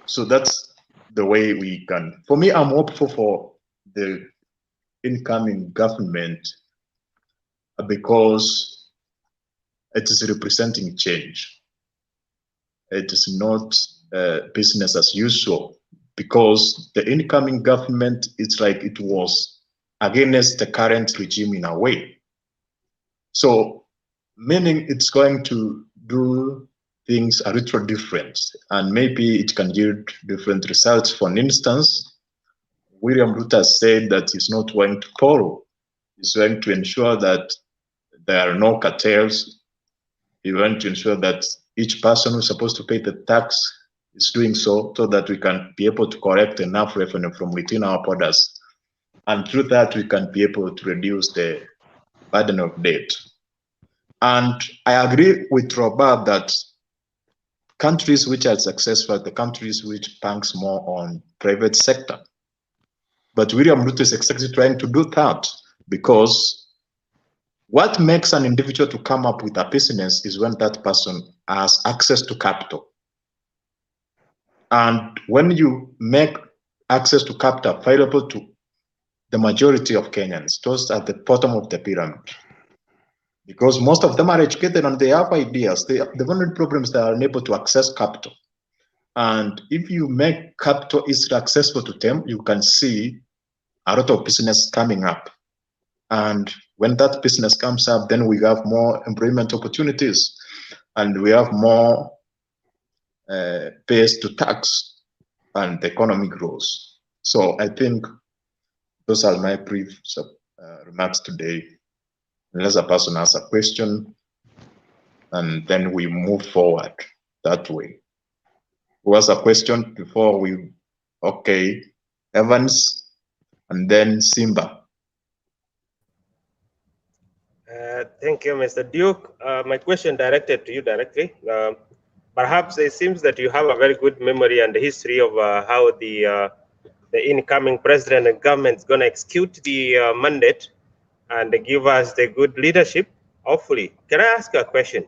[SPEAKER 4] So that's the way we can. For me, I'm hopeful for the incoming government because it is representing change. It is not business as usual, because the incoming government, it's like it was against the current regime in a way. So, meaning it's going to do things a little different, and maybe it can yield different results. For instance, William Ruto said that he's not going to borrow. He's going to ensure that there are no cartels. He's going to ensure that each person who's supposed to pay the tax is doing so that we can be able to collect enough revenue from within our borders. And through that, we can be able to reduce the burden of debt. And I agree with Robert that countries which are successful, the countries which banks more on private sector. But William Ruto is exactly trying to do that, because what makes an individual to come up with a business is when that person has access to capital. And when you make access to capital available to the majority of Kenyans, those at the bottom of the pyramid, because most of them are educated and they have ideas. The only problem is they are unable to access capital. And if you make capital easily accessible to them, you can see a lot of business coming up. And when that business comes up, then we have more employment opportunities and we have more base to tax, and the economy grows. So I think those are my brief remarks today. Unless a person has a question, and then we move forward that way. Who has a question before we? Okay, Evans, and then Simba.
[SPEAKER 9] Thank you, Mr. Duke. My question directed to you directly. Perhaps it seems that you have a very good memory and history of how the incoming president and government is going to execute the mandate and give us the good leadership, hopefully. Can I ask you a question?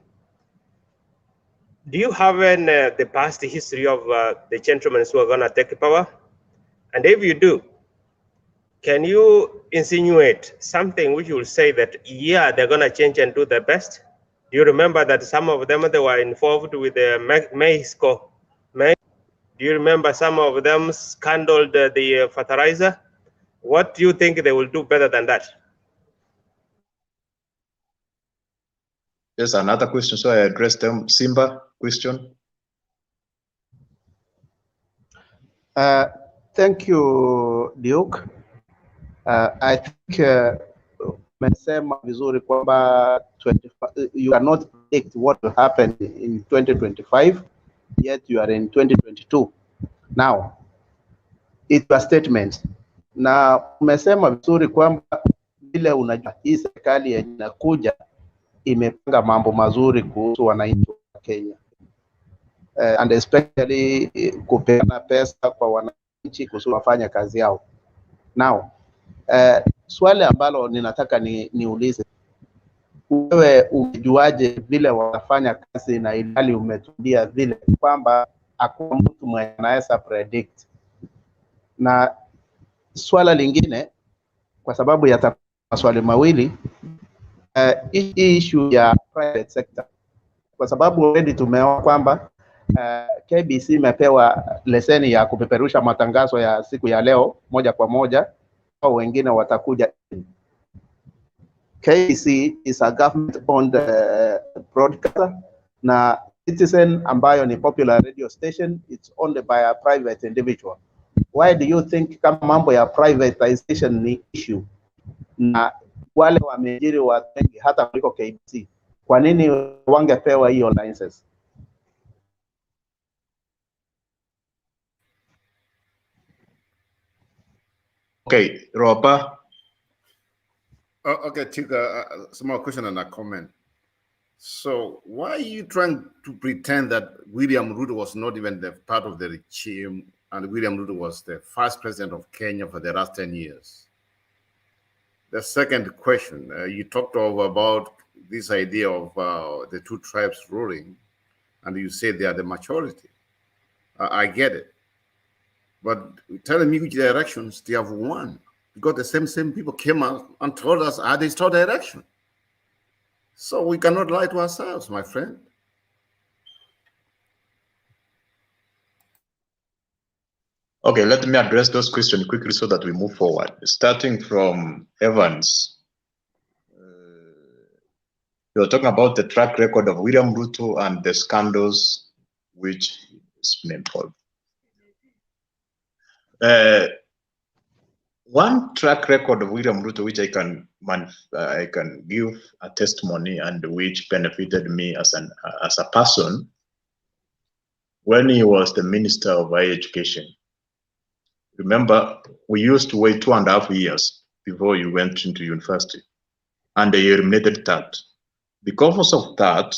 [SPEAKER 9] Do you have the past history of the gentlemen who are going to take power? And if you do, can you insinuate something which will say that, yeah, they're going to change and do their best? Do you remember that some of them, they were involved with the Mexico? Do you remember some of them scandaled the fertilizer? What do you think they will do better than that?
[SPEAKER 4] There's another question, so I addressed them. Simba, question.
[SPEAKER 15] Thank you, Duke. I think umesema vizuri kwamba you cannot predict what will happen in 2025, yet you are in 2022. Now, it's a statement. Na umesema vizuri kwamba vile unajua hii serikali yenye inakuja imepanga mambo mazuri kuhusu wananchi wa Kenya. And especially kupeana pesa kwa wananchi kusudi wafanye kazi yao. Now, swali ambalo ninataka niulize, wewe umejuaje vile wanafanya kazi na ilhali umetuambia vile kwamba hakuna mtu mwenye anaweza predict? Na swala lingine, kwa sababu ya maswali mawili, issue ya private sector, kwa sababu already tumeona kwamba KBC imepewa leseni ya kupeperusha matangazo ya siku ya leo moja kwa moja, au wengine watakuja. KBC is a government owned broadcaster, na Citizen ambayo ni popular radio station, it's owned by a private individual. Why do you think kama mambo ya privatization ni issue na wale wameajiri watu wengi hata kuliko KBC, kwa nini wangepewa hiyo license?
[SPEAKER 4] Okay, Robert.
[SPEAKER 3] Okay, Tika, small question and a comment. So why are you trying to pretend that William Ruto was not even the part of the regime, and William Ruto was the first president of Kenya for the last 10 years? The second question, you talked about this idea of the two tribes ruling, and you said they are the majority. I get it. But telling me which directions they have won, because the same people came out and told us how they start the election. So we cannot lie to ourselves, my friend.
[SPEAKER 4] Okay, let me address those questions quickly so that we move forward. Starting from Evans, you're talking about the track record of William Ruto and the scandals which is involved. One track record of William Ruto, which I can give a testimony and which benefited me as a person, when he was the Minister of Higher Education. Remember, we used to wait 2.5 years before you went into university, and they eliminated that. Because of that,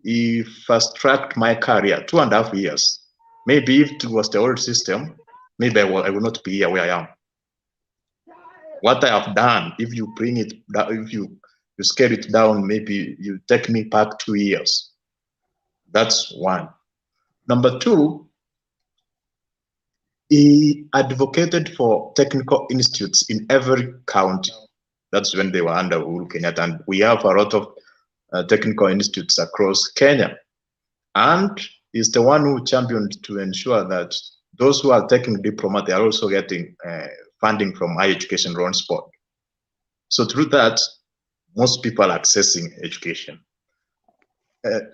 [SPEAKER 4] he fast-tracked my career 2.5 years. Maybe if it was the old system, maybe I would not be here where I am. What I have done, if you bring it down, if you scale it down, maybe you take me back 2 years. That's one. Number two, he advocated for technical institutes in every county. That's when they were under Uhuru Kenyatta, and we have a lot of technical institutes across Kenya. And he's the one who championed to ensure that those who are taking diploma, they are also getting funding from Higher Education Loans Board. So through that, most people are accessing education.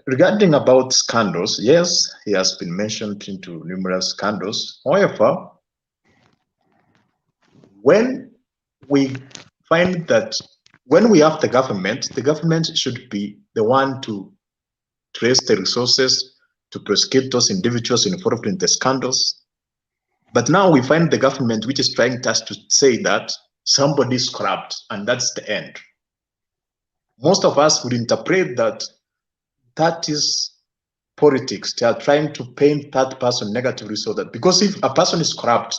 [SPEAKER 4] Regarding about scandals, yes, he has been mentioned into numerous scandals. However, when we find that when we have the government should be the one to trace the resources to prosecute those individuals involved in the scandals. But now we find the government which is trying just to say that somebody is corrupt and that's the end. Most of us would interpret that that is politics. They are trying to paint that person negatively, so that because if a person is corrupt,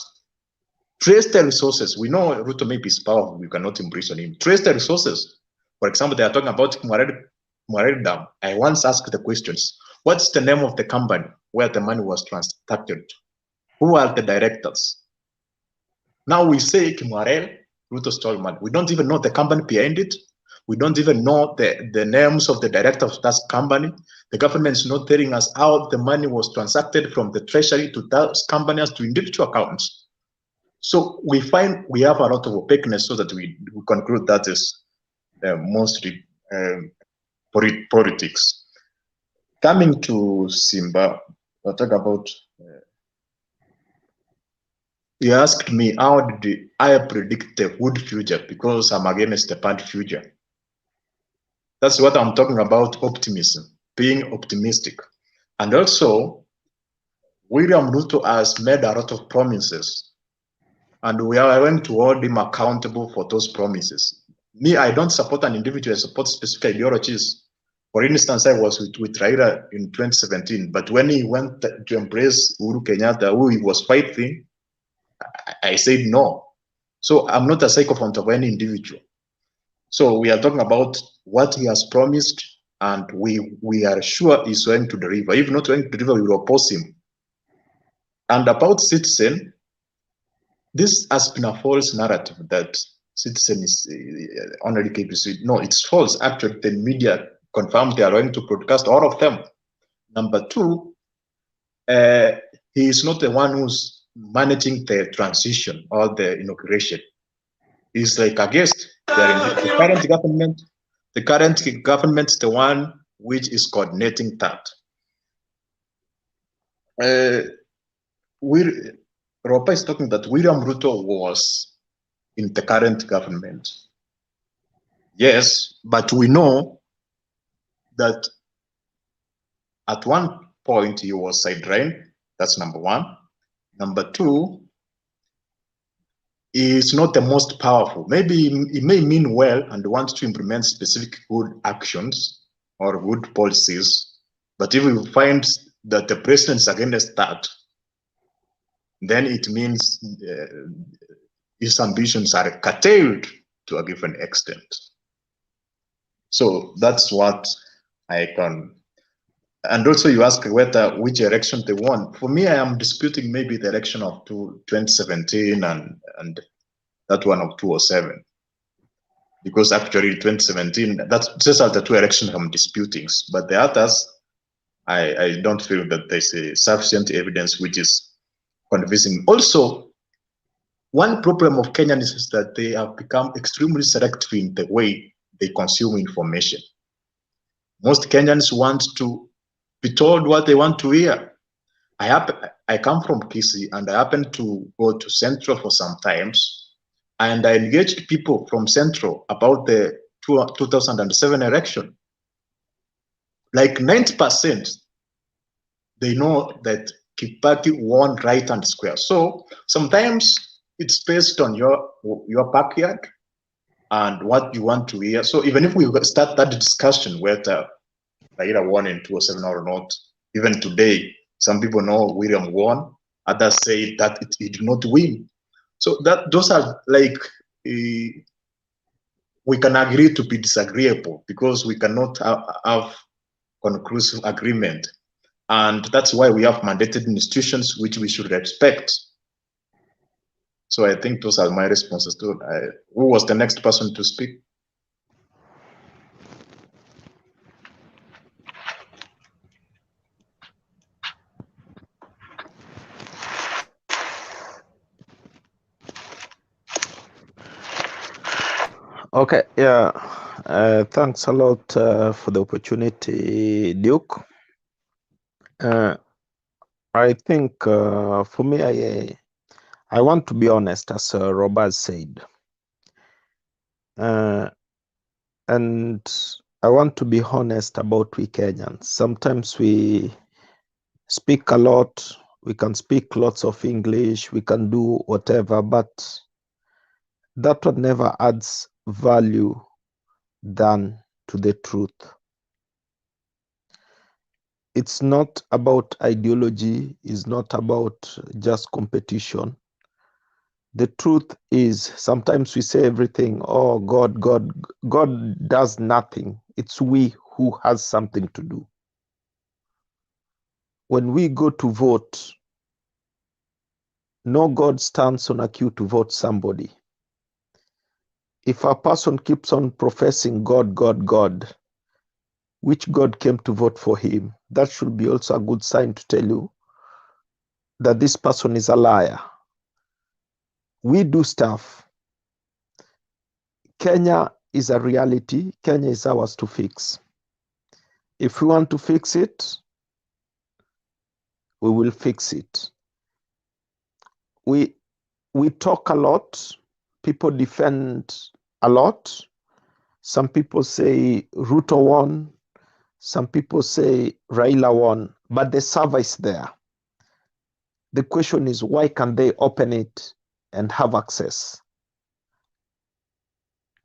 [SPEAKER 4] trace the resources. We know Ruto maybe is powerful, we cannot imprison him. Trace the resources. For example, they are talking about Mwarel Dam. I once asked the questions, what's the name of the company where the money was transacted? Who are the directors? Now we say Mwarel, Ruto stole money. We don't even know the company behind it. We don't even know the names of the directors of that company. The government is not telling us how the money was transacted from the treasury to those companies to individual accounts. So we find we have a lot of opaqueness, so that we conclude that is mostly politics. Coming to Simba, I'll talk about. He asked me how did I predict the good future, because I'm against the bad future. That's what I'm talking about, optimism, being optimistic. And also, William Ruto has made a lot of promises, and we are going to hold him accountable for those promises. Me, I don't support an individual, I support specific ideologies. For instance, I was with Raila in 2017, but when he went to embrace Uhuru Kenyatta, who he was fighting, I said no. So I'm not a sycophant of any individual. So we are talking about what he has promised, and we are sure he's going to deliver. If not going to deliver, we will oppose him. And about Citizen, this has been a false narrative that Citizen is only KBC. No, it's false. Actually, the media confirmed they are going to broadcast all of them. Number two, he is not the one who's managing the transition or the inauguration. He's like a guest. The current government. The current government is the one which is coordinating that. Ropa is talking that William Ruto was in the current government. Yes, but we know that at one point he was sidelined. That's number one. Number two, he is not the most powerful. Maybe he may mean well and wants to implement specific good actions or good policies, but if we find that the president is against that, then it means his ambitions are curtailed to a given extent. So that's what I can. And also you ask which election they won. For me, I am disputing maybe the election of 2017 and that one of 2007. Because actually 2017, those are the two elections I'm disputing. But the others, I don't feel that there's sufficient evidence which is convincing. Also, one problem of Kenyans is that they have become extremely selective in the way they consume information. Most Kenyans want to be told what they want to hear. I come from Kisii and I happen to go to Central for some times, and I engaged people from Central about the 2007 election. Like 90%, they know that Kibaki won right and square. So sometimes it's based on your backyard and what you want to hear. So even if we start that discussion whether Raila won in 2007 or not, even today, some people know William won, others say that he did not win. So those are like, we can agree to be disagreeable because we cannot have conclusive agreement. And that's why we have mandated institutions which we should respect. So I think those are my responses to it. Who was the next person to speak?
[SPEAKER 7] Okay, yeah. Thanks a lot for the opportunity, Duke. I think for me, I want to be honest, as Robert said. And I want to be honest about we Kenyans. Sometimes we speak a lot, we can speak lots of English, we can do whatever, but that one never adds value than to the truth. It's not about ideology, it's not about just competition. The truth is, sometimes we say everything, oh, God does nothing. It's we who has something to do. When we go to vote, no God stands on a queue to vote somebody. If a person keeps on professing God, which God came to vote for him, that should be also a good sign to tell you that this person is a liar. We do stuff. Kenya is a reality. Kenya is ours to fix. If we want to fix it, we will fix it. We talk a lot. People defend a lot. Some people say Ruto won. Some people say Raila won. But the server is there. The question is, why can they open it and have access?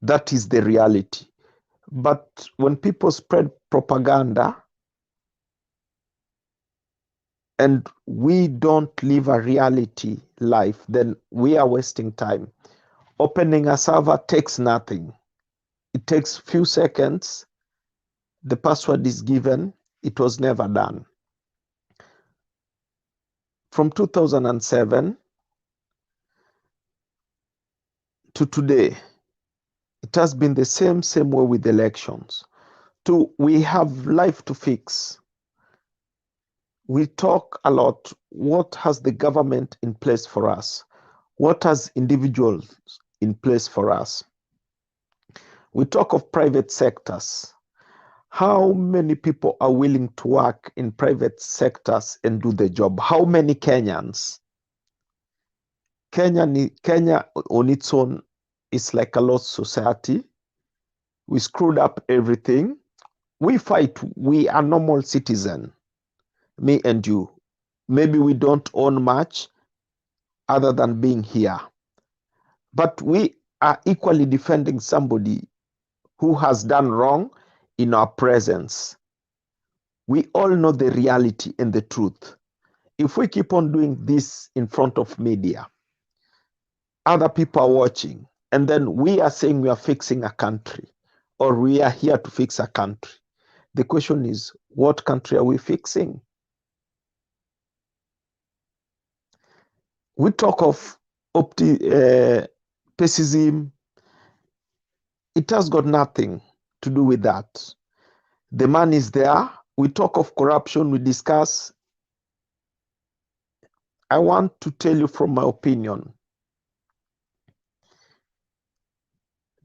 [SPEAKER 7] That is the reality. But when people spread propaganda and we don't live a reality life, then we are wasting time. Opening a server takes nothing. It takes few seconds. The password is given. It was never done. From 2007 to today, it has been the same way with elections. We have life to fix. We talk a lot. What has the government in place for us? What has individuals in place for us? We talk of private sectors. How many people are willing to work in private sectors and do the job? How many Kenyans? Kenya on its own is like a lost society. We screwed up everything. We fight. We are normal citizens, me and you. Maybe we don't own much other than being here. But we are equally defending somebody who has done wrong in our presence. We all know the reality and the truth. If we keep on doing this in front of media, other people are watching. and then we are saying we are fixing a country, or we are here to fix a country. The question is, what country are we fixing? We talk of pessimism. It has got nothing to do with that. The man is there. We talk of corruption, we discuss. I want to tell you from my opinion,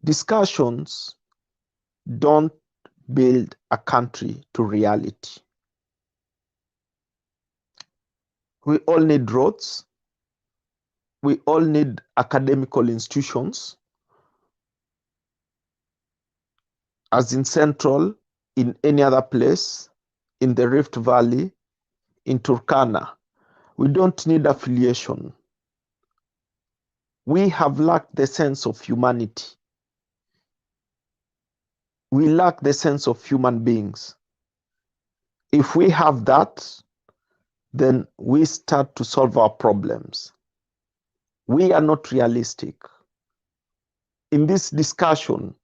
[SPEAKER 7] discussions don't build a country to reality. We all need roads. We all need academical institutions, as in Central, in any other place, in the Rift Valley, in Turkana. We don't need affiliation. We have lacked the sense of humanity. We lack the sense of human beings. If we have that, then we start to solve our problems. We are not realistic. In this discussion,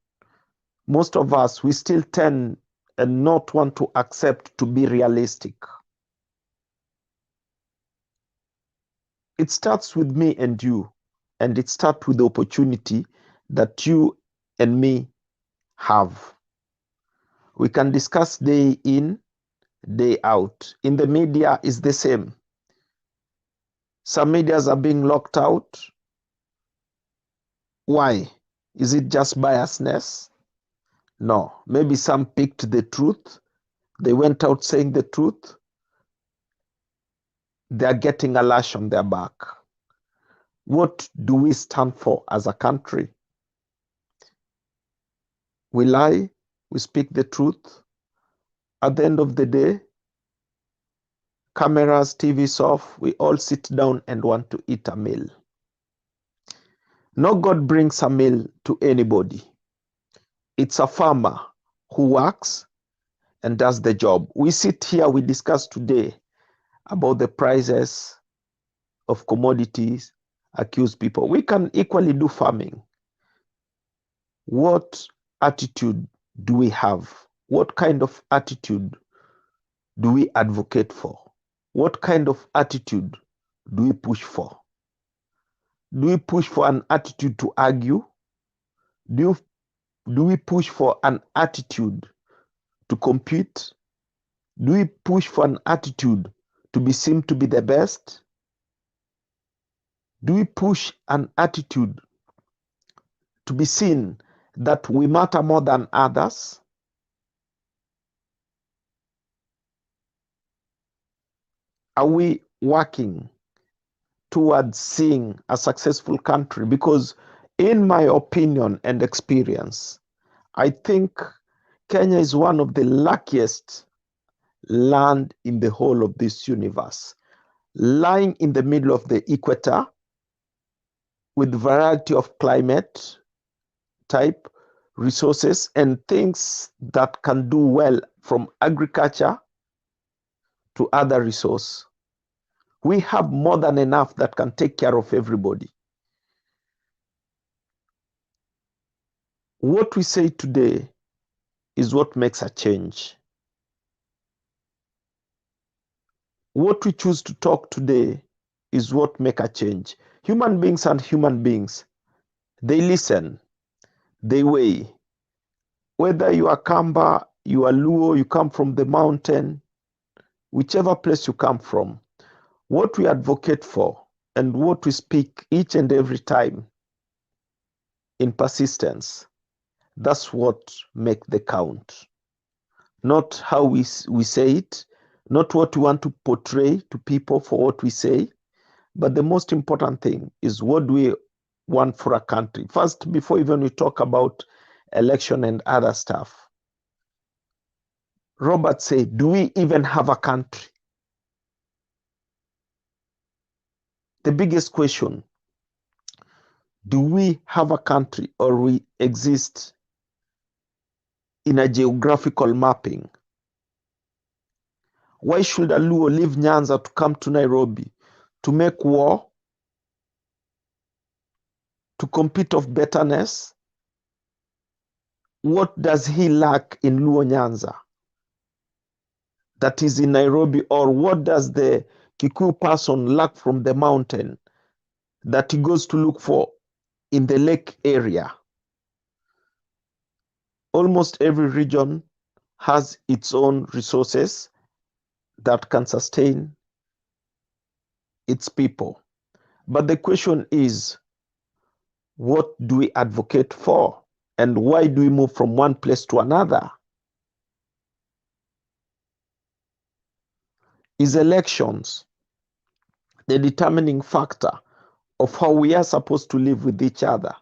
[SPEAKER 7] most of us, we still tend and not want to accept to be realistic. It starts with me and you, and it starts with the opportunity that you and me have. We can discuss day in, day out. In the media, it's the same. Some medias are being locked out. Why? Is it just biasness? No. Maybe some picked the truth. They went out saying the truth. They're getting a lash on their back. What do we stand for as a country? We lie, we speak the truth. At the end of the day, cameras, TVs off, we all sit down and want to eat a meal. No God brings a meal to anybody. It's a farmer who works and does the job. We sit here, we discuss today about the prices of commodities, accuse people. We can equally do farming. What attitude do we have? What kind of attitude do we advocate for? What kind of attitude do we push for? Do we push for an attitude to argue? Do we push for an attitude to compete? Do we push for an attitude to be seen to be the best? Do we push an attitude to be seen that we matter more than others? Are we working towards seeing a successful country? Because in my opinion and experience, I think Kenya is one of the luckiest land in the whole of this universe, lying in the middle of the equator with variety of climate type, resources, and things that can do well from agriculture to other resource. We have more than enough that can take care of everybody. What we say today is what makes a change. What we choose to talk today is what makes a change. Human beings and human beings, they listen, they weigh. Whether you are Kamba, you are Luo, you come from the mountain, whichever place you come from, what we advocate for and what we speak each and every time in persistence, that's what make the count. Not how we say it, not what we want to portray to people for what we say, but the most important thing is what do we want for a country. First, before even we talk about election and other stuff, Robert said, do we even have a country? The biggest question, do we have a country or we exist in a geographical mapping? Why should a Luo leave Nyanza to come to Nairobi to make war to compete of betterness? What does he lack in Luo Nyanza that is in Nairobi? Or what does the Kikuyu person lack from the mountain that he goes to look for in the lake area? Almost every region has its own resources that can sustain its people. But the question is, what do we advocate for? And why do we move from one place to another? Is elections the determining factor of how we are supposed to live with each other?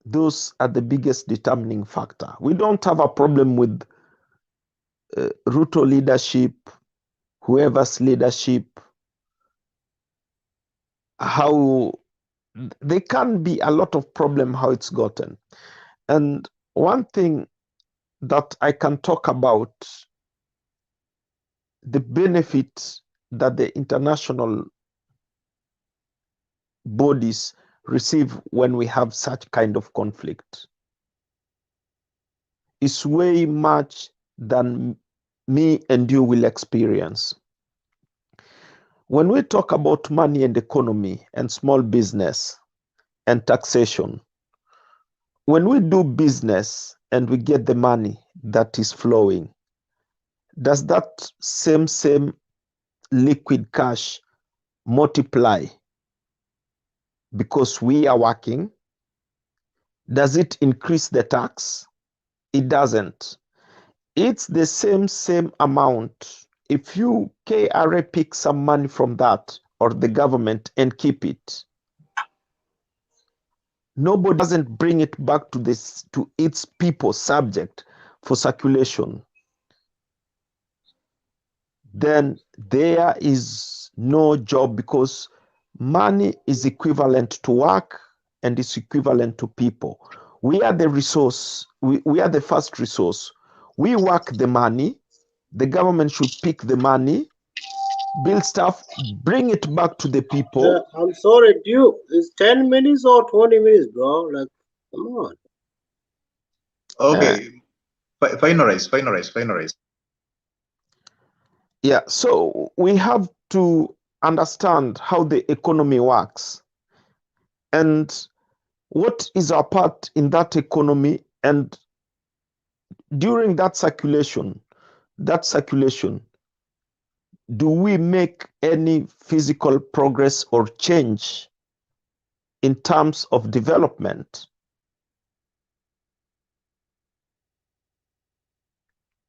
[SPEAKER 7] Those are the biggest determining factor. We don't have a problem with Ruto leadership, whoever's leadership, how there can be a lot of problem how it's gotten. And one thing that I can talk about, the benefit that the international bodies receive when we have such kind of conflict is way much than me and you will experience. When we talk about money and economy and small business and taxation, when we do business and we get the money that is flowing, does that same liquid cash multiply because we are working? Does it increase the tax? It doesn't. It's the same amount. If you KRA pick some money from that or the government and keep it, nobody doesn't bring it back to its people subject for circulation. Then there is no job, because money is equivalent to work and is equivalent to people. We are the resource. We are the first resource. We work the money. The government should pick the money, build stuff, bring it back to the people.
[SPEAKER 21] I'm sorry, Duke. It's 10 minutes or 20 minutes, bro? Like, come on.
[SPEAKER 4] Okay. Finalize.
[SPEAKER 7] Yeah, so we have to understand how the economy works and what is our part in that economy. And during that circulation, do we make any physical progress or change in terms of development?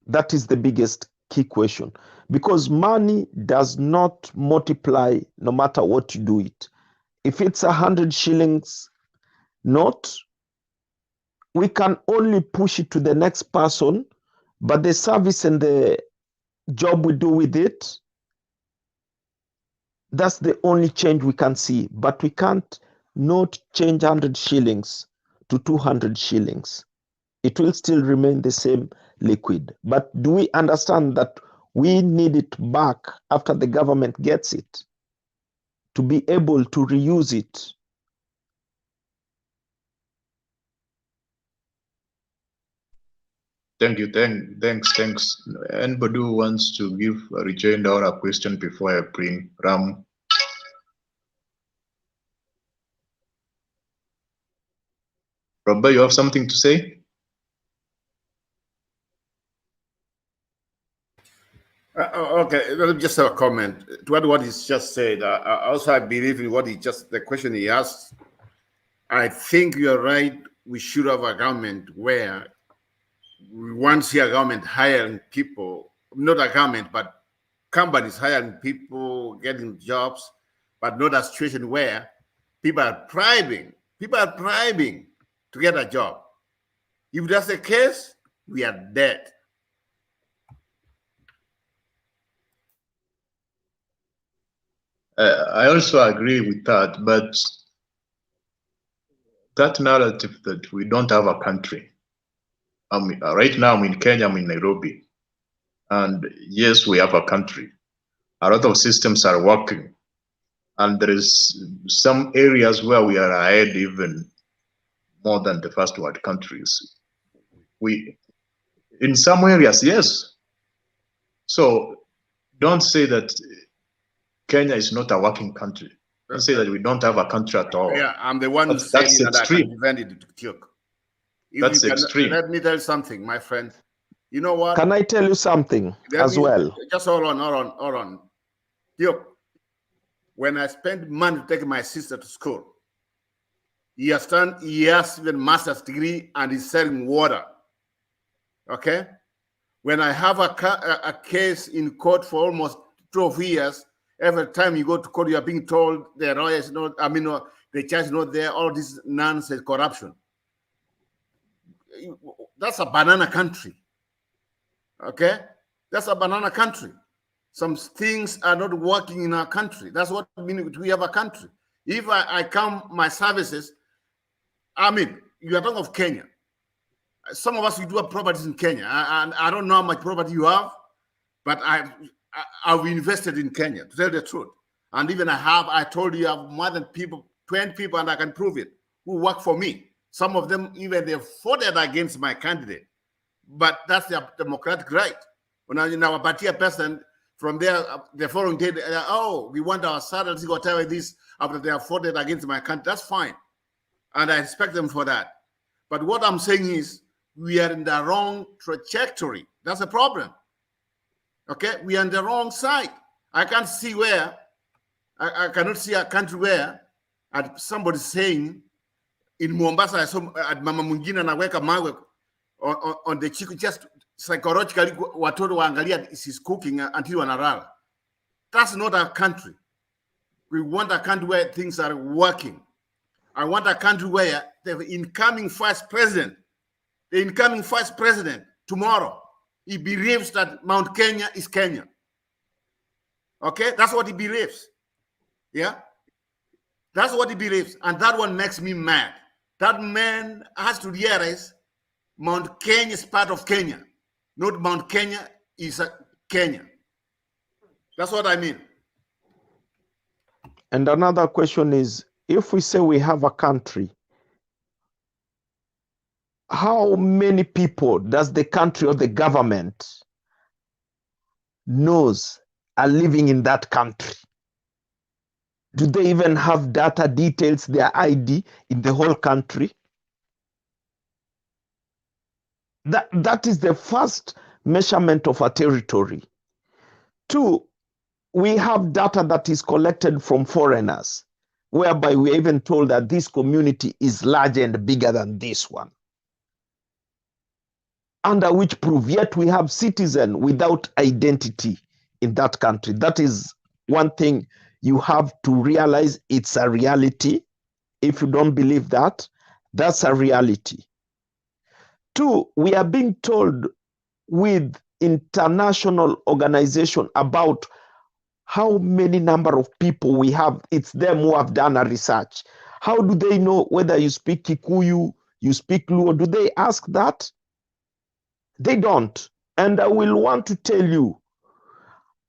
[SPEAKER 7] That is the biggest key question, because money does not multiply no matter what you do it. If it's 100 shillings note, we can only push it to the next person, but the service and the job we do with it, that's the only change we can see. But we can't not change 100 shillings to 200 shillings. It will still remain the same liquid. But do we understand that we need it back after the government gets it to be able to reuse it?
[SPEAKER 4] Thank you. Thanks. Anybody who wants to give a rejoinder or a question before I bring Ram? Robert, you have something to say?
[SPEAKER 3] Okay, let me just have a comment to what he's just said. Also, I believe in the question he asked. I think you're right. We should have a government where we want to see a government hiring people, not a government, but companies hiring people, getting jobs, but not a situation where people are bribing to get a job. If that's the case, we are dead.
[SPEAKER 4] I also agree with that, but that narrative that we don't have a country. Right now I'm in Kenya, I'm in Nairobi. And yes, we have a country. A lot of systems are working. And there is some areas where we are ahead even more than the first world countries. In some areas, yes. So don't say that Kenya is not a working country. Don't say that we don't have a country at all.
[SPEAKER 3] Yeah, I'm the one who said
[SPEAKER 4] That's
[SPEAKER 3] it, and I
[SPEAKER 4] extreme.
[SPEAKER 3] can defend it, Duke.
[SPEAKER 4] That's extreme.
[SPEAKER 3] Let me tell you something, my friend. You know what?
[SPEAKER 7] Can I tell you something as well?
[SPEAKER 3] Just hold on. Duke, when I spent money to take my sister to school, he has even master's degree and he's selling water. Okay? When I have a case in court for almost 12 years, every time you go to court, you are being told the lawyer is not, the judge is not there, all this nonsense, corruption. That's a banana country. Okay? That's a banana country. Some things are not working in our country. That's what I mean. We have a country. If I count my services, you are talking of Kenya. Some of us, we do have properties in Kenya. And I don't know how much property you have, but I've invested in Kenya, to tell the truth. And even I told you I have more than 20 people, and I can prove it, who work for me. Some of them, even they voted against my candidate. But that's their democratic right. When our party person, from there, the following day, we want our salaries, whatever this, after they have voted against my candidate. That's fine. And I respect them for that. But what I'm saying is, we are in the wrong trajectory. That's a problem. Okay? We are on the wrong side. I can't see where, I cannot see a country where somebody saying in Mombasa, I saw Mama Mungina naweka mawe on the chicken, just psychologically, watoto waangalia she's cooking until wanalala. That's not a country. We want a country where things are working. I want a country where the incoming vice president tomorrow, he believes that Mount Kenya is Kenya. Okay? That's what he believes. Yeah? That's what he believes. And that one makes me mad. That man has to realize Mount Kenya is part of Kenya. Not Mount Kenya is Kenya. That's what I mean.
[SPEAKER 7] And another question is, if we say we have a country, how many people does the country or the government knows are living in that country? Do they even have data details, their ID in the whole country? That is the first measurement of a territory. 2, we have data that is collected from foreigners, whereby we're even told that this community is larger and bigger than this one. Under which proof, yet we have citizens without identity in that country. That is one thing you have to realize. It's a reality. If you don't believe that, that's a reality. 2, we are being told with international organization about how many number of people we have. It's them who have done a research. How do they know whether you speak Kikuyu, you speak Luo? Do they ask that? They don't. And I will want to tell you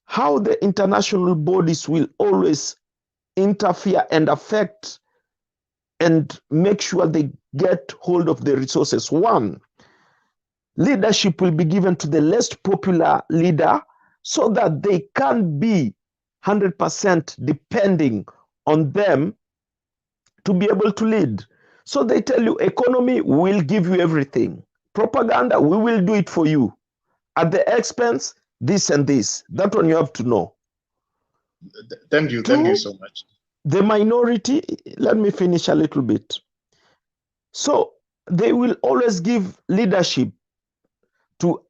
[SPEAKER 7] how the international bodies will always interfere and affect and make sure they get hold of the resources. 1, leadership will be given to the less popular leader so that they can be 100% depending on them to be able to lead. So they tell you, economy will give you everything. Propaganda, we will do it for you. At the expense, this and this. That one you have to know.
[SPEAKER 4] Thank you.
[SPEAKER 7] 2,
[SPEAKER 4] Thank you so much.
[SPEAKER 7] The minority, let me finish a little bit. So they will always give leadership to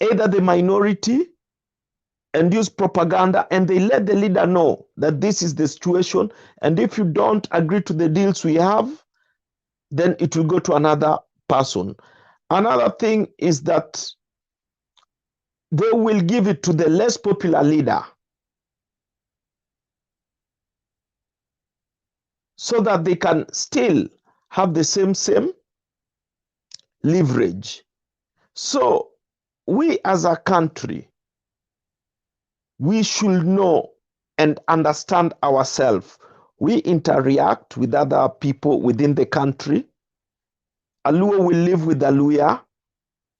[SPEAKER 7] either the minority and use propaganda, and they let the leader know that this is the situation, and if you don't agree to the deals we have, then it will go to another person. Another thing is that they will give it to the less popular leader so that they can still have the same leverage. So we as a country, we should know and understand ourselves. We interact with other people within the country. Aluo will live with Aluya.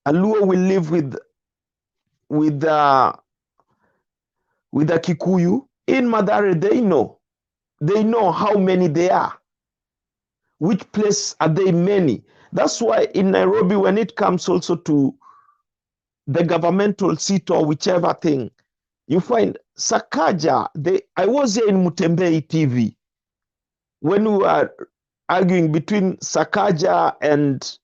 [SPEAKER 7] Aluo will live with the Kikuyu. In Madare, they know how many they are. Which place are they many? That's why in Nairobi, when it comes also to the governmental seat or whichever thing, you find Sakaja. I was here in Mutembei TV when we were arguing between Sakaja and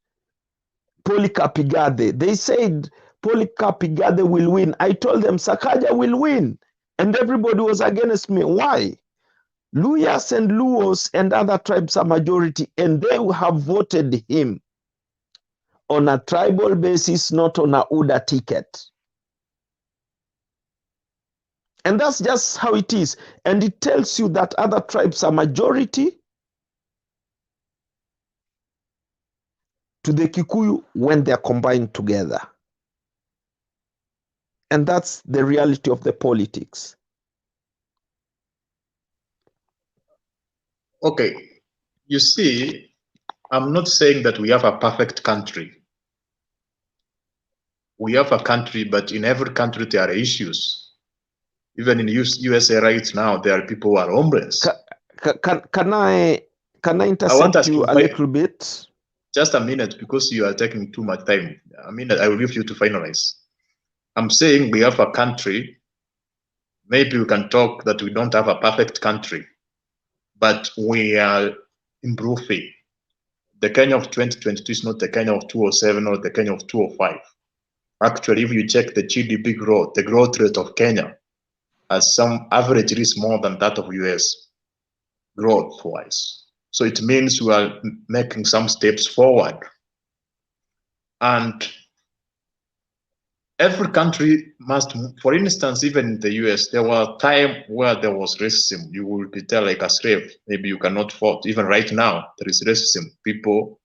[SPEAKER 7] Polycarp Igade. They said Polycarp Igade will win. I told them Sakaja will win. And everybody was against me. Why? Luyas and Luos and other tribes are majority, and they have voted him on a tribal basis, not on a UDA ticket. And that's just how it is. And it tells you that other tribes are majority to the Kikuyu when they're combined together. And that's the reality of the politics.
[SPEAKER 4] Okay, you see, I'm not saying that we have a perfect country. We have a country, but in every country there are issues. Even in USA right now, there are people who are homeless.
[SPEAKER 7] Can I intercept you a little bit?
[SPEAKER 4] Just a minute, because you are taking too much time. A minute, I will give you to finalize. I'm saying we have a country. Maybe we can talk that we don't have a perfect country, but we are improving. The Kenya of 2022 is not the Kenya of 2007 or the Kenya of 2005. Actually, if you check the GDP growth, the growth rate of Kenya has some average is more than that of US growth-wise. So it means we are making some steps forward. And every country must, for instance, even in the US, there was a time where there was racism. You will be there like a slave. Maybe you cannot vote. Even right now, there is racism. People,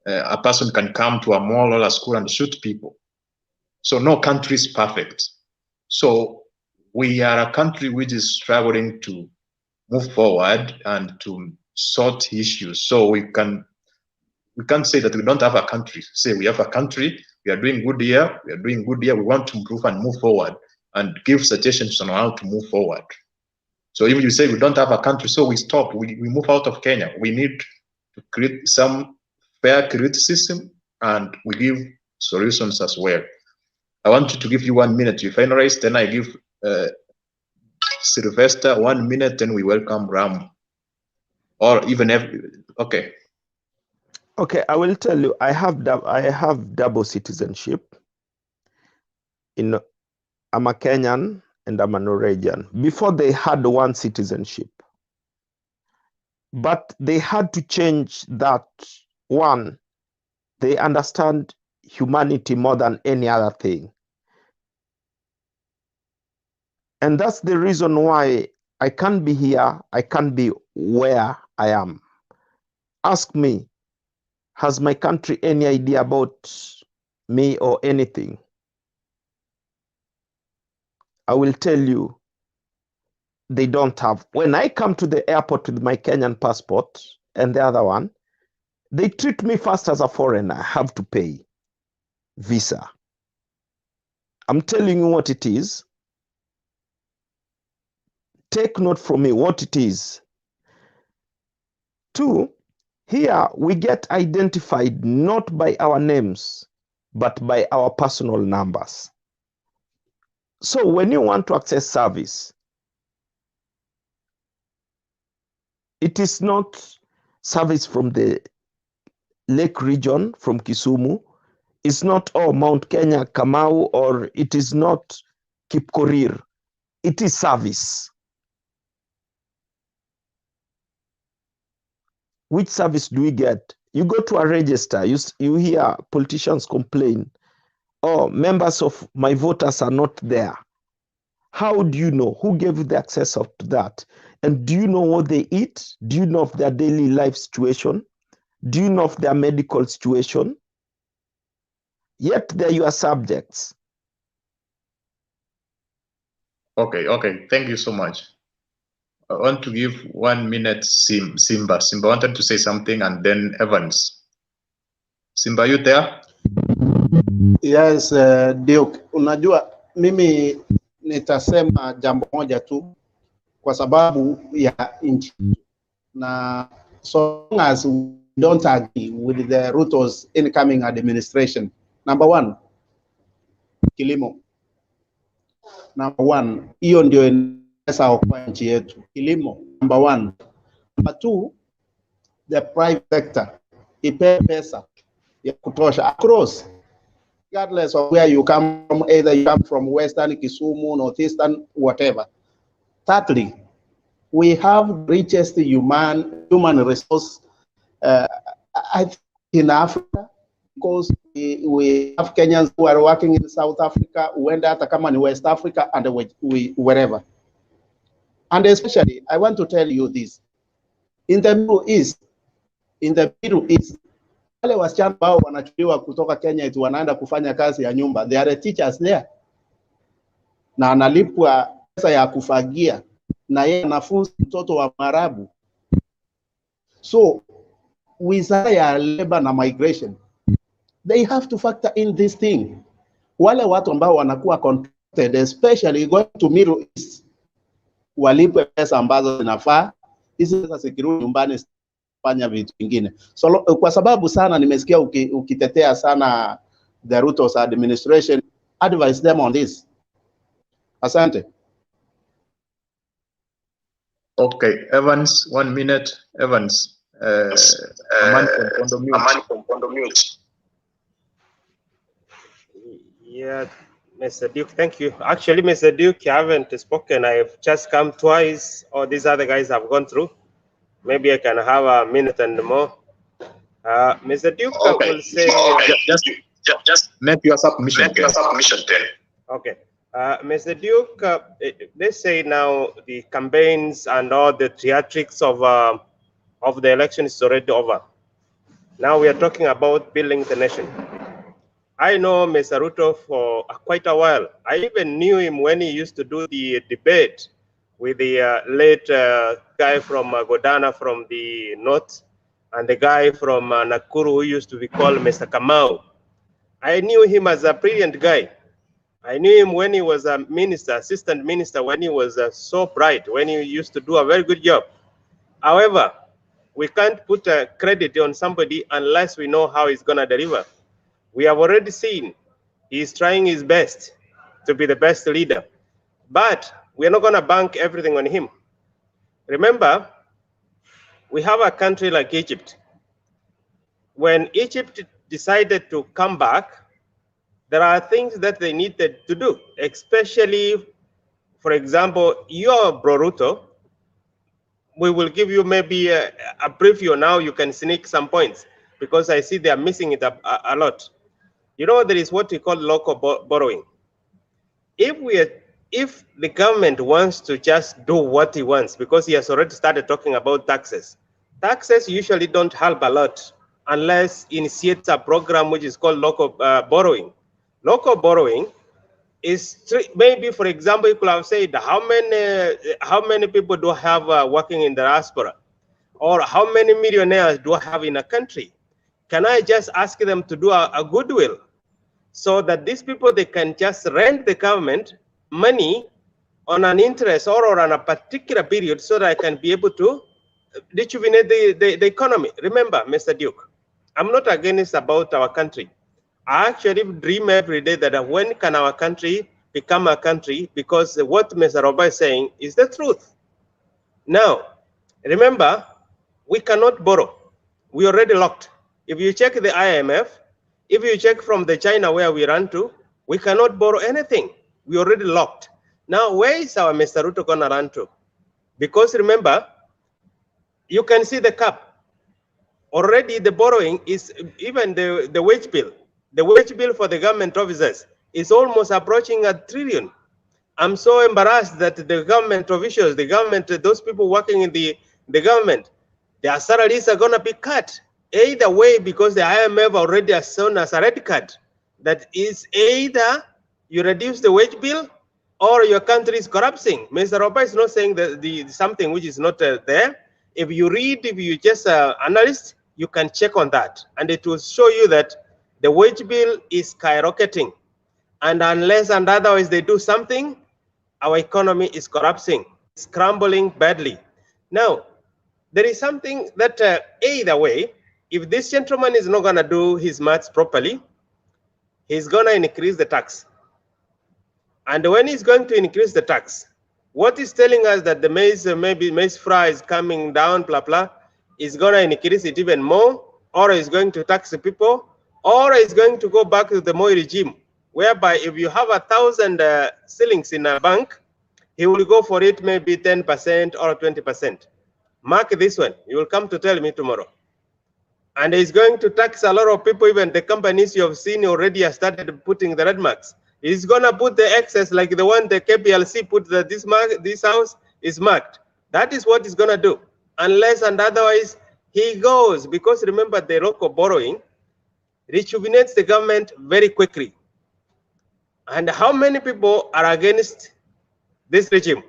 [SPEAKER 4] a person can come to a mall or a school and shoot people. So no country is perfect. So we are a country which is struggling to move forward and to sort issues. So we can't say that we don't have a country. Say we have a country, we are doing good here, we are doing good here, we want to improve and move forward and give suggestions on how to move forward. So if you say we don't have a country, so we stop, we move out of Kenya. We need to create some fair criticism and we give solutions as well. I want to give you 1 minute. You finalize, then I give Sylvester 1 minute, then we welcome Ram. Or even okay.
[SPEAKER 7] Okay, I will tell you, I have double citizenship. I'm a Kenyan and I'm a Norwegian. Before they had one citizenship, but they had to change that. One, they understand humanity more than any other thing. And that's the reason why I can't be here, I can't be where I am. Ask me, has my country any idea about me or anything? I will tell you, they don't have. When I come to the airport with my Kenyan passport and the other one, they treat me first as a foreigner. I have to pay visa. I'm telling you what it is. Take note from me what it is. 2, here we get identified not by our names, but by our personal numbers. So when you want to access service, it is not service from the Lake region, from Kisumu. It's not, Mount Kenya, Kamau, or it is not Kipkorir. It is service. Which service do we get? You go to a register, you hear politicians complain, members of my voters are not there. How do you know? Who gave you the access to that? And do you know what they eat? Do you know of their daily life situation? Do you know of their medical situation? Yet they're your subjects.
[SPEAKER 4] Okay. Thank you so much. I want to give 1 minute Simba. Simba wanted to say something, and then Evans. Simba, you there?
[SPEAKER 15] Yes, Duke. Unajua mimi nitasema jambo moja tu kwa sababu ya nchi, na so long as we don't agree with the Ruto's incoming administration, number one, kilimo. Number one, hiyo ndio inaweza okoa nchi yetu. Kilimo, number one. Number two, the private sector ipe pesa ya kutosha across, regardless of where you come from, either you come from Western, Kisumu, Northeastern, whatever. Thirdly, we have the richest human resource I think in Africa, because we have Kenyans who are working in South Africa, huenda hata kama ni West Africa, and wherever. And especially, I want to tell you this, in the Middle East, wale wasichana ambao wanachukuliwa kutoka Kenya eti wanaenda kufanya kazi ya nyumba, they are teachers there, na analipwa pesa ya kufagia, na yeye anafunza mtoto wa Marabu. So wizara ya labor na migration, they have to factor in this thing. Wale watu ambao wanakuwa contracted, especially going to Middle East, walipwe pesa ambazo zinafaa, hizi pesa zikirudi nyumbani fanya vitu vingine. So kwa sababu sana nimesikia ukitetea sana the Ruto's administration, advise them on this. Asante.
[SPEAKER 4] Okay, Evans, 1 minute. Evans, a man from Condomute.
[SPEAKER 9] Yeah, Mr. Duke, thank you. Actually, Mr. Duke, you haven't spoken. I've just come twice. All these other guys have gone through. Maybe I can have a minute and more. Mr. Duke,
[SPEAKER 4] okay.
[SPEAKER 9] I will say...
[SPEAKER 4] Just make your submission.
[SPEAKER 9] Okay. Mr. Duke, let's say now the campaigns and all the theatrics of the election is already over. Now we are talking about building the nation. I know Mr. Ruto for quite a while. I even knew him when he used to do the debate with the late guy from Godana from the north, and the guy from Nakuru who used to be called Mr. Kamau. I knew him as a brilliant guy. I knew him when he was a minister, assistant minister, when he was so bright, when he used to do a very good job. However, we can't put a credit on somebody unless we know how he's gonna deliver. We have already seen he's trying his best to be the best leader, but we're not gonna bank everything on him. Remember, we have a country like Egypt. When Egypt decided to come back, there are things that they needed to do, especially, for example, your Bro Ruto, we will give you maybe a preview now. You can sneak some points because I see they are missing it a lot. You know, there is what we call local borrowing. If the government wants to just do what he wants, because he has already started talking about taxes, taxes usually don't help a lot unless he initiates a program which is called local borrowing. Local borrowing is maybe, for example, you could have said how many people do I have working in the diaspora, or how many millionaires do I have in a country? Can I just ask them to do a goodwill so that these people, they can just rent the government money on an interest or on a particular period so that I can be able to rejuvenate the economy? Remember, Mr. Duke, I'm not against about our country. I actually dream every day that when can our country become a country, because what Mr. Roba is saying is the truth. Now, remember, we cannot borrow. We already locked. If you check the IMF, if you check from the China where we run to, we cannot borrow anything. We already locked. Now, where is our Mr. Ruto gonna run to? Because remember, you can see the cap. Already the borrowing is, even the wage bill. The wage bill for the government officers is almost approaching $1 trillion. I'm so embarrassed that the government officials, those people working in the government, their salaries are gonna be cut. Either way, because the IMF already has shown us a red card. That is either you reduce the wage bill or your country is corrupting. Mr. Roba is not saying that something which is not there. If you read, if you just analyst, you can check on that, and it will show you that the wage bill is skyrocketing, and unless and otherwise they do something, our economy is collapsing, it's crumbling badly. Now, there is something that either way, if this gentleman is not going to do his maths properly, he's going to increase the tax. And when he's going to increase the tax, what is telling us that the maize, maybe maize fry is coming down, blah, blah, is going to increase it even more, or is going to tax the people, or is going to go back to the Moi regime, whereby if you have 1,000 shillings in a bank, he will go for it maybe 10% or 20%. Mark this one. You will come to tell me tomorrow. And he's going to tax a lot of people, even the companies you have seen already have started putting the red marks. He's going to put the excess like the one the KPLC put that this house is marked. That is what he's going to do. Unless and otherwise he goes, because remember the local borrowing rejuvenates the government very quickly. And how many people are against this regime?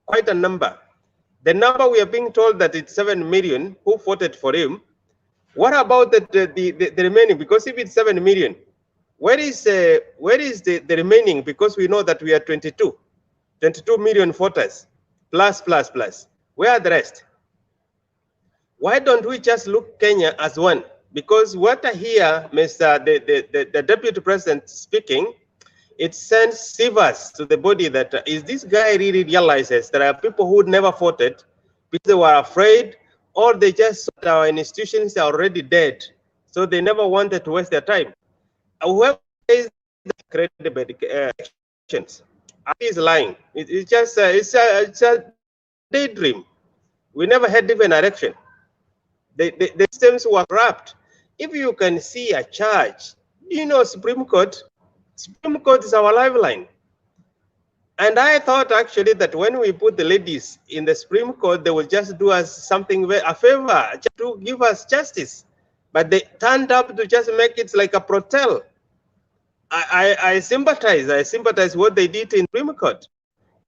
[SPEAKER 9] Quite a number. The number we are being told that it's 7 million who voted for him. What about the remaining? Because if it's 7 million, where is the remaining? Because we know that we are 22 million voters, plus. Where are the rest? Why don't we just look Kenya as one? Because what I hear, Mr. the Deputy President speaking, it sends shivers to the body that is this guy really realizes there are people who never voted because they were afraid, or they just thought our institutions are already dead, so they never wanted to waste their time. Whoever is the credible elections is lying. It's just it's a daydream. We never had even an election. The systems were corrupt. If you can see a charge, you know, Supreme Court is our lifeline. And I thought actually that when we put the ladies in the Supreme Court, they will just do us something, a favor, just to give us justice. But they turned up to just make it like a protel. I sympathize what they did in Supreme Court.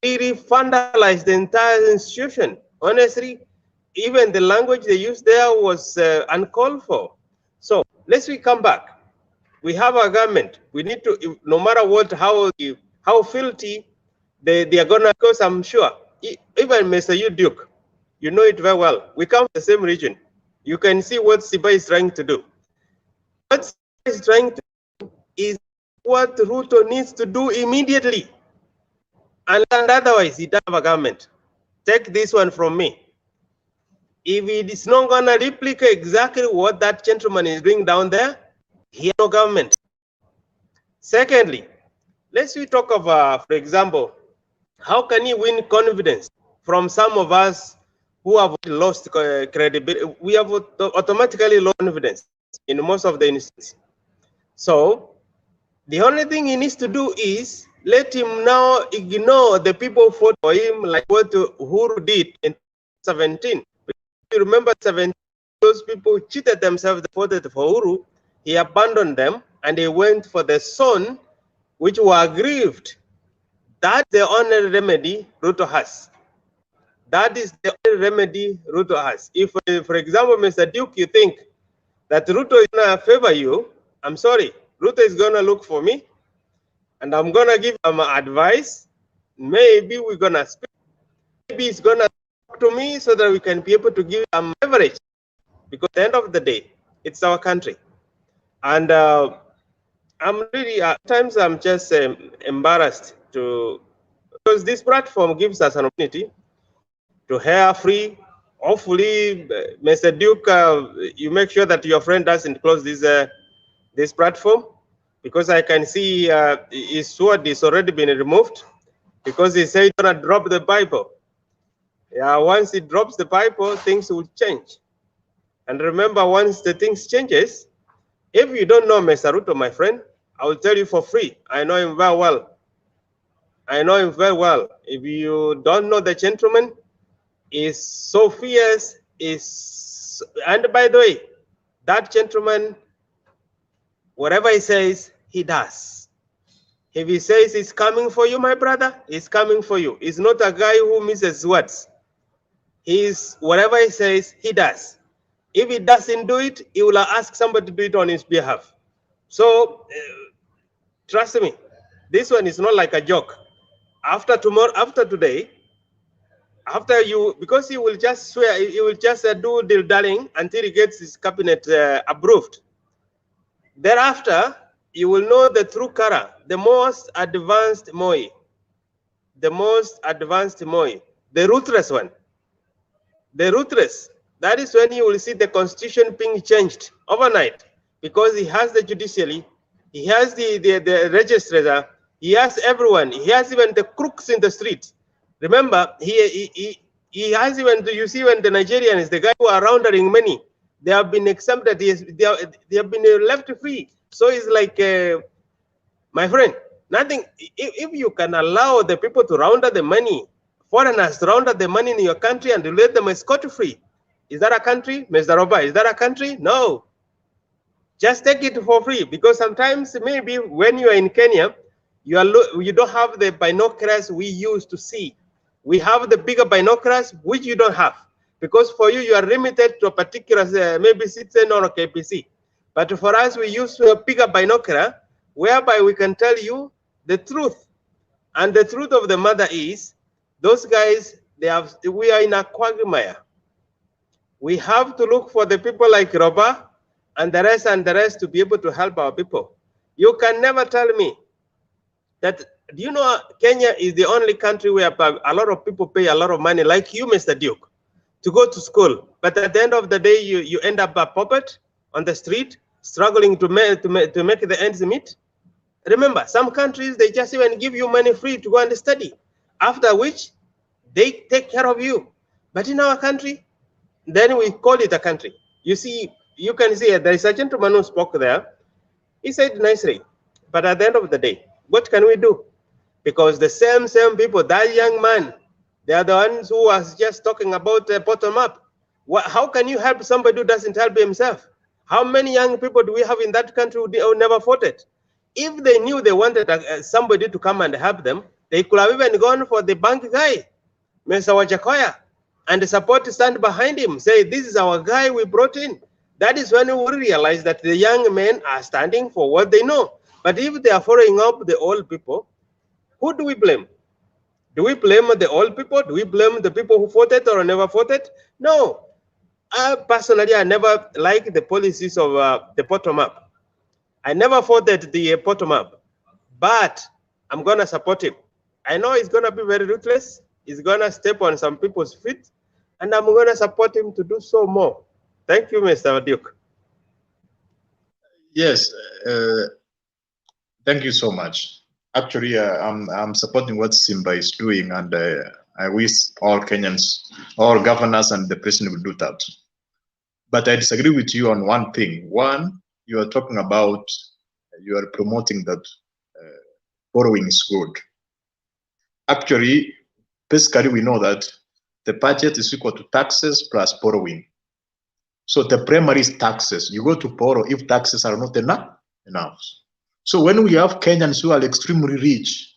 [SPEAKER 9] Really vandalized the entire institution. Honestly, even the language they used there was uncalled for. So let's come back. We have a government. We need to, no matter what, how filthy they are gonna, because I'm sure, even Mr. Duke, you know it very well. We come from the same region. You can see what Siba is trying to do. What Siba is trying to do is what Ruto needs to do immediately. And otherwise, he doesn't have a government. Take this one from me. If it is not gonna replicate exactly what that gentleman is doing down there, he has no government. Secondly, let's talk of, for example, how can he win confidence from some of us who have lost credibility? We have automatically lost confidence in most of the instances. So the only thing he needs to do is let him now ignore the people who fought for him, like what Uhuru did in 2017. You remember 17, those people cheated themselves, they voted for Uhuru. He abandoned them and he went for the son, which were aggrieved. That's the only remedy Ruto has. That is the only remedy Ruto has. If, for example, Mr. Duke, you think that Ruto is going to favor you, I'm sorry. Ruto is going to look for me, and I'm going to give him advice. Maybe we're going to speak. Maybe he's going to talk to me so that we can be able to give him leverage. Because at the end of the day, it's our country. And I'm really, at times I'm just embarrassed because this platform gives us an opportunity to hear free. Hopefully, Mr. Duke, you make sure that your friend doesn't close this platform, because I can see his sword is already been removed because he said he's gonna drop the Bible. Yeah, once he drops the Bible, things will change. And remember, once the things changes, if you don't know Mr. Ruto, my friend, I will tell you for free. I know him very well. I know him very well. If you don't know the gentleman, is so fierce, and by the way, that gentleman, whatever he says, he does. If he says it's coming for you, my brother, it's coming for you. He's not a guy who misses words. He's whatever he says, he does. If he doesn't do it, he will ask somebody to do it on his behalf. So trust me, this one is not like a joke. After tomorrow, after today, after you, because he will just swear, he will just do dilly-dallying until he gets his cabinet approved. Thereafter, you will know the true color, the most advanced Moi, the most advanced Moi, the ruthless one, the ruthless. That is when you will see the constitution being changed overnight, because he has the judiciary, he has the registrar, he has everyone, he has even the crooks in the street. Remember, he has even, you see, when the Nigerians, the guy who are laundering money, they have been exempted, they have been left free. So it's like, my friend, nothing, if you can allow the people to launder the money, foreigners to launder the money in your country and let them scot-free, is that a country, Mr. Roba? Is that a country? No. Just take it for free, because sometimes maybe when you are in Kenya, you don't have the binoculars we used to see. We have the bigger binoculars, which you don't have, because for you, you are limited to a particular, maybe Citizen or a KPC. But for us, we use a bigger binocular, whereby we can tell you the truth. And the truth of the matter is, those guys, we are in a quagmire. We have to look for the people like Roba and the rest to be able to help our people. You can never tell me that, do you know Kenya is the only country where a lot of people pay a lot of money, like you, Mr. Duke, to go to school. But at the end of the day, you end up a puppet on the street, struggling to make the ends meet. Remember, some countries, they just even give you money free to go and study, after which they take care of you. But in our country, then we call it a country. You see, you can see there is a gentleman who spoke there. He said nicely, but at the end of the day, what can we do? Because the same people, that young man, they are the ones who was just talking about bottom up. How can you help somebody who doesn't help himself? How many young people do we have in that country who never fought it? If they knew they wanted somebody to come and help them, they could have even gone for the bank guy, Mr. Wajakoya, and the support to stand behind him, say, this is our guy we brought in. That is when we realize that the young men are standing for what they know. But if they are following up the old people, who do we blame? Do we blame the old people? Do we blame the people who fought it or never fought it? No. Personally, I never liked the policies of the bottom up. I never fought the bottom up, but I'm going to support him. I know he's going to be very ruthless. He's going to step on some people's feet, and I'm going to support him to do so more. Thank you, Mr. Duke.
[SPEAKER 4] Yes, thank you so much. Actually, I'm supporting what Simba is doing, and I wish all Kenyans, all governors, and the president will do that. But I disagree with you on one thing. One, you are talking about, you are promoting that borrowing is good. Actually, basically, we know that the budget is equal to taxes plus borrowing. So the primary is taxes. You go to borrow if taxes are not enough. So when we have Kenyans who are extremely rich,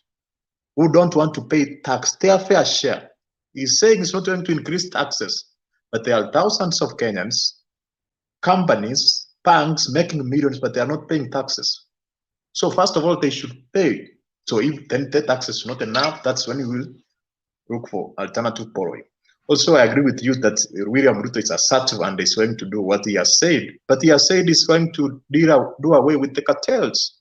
[SPEAKER 4] who don't want to pay tax, their fair share, he's saying it's not going to increase taxes, but there are thousands of Kenyans, companies, banks making millions, but they are not paying taxes. So first of all, they should pay. So if then the taxes is not enough, that's when you will look for alternative borrowing. Also, I agree with you that William Ruto is assertive and is going to do what he has said. But he has said he's going to do away with the cartels.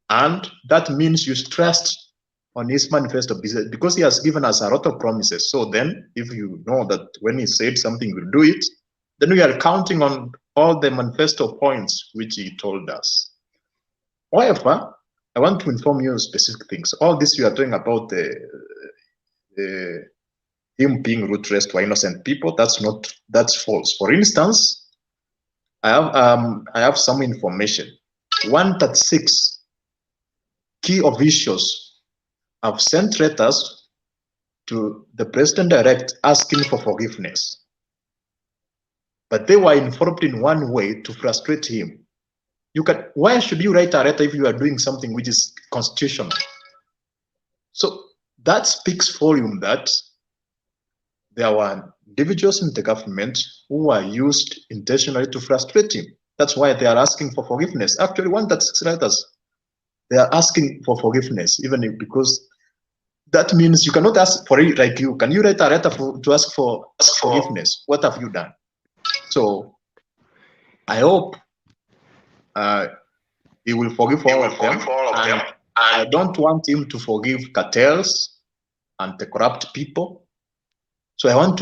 [SPEAKER 4] And that means you trust on his manifesto because he has given us a lot of promises. So then, if you know that when he said something, we'll do it, then we are counting on all the manifesto points which he told us. However, I want to inform you specific things. All this you are talking about him being ruthless to innocent people, that's false. For instance, I have some information. 136 key officials have sent letters to the president-elect asking for forgiveness. But they were informed in one way to frustrate him. Why should you write a letter if you are doing something which is constitutional? So that speaks volume that there were individuals in the government who were used intentionally to frustrate him. That's why they are asking for forgiveness. Actually, 136 letters, they are asking for forgiveness, even because that means you cannot ask for it like you. Can you write a letter to ask for forgiveness? What have you done? So I hope he will forgive all of them. And I don't want him to forgive cartels and the corrupt people. So I want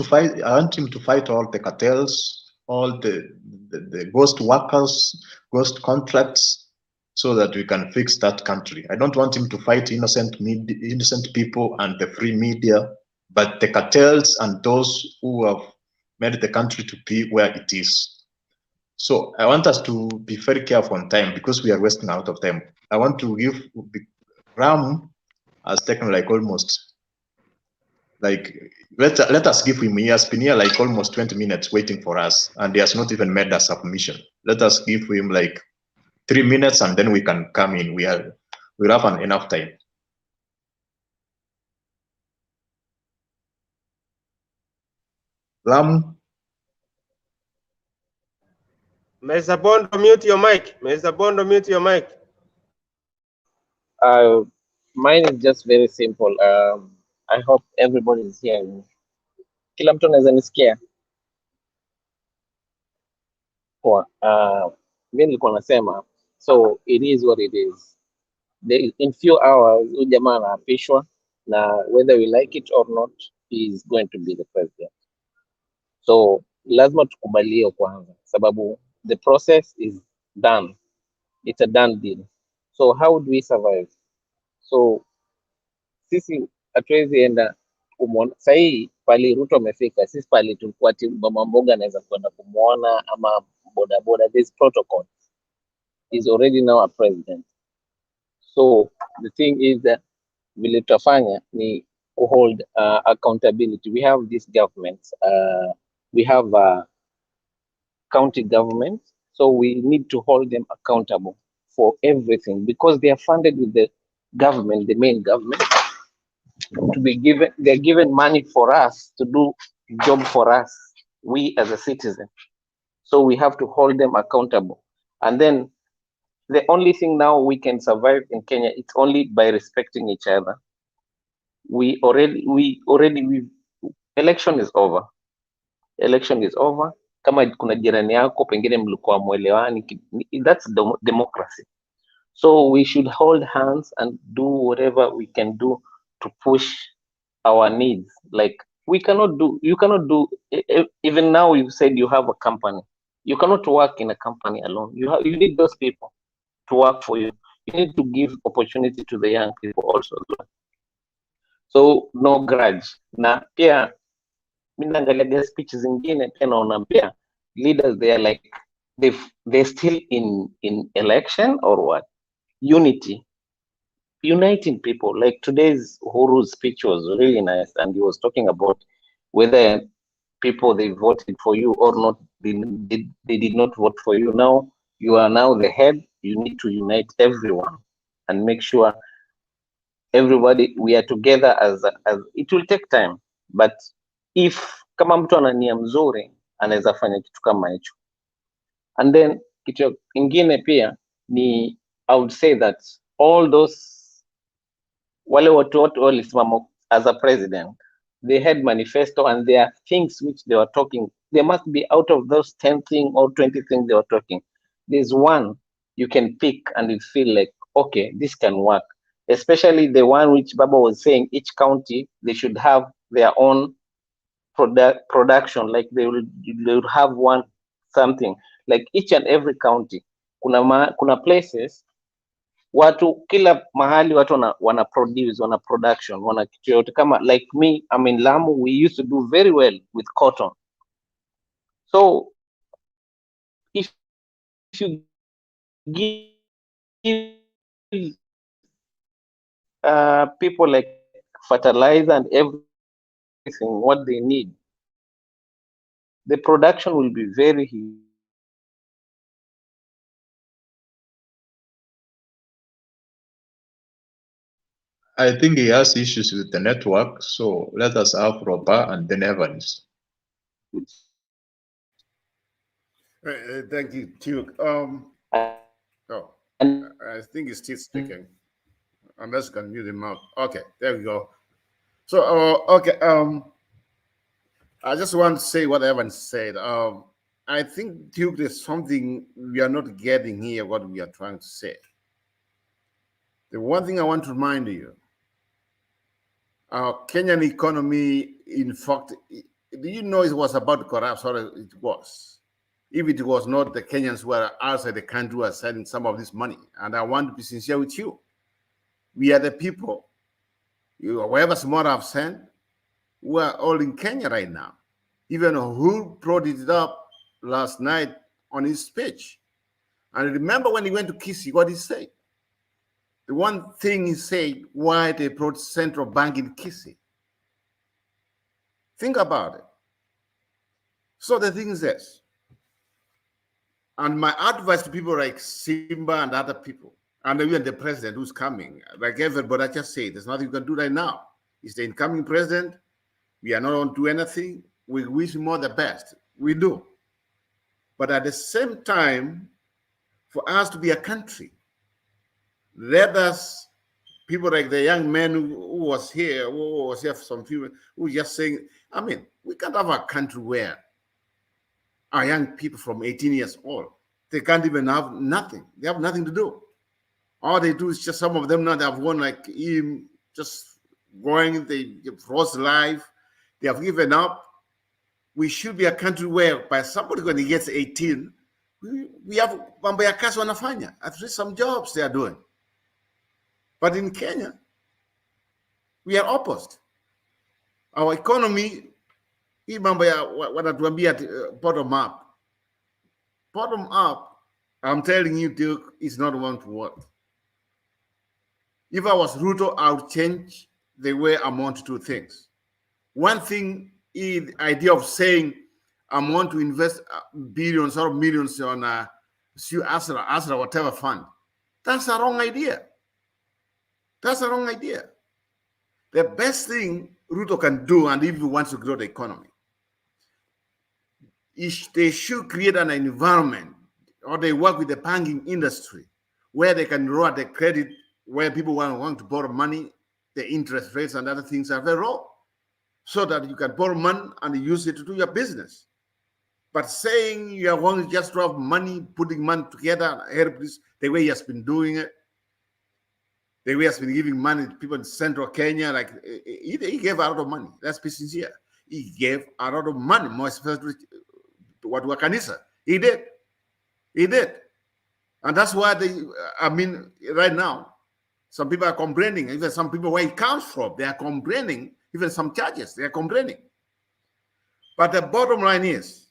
[SPEAKER 4] him to fight all the cartels, all the ghost workers, ghost contracts, so that we can fix that country. I don't want him to fight innocent people and the free media, but the cartels and those who have made the country to be where it is. So I want us to be very careful on time because we are wasting out of time. I want to give Ram has taken like almost like let us give him. He has been here like almost 20 minutes waiting for us, and he has not even made a submission. Let us give him like 3 minutes, and then we can come in. We'll have enough time. Ram.
[SPEAKER 9] Mr. Bondo, mute your mic. Mr. Bondo, mute your mic.
[SPEAKER 6] Mine is just very simple. I hope everybody is hearing. Kila mtu anaweza nisikia? Poa. Mimi nilikuwa nasema, so it is what it is. In few hours huyu jamaa anaapishwa, na whether we like it or not, he is going to be the president. So lazima tukubalie kwanza, sababu the process is done. It's a done deal. So how do we survive? So sisi hatuwezi enda kumwona sahii pali Ruto amefika. Sisi pali tulikuwa mama mboga anaweza kwenda kumwona ama bodaboda. This protocol is already now a president. So the thing is that vile tutafanya ni hold accountability. We have these governments, we have county governments, so we need to hold them accountable for everything because they are funded with the government, the main government, to be given. They're given money for us to do job for us, we as a citizen. So we have to hold them accountable. And then the only thing now we can survive in Kenya, it's only by respecting each other. Election is over. Election is over. Kama kuna jirani yako pengine mlikuwa mwelewani, that's democracy. So we should hold hands and do whatever we can do to push our needs. Like you cannot do, even now you said you have a company. You cannot work in a company alone. You need those people to work for you. You need to give opportunity to the young people also. So no grudge. Na pia mimi naangalia speeches zingine pia naona pia leaders, they are like they're still in election or what? Unity, uniting people. Like today's Uhuru's speech was really nice, and he was talking about whether people they voted for you or not, they did not vote for you. Now you are now the head. You need to unite everyone and make sure everybody we are together as it will take time, but if kama mtu ana nia mzuri anaweza fanya kitu kama hicho. And then kitu ingine pia ni I would say that all those wale watu walisimama as a president, they had manifesto and there are things which they were talking. There must be out of those 10 things or 20 things they were talking, there's one you can pick and you feel like, okay, this can work. Especially the one which Baba was saying, each county, they should have their own production, like they would have one something, like each and every county. Kuna places, watu kila mahali watu wana produce, wana production, wana kitu yote kama, like me, I mean Lamu, we used to do very well with cotton. So if you give people like fertilizer and everything what they need, the production will be very huge.
[SPEAKER 4] I think he has issues with the network, so let us have Roba and then Evans.
[SPEAKER 3] Thank you, Duke. I think he's still speaking. Unless you can mute him out. Okay, there we go. So, okay. I just want to say what Evan said. I think, Duke, there's something we are not getting here, what we are trying to say. The one thing I want to remind you, our Kenyan economy, in fact, do you know it was about to collapse, or it was? If it was not, the Kenyans who are outside the country who are sending some of this money. And I want to be sincere with you. We are the people, whoever small I've sent, we are all in Kenya right now. Even who brought it up last night on his speech. And remember when he went to Kisii, what he said? The one thing he said, why they brought central bank in Kisii. Think about it. So the thing is this, and my advice to people like Simba and other people, and even the president who's coming, like everybody I just said, there's nothing you can do right now. He's the incoming president. We are not going to do anything. We wish him all the best. We do. But at the same time, for us to be a country, let us, people like the young man who was here some people who were just saying, I mean, we can't have a country where our young people from 18 years old, they can't even have nothing. They have nothing to do. All they do is just, some of them now, they have won like him, just going, they froze life, they have given up. We should be a country where by somebody when he gets 18, we have mambo ya kazi wanafanya, at least some jobs they are doing. But in Kenya, we are opposite. Our economy, hii mambo ya wanatuambia bottom up. Bottom up, I'm telling you, Duke, is not one to work. If I was Ruto, I would change the way I want to do things. One thing is the idea of saying I want to invest billions or millions on a ASRA, whatever fund. That's a wrong idea. That's a wrong idea. The best thing Ruto can do, and if he wants to grow the economy, is they should create an environment, or they work with the banking industry, where they can lower the credit, where people want to borrow money, the interest rates and other things are very low, so that you can borrow money and use it to do your business. But saying you are going to just drop money, putting money together, the way he has been doing it, the way he has been giving money to people in central Kenya, like he gave a lot of money. Let's be sincere. He gave a lot of money, more especially to what Kanisa. He did. He did. And that's why right now, some people are complaining, even some people where it comes from, they are complaining, even some churches, they are complaining. But the bottom line is,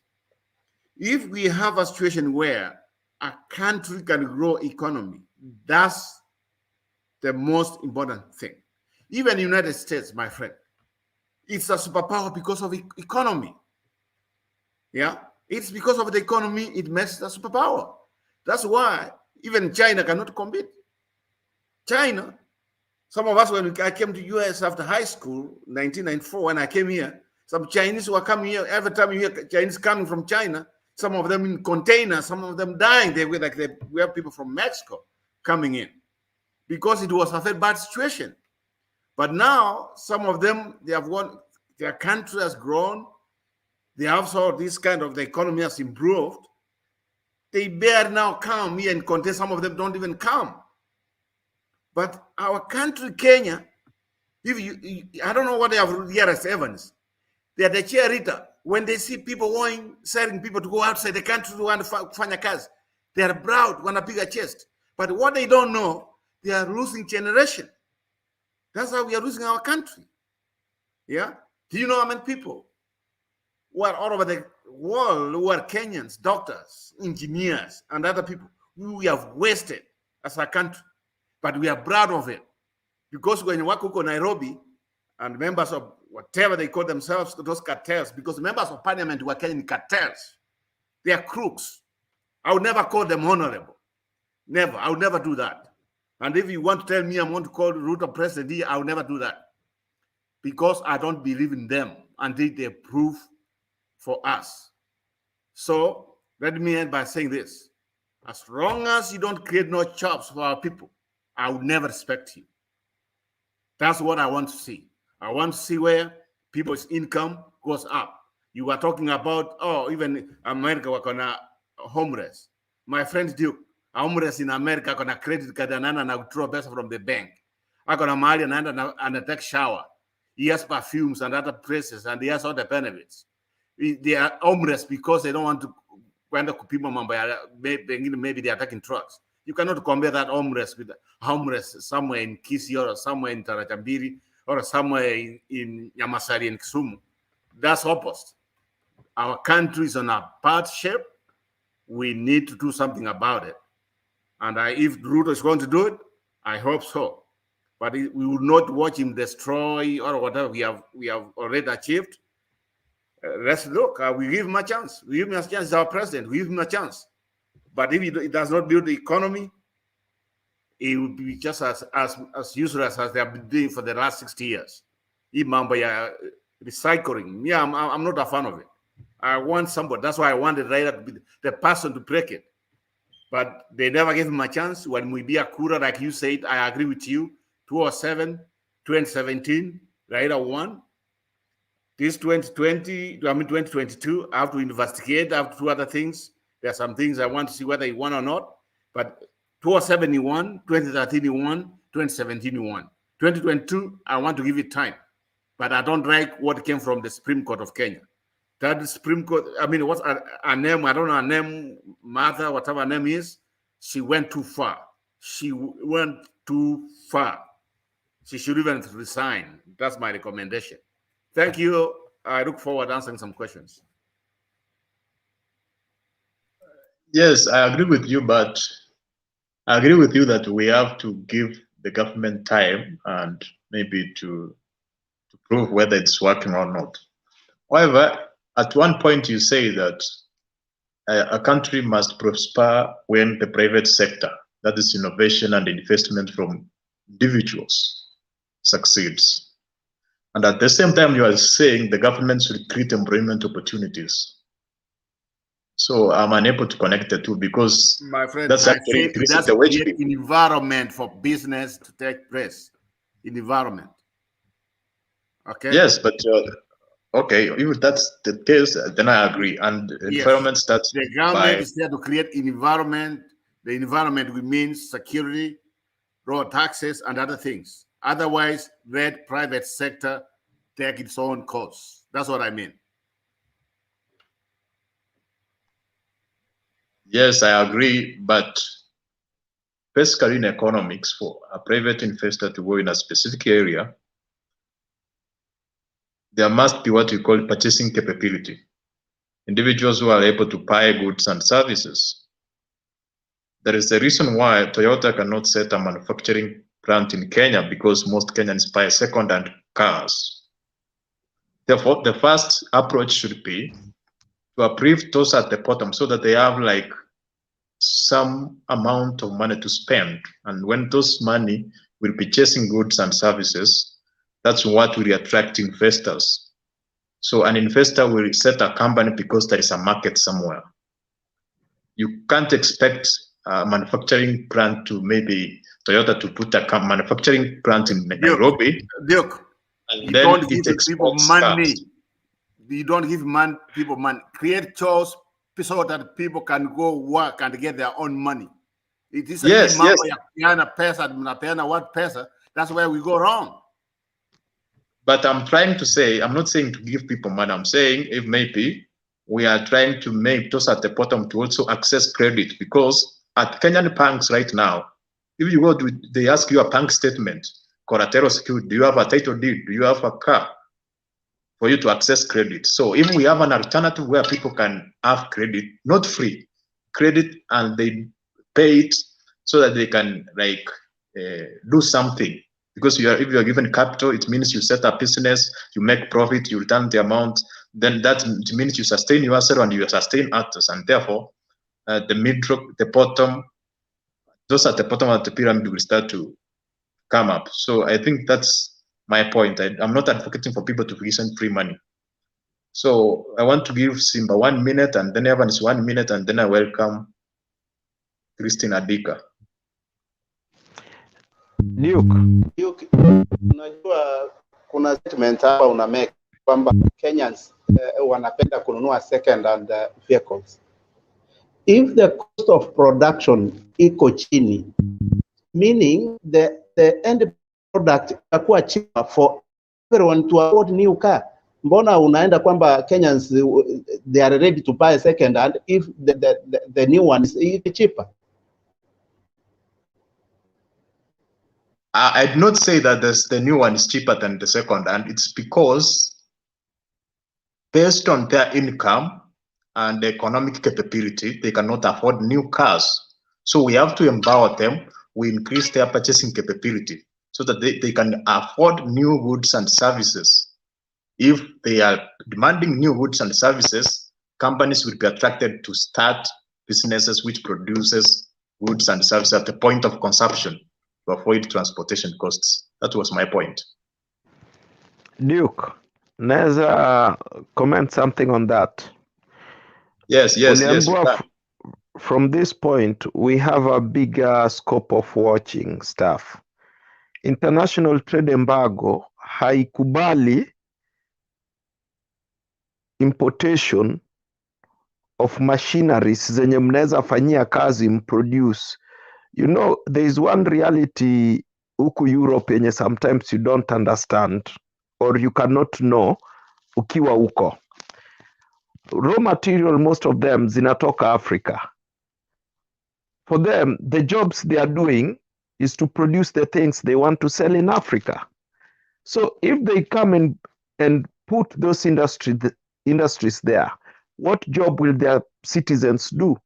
[SPEAKER 3] if we have a situation where a country can grow economy, that's the most important thing. Even the United States, my friend, it's a superpower because of economy. Yeah, it's because of the economy it makes it a superpower. That's why even China cannot compete. China, some of us, when I came to US after high school, 1994, when I came here, some Chinese were coming here. Every time you hear Chinese coming from China, some of them in containers, some of them dying. We have people from Mexico coming in because it was a very bad situation. But now some of them, they have won, their country has grown. They have saw this kind of, the economy has improved. They bear now come here and contain. Some of them don't even come. But our country, Kenya, I don't know what they have here as Evans. They are the cheerleader. When they see people selling people to go outside the country to want to find a cause, they are proud, want a bigger chest. But what they don't know, they are losing generation. That's how we are losing our country. Yeah? Do you know how many people who are all over the world who are Kenyans, doctors, engineers, and other people who we have wasted as a country? But we are proud of it. Because when you work in Nairobi, and members of whatever they call themselves, those cartels, because members of parliament were Kenyan cartels. They are crooks. I would never call them honorable. Never. I would never do that. And if you want to tell me I'm going to call Ruto president, I will never do that, because I don't believe in them until they prove for us. So let me end by saying this. As long as you don't create no jobs for our people, I will never respect you. That's what I want to see. I want to see where people's income goes up. You were talking about, oh, even America were gonna homeless. My friend Duke, homeless in America gonna credit card and withdraw pesa from the bank. I gonna marry and take shower. He has perfumes and other places, and he has all the benefits. They are homeless because they don't want to people maybe they are taking drugs. You cannot compare that homeless with homeless somewhere in Kisii or somewhere in Tarachambiri or somewhere in Yamasari and Kisumu. That's opposite. Our country is on a bad shape. We need to do something about it. And if Ruto is going to do it, I hope so. But we will not watch him destroy or whatever we have already achieved. Let's look. We give him a chance. We give him a chance. He's our president. We give him a chance. But if he does not build the economy, it will be just as useless as they have been doing for the last 60 years. Recycling. Yeah, I'm not a fan of it. I want somebody. That's why I wanted Raila to be the person to break it. But they never gave him a chance. When we be a Kura, like you said, I agree with you. 2007, 2017, Raila won. This 2022, I have to investigate. I have to do other things. There are some things I want to see whether he won or not. But 2007 he won, 2013 he won, 2017 he won. 2022, I want to give it time. But I don't like what came from the Supreme Court of Kenya. That Supreme Court, I mean, what's her name? I don't know her name, Martha, whatever her name is. She went too far. She went too far. She should even resign. That's my recommendation. Thank you. I look forward to answering some questions.
[SPEAKER 4] Yes, I agree with you, but I agree with you that we have to give the government time and maybe to prove whether it's working or not. However, at one point you say that a country must prosper when the private sector, that is innovation and investment from individuals, succeeds. And at the same time, you are saying the government should create employment opportunities. So I'm unable to connect the two because
[SPEAKER 3] my friend,
[SPEAKER 4] that's actually increasing the wage.
[SPEAKER 3] An environment for business to take place. In environment. Okay.
[SPEAKER 4] Yes, but okay, if that's the case, then I agree. And
[SPEAKER 3] yes.
[SPEAKER 4] Environment starts.
[SPEAKER 3] The government is there to create an environment. The environment will mean security, road taxes, and other things. Otherwise, let private sector take its own course. That's what I mean.
[SPEAKER 4] Yes, I agree. But basically in economics, for a private investor to go in a specific area, there must be what we call purchasing capability. Individuals who are able to buy goods and services. There is a reason why Toyota cannot set a manufacturing plant in Kenya because most Kenyans buy second-hand cars. Therefore, the first approach should be to approve those at the bottom so that they have like some amount of money to spend. And when those money will be chasing goods and services, that's what will attract investors. So an investor will set a company because there is a market somewhere. You can't expect a manufacturing plant to maybe Toyota to put a manufacturing plant in Nairobi.
[SPEAKER 3] Duke,
[SPEAKER 4] and
[SPEAKER 3] you
[SPEAKER 4] then
[SPEAKER 3] don't give people money.
[SPEAKER 4] Cars.
[SPEAKER 3] You don't give people money. Create jobs so that people can go work and get their own money. It is
[SPEAKER 4] yes.
[SPEAKER 3] That's where we go wrong.
[SPEAKER 4] But I'm trying to say, I'm not saying to give people money. I'm saying if maybe we are trying to make those at the bottom to also access credit, because at Kenyan banks right now, if you go to, they ask you a bank statement, collateral security, do you have a title deed? Do you have a car? For you to access credit. So if we have an alternative where people can have credit, not free, credit, and they pay it so that they can like do something. Because if you are given capital, it means you set up business, you make profit, you return the amount, then that means you sustain yourself and you sustain others. And therefore, the middle, the bottom, those at the bottom of the pyramid will start to come up. So I think that's my point. I'm not advocating for people to receive free money. So I want to give Simba 1 minute, and then Evans 1 minute, and then I welcome Christine Adika.
[SPEAKER 15] Duke, unajua kuna statement hapa una make kwamba Kenyans wanapenda kununua second hand vehicles. If the cost of production iko chini, meaning the end product itakuwa cheaper for everyone to afford new car. Mbona unaenda kwamba Kenyans they are ready to buy second hand if the new one is cheaper?
[SPEAKER 4] I did not say that the new one is cheaper than the second hand. It's because based on their income and economic capability, they cannot afford new cars. So we have to empower them. We increase their purchasing capability so that they can afford new goods and services. If they are demanding new goods and services, companies will be attracted to start businesses which produces goods and services at the point of consumption to avoid transportation costs. That was my point.
[SPEAKER 7] Duke, naweza comment something on that?
[SPEAKER 4] Yes.
[SPEAKER 7] From this point, we have a bigger scope of watching stuff. International trade embargo haikubali importation of machineries zenye mnaweza fanyia kazi mproduce. You know, there is one reality huku Europe yenye sometimes you don't understand or you cannot know ukiwa huko. Raw material, most of them zinatoka Africa. For them, the jobs they are doing is to produce the things they want to sell in Africa. So if they come and put those industries there, what job will their citizens do?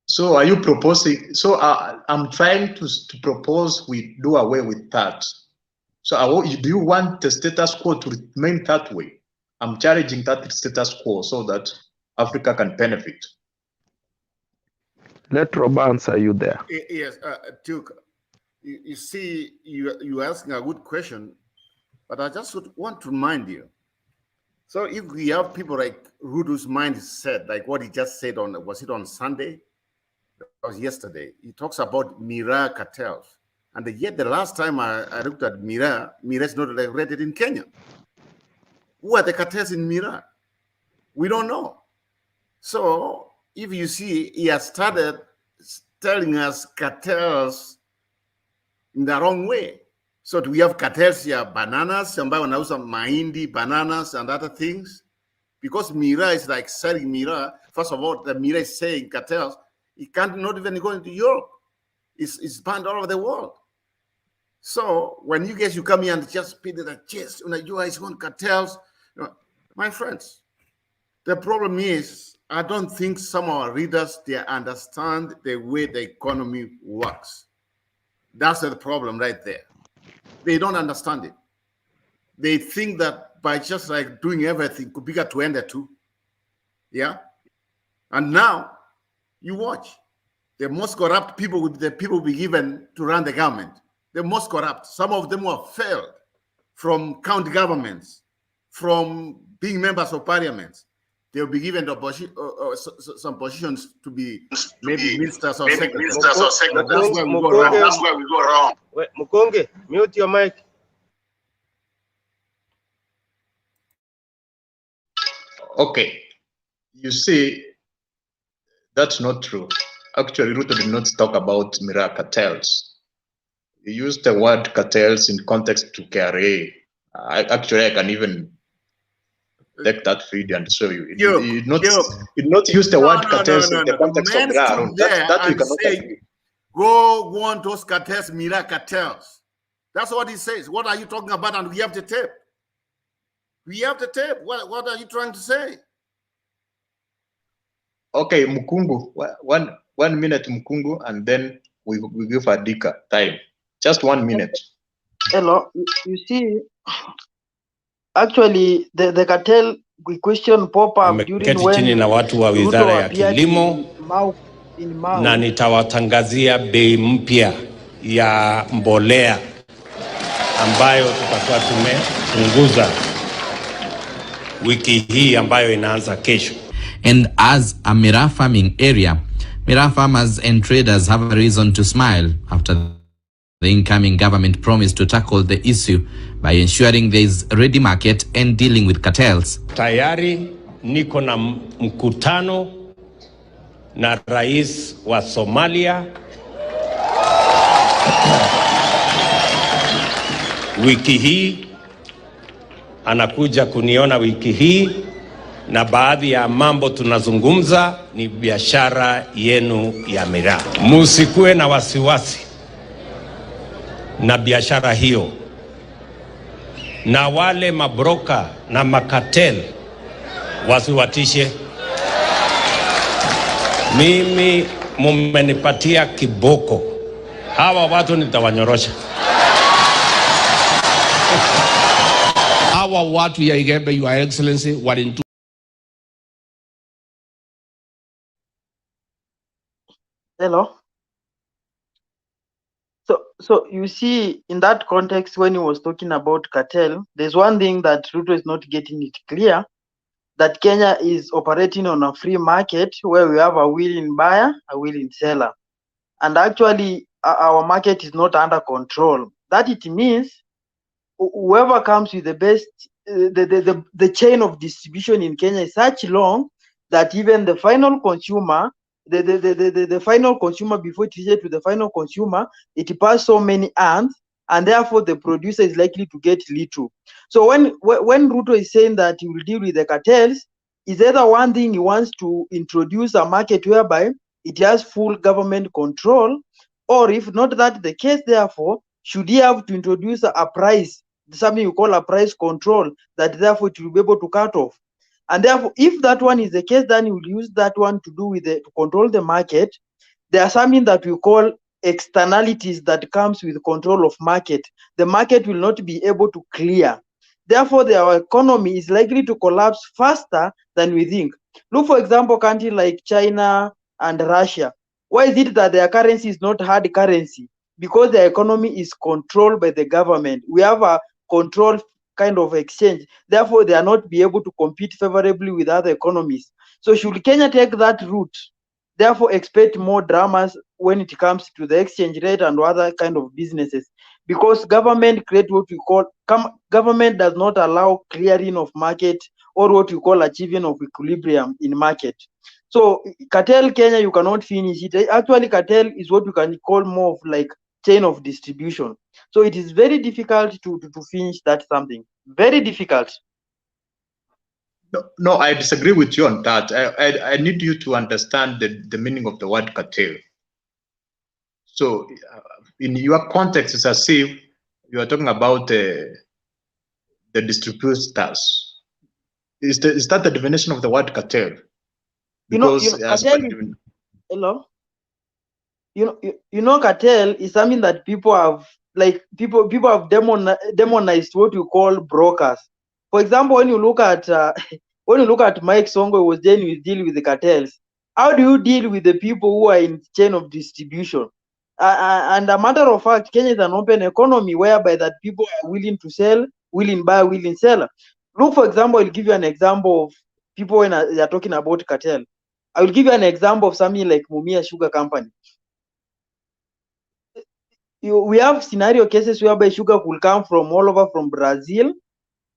[SPEAKER 4] So are you proposing? So I'm trying to propose we do away with that. So do you want the status quo to remain that way? I'm challenging that status quo so that Africa can benefit.
[SPEAKER 7] Let Rob answer you there.
[SPEAKER 3] Yes, Duke, you see, you're asking a good question, but I just want to remind you. So if we have people like Ruto's mindset, like what he just said was it on Sunday? That was yesterday. He talks about Mira cartels. And yet the last time I looked at Mira is not regulated in Kenya. Who are the cartels in Mira? We don't know. So if you see, he has started telling us cartels in the wrong way. So do we have cartels here, bananas, ambayo wanauza mahindi, bananas, and other things? Because Mira is like selling Mira. First of all, the Mira is saying cartels. It can't not even go into Europe. It's banned all over the world. So when you guys, you come here and just beat the chest, you guys want cartels. My friends, the problem is, I don't think some of our readers, they understand the way the economy works. That's the problem right there. They don't understand it. They think that by just like doing everything, could be got to end it too. Yeah. And now you watch. The most corrupt people will be given to run the government. The most corrupt. Some of them have failed from county governments, from being members of parliament. They'll be given some positions to be maybe ministers or secretaries. That's where we go wrong. That's where we go wrong.
[SPEAKER 9] Wait, Mukonge, mute your mic.
[SPEAKER 4] Okay. You see, that's not true. Actually, Ruto did not talk about Mira cartels. He used the word cartels in context to KRA. Actually, I can even take that feed and show you. He did not use the word cartels in the context of Mira. That we cannot agree.
[SPEAKER 3] Go want those cartels, Mira cartels. That's what he says. What are you talking about? And we have the tape. We have the tape. What are you trying to say?
[SPEAKER 4] Okay, Mukungu, 1 minute, Mukungu, and then we give Adika time. Just 1 minute.
[SPEAKER 18] Hello, you see, actually, the cartel question pop up during
[SPEAKER 2] Nimeketi chini na
[SPEAKER 18] when
[SPEAKER 2] watu wa
[SPEAKER 18] Ruto
[SPEAKER 2] Wizara ya
[SPEAKER 18] appeared
[SPEAKER 2] Kilimo
[SPEAKER 18] in Mau.
[SPEAKER 2] na nitawatangazia bei mpya ya mbolea ambayo tutakuwa tumepunguza wiki hii ambayo inaanza kesho.
[SPEAKER 22] And as a miraa farming area, miraa farmers and traders have a reason to smile after the incoming government promised to tackle the issue by ensuring there is a ready market and dealing with cartels.
[SPEAKER 2] Tayari niko na mkutano na rais wa Somalia wiki hii, anakuja kuniona wiki hii, na baadhi ya mambo tunazungumza ni biashara yenu ya miraa. Musikue na wasiwasi na biashara hiyo, na wale mabroka na makatel wasiwatishe. Mimi mumenipatia kiboko, hawa watu nitawanyorosha.
[SPEAKER 23] Hawa watu ya Igembe, Your Excellency, walintu.
[SPEAKER 18] Hello. So you see, in that context, when he was talking about cartel, there's one thing that Ruto is not getting it clear, that Kenya is operating on a free market where we have a willing buyer, a willing seller. And actually, our market is not under control. That it means whoever comes with the best, the chain of distribution in Kenya is such long that even the final consumer, the final consumer, before it reaches to the final consumer, it passes so many hands, and therefore the producer is likely to get little. So when Ruto is saying that he will deal with the cartels, is either one thing he wants to introduce a market whereby it has full government control, or if not that the case, therefore, should he have to introduce a price, something you call a price control, that therefore it will be able to cut off. And therefore, if that one is the case, then you will use that one to do with to control the market. There are something that we call externalities that comes with control of market. The market will not be able to clear. Therefore, our economy is likely to collapse faster than we think. Look, for example, countries like China and Russia. Why is it that their currency is not hard currency? Because their economy is controlled by the government. We have a controlled kind of exchange. Therefore, they are not be able to compete favorably with other economies. So should Kenya take that route, therefore expect more dramas when it comes to the exchange rate and other kind of businesses? Because government create what we call, government does not allow clearing of market or what we call achieving of equilibrium in market. So cartel Kenya, you cannot finish it. Actually, cartel is what you can call more of like chain of distribution. So it is very difficult to finish that something. Very difficult.
[SPEAKER 4] No, I disagree with you on that. I need you to understand the meaning of the word cartel. So in your context, it's as if you are talking about the distributors. Is that the definition of the word cartel? Because
[SPEAKER 18] cartel hello. You know, cartel is something that people have, like people have demonized what you call brokers. For example, when you look at Mike Songo, who was then dealing with the cartels. How do you deal with the people who are in chain of distribution? And a matter of fact, Kenya is an open economy whereby that people are willing to sell, willing buy, willing sell. Look, for example, I'll give you an example of people when they are talking about cartel. I will give you an example of something like Mumia Sugar Company. We have scenario cases whereby sugar will come from all over from Brazil,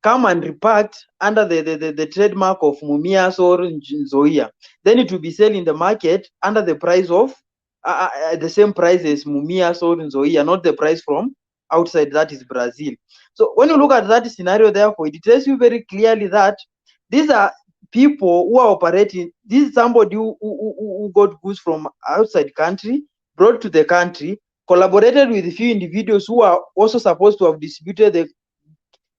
[SPEAKER 18] come and repacked under the trademark of Mumias or Nzoia. Then it will be sold in the market under the price of the same price as Mumias or Nzoia, not the price from outside, that is Brazil. So when you look at that scenario, therefore, it tells you very clearly that these are people who are operating. This is somebody who got goods from outside country, brought to the country, collaborated with a few individuals who are also supposed to have distributed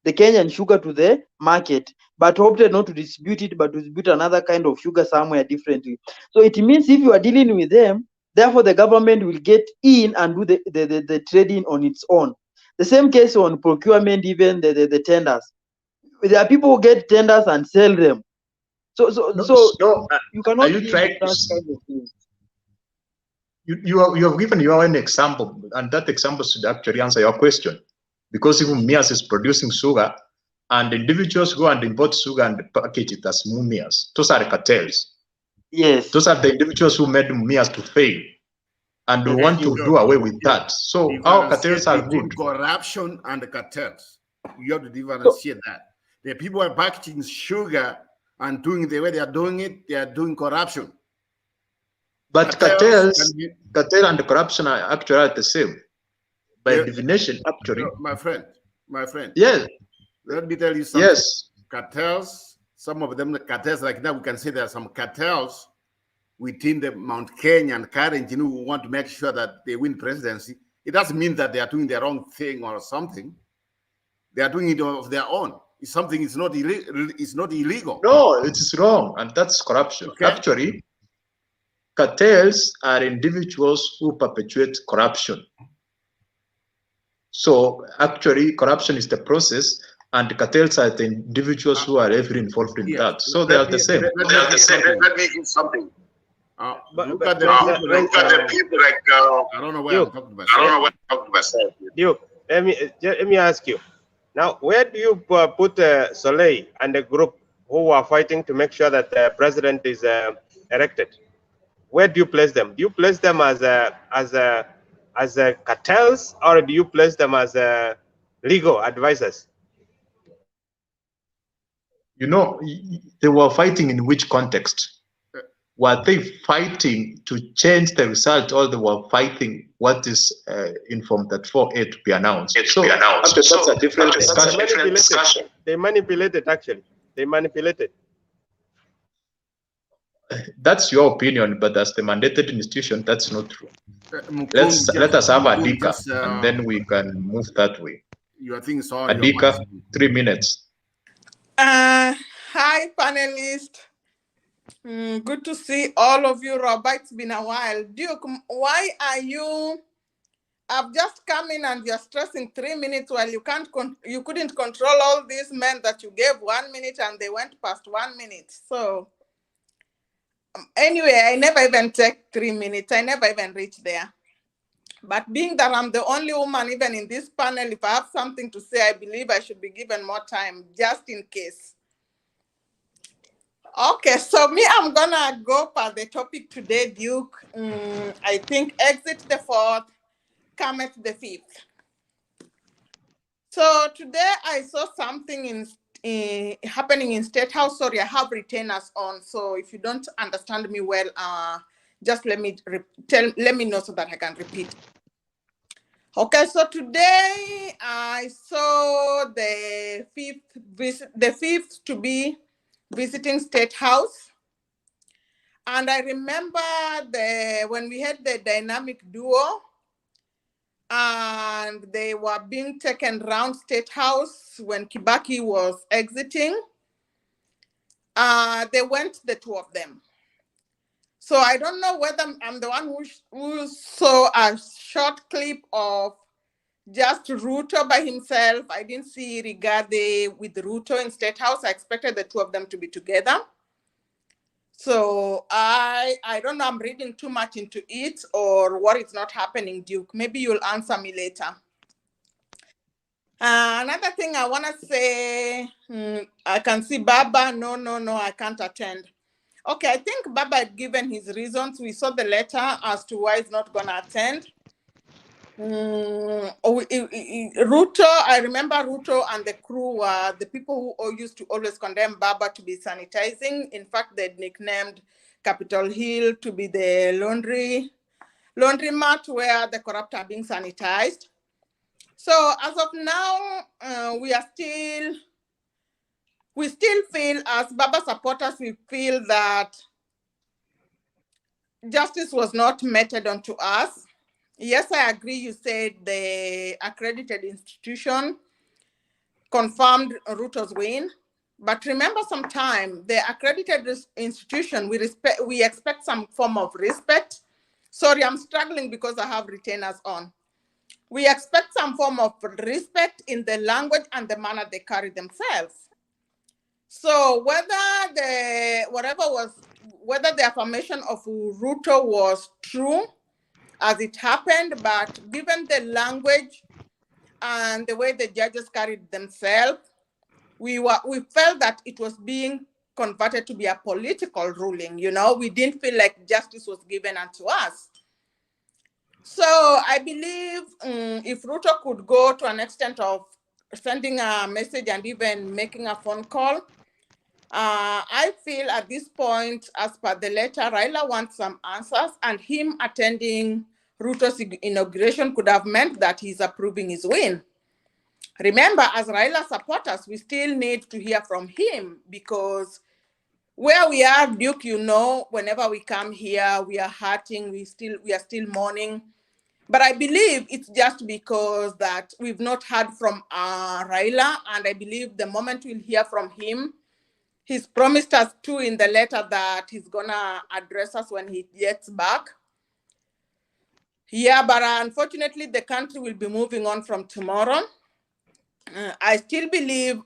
[SPEAKER 18] the Kenyan sugar to the market, but opted not to distribute it, but to distribute another kind of sugar somewhere differently. So it means if you are dealing with them, therefore the government will get in and do the trading on its own. The same case on procurement, even the tenders. there are people who get tenders and sell them. So you cannot.
[SPEAKER 4] Are you trying to?
[SPEAKER 18] Kind of thing.
[SPEAKER 4] You have given your own example, and that example should actually answer your question, because even Mias is producing sugar, and individuals go and import sugar and package it as Mumias. Those are the cartels.
[SPEAKER 18] Yes.
[SPEAKER 4] Those are the individuals who made Mumias to fail, and we want to do away with that. So our cartels are good.
[SPEAKER 3] Corruption and the cartels. You have to differentiate that. The people are packaging sugar and doing the way they are doing it, they are doing corruption.
[SPEAKER 4] But cartel and corruption are actually the same. By definition, actually.
[SPEAKER 3] My friend.
[SPEAKER 4] Yes.
[SPEAKER 3] Let me tell you something.
[SPEAKER 4] Yes.
[SPEAKER 3] Cartels, some of them, the cartels, like now we can say there are some cartels within the Mount Kenya and Karen, who want to make sure that they win presidency. It doesn't mean that they are doing the wrong thing or something. They are doing it of their own. It's something, it's not illegal.
[SPEAKER 4] No, it is wrong, and that's corruption. Okay. Actually, cartels are individuals who perpetuate corruption. So actually, corruption is the process, and cartels are the individuals who are heavily involved in that. So they are the same.
[SPEAKER 3] Let me give something. Look at the people like I don't know what I'm talking about.
[SPEAKER 9] Duke, let me ask you. Now, where do you put Soleil and the group who are fighting to make sure that the president is elected? Where do you place them? Do you place them as cartels, or do you place them as legal advisors?
[SPEAKER 4] You know, they were fighting in which context? Were they fighting to change the result, or they were fighting what is in Form 34A to be announced? That's a different discussion.
[SPEAKER 9] They manipulated, actually. They manipulated.
[SPEAKER 4] That's your opinion, but as the mandated institution, that's not true. Let us have Adika, and then we can move that way. Adika, 3 minutes.
[SPEAKER 8] Hi, panelists. Good to see all of you, Robert. It's been a while. Duke, why are you? I've just come in and you're stressing 3 minutes while you couldn't control all these men that you gave 1 minute and they went past 1 minute. So anyway, I never even take 3 minutes. I never even reach there. But being that I'm the only woman even in this panel, if I have something to say, I believe I should be given more time just in case. Okay, so I'm gonna go for the topic today, Duke. I think exit the 4th, Cometh the 5th. So today I saw something happening in State House. Sorry, I have retainers on. So if you don't understand me well, just let me know so that I can repeat. Okay, so today I saw the 5th to be visiting State House. And I remember when we had the dynamic duo and they were being taken around State House when Kibaki was exiting. They went, the two of them. So I don't know whether I'm the one who saw a short clip of just Ruto by himself. I didn't see Rigathi with Ruto in State House. I expected the two of them to be together. So I don't know, I'm reading too much into it or what is not happening, Duke. Maybe you'll answer me later. Another thing I want to say, I can see Baba. No, I can't attend. Okay, I think Baba had given his reasons. We saw the letter as to why he's not going to attend. Ruto, I remember Ruto and the crew were the people who used to always condemn Baba to be sanitizing. In fact, they'd nicknamed Capitol Hill to be the laundromat where the corrupt are being sanitized. So as of now, we still feel, as Baba supporters, we feel that justice was not meted onto us. Yes, I agree. You said the accredited institution confirmed Ruto's win. But remember, sometime the accredited institution, we expect some form of respect. Sorry, I'm struggling because I have retainers on. We expect some form of respect in the language and the manner they carry themselves. So whether the affirmation of Ruto was true as it happened, but given the language and the way the judges carried themselves, we felt that it was being converted to be a political ruling. We didn't feel like justice was given unto us. So I believe if Ruto could go to an extent of sending a message and even making a phone call, I feel at this point, as per the letter, Raila wants some answers, and him attending Ruto's inauguration could have meant that he's approving his win. Remember, as Raila supporters, we still need to hear from him, because where we are, Duke, whenever we come here, we are hurting, we are still mourning. But I believe it's just because that we've not heard from Raila, and I believe the moment we'll hear from him, he's promised us too in the letter that he's gonna address us when he gets back. Yeah, but unfortunately, the country will be moving on from tomorrow. I still believe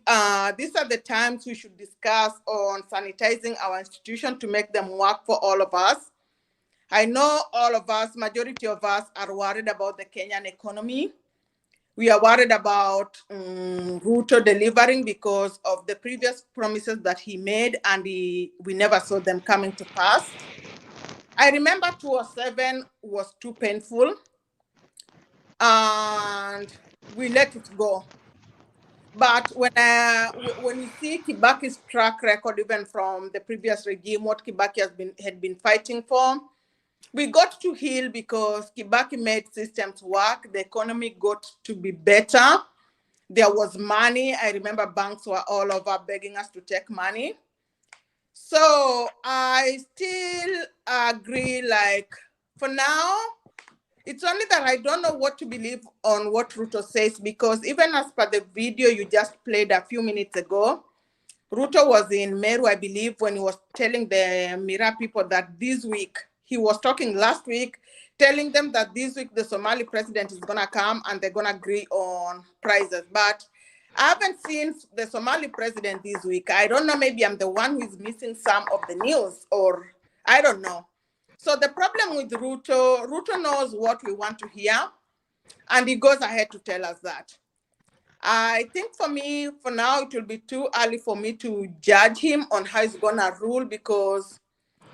[SPEAKER 8] these are the times we should discuss on sanitizing our institution to make them work for all of us. I know all of us, majority of us, are worried about the Kenyan economy. We are worried about Ruto delivering because of the previous promises that he made, and we never saw them coming to pass. I remember 2007 was too painful, and we let it go. But when you see Kibaki's track record, even from the previous regime, what Kibaki had been fighting for, we got to heal because Kibaki made systems work. The economy got to be better. There was money. I remember banks were all over begging us to take money. So I still agree, like, for now, it's only that I don't know what to believe on what Ruto says, because even as per the video you just played a few minutes ago, Ruto was in Meru, I believe, when he was telling the Mira people that this week, he was talking last week, telling them that this week the Somali president is gonna come and they're gonna agree on prices. But I haven't seen the Somali president this week. I don't know, maybe I'm the one who is missing some of the news, or I don't know. So the problem with Ruto knows what we want to hear, and he goes ahead to tell us that. I think for me, for now, it will be too early for me to judge him on how he's gonna rule, because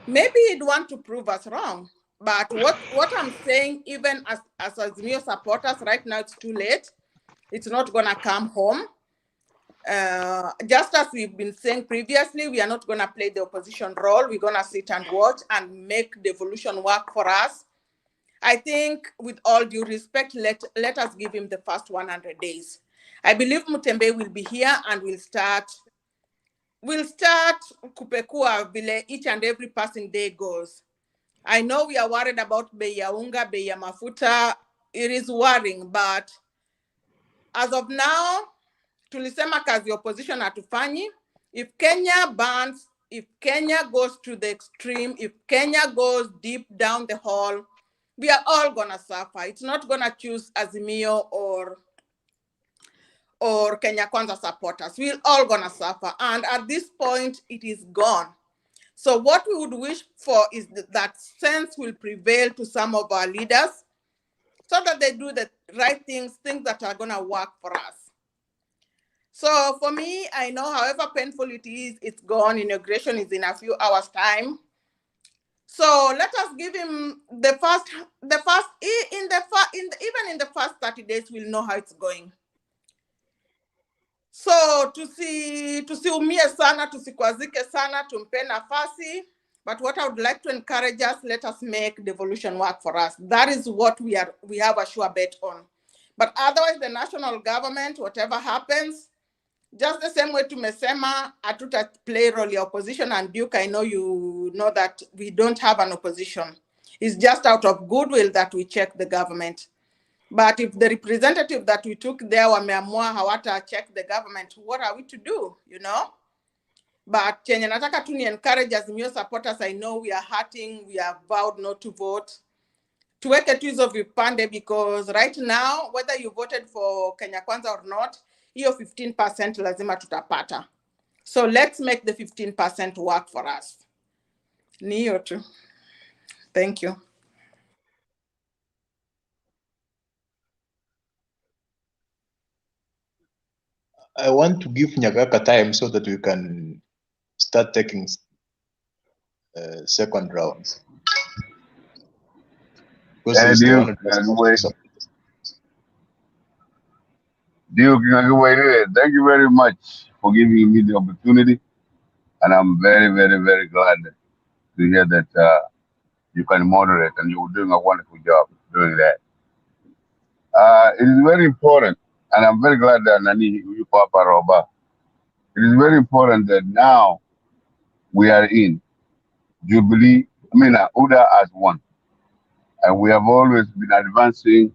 [SPEAKER 8] maybe he'd want to prove us wrong. But what I'm saying, even as Azimio supporters, right now it's too late. It's not gonna come home. Just as we've been saying previously, we are not gonna play the opposition role. We're gonna sit and watch and make devolution work for us. I think, with all due respect, let us give him the first 100 days. I believe Mutembe will be here and we'll start kupekua vile each and every passing day goes. I know we are worried about bei ya unga, bei ya mafuta. It is worrying, but as of now, tulisema kazi opposition hatufanyi. If Kenya burns, if Kenya goes to the extreme, if Kenya goes deep down the hole, we are all gonna suffer. It's not gonna choose Azimio or Kenya Kwanza supporters. We're all gonna suffer. And at this point, it is gone. So what we would wish for is that sense will prevail to some of our leaders, so that they do the right things that are gonna work for us. So for me, I know, however painful it is, it's gone. Inauguration is in a few hours' time. So let us give him even in the first 30 days, we'll know how it's going. So tusiumie sana, tusikwazike sana, tumpe nafasi. But what I would like to encourage us, let us make devolution work for us. That is what we have a sure bet on. But otherwise, the national government, whatever happens, just the same way tumesema, atuta play role ya opposition, and Duke, I know you know that we don't have an opposition. It's just out of goodwill that we check the government. But if the representative that we took there wameamua hawata check the government, what are we to do, But chenye nataka tu ni encourage Azimio supporters. I know we are hurting, we have vowed not to vote. Tuweke tu hizo vipande, because right now, whether you voted for Kenya Kwanza or not, hiyo 15% lazima tutapata. So let's make the 15% work for us. Niyo tu. Thank you.
[SPEAKER 4] I want to give Nyagaka time so that we can start taking second rounds. Because
[SPEAKER 10] Duke, thank you very much for giving me the opportunity. And I'm very, very, very glad to hear that you can moderate and you're doing a wonderful job doing that. It is very important, and I'm very glad that Nani, you Papa Roba. It is very important that now we are in Jubilee, UDA as one. And we have always been advancing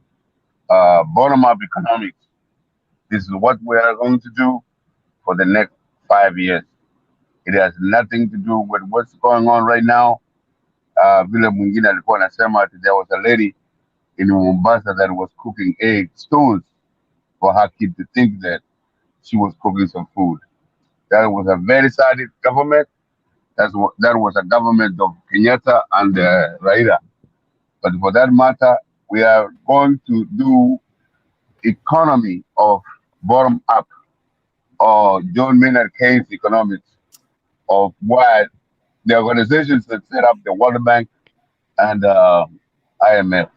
[SPEAKER 10] bottom-up economics. This is what we are going to do for the next 5 years. It has nothing to do with what's going on right now. Vile mwingine alikuwa anasema there was a lady in Mombasa that was cooking egg stones for her kid to think that she was cooking some food. That was a very sad government. That was a government of Kenyatta and Raila. But for that matter, we are going to do economy of bottom up, or John Maynard Keynes economics, of what the organizations that set up the World Bank and IMF.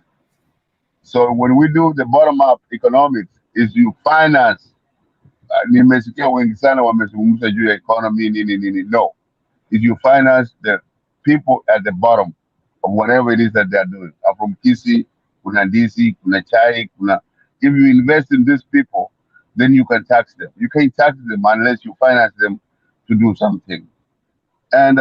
[SPEAKER 10] So when we do the bottom up economics, is you finance. Nimesikia wengi sana wamezungumza juu ya economy nini. No, is you finance the people at the bottom of whatever it is that they are doing. From Kisi, kuna DC, kuna Chai, kuna. If you invest in these people, then you can tax them. You can't tax them unless you finance them to do something. And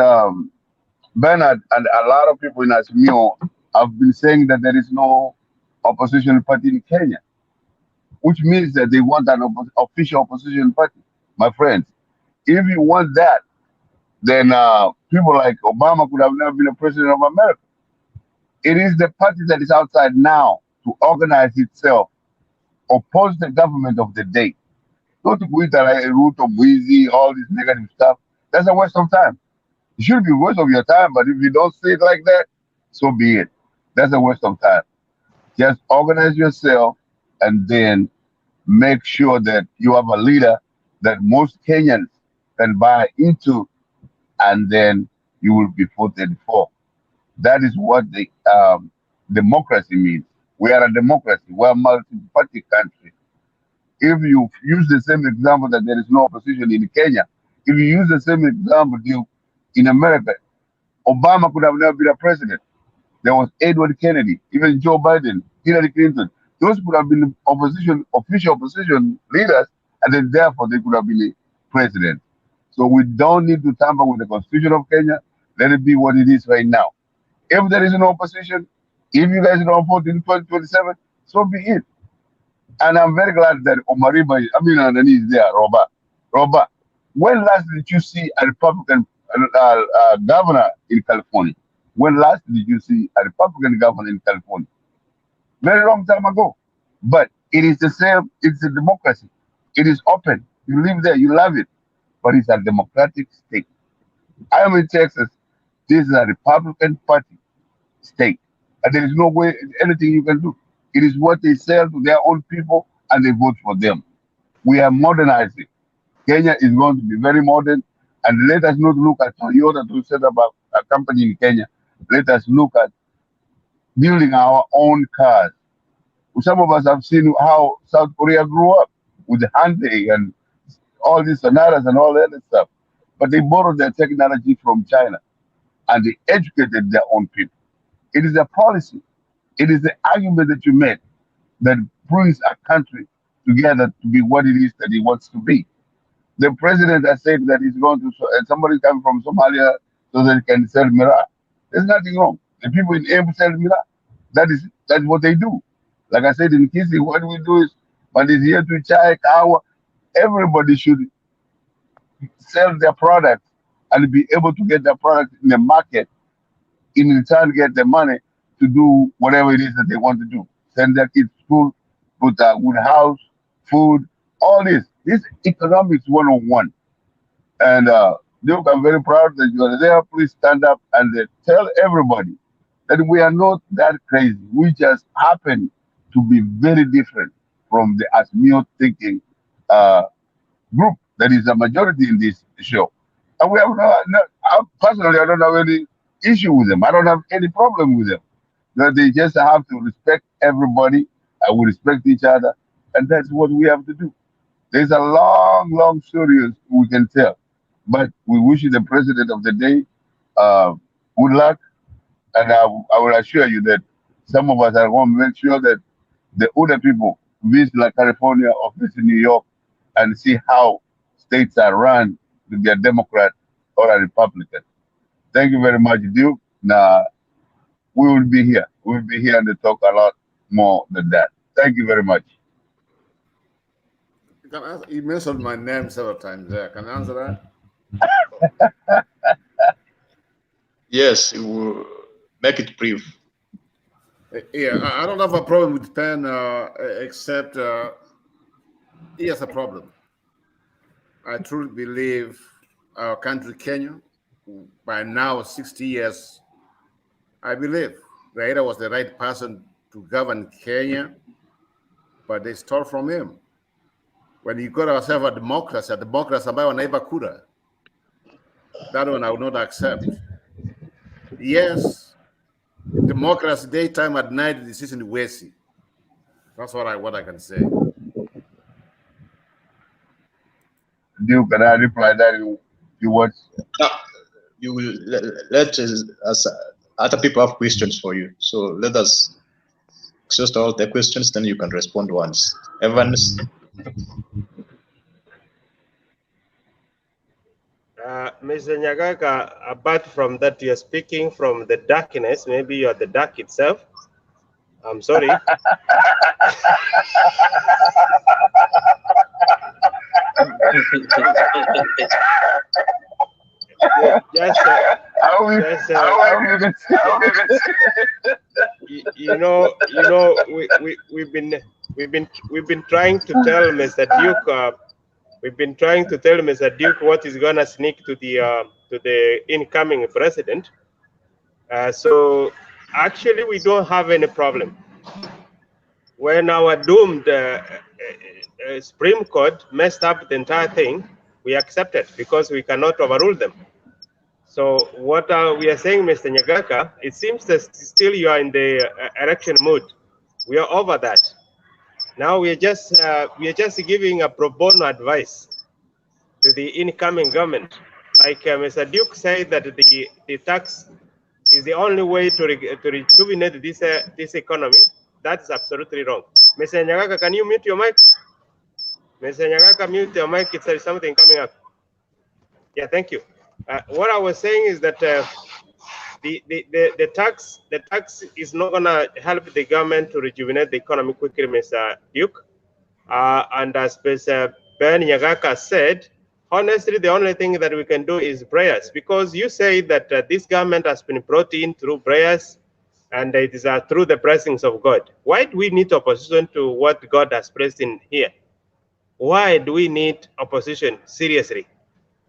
[SPEAKER 10] Bernard and a lot of people in Azimio have been saying that there is no opposition party in Kenya, which means that they want an official opposition party. My friends, if you want that, then people like Obama could have never been a president of America. It is the party that is outside now to organize itself, oppose the government of the day. Not to go into like Ruto, Bwizi, all this negative stuff. That's a waste of time. It should be a waste of your time, but if you don't say it like that, so be it. That's a waste of time. Just organize yourself and then make sure that you have a leader that most Kenyans can buy into, and then you will be voted for. That is what the democracy means. We are a democracy. We are a multi-party country. If you use the same example that there is no opposition in Kenya, if you use the same example in America, Obama could have never been a president. There was Edward Kennedy, even Joe Biden, Hillary Clinton. Those could have been official opposition leaders, and then therefore they could have been a president. So we don't need to tamper with the Constitution of Kenya. Let it be what it is right now. If there is no opposition, if you guys don't vote in 2027, so be it. And I'm very glad that Omariba, is there, Robert. When last did you see a Republican governor in California? When last did you see a Republican governor in California? Very long time ago. But it is the same, it's a democracy. It is open. You live there, you love it. But it's a democratic state. I am in Texas. This is a Republican Party state. And there is no way, anything you can do. It is what they sell to their own people and they vote for them. We are modernizing. Kenya is going to be very modern. And let us not look at Toyota to set up a company in Kenya. Let us look at building our own cars. Some of us have seen how South Korea grew up with the Hyundai and all these Sonaras and all that other stuff. But they borrowed their technology from China and they educated their own people. It is a policy. It is the argument that you made that brings a country together to be what it is that he wants to be. The president has said that he's going to, somebody coming from Somalia so that he can sell Miraa. There's nothing wrong. The people in Embu sell Miraa. That's what they do. Like I said in Kisi, what we do is, when it's here to Chai, Kawa, everybody should sell their product and be able to get their product in the market, in return get the money to do whatever it is that they want to do. Send their kids to school, put a good house, food, all this. This economics 101. And Duke, I'm very proud that you are there. Please stand up and tell everybody that we are not that crazy. We just happen to be very different from the Asmio thinking group that is a majority in this show. And we have personally, I don't have any issue with them. I don't have any problem with them. That they just have to respect everybody and we respect each other. And that's what we have to do. There's a long, long story we can tell. But we wish you the president of the day good luck. And I will assure you that some of us are going to make sure that the other people visit like California or visit New York and see how states are run to be a Democrat or a Republican. Thank you very much, Duke. Now, we will be here. We will be here and talk a lot more than that. Thank you very much.
[SPEAKER 3] You mentioned my name several times there. Can I answer that?
[SPEAKER 4] Yes, it will make it brief.
[SPEAKER 3] Yeah, I don't have a problem with Penn, except he has a problem. I truly believe our country, Kenya, by now 60 years, I believe Raila was the right person to govern Kenya, but they stole from him. When you got ourselves a democracy ambayo wanaiba kura, that one I would not accept. Yes, democracy daytime, at night, the decision is Wesi. That's what I can say.
[SPEAKER 10] Duke, can I reply that you what?
[SPEAKER 4] You will let us other people have questions for you. So let us exhaust all the questions, then you can respond once. Evans.
[SPEAKER 9] Mr. Nyagaga, apart from that, you're speaking from the darkness. Maybe you're the dark itself. I'm sorry. We've been trying to tell Mr. Duke. We've been trying to tell Mr. Duke what is gonna sneak to the incoming president. So actually, we don't have any problem. When our doomed Supreme Court messed up the entire thing, we accepted because we cannot overrule them. So what we are saying, Mr. Nyagaka, it seems that still you are in the election mood. We are over that. Now we are just giving a pro bono advice to the incoming government. Like Mr. Duke said that the tax is the only way to rejuvenate this economy. That's absolutely wrong. Mr. Nyagaka, can you mute your mic? Mr. Nyagaka, mute your mic if there is something coming up. Yeah, thank you. What I was saying is that the tax is not gonna help the government to rejuvenate the economy quickly, Mr. Duke. And as Mr. Ben Nyagaka said, honestly, the only thing that we can do is prayers, because you say that this government has been brought in through prayers and it is through the blessings of God. Why do we need opposition to what God has placed in here? Why do we need opposition? Seriously.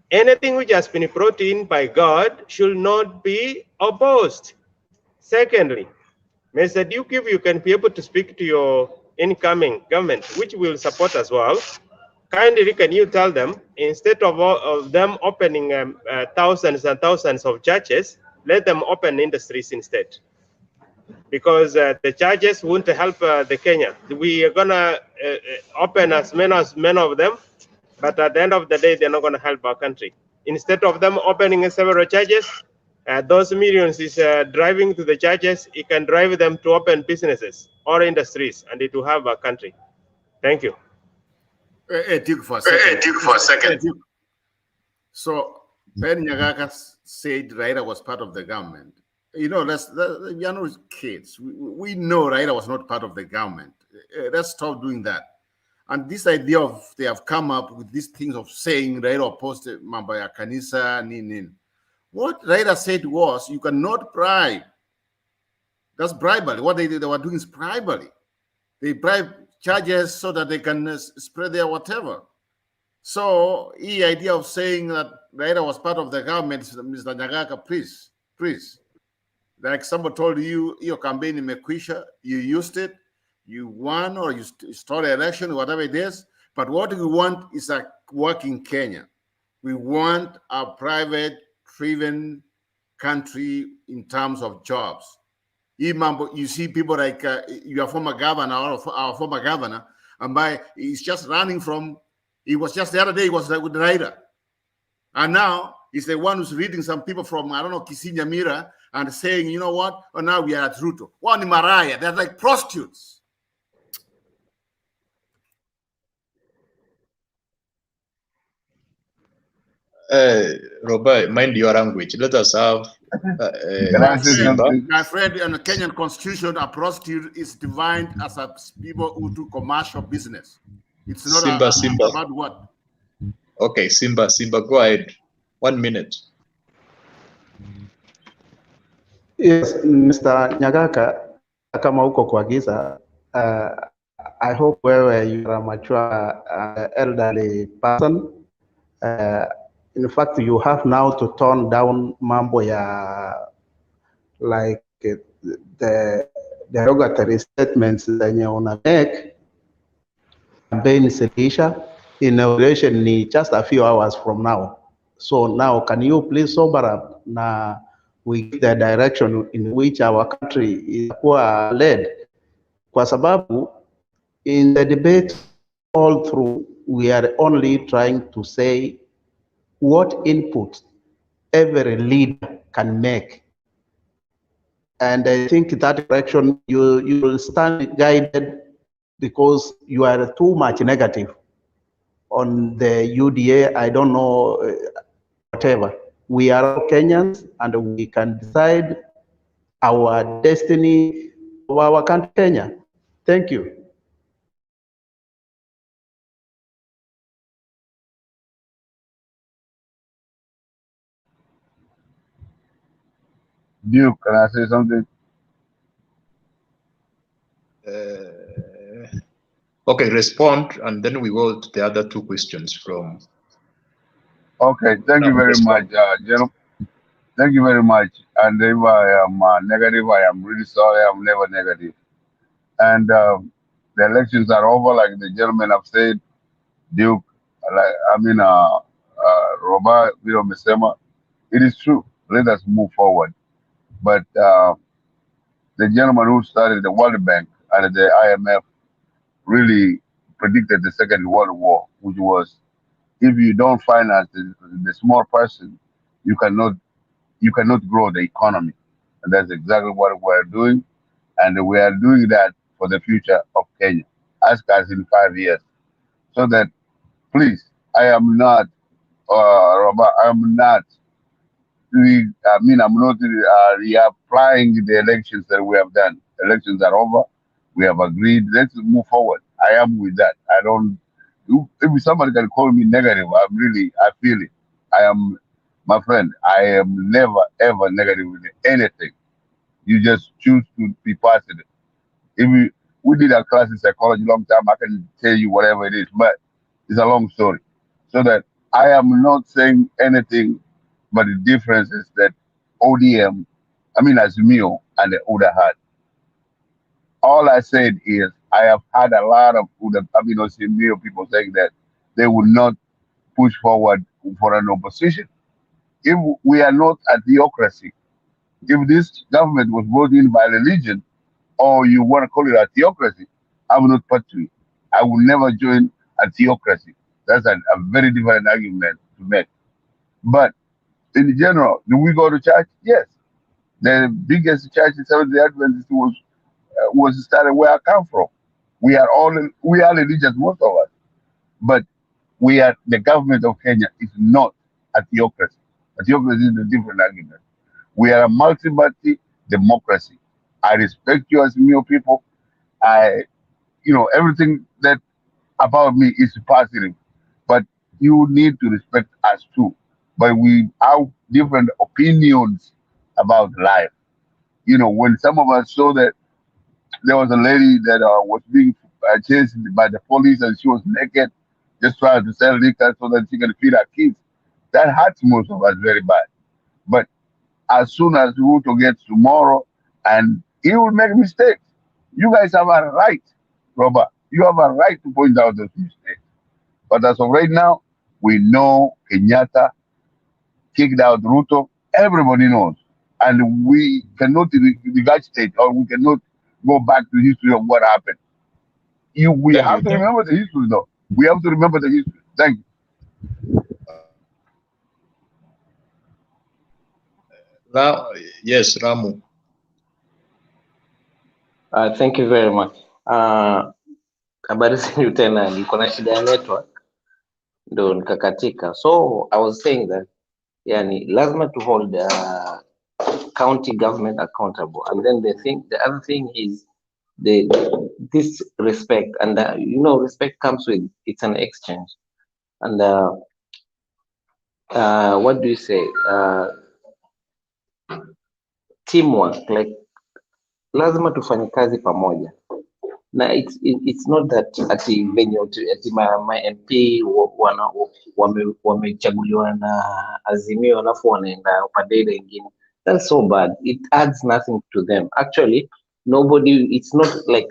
[SPEAKER 9] Anything which has been brought in by God should not be opposed. Secondly, Mr. Duke, if you can be able to speak to your incoming government, which will support as well, kindly can you tell them, instead of them opening thousands and thousands of churches, let them open industries instead. Because the churches won't help the Kenya. We are gonna open as many of them, but at the end of the day, they're not gonna help our country. Instead of them opening several churches, those millions is driving to the churches, it can drive them to open businesses or industries, and it will have a country. Thank you.
[SPEAKER 3] Duke for a second. So Ben Nyagaka said Raila was part of the government. You know, we are not kids. We know Raila was not part of the government. Let's stop doing that. And this idea of they have come up with these things of saying Raila opposed Mambaya Kanisa, Nin. What Raila said was, you cannot bribe. That's bribery. What they were doing is bribery. They bribe charges so that they can spread their whatever. So, the idea of saying that Raila was part of the government, Mr. Nyagaka, please. Like somebody told you, your campaign in Mekwisha, you used it, you won, or you started election, whatever it is. But what we want is a working Kenya. We want a private-driven country in terms of jobs. You see people like your former governor, our former governor, and he's just running from. He was just the other day. He was with Raila, and now he's the one who's reading some people from I don't know Kisinya Mira and saying, you know what? Oh, now we are at Ruto. One in Maraya. They're like prostitutes.
[SPEAKER 4] Robert, mind your language. Let us have
[SPEAKER 3] my friend, in the Kenyan constitution, a prostitute is defined as a people who do commercial business. It's not
[SPEAKER 4] Simba.
[SPEAKER 3] about what?
[SPEAKER 4] Okay, Simba, go ahead. 1 minute.
[SPEAKER 15] Yes, Mr. Nyagaka, kama uko kwa giza, I hope wewe you are a mature elderly person. In fact, you have now to tone down mambo ya like the derogatory statements zenye una make. Campaign silisha, inauguration ni just a few hours from now. So now, can you please sober up na we give the direction in which our country is led? Kwa sababu, in the debate all through, we are only trying to say what input every leader can make. And I think that direction you will stand guided because you are too much negative on the UDA. I don't know, whatever. We are all Kenyans and we can decide our destiny of our country, Kenya. Thank you.
[SPEAKER 10] Duke, can I say something?
[SPEAKER 4] Okay, respond, and then we go to the other two questions from.
[SPEAKER 10] Okay, thank you very much, gentlemen. Thank you very much. And if I am negative, I am really sorry. I'm never negative. And the elections are over, like the gentlemen have said. Duke, Robert, Misema. It is true. Let us move forward. But the gentleman who started the World Bank and the IMF really predicted the Second World War, which was if you don't finance the small person, you cannot grow the economy. And that's exactly what we're doing. And we are doing that for the future of Kenya. Ask us in 5 years. So that, please, I am not, Robert, I'm not reapplying the elections that we have done. Elections are over. We have agreed. Let's move forward. I am with that. I don't, if somebody can call me negative, I feel it. I am, my friend, I am never, ever negative with anything. You just choose to be positive. If we did a class in psychology a long time, I can tell you whatever it is, but it's a long story. So that I am not saying anything, but the difference is that ODM, Azumio and the UDA had. All I said is I have had a lot of Azumio people saying that they will not push forward for an opposition. If we are not a theocracy, if this government was brought in by religion, or you want to call it a theocracy, I will not pursue it. I will never join a theocracy. That's a very different argument to make. But in general, do we go to church? Yes. The biggest church in Seventh-day Adventist was started where I come from. We are religious, most of us. But the government of Kenya is not a theocracy. A theocracy is a different argument. We are a multi-party democracy. I respect you as Mio people. Everything that about me is positive, but you need to respect us too. But we have different opinions about life. When some of us saw that there was a lady that was being chased by the police and she was naked, just trying to sell liquor so that she can feed her kids. That hurts most of us very bad. But as soon as Ruto gets tomorrow, and he will make mistakes, you guys have a right, Robert. You have a right to point out those mistakes. But as of right now, we know Kenyatta kicked out Ruto. Everybody knows. And we cannot regurgitate, or we cannot go back to history of what happened. We
[SPEAKER 4] Thank
[SPEAKER 10] have
[SPEAKER 4] you.
[SPEAKER 10] to remember the history, though. We have to remember the history. Thank you.
[SPEAKER 4] Yes, Ramu.
[SPEAKER 6] Thank you very much. Habari zenyu tena, niko na shida ya network ndo nikakatika. So I was saying that yani lazima to hold county government accountable, and then the other thing is this respect, and respect comes with, it's an exchange, and what do you say, teamwork, like lazima tufanye kazi pamoja. Na it's not that ati venye ati ma MP wamechaguliwa na Azimio alafu wanaenda upande ile ingine. That's so bad. It adds nothing to them. Actually, nobody, it's not like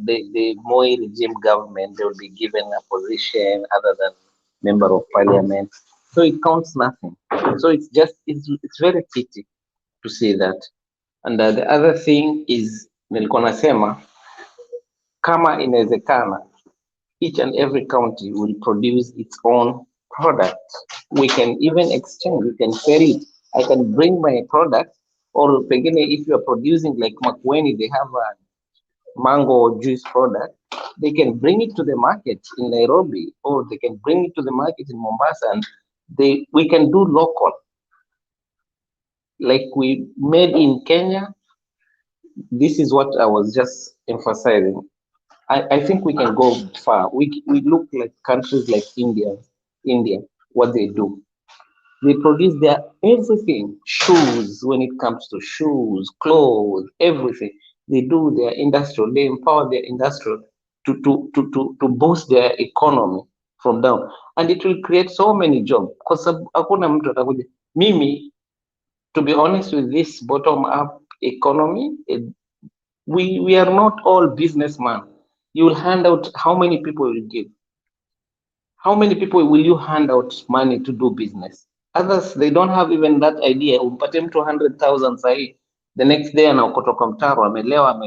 [SPEAKER 6] the Moi regime government, they will be given a position other than member of parliament. So it counts nothing. So it's just, it's very pity to see that. And the other thing is, nilikuwa nasema, kama inawezekana, each and every county will produce its own product. We can even exchange, we can sell it. I can bring my product, or pengine if you are producing like Makueni, they have a mango juice product, they can bring it to the market in Nairobi, or they can bring it to the market in Mombasa, and we can do local. Like we made in Kenya, this is what I was just emphasizing. I think we can go far. We look like countries like India, what they do. They produce their everything, shoes, when it comes to shoes, clothes, everything. They do their industrial, they empower their industrial to boost their economy from down. And it will create so many jobs. Because hakuna mtu atakuja. Mimi, to be honest with this bottom-up economy, we are not all businessmen. You will hand out, how many people will give? How many people will you hand out money to do business? Others, they don't have even that idea. Umpate mtu 100,000 sahi, the next day anaokotoka mtaro, amelewa,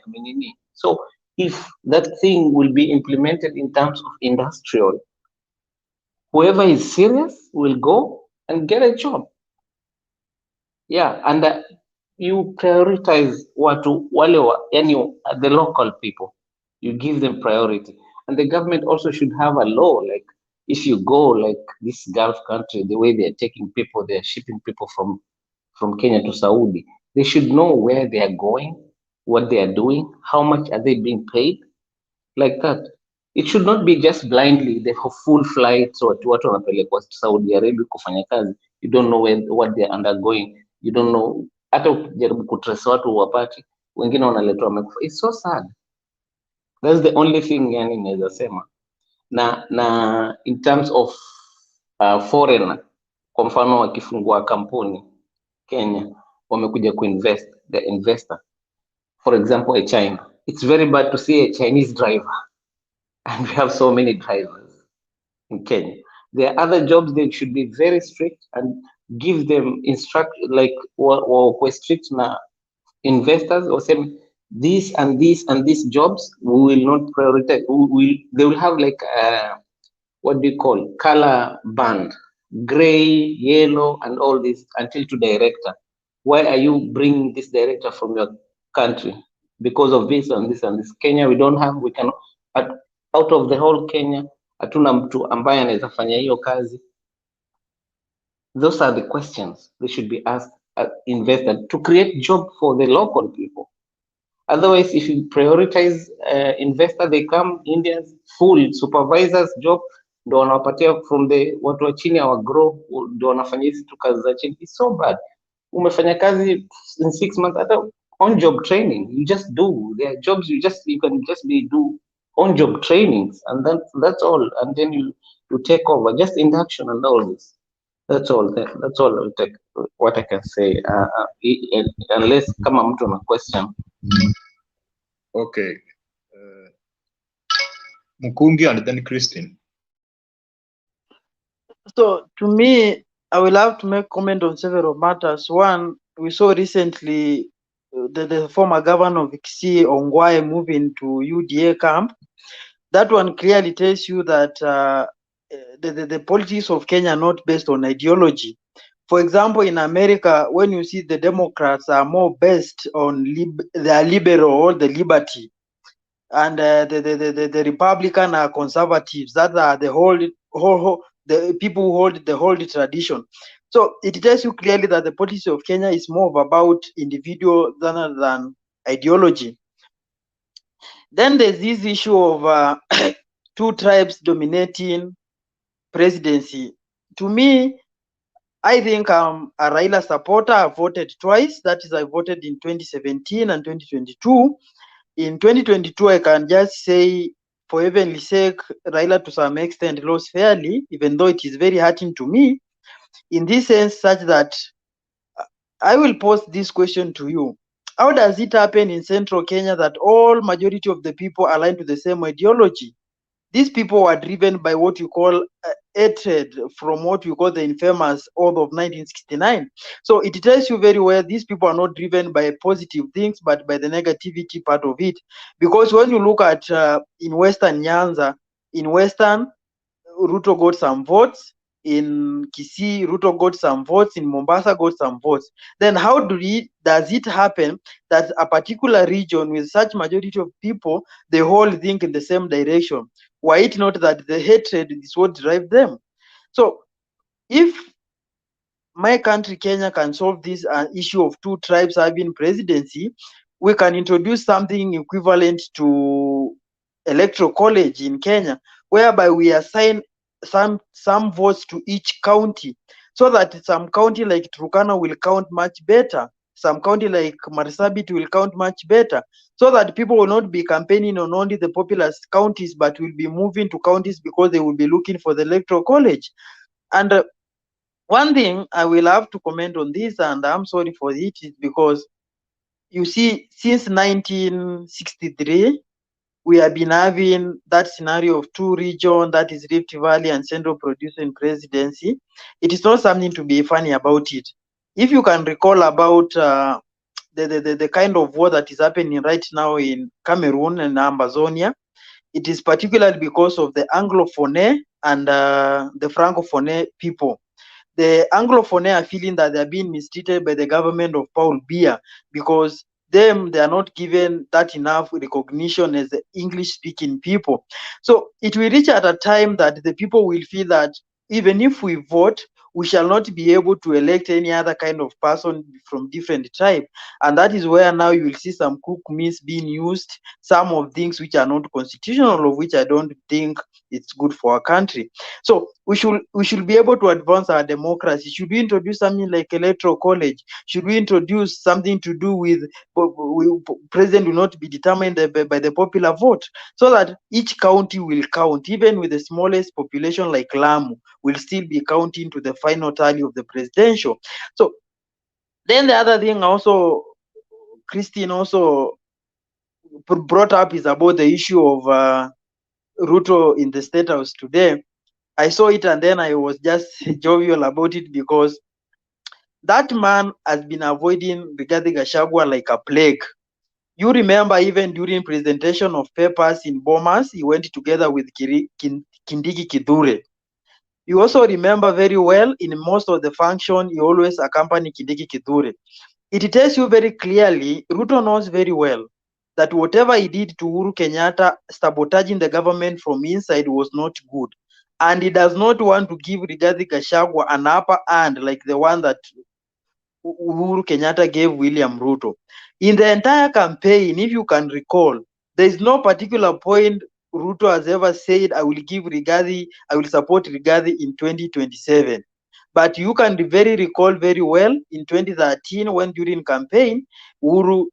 [SPEAKER 6] nini. So if that thing will be implemented in terms of industrial, whoever is serious will go and get a job. Yeah, and you prioritize the local people. You give them priority. And the government also should have a law, like if you go like this Gulf country, the way they're taking people, they're shipping people from Kenya to Saudi, they should know where they are going, what they are doing, how much are they being paid, like that. It should not be just blindly, they have full flights or watu wanapelekwa Saudi Arabia kufanya kazi. You don't know what they're undergoing. You don't know, hata ukijaribu kutrace watu wapati, wengine wanaletwa wamekufa. It's so sad. That's the only thing yani naweza sema. Na in terms of foreigner, kwa mfano wakifungua kampuni Kenya, wamekuja kuinvest, the investor. For example, a China. It's very bad to see a Chinese driver. And we have so many drivers in Kenya. There are other jobs that should be very strict and give them like strict na investors, or say this and this and these jobs we will not prioritize. They will have like what do you call, color band, gray, yellow, and all this until to director. Why are you bringing this director from your country? Because of this and this and this. Kenya, we don't have, we cannot, out of the whole Kenya, hatuna mtu ambaye anaweza fanya hiyo kazi. Those are the questions they should be asked, invested to create job for the local people. Otherwise, if you prioritize investor, they come, Indians, full supervisors job, ndo wanawapatia from the watu wa chini wa grow, ndo wanafanya hizi tu kazi za chini. It's so bad. Umefanya kazi in 6 months, hata on job training, you just do. There are jobs you can just do on-job trainings, and that's all. And then you take over, just induction and all this. That's all. That's all. I'll take what I can say. Unless kama mtu ana question.
[SPEAKER 4] Okay. Mukungi and then Christine.
[SPEAKER 18] So to me, I will have to make comment on several matters. One, we saw recently the former governor of Kisii, Ongwae, moving to UDA camp. That one clearly tells you that the politics of Kenya are not based on ideology. For example, in America, when you see the Democrats are more based on they liberal or the liberty, and the Republican are conservatives. That are the people who hold the whole tradition. So it tells you clearly that the politics of Kenya is more about individual than ideology. Then there's this issue of two tribes dominating presidency. To me, I think I'm a Raila supporter. I voted twice. That is, I voted in 2017 and 2022. In 2022, I can just say, for heaven's sake, Raila to some extent lost fairly, even though it is very hurting to me, in this sense, such that I will pose this question to you. How does it happen in central Kenya that all majority of the people align to the same ideology? These people were driven by what you call hatred from what you call the infamous Oath of 1969. So it tells you very well these people are not driven by positive things, but by the negativity part of it. Because when you look at in Western Nyanza, in Western, Ruto got some votes. In Kisii, Ruto got some votes. In Mombasa, got some votes. Then how does it happen that a particular region with such majority of people, they all think in the same direction? Why it not that the hatred is what drives them? So if my country, Kenya, can solve this issue of two tribes having presidency, we can introduce something equivalent to Electoral College in Kenya, whereby we assign some votes to each county, so that some county like Turkana will count much better, some county like Marsabit will count much better, so that people will not be campaigning on only the populous counties, but will be moving to counties because they will be looking for the Electoral College. And one thing I will have to comment on this, and I'm sorry for it, is because you see, since 1963, we have been having that scenario of two regions, that is Rift Valley and Central producing presidency. It is not something to be funny about it. If you can recall about the kind of war that is happening right now in Cameroon and Ambazonia, it is particularly because of the Anglophone and the Francophone people. The Anglophone are feeling that they are being mistreated by the government of Paul Biya, because they are not given that enough recognition as the English-speaking people. So it will reach at a time that the people will feel that even if we vote, we shall not be able to elect any other kind of person from different tribe. And that is where now you will see some cook means being used, some of things which are not constitutional, of which I don't think it's good for our country. So we should be able to advance our democracy. Should we introduce something like Electoral College? Should we introduce something to do with president will not be determined by the popular vote, so that each county will count, even with the smallest population like Lamu will still be counting to the final tally of the presidential. So then the other thing also, Christine also brought up is about the issue of Ruto in the State House today. I saw it and then I was just jovial about it, because that man has been avoiding Rigathi Gachagua like a plague. You remember even during presentation of papers in Bomas, he went together with Kindiki Kithure. You also remember very well in most of the function, he always accompanied Kindiki Kithure. It tells you very clearly, Ruto knows very well that whatever he did to Uhuru Kenyatta, sabotaging the government from inside, was not good. And he does not want to give Rigathi Gachagua an upper hand like the one that Uhuru Kenyatta gave William Ruto. In the entire campaign, if you can recall, there is no particular point Ruto has ever said, I will support Rigathi in 2027. But you can recall very well in 2013, when during campaign, Uhuru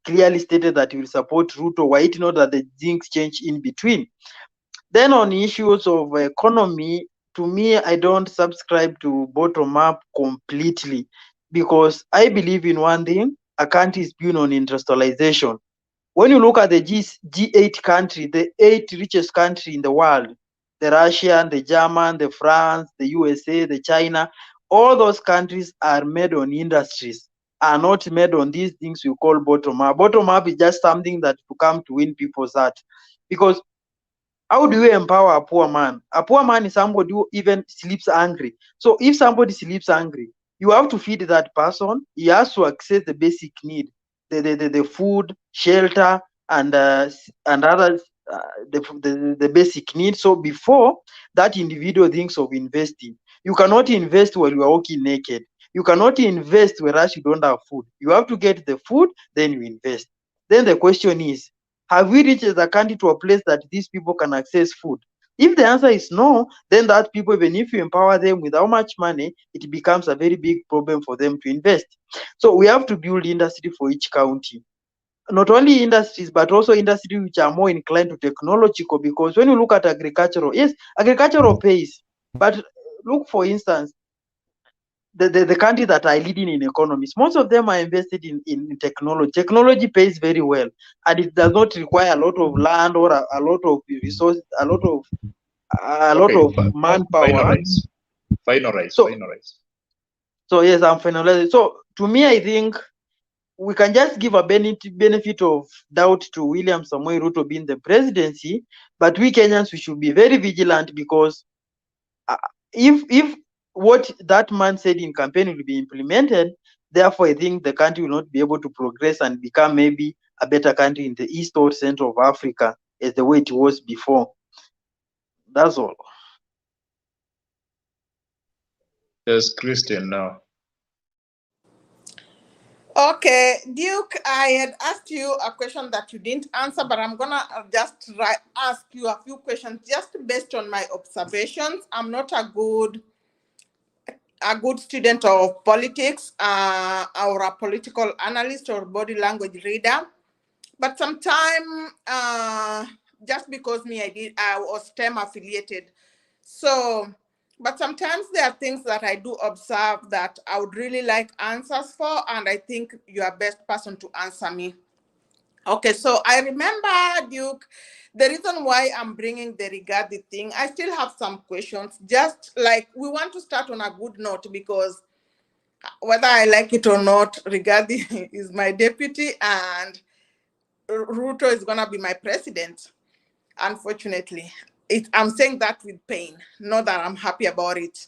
[SPEAKER 18] clearly stated that he will support Ruto, were it not that the things change in between. Then on issues of economy, to me, I don't subscribe to bottom up completely, because I believe in one thing: a country is built on industrialization. When you look at the G8 country, the 8 richest country in the world, the Russian, the German, the France, the USA, the China, all those countries are made on industries, are not made on these things we call bottom up. Bottom up is just something that to come to win people's heart. Because how do you empower a poor man? A poor man is somebody who even sleeps hungry. So if somebody sleeps hungry, you have to feed that person. He has to access the basic need, the food, shelter, and others, the basic needs. So before that individual thinks of investing, you cannot invest while you are walking naked. You cannot invest whereas you don't have food. You have to get the food, then you invest. Then the question is, have we reached the country to a place that these people can access food? If the answer is no, then that people, even if you empower them with how much money, it becomes a very big problem for them to invest. So we have to build industry for each county. Not only industries, but also industries which are more inclined to technological, because when you look at agricultural, yes, agricultural pays, but look, for instance, the countries that are leading in economies, most of them are invested in technology. Technology pays very well, and it does not require a lot of land or a lot of resources, a lot of manpower.
[SPEAKER 4] Finalize.
[SPEAKER 18] So yes, I'm finalizing. So to me, I think we can just give a benefit of doubt to William Samoei Ruto being the presidency, but we Kenyans, we should be very vigilant, because if what that man said in campaign will be implemented, therefore I think the country will not be able to progress and become maybe a better country in the east or center of Africa as the way it was before. That's all.
[SPEAKER 4] There's Christian now.
[SPEAKER 8] Okay, Duke, I had asked you a question that you didn't answer, but I'm gonna just ask you a few questions just based on my observations. I'm not a good student of politics or a political analyst or body language reader, but sometimes just because I was STEM affiliated, so. But sometimes there are things that I do observe that I would really like answers for, and I think you are best person to answer me. Okay, so I remember, Duke, the reason why I'm bringing the Rigathi thing, I still have some questions, just like we want to start on a good note, because whether I like it or not, Rigathi is my deputy and Ruto is gonna be my president, unfortunately. I'm saying that with pain, not that I'm happy about it,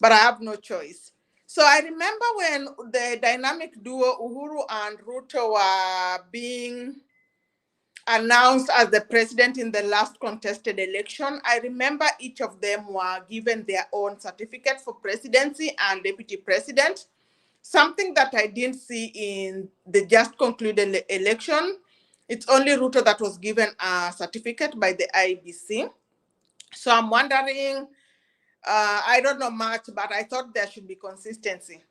[SPEAKER 8] but I have no choice. So I remember when the dynamic duo Uhuru and Ruto were being announced as the president in the last contested election, I remember each of them were given their own certificate for presidency and deputy president, something that I didn't see in the just concluded election. It's only Ruto that was given a certificate by the IEBC. So I'm wondering, I don't know much, but I thought there should be consistency.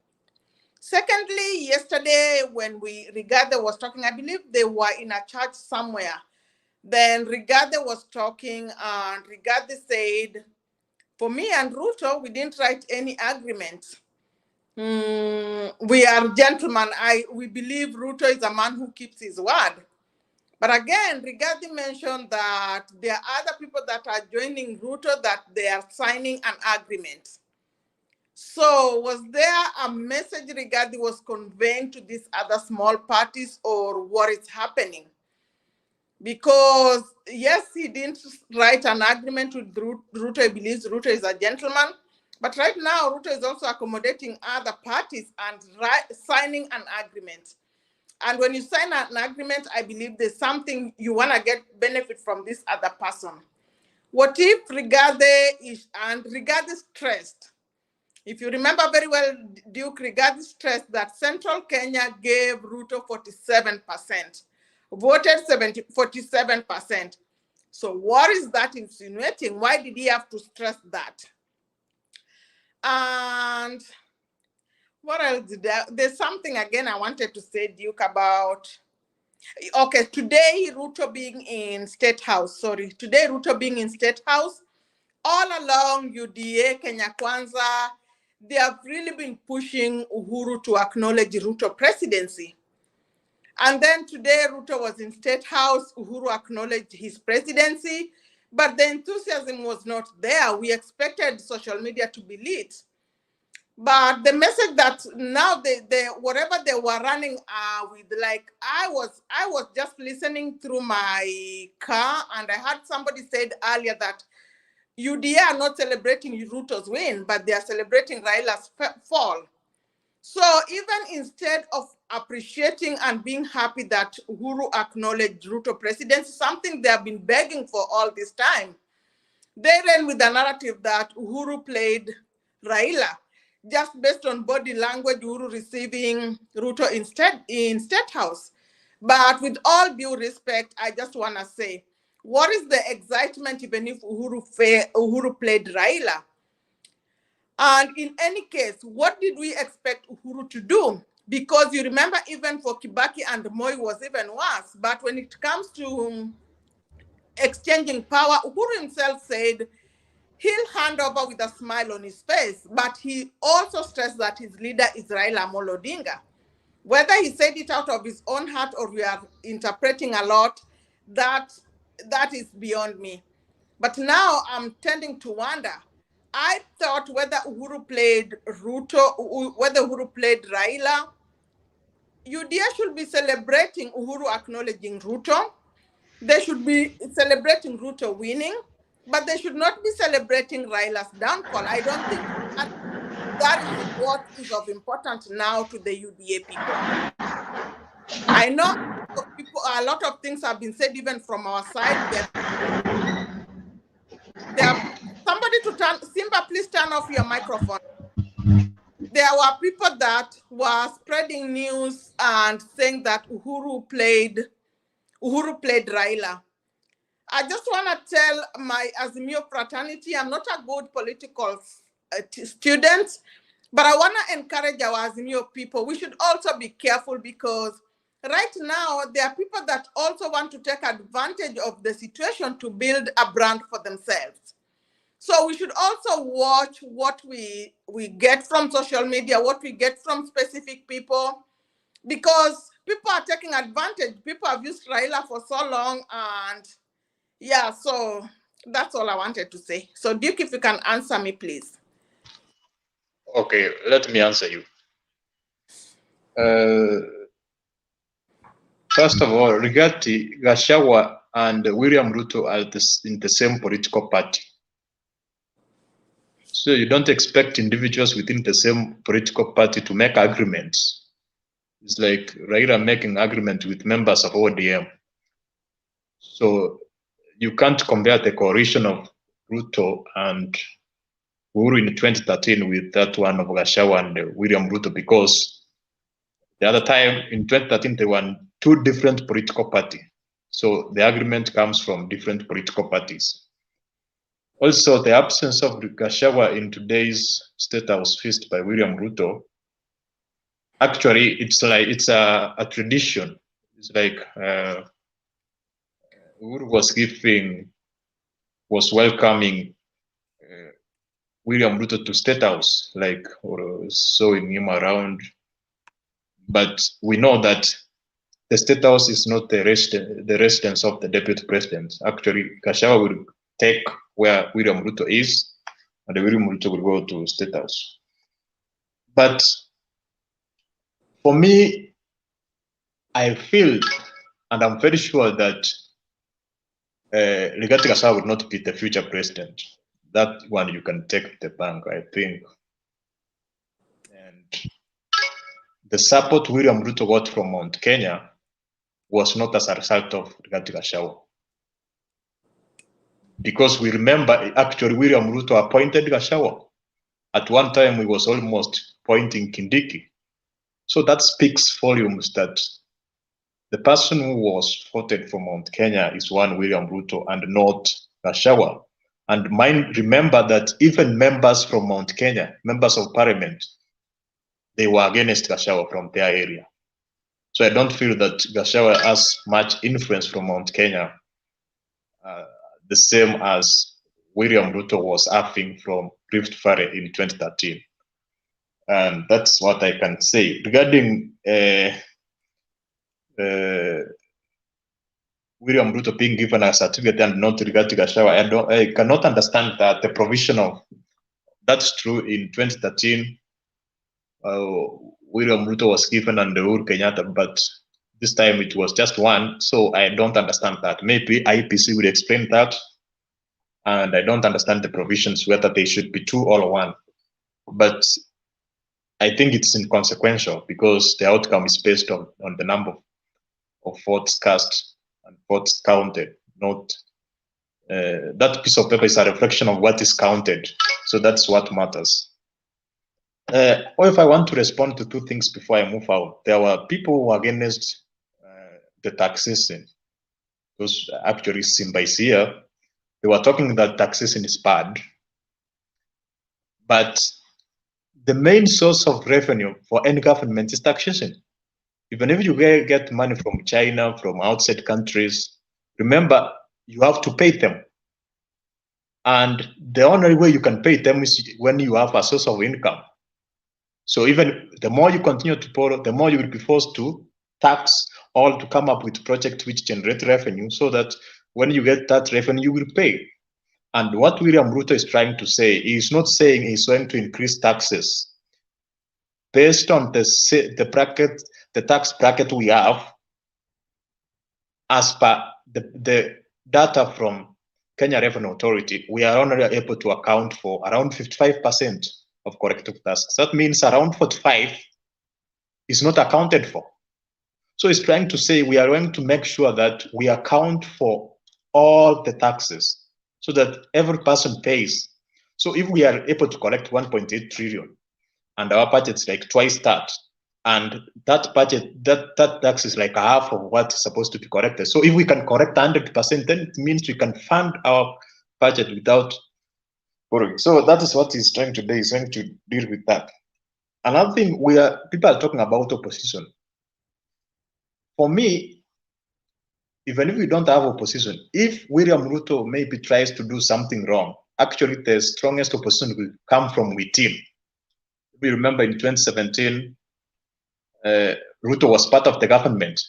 [SPEAKER 8] Secondly, yesterday when Rigathi was talking, I believe they were in a church somewhere. Then Rigathi was talking, and Rigathi said, for me and Ruto, we didn't write any agreement. We are gentlemen. We believe Ruto is a man who keeps his word. But again, Rigathi mentioned that there are other people that are joining Ruto, that they are signing an agreement. So was there a message Rigathi was conveying to these other small parties, or what is happening? Because yes, he didn't write an agreement with Ruto. He believes Ruto is a gentleman. But right now, Ruto is also accommodating other parties and signing an agreement. And when you sign an agreement, I believe there's something you want to get benefit from this other person. What if Rigathi stressed? If you remember very well, Duke, Rigathi stressed that Central Kenya gave Ruto 47%, voted 47%. So what is that insinuating? Why did he have to stress that? And what else there's something again I wanted to say, Duke, about Okay, today Ruto being in State House, today Ruto being in State House, all along UDA, Kenya Kwanza, they have really been pushing Uhuru to acknowledge Ruto presidency. And then today Ruto was in State House, Uhuru acknowledged his presidency, but the enthusiasm was not there. We expected social media to be lit. But the message that now they whatever they were running with, like I was just listening through my car, and I heard somebody said earlier that UDA are not celebrating Ruto's win, but they are celebrating Raila's fall. So even instead of appreciating and being happy that Uhuru acknowledged Ruto presidency, something they have been begging for all this time, they ran with the narrative that Uhuru played Raila, just based on body language, Uhuru receiving Ruto instead in State House. But with all due respect, I just want to say, what is the excitement even if Uhuru played Raila? And in any case, what did we expect Uhuru to do? Because you remember even for Kibaki and Moi was even worse. But when it comes to exchanging power, Uhuru himself said he'll hand over with a smile on his face, but he also stressed that his leader is Raila Amolo Odinga. Whether he said it out of his own heart or we are interpreting a lot, that is beyond me. But now I'm tending to wonder. I thought whether Uhuru played Ruto, whether Uhuru played Raila, UDA should be celebrating Uhuru acknowledging Ruto. They should be celebrating Ruto winning, but they should not be celebrating Raila's downfall. I don't think that is what is of importance now to the UDA people. I know a lot of things have been said even from our side. Somebody to turn, Simba, please turn off your microphone. There were people that were spreading news and saying that Uhuru played Raila. I just want to tell my Azimio fraternity, I'm not a good political student, but I want to encourage our Azimio people. We should also be careful because right now there are people that also want to take advantage of the situation to build a brand for themselves. So we should also watch what we get from social media, what we get from specific people, because people are taking advantage. People have used Raila for so long, and yeah, so that's all I wanted to say. So Duke, if you can answer me, please.
[SPEAKER 4] Okay, let me answer you. First of all, Rigathi Gachagua and William Ruto are in the same political party. So you don't expect individuals within the same political party to make agreements. It's like Raila making agreement with members of ODM. So you can't compare the coalition of Ruto and Uhuru in 2013 with that one of Gachagua and William Ruto, because the other time in 2013 there were two different political parties. So the agreement comes from different political parties. Also, the absence of Gachagua in today's State House feast by William Ruto, actually, it's a tradition. It's like Uhuru was welcoming William Ruto to State House, like, or showing him around. But we know that the State House is not the residence of the Deputy President. Actually, Gachagua will take where William Ruto is, and William Ruto will go to State House. But for me, I feel, and I'm very sure that Rigathi Gachagua will not be the future president. That one you can take to the bank, I think. And the support William Ruto got from Mount Kenya was not as a result of Rigathi Gachagua. Because we remember, actually, William Ruto appointed Gachagua. At one time, he was almost appointing Kindiki. So that speaks volumes that the person who was voted for Mount Kenya is one William Ruto and not Gachagua. And remember that even members from Mount Kenya, members of parliament, they were against Gachagua from their area. So I don't feel that Gachagua has much influence from Mount Kenya, the same as William Ruto was having from Rift Valley in 2013. And that's what I can say. Regarding William Ruto being given a certificate and not regarding Gachagua, I cannot understand that the provision of that's true. In 2013, William Ruto was given under Uhuru Kenyatta, but this time it was just one. So I don't understand that. Maybe IPC will explain that, and I don't understand the provisions whether they should be two or one. But I think it's inconsequential because the outcome is based on the number of votes cast and votes counted, not that piece of paper is a reflection of what is counted. So that's what matters. Or if I want to respond to two things before I move out, there were people who were against the taxation. Those actually Simba's here. They were talking that taxation is bad. But the main source of revenue for any government is taxation. Even if you get money from China, from outside countries, remember, you have to pay them. And the only way you can pay them is when you have a source of income. So even the more you continue to borrow, the more you will be forced to tax or to come up with projects which generate revenue so that when you get that revenue, you will pay. And what William Ruto is trying to say, he's not saying he's going to increase taxes. Based on the tax bracket we have, as per the data from Kenya Revenue Authority, we are only able to account for around 55% of corrective tasks. That means around 45 is not accounted for. So it's trying to say we are going to make sure that we account for all the taxes so that every person pays. So if we are able to collect 1.8 trillion and our budget's like twice that, and that budget, that tax is like half of what is supposed to be corrected. So if we can correct 100%, then it means we can fund our budget without borrowing. So that is what he's trying to do. He's trying to deal with that. Another thing, people are talking about opposition. For me, even if we don't have opposition, if William Ruto maybe tries to do something wrong, actually the strongest opposition will come from within. We remember in 2017, Ruto was part of the government,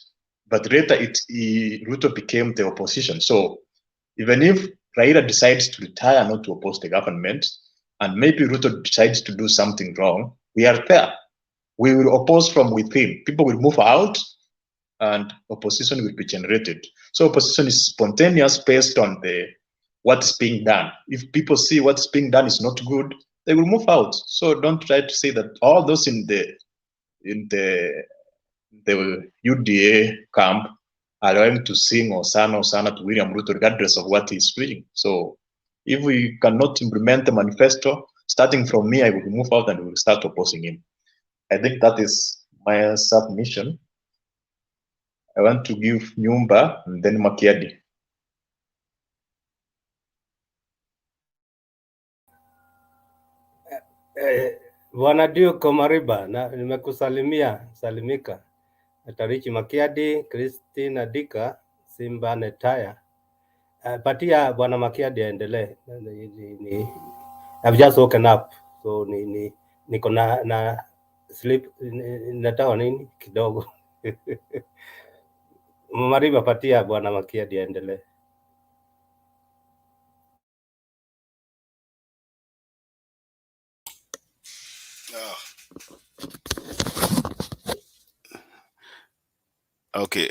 [SPEAKER 4] but later Ruto became the opposition. So even if Raila decides to retire, not to oppose the government, and maybe Ruto decides to do something wrong, we are there. We will oppose from within. People will move out, and opposition will be generated. So opposition is spontaneous based on what's being done. If people see what's being done is not good, they will move out. So don't try to say that all those in the UDA camp are going to sing or sana to William Ruto regardless of what he's doing. So if we cannot implement the manifesto, starting from me, I will move out and we will start opposing him. I think that is my submission. I want to give Nyumba and then Makiadi.
[SPEAKER 5] Bwana Duke Mariba, nimekusalimia salimika. Tarichi Makiadi, Christina Dika, Simba Netaya. Patia Bwana Makiadi aendelee. I've just woken up, so niko na sleep natawa nini kidogo. Mariba, patia Bwana Makiadi aendelee.
[SPEAKER 11] Okay,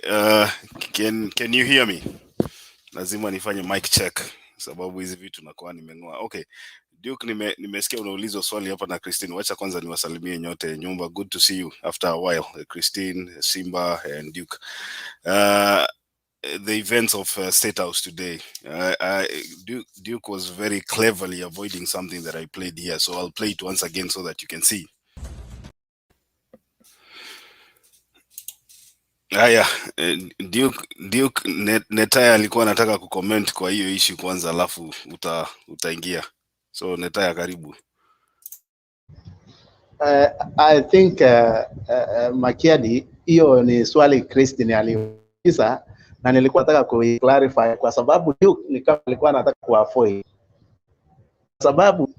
[SPEAKER 11] can you hear me? Lazima nifanye mic check sababu hizi vitu nakuwa nimeng'oa. Okay. Duke, nimesikia unaulizwa swali hapa na Christine. Wacha kwanza niwasalimie nyote Nyumba. Good to see you after a while. Christine, Simba and Duke. The events of State House today. Duke was very cleverly avoiding something that I played here, so I'll play it once again so that you can see. Haya, Duke Netaya alikuwa anataka kucomment kwa hiyo issue kwanza, alafu utaingia. So Netaya, karibu.
[SPEAKER 15] I think Makiadi, hiyo ni swali Christine aliuliza na nilikuwa nataka clarify kwa sababu ni kama alikuwa anataka kuavoid, kwa sababu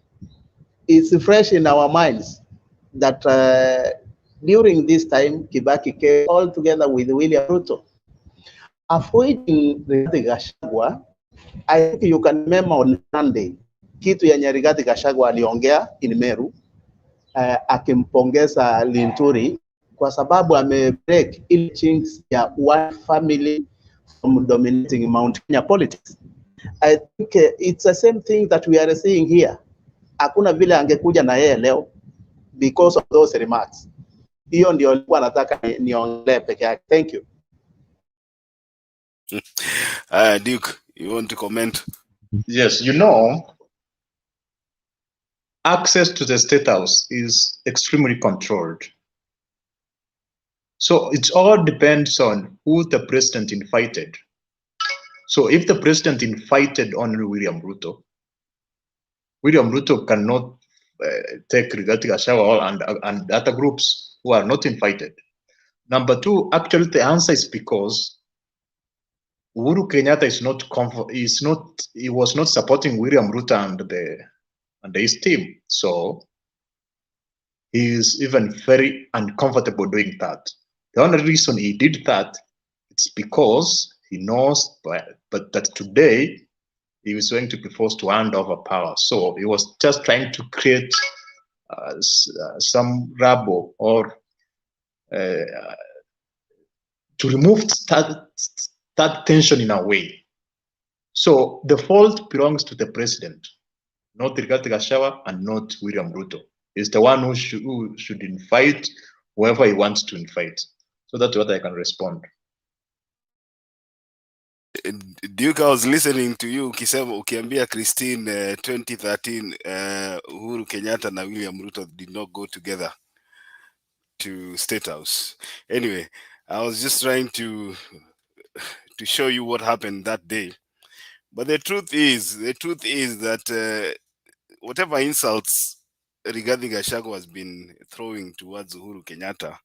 [SPEAKER 15] it's fresh in our minds that during this time Kibaki came all together with William Ruto avoiding Rigathi Gachagua. I think you can remember on Sunday kitu yenye Rigathi Gachagua aliongea in Meru, akimpongeza Linturi kwa sababu amebreak ile chinks ya one family from dominating Mount Kenya politics. I think it's the same thing that we are seeing here. Hakuna vile angekuja na yeye leo because of those remarks. Hiyo ndio nilikuwa nataka niongelee peke yake. Thank you.
[SPEAKER 11] Duke, you want to comment?
[SPEAKER 4] Yes, you know, access to the State House is extremely controlled. So it all depends on who the president invited. So if the president invited only William Ruto cannot take Rigathi Gachagua and other groups who are not invited. Number two, actually the answer is because Uhuru Kenyatta he was not supporting William Ruto and his team. So he is even very uncomfortable doing that. The only reason he did that, it's because he knows but that today he was going to be forced to hand over power. So he was just trying to create some rubble or to remove that tension in a way. So the fault belongs to the president, not Rigathi Gachagua and not William Ruto. He's the one who should invite whoever he wants to invite. So that's what I can respond.
[SPEAKER 11] Duke, I was listening to you ukiambia Christine 2013 Uhuru Kenyatta na William Ruto did not go together to State House. Anyway, I was just trying to show you what happened that day. But the truth is that whatever insults Rigathi Gachagua has been throwing towards Uhuru Kenyatta,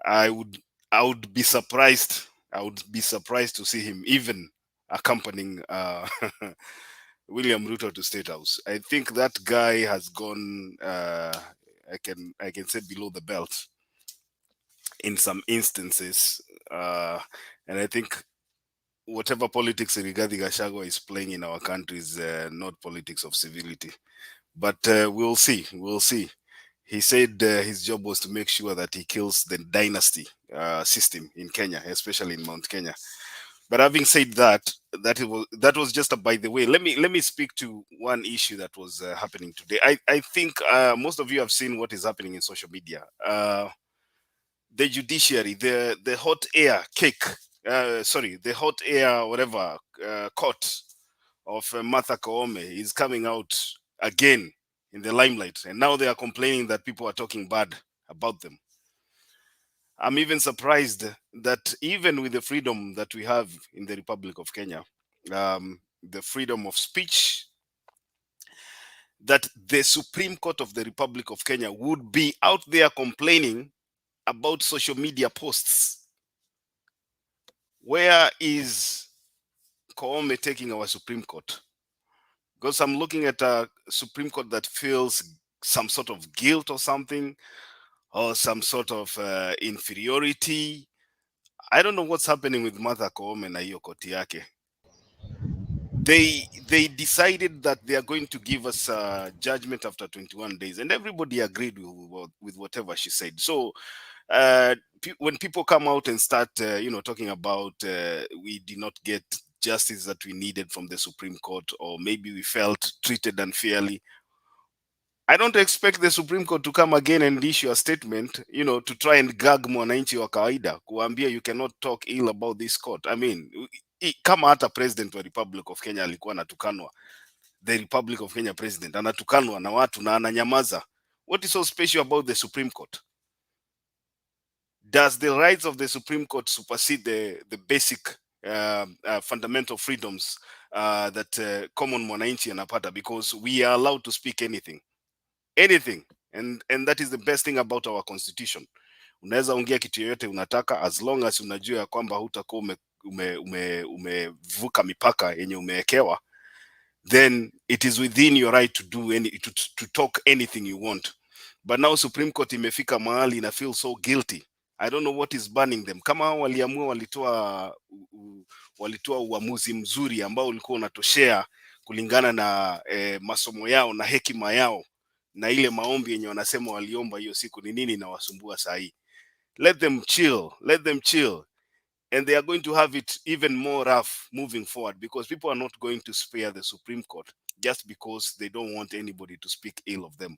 [SPEAKER 11] I would be surprised. I would be surprised to see him even accompanying William Ruto to State House. I think that guy has gone, I can say, below the belt in some instances, and I think whatever politics Rigathi Gachagua is playing in our country is not politics of civility. But we'll see. We'll see. He said his job was to make sure that he kills the dynasty system in Kenya, especially in Mount Kenya. But having said that, that was just a by the way. Let me speak to one issue that was happening today. I think most of you have seen what is happening in social media. The judiciary, the hot air cake, the hot air whatever court of Martha Koome is coming out again in the limelight, and now they are complaining that people are talking bad about them. I'm even surprised that even with the freedom that we have in the Republic of Kenya, the freedom of speech, that the Supreme Court of the Republic of Kenya would be out there complaining about social media posts. Where is Koome taking our Supreme Court? Because I'm looking at a Supreme Court that feels some sort of guilt or something, or some sort of inferiority. I don't know what's happening with Martha Koome na hiyo koti yake. They decided that they are going to give us a judgment after 21 days, and everybody agreed with whatever she said. So when people come out and start talking about we did not get justice that we needed from the Supreme Court, or maybe we felt treated unfairly, I don't expect the Supreme Court to come again and issue a statement, to try and gag mwananchi wa kawaida, kuambia you cannot talk ill about this court. I mean, kama hata president wa Republic of Kenya alikuwa anatukanwa, the Republic of Kenya president anatukanwa na watu na ananyamaza, what is so special about the Supreme Court? Does the rights of the Supreme Court supersede the basic fundamental freedoms that common mwananchi anapata, because we are allowed to speak anything? and that is the best thing about our constitution. Unaweza ongea kitu yoyote unataka as long as unajua ya kwamba hutakuwa umevuka mipaka yenye umewekewa, then it is within your right to do to talk anything you want. But now Supreme Court imefika mahali na feel so guilty. I don't know what is burning them. Kama waliamua walitoa uamuzi mzuri ambao ulikuwa unatoshea kulingana na masomo yao na hekima yao na ile maombi yenye wanasema waliomba hiyo siku, ni nini inawasumbua saa hii? Let them chill. Let them chill. And they are going to have it even more rough moving forward, because people are not going to spare the Supreme Court just because they don't want anybody to speak ill of them.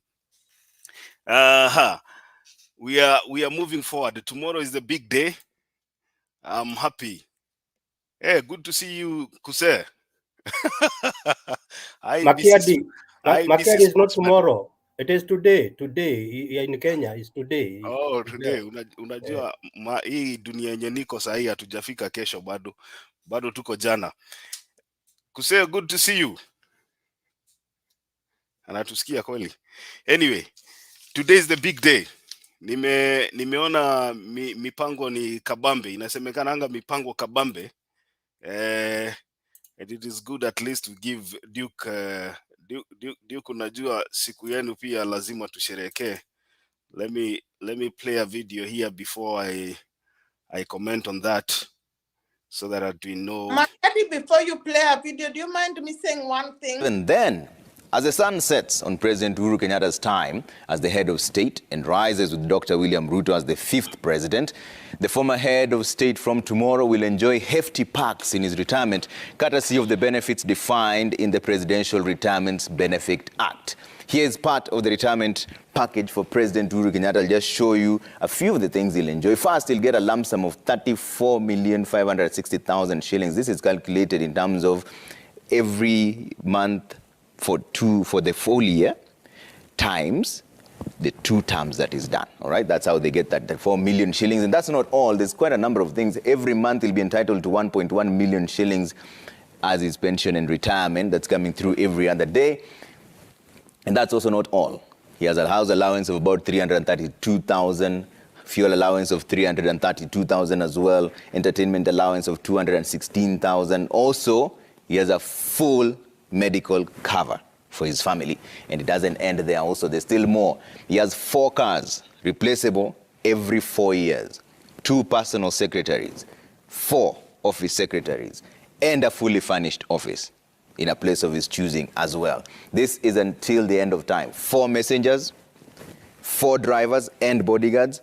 [SPEAKER 11] We are moving forward. Tomorrow is the big day. I'm happy. Hey, good to see you, Kuse.
[SPEAKER 5] Makiadi is not tomorrow. It is today. Today in Kenya is today.
[SPEAKER 11] Oh, today. Unajua hii dunia yenye niko sahi hatujafika kesho bado tuko jana. Kuse, good to see you. Anatusikia kweli. Anyway, today is the big day. Nimeona mipango ni kabambe. Inasemekana anga mipango kabambe. And it is good at least to give Duke unajua siku yenu pia lazima tusherehekee. Let me play a video here before I comment on that, so that we know.
[SPEAKER 8] Makadi, before you play a video, do you mind me saying one thing?
[SPEAKER 12] And then, as the sun sets on President Uhuru Kenyatta's time as the head of state and rises with Dr. William Ruto as the 5th president, the former head of state from tomorrow will enjoy hefty perks in his retirement, courtesy of the benefits defined in the Presidential Retirement Benefit Act. Here is part of the retirement package for President Uhuru Kenyatta. I'll just show you a few of the things he'll enjoy. First, he'll get a lump sum of 34,560,000 shillings. This is calculated in terms of every month for the full year times the 2 terms that is done. All right, that's how they get that 4 million shillings. And that's not all. There's quite a number of things. Every month he'll be entitled to 1.1 million shillings as his pension and retirement that's coming through every other day. And that's also not all. He has a house allowance of about 332,000, fuel allowance of 332,000 as well, entertainment allowance of 216,000. Also, he has a full medical cover for his family. And it doesn't end there also. There's still more. He has 4 cars, replaceable every 4 years, 2 personal secretaries, 4 office secretaries, and a fully furnished office in a place of his choosing as well. This is until the end of time. 4 messengers, 4 drivers and bodyguards.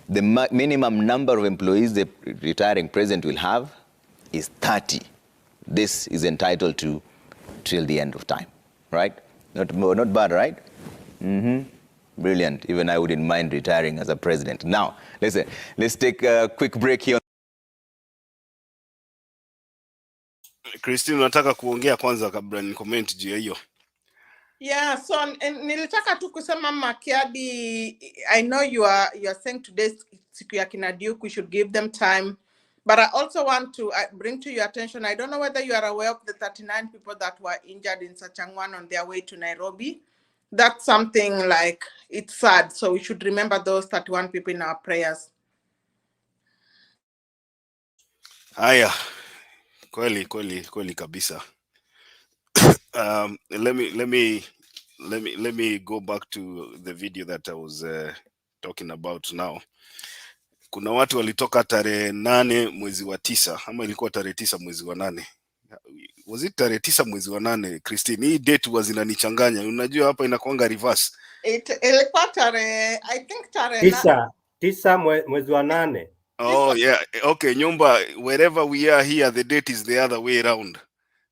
[SPEAKER 12] The minimum number of employees the retiring president will have is 30. This is entitled to till the end of time, right? Not bad, right? Brilliant. Even I wouldn't mind retiring as a president. Now, let's take a quick break here.
[SPEAKER 11] Christine, unataka kuongea kwanza kabla ni comment juu hiyo?
[SPEAKER 8] Yeah, so nilitaka tu kusema Makiadi, I know you are saying today's siku ya kina Duke, we should give them time. But I also want to bring to your attention, I don't know whether you are aware of the 39 people that were injured in Sachangwan on their way to Nairobi. That's something like, it's sad. So we should remember those 31 people in our prayers.
[SPEAKER 11] Haya, kweli kabisa. Let me go back to the video that I was talking about now. Kuna watu walitoka tarehe 8 mwezi wa 9, ama ilikuwa tarehe 9 mwezi wa 8. Was it tarehe 9 mwezi wa 8, Christine? Hii date huwa zinanichanganya. Unajua hapa inakuanga reverse.
[SPEAKER 8] Ilikuwa tarehe, I think tarehe
[SPEAKER 5] 9 mwezi wa 8.
[SPEAKER 11] Oh yeah, okay, nyumba, wherever we are here, the date is the other way around.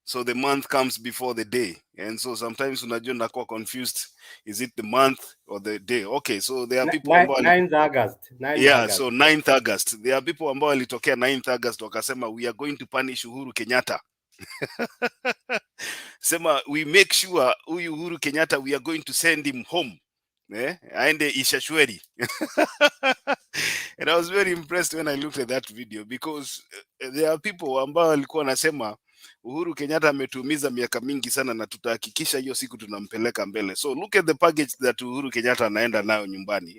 [SPEAKER 11] So the month comes before the day. And so sometimes unajua nakuwa confused. Is it the month or the day? Okay, so there are people
[SPEAKER 5] 9th August. 9th August.
[SPEAKER 11] So 9th August. There are people ambao walitokea 9th August wakasema we are going to punish Uhuru Kenyatta. Sema we make sure Uhuru Kenyatta, we are going to send him home. Aende Ishashweri. And I was very impressed when I looked at that video, because there are people ambao walikuwa nasema Uhuru Kenyatta ametuumiza miaka mingi sana, na tutahakikisha hiyo siku tunampeleka mbele. So look at the package that Uhuru Kenyatta anaenda nayo nyumbani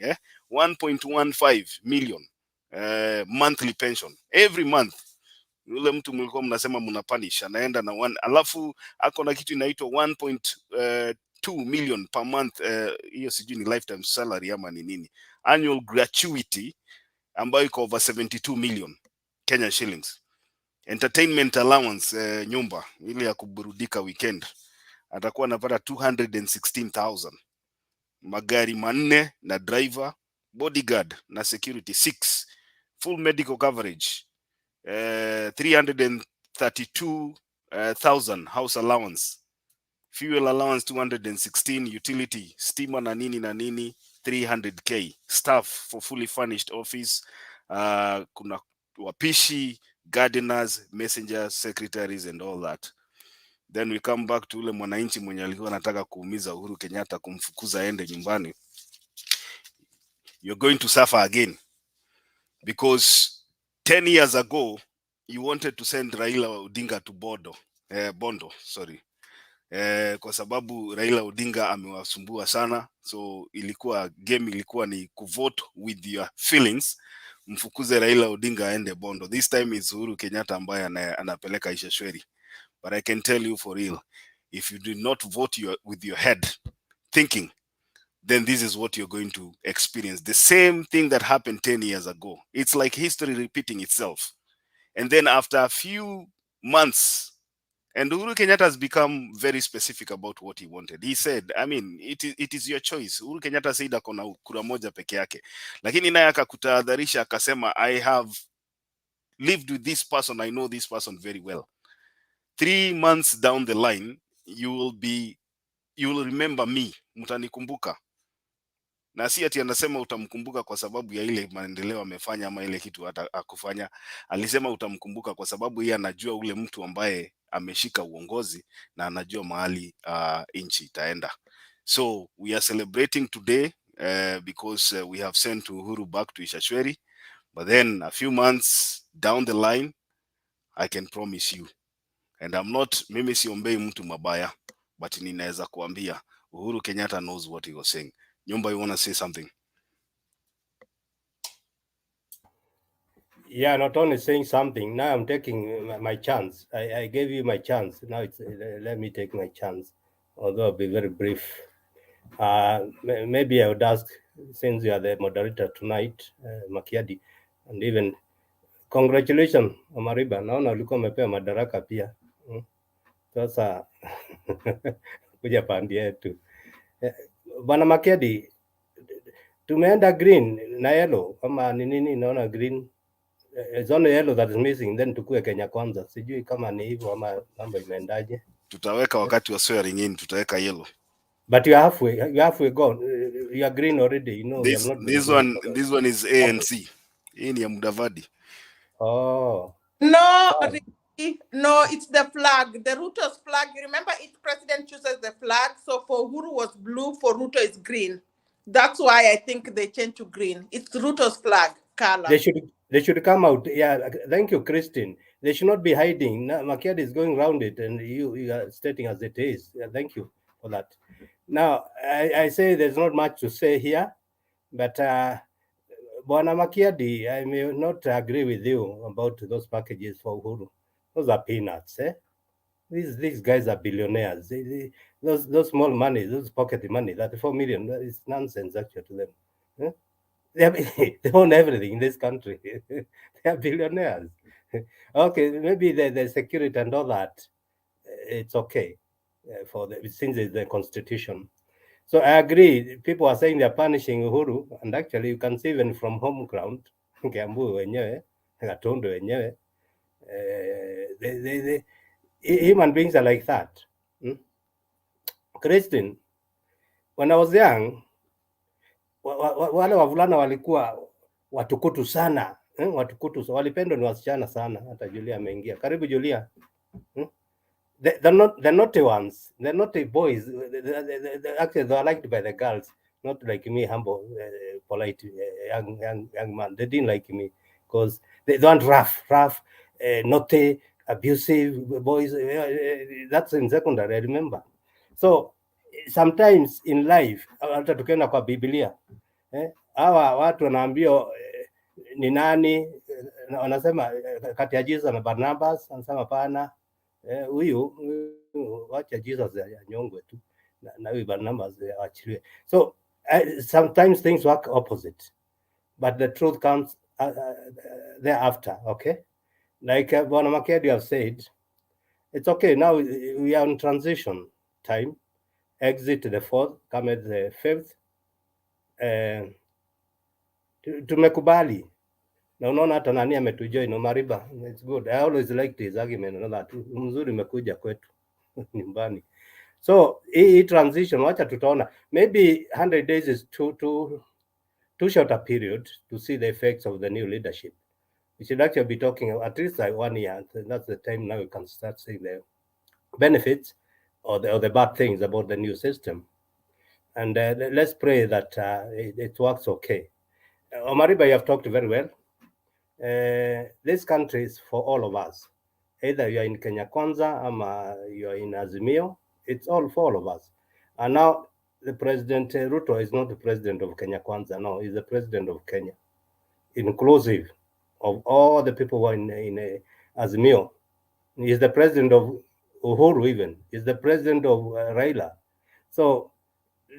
[SPEAKER 11] 1.15 million monthly pension every month. Yule mtu mlikuwa mnasema mna punish, anaenda na alafu ako na kitu inaitwa 1.2 million per month. Hiyo sijui ni lifetime salary ama ni nini, annual gratuity ambayo iko over 72 million Kenya shillings. Entertainment allowance, nyumba ile ya kuburudika weekend, atakuwa anapata 216,000. Magari manne na driver, bodyguard na security 6, full medical coverage, 332,000 house allowance, fuel allowance 216, utility stima na nini 300k, staff for fully furnished office, kuna wapishi, gardeners, messengers, secretaries and all that. Then we come back to ule mwananchi mwenye alikuwa anataka kuumiza Uhuru Kenyatta, kumfukuza aende nyumbani. You're going to suffer again, because 10 years ago you wanted to send Raila Odinga to Bondo, sorry. Kwa sababu Raila Odinga amewasumbua sana, so game ilikuwa ni kuvote with your feelings, mfukuze Raila Odinga aende Bondo. This time is Uhuru Kenyatta ambaye anapeleka Ishashweri. But I can tell you for real, if you did not vote with your head thinking, then this is what you're going to experience. The same thing that happened 10 years ago. It's like history repeating itself. And then after a few months, and Uhuru Kenyatta has become very specific about what he wanted. He said, I mean, it is your choice. Uhuru Kenyatta said akona kura moja peke yake. Lakini naye akakutahadharisha akasema, I have lived with this person, I know this person very well. 3 months down the line, you will remember me, mtanikumbuka. Na si ati anasema utamkumbuka kwa sababu ya ile maendeleo amefanya ama ile kitu akufanya. Alisema utamkumbuka kwa sababu yeye anajua ule mtu ambaye ameshika uongozi na anajua mahali nchi itaenda. So we are celebrating today because we have sent Uhuru back to Ishashweri, but then a few months down the line, I can promise you, and mimi siombei mtu mabaya, but ninaweza kuambia Uhuru Kenyatta knows what he was saying. Nyumba, you want to say something?
[SPEAKER 5] Yeah, not only saying something, now I'm taking my chance. I gave you my chance. Now it's let me take my chance, although I'll be very brief. Maybe I would ask, since you are the moderator tonight, Makiadi, and even congratulations, Omariba. Naona ulikuwa umepewa madaraka pia. Sasa kuja pandi yetu. Bwana Makiadi, tumeenda green na yellow kama ni nini, naona green. It's only yellow that is missing, then tukue Kenya kwanza. Sijui kama ni hivyo ama mambo imeendaje.
[SPEAKER 11] Tutaweka wakati wa swearing in, tutaweka yellow.
[SPEAKER 5] But you're halfway gone. You are green already. You know,
[SPEAKER 11] this one is ANC. Hii ni ya Mudavadi.
[SPEAKER 5] Oh.
[SPEAKER 8] No, no, it's the flag, the Ruto's flag. You remember each president chooses the flag. So for Uhuru was blue, for Ruto is green. That's why I think they changed to green. It's Ruto's flag color.
[SPEAKER 5] They should come out. Yeah, thank you, Christine. They should not be hiding. Makiadi is going around it, and you are stating as it is. Yeah, thank you for that. Now, I say there's not much to say here, but Bwana Makiadi, I may not agree with you about those packages for Uhuru. Those are peanuts, eh? These guys are billionaires. Those small money, those pocket money, that 4 million, that is nonsense actually to them. Eh? They own everything in this country. They are billionaires. Okay, maybe the security and all that, it's okay since it's the constitution. So I agree. People are saying they're punishing Uhuru, and actually you can see even from home ground, Kiambu wenyewe, Gatundu wenyewe, human beings are like that. Christine, when I was young, wale wavulana walikuwa watukutu sana, watukutu, walipendwa ni wasichana sana. Hata Julia ameingia. Karibu Julia. The naughty ones, the naughty boys, actually they are liked by the girls, not like me, humble, polite young man. They didn't like me because they don't rough, naughty, abusive boys. That's in secondary, I remember. So sometimes in life, hata tukienda kwa Biblia, hawa watu wanaambia ni nani, wanasema kati ya Jesus na Barnabas, anasema pana huyu wacha Jesus anyongwe tu na huyu Barnabas aachiliwe. So sometimes things work opposite, but the truth comes thereafter. Okay, like Bwana Makedi have said, it's okay now. We are in transition time. Exit the 4th, Cometh the 5th. Tumekubali na unaona hata nani ametujoin Omariba. It's good. I always liked his argument and that mzuri umekuja kwetu nyumbani. So hii transition wacha tutaona, maybe 100 days is too short a period to see the effects of the new leadership. We should actually be talking at least like 1 year. That's the time now we can start seeing the benefits or the bad things about the new system. And let's pray that it works okay. Omariba, you have talked very well. This country is for all of us. Either you are in Kenya Kwanza or you are in Azimio, it's all for all of us. And now the President Ruto is not the president of Kenya Kwanza, no, he's the president of Kenya, inclusive of all the people who are in Azimio. He's the president of Uhuru even, he's the president of Raila. So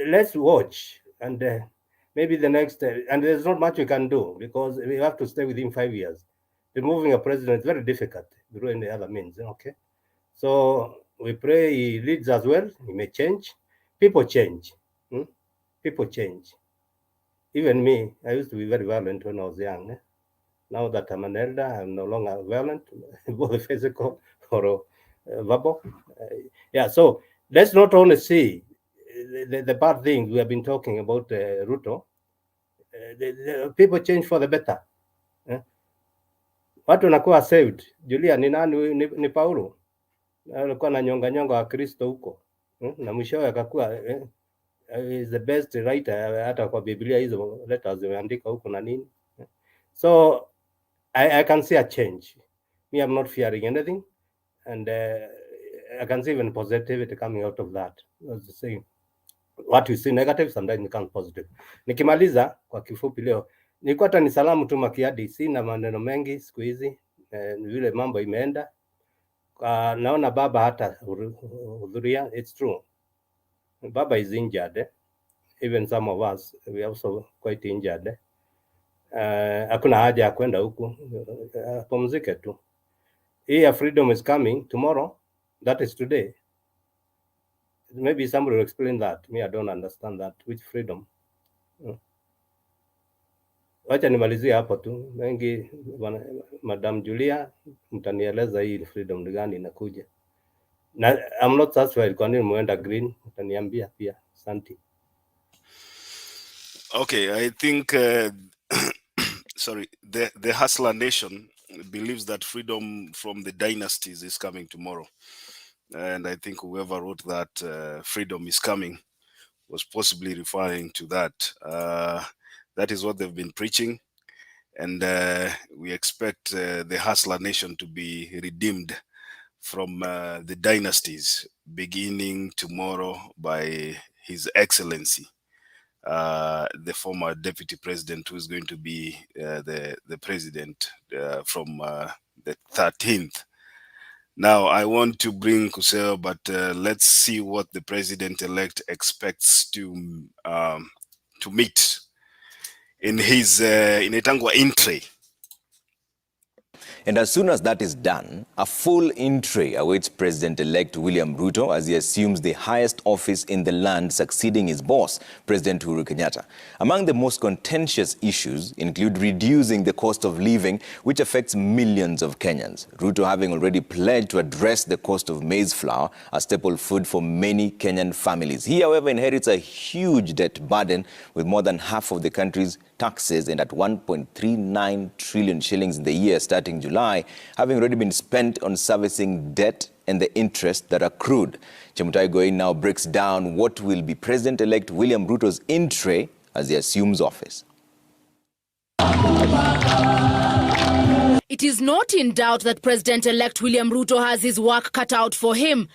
[SPEAKER 5] let's watch, and maybe the next, and there's not much we can do because we have to stay within 5 years. Removing a president is very difficult through any other means. Okay, so we pray he leads us well. He may change. People change. People change. Even me, I used to be very violent when I was young. Now that I'm an elder, I'm no longer violent, both physical or verbal. Yeah, so let's not only see the bad things we have been talking about Ruto. The people change for the better. Watu wanakuwa saved. Julia ni nani? Ni Paulo. Alikuwa na nyonga wa Kristo huko. Na mwishowe akakuwa is the best writer hata kwa Biblia hizo letters zimeandika huko na nini. So I can see a change. Me, I'm not fearing anything, and I can see even positivity coming out of that. As the saying, what we see negative sometimes becomes positive. Nikimaliza kwa kifupi leo, nilikuwa hata ni salamu tu Makiadi, sina maneno mengi siku hizi, vile mambo imeenda. Naona baba hata hudhuria. It's true, baba is injured. Even some of us, we are also quite injured. Hakuna haja ya kwenda huku, pumzike tu. Hii freedom is coming tomorrow, that is today. Maybe somebody will explain that. Me, I don't understand that. Which freedom? Wacha nimalizie hapo tu. Mengi Madam Julia mtanieleza hii freedom gani inakuja. Na I'm not satisfied kwa nini muenda green, mtaniambia pia. Asante.
[SPEAKER 11] Okay, I think sorry, the Hustler Nation believes that freedom from the dynasties is coming tomorrow. And I think whoever wrote that freedom is coming was possibly referring to that. That is what they've been preaching. And we expect the Hustler Nation to be redeemed from the dynasties beginning tomorrow by His Excellency, the former deputy president, who is going to be the president from the 13th. Now, I want to bring Kuseo, but let's see what the president-elect expects to meet in his inaitangwa entry.
[SPEAKER 12] And as soon as that is done, a full entry awaits President-elect William Ruto as he assumes the highest office in the land, succeeding his boss, President Uhuru Kenyatta. Among the most contentious issues include reducing the cost of living, which affects millions of Kenyans. Ruto having already pledged to address the cost of maize flour, a staple food for many Kenyan families. He, however, inherits a huge debt burden with more than half of the country's taxes and at 1.39 trillion shillings in the year starting July, having already been spent on servicing debt and the interest that accrued. Chemutai Goin now breaks down what will be President-elect William Ruto's entree as he assumes office.
[SPEAKER 14] It is not in doubt that President-elect William Ruto has his work cut out for him,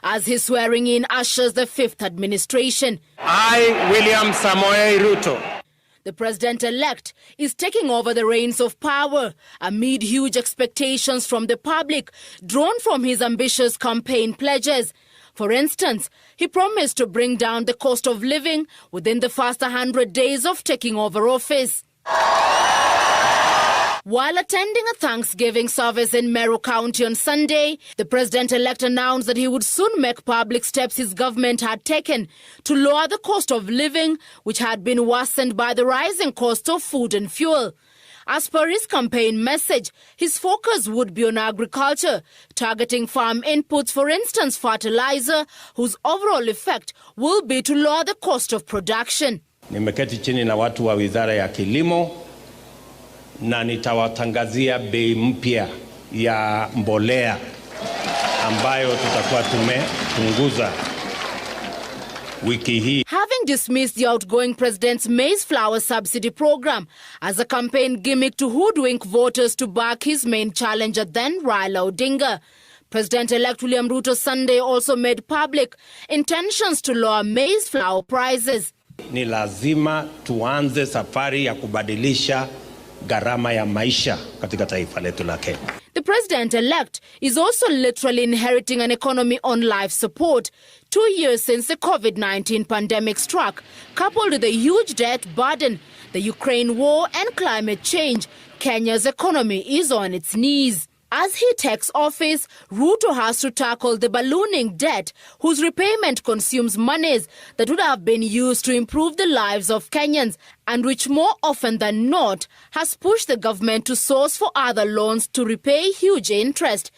[SPEAKER 14] as his swearing in ushers the fifth administration.
[SPEAKER 2] I, William Samoei Ruto,
[SPEAKER 14] the president-elect is taking over the reins of power amid huge expectations from the public, drawn from his ambitious campaign pledges. For instance, he promised to bring down the cost of living within the first 100 days of taking over office. While attending a Thanksgiving service in Meru County on Sunday, the president-elect announced that he would soon make public steps his government had taken to lower the cost of living, which had been worsened by the rising cost of food and fuel. As per his campaign message, his focus would be on agriculture, targeting farm inputs, for instance fertilizer, whose overall effect will be to lower the cost of production.
[SPEAKER 2] Nimeketi chini na watu wa Wizara ya Kilimo na nitawatangazia bei mpya ya mbolea ambayo tutakuwa tumepunguza wiki hii.
[SPEAKER 14] Having dismissed the outgoing president's maize flour subsidy program as a campaign gimmick to hoodwink voters to back his main challenger, then Raila Odinga, President-elect William Ruto Sunday also made public intentions to lower maize flour prices.
[SPEAKER 2] Ni lazima tuanze safari ya kubadilisha gharama ya maisha katika taifa letu la Kenya.
[SPEAKER 14] The president-elect is also literally inheriting an economy on life support 2 years since the COVID-19 pandemic struck, coupled with a huge debt burden, the Ukraine war and climate change. Kenya's economy is on its knees. As he takes office, Ruto has to tackle the ballooning debt, whose repayment consumes monies that would have been used to improve the lives of Kenyans, and which more often than not has pushed the government to source for other loans to repay huge interest.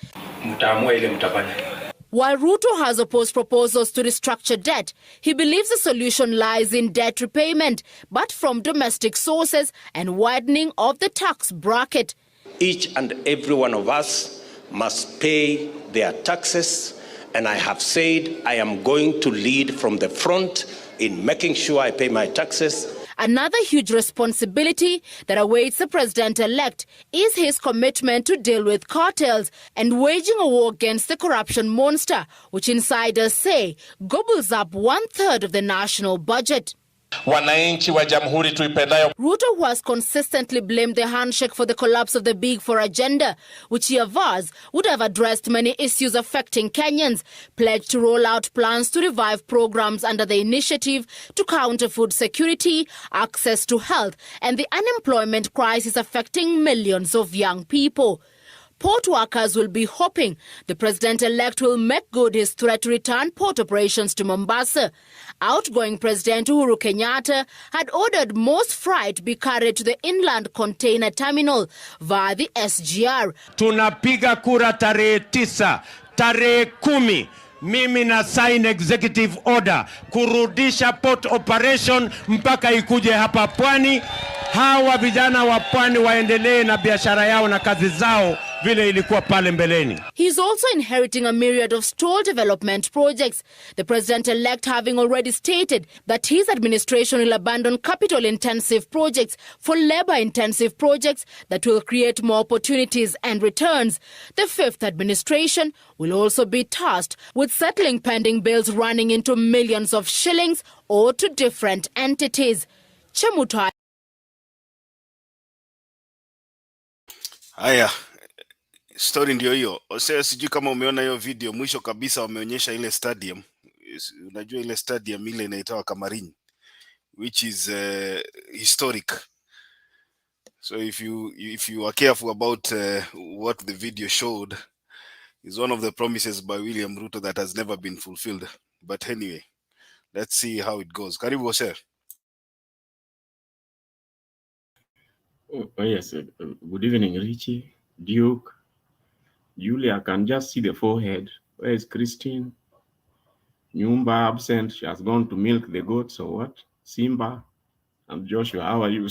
[SPEAKER 14] While Ruto has opposed proposals to restructure debt, he believes the solution lies in debt repayment, but from domestic sources and widening of the tax bracket.
[SPEAKER 2] Each and every one of us must pay their taxes, and I have said I am going to lead from the front in making sure I pay my taxes.
[SPEAKER 14] Another huge responsibility that awaits the president-elect is his commitment to deal with cartels and waging a war against the corruption monster, which insiders say gobbles up 1/3 of the national budget.
[SPEAKER 2] Wananchi wa jamhuri tuipendayo.
[SPEAKER 14] Ruto, who has consistently blamed the handshake for the collapse of the Big Four agenda, which he avers would have addressed many issues affecting Kenyans, pledged to roll out plans to revive programs under the initiative to counter food security, access to health, and the unemployment crisis affecting millions of young people. Port workers will be hoping the president-elect will make good his threat to return port operations to Mombasa. Outgoing President Uhuru Kenyatta had ordered most freight be carried to the inland container terminal via the SGR.
[SPEAKER 2] Tunapiga kura tarehe 9, tarehe 10. Mimi na sign executive order kurudisha port operation mpaka ikuje hapa pwani. Hawa vijana wa pwani waendelee na biashara yao na kazi zao vile ilikuwa pale mbeleni.
[SPEAKER 14] He is also inheriting a myriad of stalled development projects, the president-elect having already stated that his administration will abandon capital-intensive projects for labor-intensive projects that will create more opportunities and returns. The fifth administration will also be tasked with settling pending bills running into millions of shillings owed to different entities. Chemutai.
[SPEAKER 11] Haya, story ndio hiyo. Sasa sijui kama umeona hiyo video, mwisho kabisa wameonyesha ile stadium. Unajua ile stadium ile inaitwa Kamarin, which is historic. So if you are careful about what the video showed, is one of the promises by William Ruto that has never been fulfilled. But anyway, let's see how it goes. Karibu sir.
[SPEAKER 16] Oh yes, good evening, Richie, Duke, Julia. I can just see the forehead. Where is Christine? Nyumba absent. She has gone to milk the goats or what? Simba and Joshua. How are you?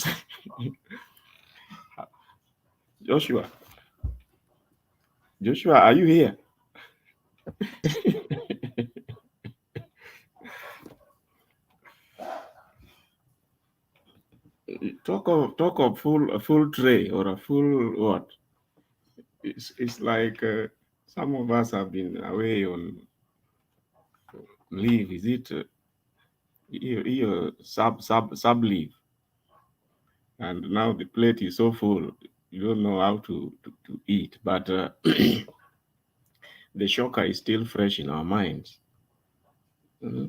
[SPEAKER 16] Joshua, are you here? talk of a full tray or a full what? It's like some of us have been away on leave. Is it sub leave? And now the plate is so full, you don't know how to eat. But the shocker is still fresh in our minds. Mm-hmm.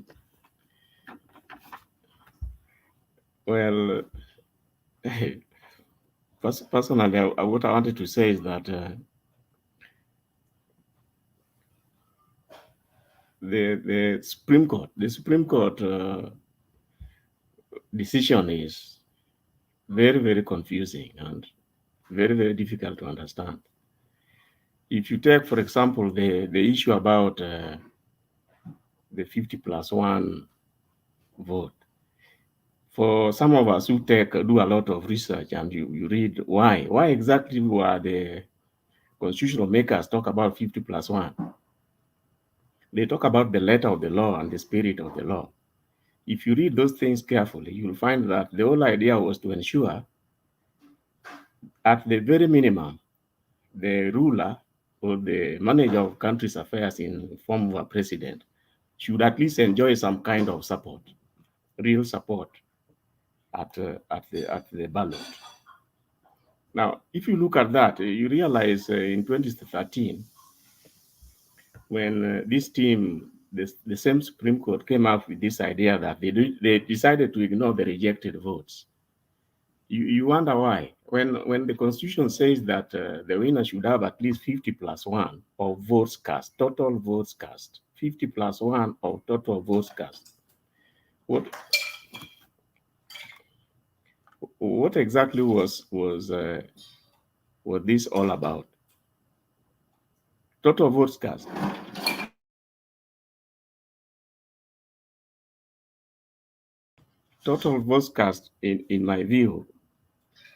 [SPEAKER 16] Well, personally, what I wanted to say is that the Supreme Court decision is very, very confusing and very, very difficult to understand. If you take, for example, the issue about the 50+1 vote, for some of us who do a lot of research and you read why exactly were the constitutional makers talk about 50+1? They talk about the letter of the law and the spirit of the law. If you read those things carefully, you'll find that the whole idea was to ensure, at the very minimum, the ruler or the manager of country's affairs in the form of a president should at least enjoy some kind of support, real support at the ballot. Now, if you look at that, you realize in 2013, when this team, the same Supreme Court came up with this idea that they decided to ignore the rejected votes. You wonder why. When the Constitution says that the winner should have at least 50+1 of votes cast, total votes cast, 50+1 of total votes cast. What exactly was this all about? Total votes cast. Total votes cast, in my view,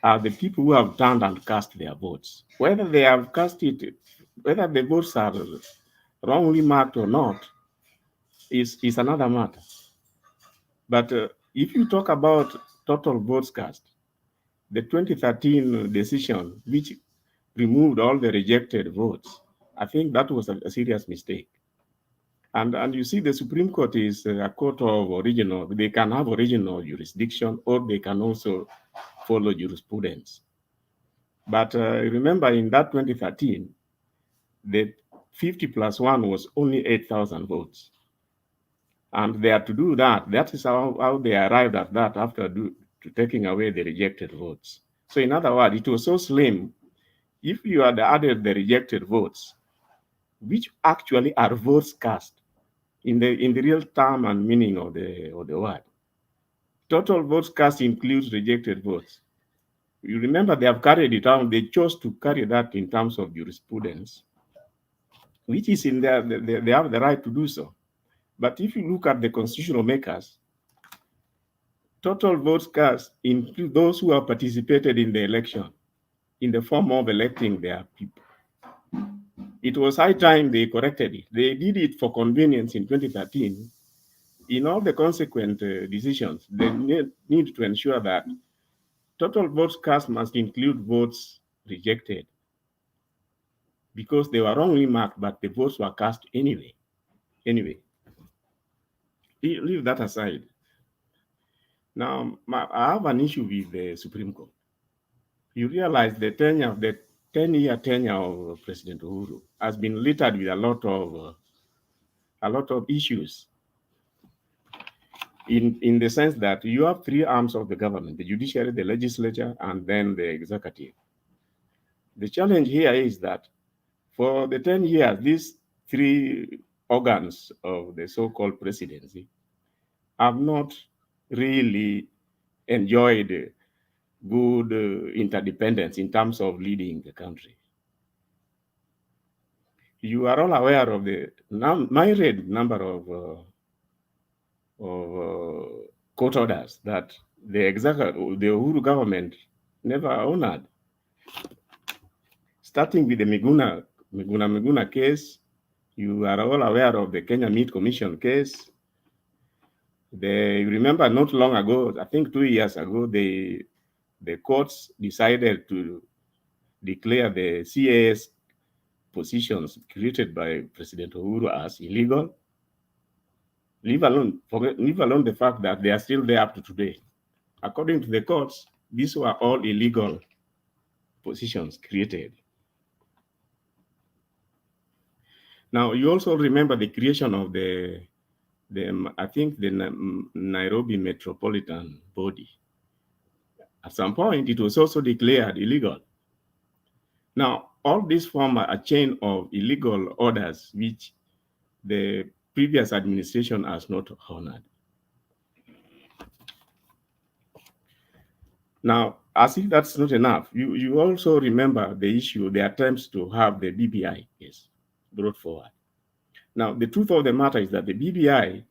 [SPEAKER 16] are the people who have turned and cast their votes. Whether they have cast it, whether the votes are wrongly marked or not, is another matter. But if you talk about total votes cast, the 2013 decision, which removed all the rejected votes, I think that was a serious mistake. And you see, the Supreme Court is a court of original. They can have original jurisdiction, or they can also follow jurisprudence. But remember, in that 2013, the 50+1 was only 8,000 votes. And they had to do that. That is how they arrived at that after taking away the rejected votes. So in other words, it was so slim. If you had added the rejected votes, which actually are votes cast in the real term and meaning of the word, total votes cast includes rejected votes. You remember, they have carried it out. They chose to carry that in terms of jurisprudence, which is in there. They have the right to do so. But if you look at the constitutional makers, total votes cast include those who have participated in the election in the form of electing their people. It was high time they corrected it. They did it for convenience in 2013. In all the consequent decisions, they need to ensure that total votes cast must include votes rejected, because they were wrongly marked, but the votes were cast anyway. Leave that aside. Now, I have an issue with the Supreme Court. You realize the 10-year tenure of President Uhuru has been littered with a lot of issues, in the sense that you have three arms of the government: the judiciary, the legislature, and then the executive. The challenge here is that for the 10 years, these three organs of the so-called presidency have not really enjoyed good interdependence in terms of leading the country. You are all aware of the myriad number of court orders that the Uhuru government never honored. Starting with the Miguna case, you are all aware of the Kenya Meat Commission case. You remember not long ago, I think 2 years ago, the courts decided to declare the CAS positions created by President Uhuru as illegal, leave alone the fact that they are still there up to today. According to the courts, these were all illegal positions created. Now, you also remember the creation of the Nairobi Metropolitan Body. At some point, it was also declared illegal. Now, all these form a chain of illegal orders which the previous administration has not honored. Now, as if that's not enough, you also remember the issue, the attempts to have the BBI case brought forward. Now, the truth of the matter is that the BBI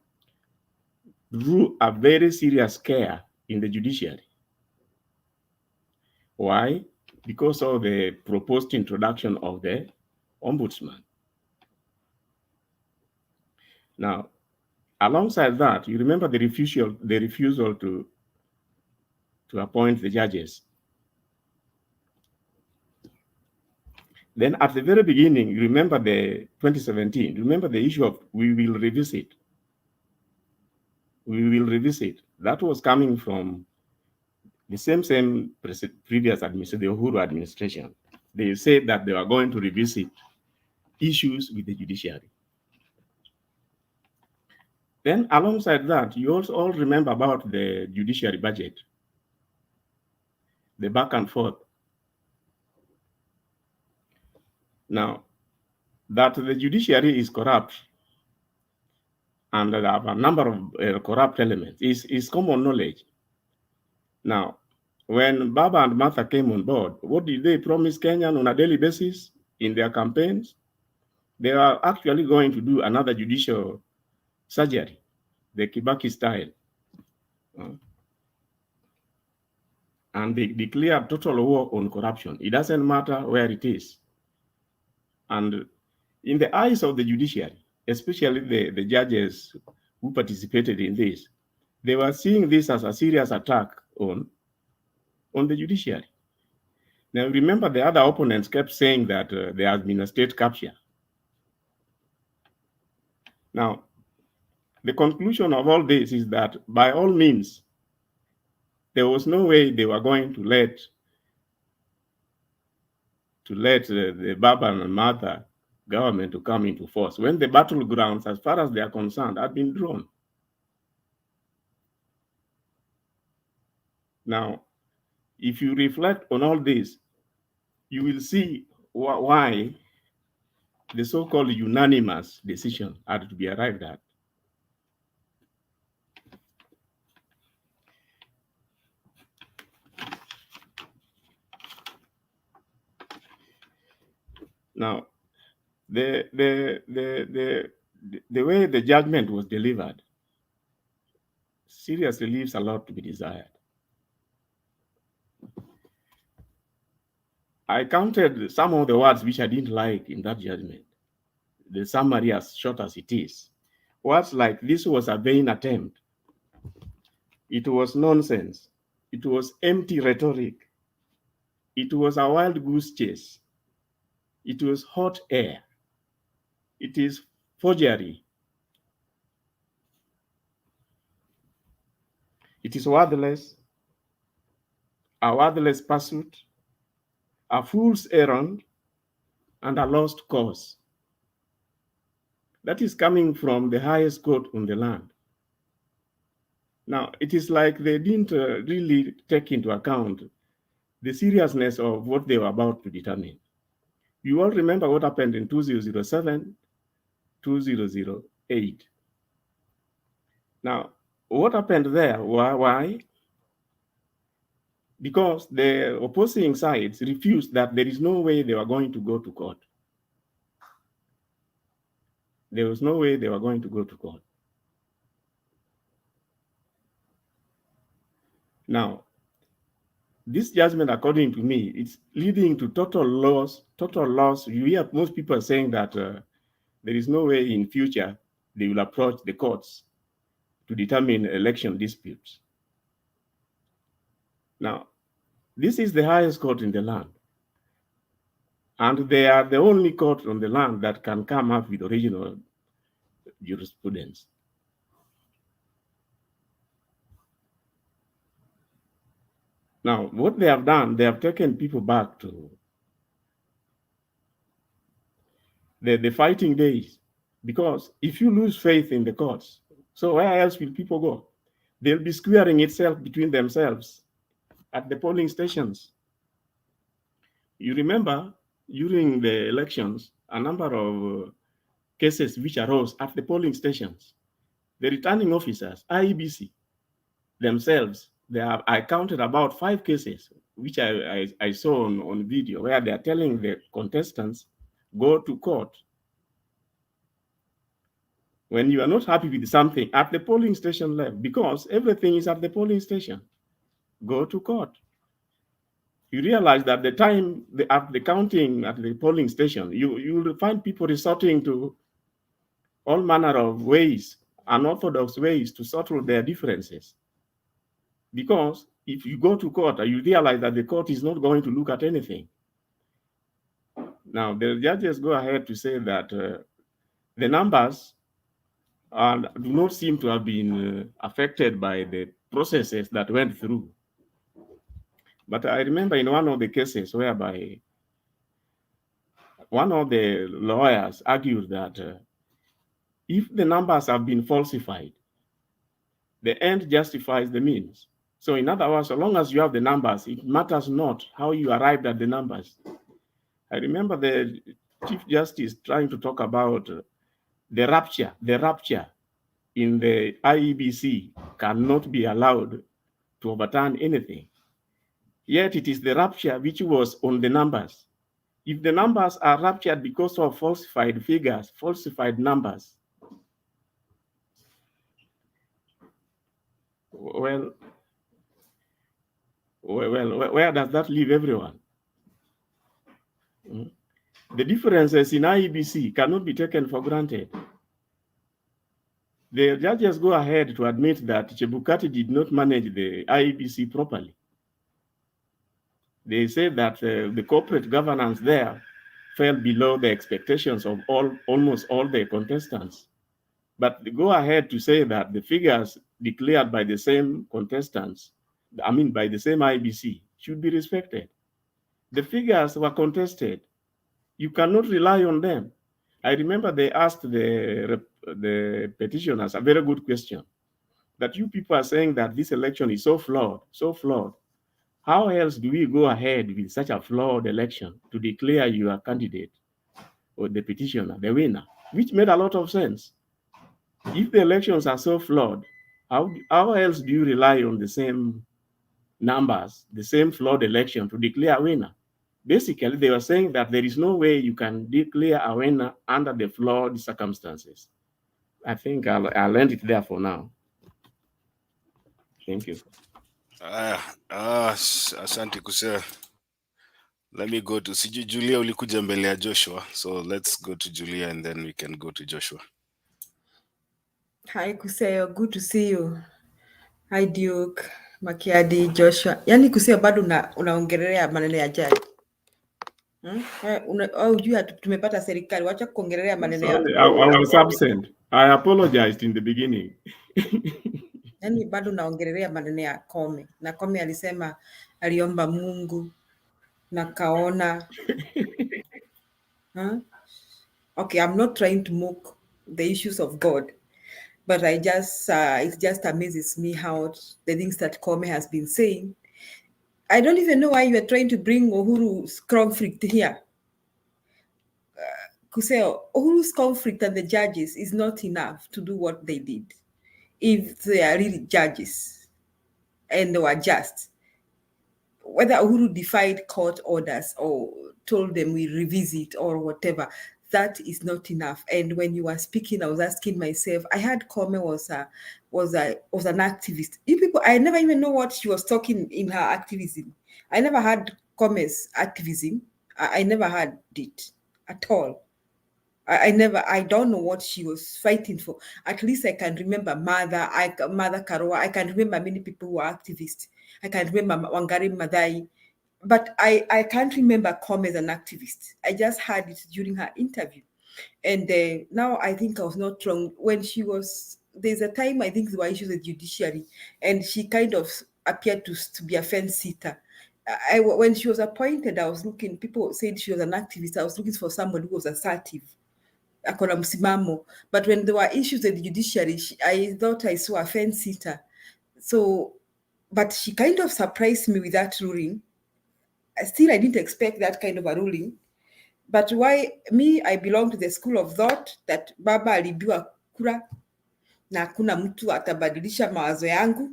[SPEAKER 16] drew a very serious scare in the judiciary. Why? Because of the proposed introduction of the ombudsman. Now, alongside that, you remember the refusal to appoint the judges. Then at the very beginning, you remember the 2017, remember the issue of we will revisit. We will revisit. That was coming from the same previous administration, the Uhuru administration. They said that they were going to revisit issues with the judiciary. Then alongside that, you also all remember about the judiciary budget, the back and forth. Now, that the judiciary is corrupt and there are a number of corrupt elements is common knowledge. Now, when Baba and Martha came on board, what did they promise Kenyan on a daily basis in their campaigns? They are actually going to do another judicial surgery, the Kibaki style. And they declare total war on corruption. It doesn't matter where it is. And in the eyes of the judiciary, especially the judges who participated in this, they were seeing this as a serious attack on the judiciary. Now, remember the other opponents kept saying that there has been a state capture. Now, the conclusion of all this is that by all means, there was no way they were going to let the Baba and Martha government to come into force when the battlegrounds, as far as they are concerned, had been drawn. Now, if you reflect on all this, you will see why the so-called unanimous decision had to be arrived at. Now, the way the judgment was delivered seriously leaves a lot to be desired. I counted some of the words which I didn't like in that judgment. The summary, as short as it is, words like this was a vain attempt. It was nonsense. It was empty rhetoric. It was a wild goose chase. It was hot air. It is forgery. It is worthless, a worthless pursuit, a fool's errand, and a lost cause. That is coming from the highest court on the land. Now, it is like they didn't really take into account the seriousness of what they were about to determine. You all remember what happened in 2007, 2008. Now, what happened there? Why? Because the opposing sides refused that there is no way they were going to go to court. There was no way they were going to go to court. Now, this judgment, according to me, it's leading to total loss. You hear most people saying that there is no way in future they will approach the courts to determine election disputes. Now, This is the highest court in the land. And they are the only court on the land that can come up with original jurisprudence. Now, what they have done, they have taken people back to the fighting days. Because if you lose faith in the courts, so where else will people go? They'll be squaring itself between themselves at the polling stations. You remember during the elections, a number of cases which arose at the polling stations. The returning officers, IEBC, themselves, I counted about 5 cases, which I saw on video, where they are telling the contestants, go to court. When you are not happy with something at the polling station level, because everything is at the polling station, go to court. You realize that the time at the counting at the polling station, you will find people resorting to all manner of ways, unorthodox ways to settle their differences. Because if you go to court, you realize that the court is not going to look at anything. Now, the judges go ahead to say that the numbers do not seem to have been affected by the processes that went through. But I remember in one of the cases whereby one of the lawyers argued that if the numbers have been falsified, the end justifies the means. So in other words, so long as you have the numbers, it matters not how you arrived at the numbers. I remember the Chief Justice trying to talk about the rapture in the IEBC cannot be allowed to overturn anything. Yet it is the rapture which was on the numbers. If the numbers are raptured because of falsified figures, falsified numbers, well, where does that leave everyone? The differences in IEBC cannot be taken for granted. The judges go ahead to admit that Chebukati did not manage the IEBC properly. They say that the corporate governance there fell below the expectations of almost all the contestants. But they go ahead to say that the figures declared by the same contestants, by the same IEBC, should be respected. The figures were contested. You cannot rely on them. I remember they asked the petitioners a very good question, that you people are saying that this election is so flawed. How else do we go ahead with such a flawed election to declare your candidate or the petitioner the winner, which made a lot of sense. If the elections are so flawed, how else do you rely on the same numbers, the same flawed election to declare a winner? Basically, they were saying that there is no way you can declare a winner under the flawed circumstances. I think I'll end it there for now. Thank you.
[SPEAKER 11] Asante Kusea. Let me go to Julia ulikuja mbele ya Joshua. So let's go to Julia and then we can go to Joshua.
[SPEAKER 17] Hi Kuseo, good to see you. Hi Duke, Makiadi, Joshua. Yani Kuseo bado unaongelea maneno ya jadi. Ujua tumepata serikali, wacha kuongelea maneno ya.
[SPEAKER 16] I was absent. I apologized in the beginning.
[SPEAKER 17] Yani bado naongelea maneno ya Cometh. Na Cometh alisema aliomba Mungu na kaona. Okay, I'm not trying to mock the issues of God, but it just amazes me how the things that Cometh has been saying. I don't even know why you are trying to bring Uhuru's conflict here. Kuseo, Uhuru's conflict and the judges is not enough to do what they did. If they are really judges and they were just, whether Uhuru defied court orders or told them we revisit or whatever, that is not enough. And when you were speaking, I was asking myself, I heard Cometh was an activist. You people, I never even know what she was talking in her activism. I never heard Cometh's activism. I never heard it at all. I don't know what she was fighting for. At least I can remember Mother Karoa. I can remember many people who are activists. I can remember Wangari Maathai. but I can't remember Cometh as an activist. I just heard it during her interview. And now I think I was not wrong. When she was, there's a time I think there were issues with judiciary, and she kind of appeared to be a fence sitter. When she was appointed, I was looking, people said she was an activist. I was looking for someone who was assertive. Akona msimamo. But when there were issues with the judiciary, I thought I saw a fence sitter. So, but she kind of surprised me with that ruling. Still, I didn't expect that kind of a ruling. But why me, I belong to the school of thought that baba alibiwa kura na hakuna mtu atabadilisha mawazo yangu.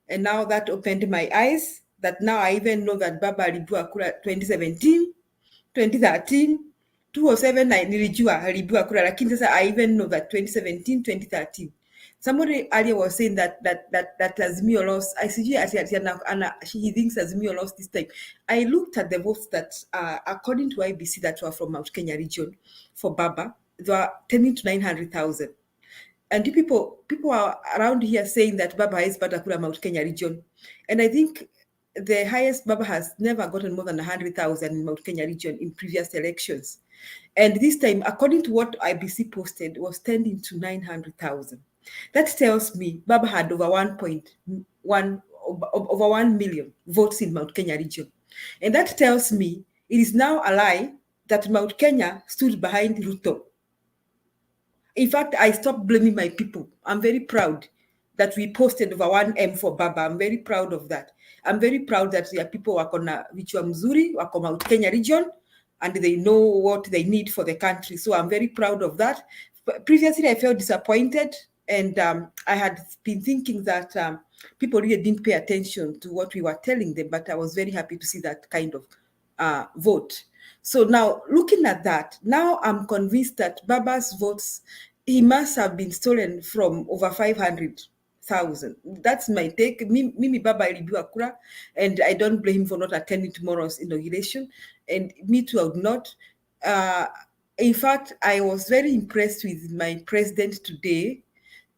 [SPEAKER 17] And now that opened my eyes, that now I even know that baba alibiwa kura 2017, 2013, 2007 nilijua alibiwa kura, lakini sasa I even know that 2017, 2013. Somebody earlier was saying that Azimio lost. I see he thinks Azimio lost this time. I looked at the votes that, according to IBC, that were from Mount Kenya region for Baba, they were tending to 900,000. And people are around here saying that Baba is Batakura Mount Kenya region. And I think the highest Baba has never gotten more than 100,000 in Mount Kenya region in previous elections. And this time, according to what IBC posted, was tending to 900,000. That tells me Baba had over 1 million votes in Mount Kenya region. And that tells me it is now a lie that Mount Kenya stood behind Ruto. In fact, I stopped blaming my people. I'm very proud that we posted over 1M for Baba. I'm very proud of that. I'm very proud that there are people wako na vichwa mzuri, wako Mount Kenya region, and they know what they need for the country. So I'm very proud of that. Previously, I felt disappointed, and I had been thinking that people really didn't pay attention to what we were telling them, but I was very happy to see that kind of vote. So now, looking at that, now I'm convinced that Baba's votes, he must have been stolen from over 500,000. That's my take. Mimi Baba ilibiwa kura, and I don't blame him for not attending tomorrow's inauguration, and me too, I would not. In fact, I was very impressed with my president today,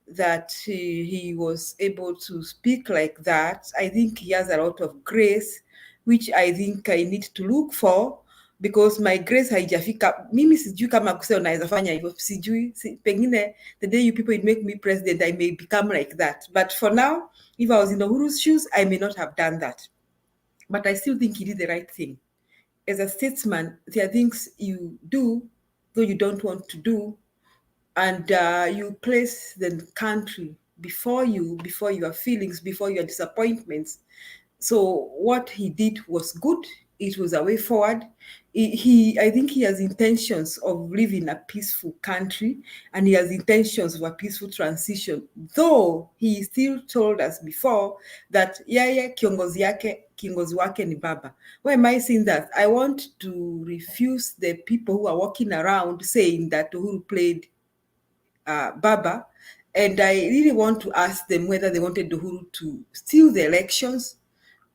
[SPEAKER 17] that he was able to speak like that. I think he has a lot of grace, which I think I need to look for, because my grace haijafika. Mimi sijui kama kusema naweza fanya hivyo, sijui, pengine the day you people would make me president, I may become like that. But for now, if I was in Uhuru's shoes, I may not have done that. But I still think he did the right thing. As a statesman, there are things you do, though you don't want to do, and you place the country before your feelings, before your disappointments. So what he did was good. It was a way forward. I think he has intentions of living a peaceful country, and he has intentions of a peaceful transition, though he still told us before that kiongozi wake ni Baba. Why am I saying that? I want to refuse the people who are walking around saying that Uhuru played Baba, and I really want to ask them whether they wanted Uhuru to steal the elections,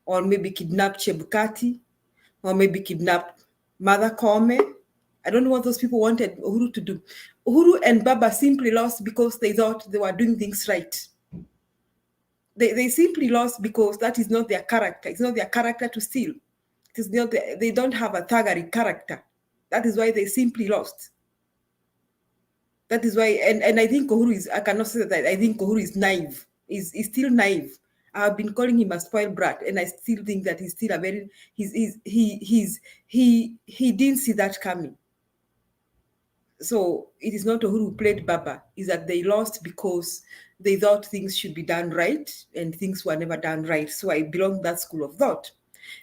[SPEAKER 17] or maybe kidnap Chebukati, or maybe kidnap Mother Cometh. I don't know what those people wanted Uhuru to do. Uhuru and Baba simply lost because they thought they were doing things right. They simply lost because that is not their character. It's not their character to steal. It is not they don't have a thuggery character. That is why they simply lost. That is why, and I think Uhuru is, I cannot say that I think Uhuru is naive. He's still naive. I've been calling him a spoiled brat, and I still think that he's still a very, he didn't see that coming. So it is not Uhuru who played Baba, is that they lost because they thought things should be done right, and things were never done right. So I belong to that school of thought.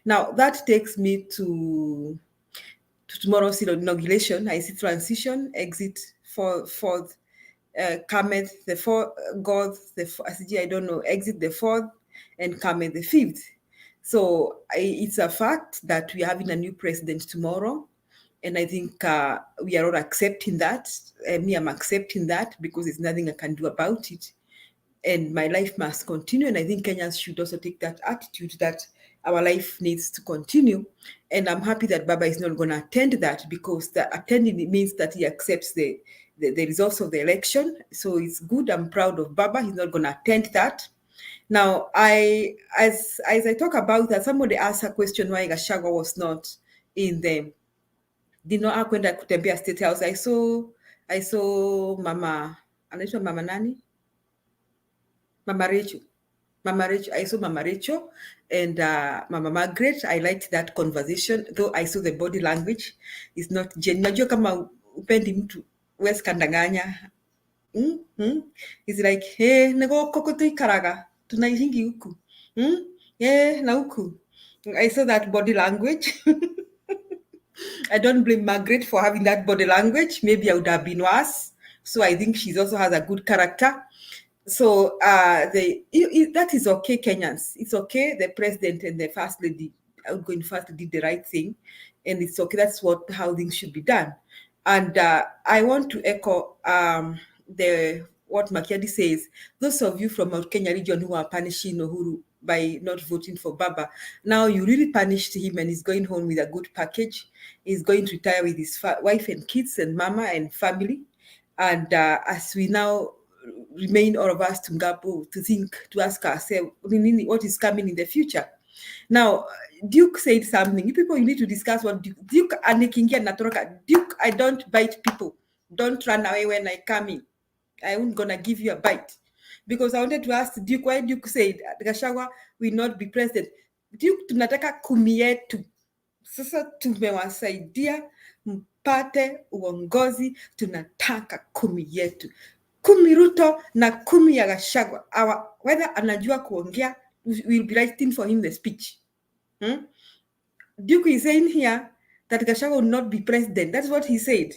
[SPEAKER 17] Now that takes me to tomorrow's inauguration. I see transition, exit fourth, Cometh the fourth, God the I don't know, exit the fourth, and Cometh the fifth. So it's a fact that we're having a new president tomorrow, and I think we are all accepting that. Me, I'm accepting that because there's nothing I can do about it, and my life must continue. And I think Kenyans should also take that attitude that our life needs to continue. And I'm happy that Baba is not going to attend that, because the attending, it means that he accepts the results of the election. So it's good. I'm proud of Baba. He's not going to attend that. Now, as I talk about that, somebody asked a question why Gachagua was not in the did not hakwenda kutembea State House. I saw Mama, anaitwa Mama nani? Mama Rachel. I saw Mama Rachel and Mama Margaret. I liked that conversation, though I saw the body language. It's not genuine. Najua kama upendi mtu wes kandanganya. It's like, hey, nego kokoto ikaraga. Tunaihingi huku. Na huku. I saw that body language. I don't blame Margaret for having that body language. Maybe I would have been worse. So I think she also has a good character. So that is okay, Kenyans. It's okay. The president and the first lady, outgoing first lady, did the right thing, and it's okay. That's how things should be done. And I want to echo what Makiadi says. Those of you from Mount Kenya region who are punishing Uhuru by not voting for Baba, now you really punished him, and he's going home with a good package. He's going to retire with his wife and kids and mama and family. And as we now remain, all of us, to ask ourselves, what is coming in the future. Now, Duke said something. You people, you need to discuss what Duke anakingia natoroka. Duke, I don't bite people. Don't run away when I come in. I'm gonna give you a bite. Because I wanted to ask Duke why Duke said Gachagua will not be president. Duke, tunataka kumi yetu. Sasa tumewasaidia mpate uongozi, tunataka kumi yetu. Kumi Ruto na kumi ya Gachagua. Whether anajua kuongea, we'll be writing for him the speech. Duke is saying here that Gachagua will not be president. That's what he said.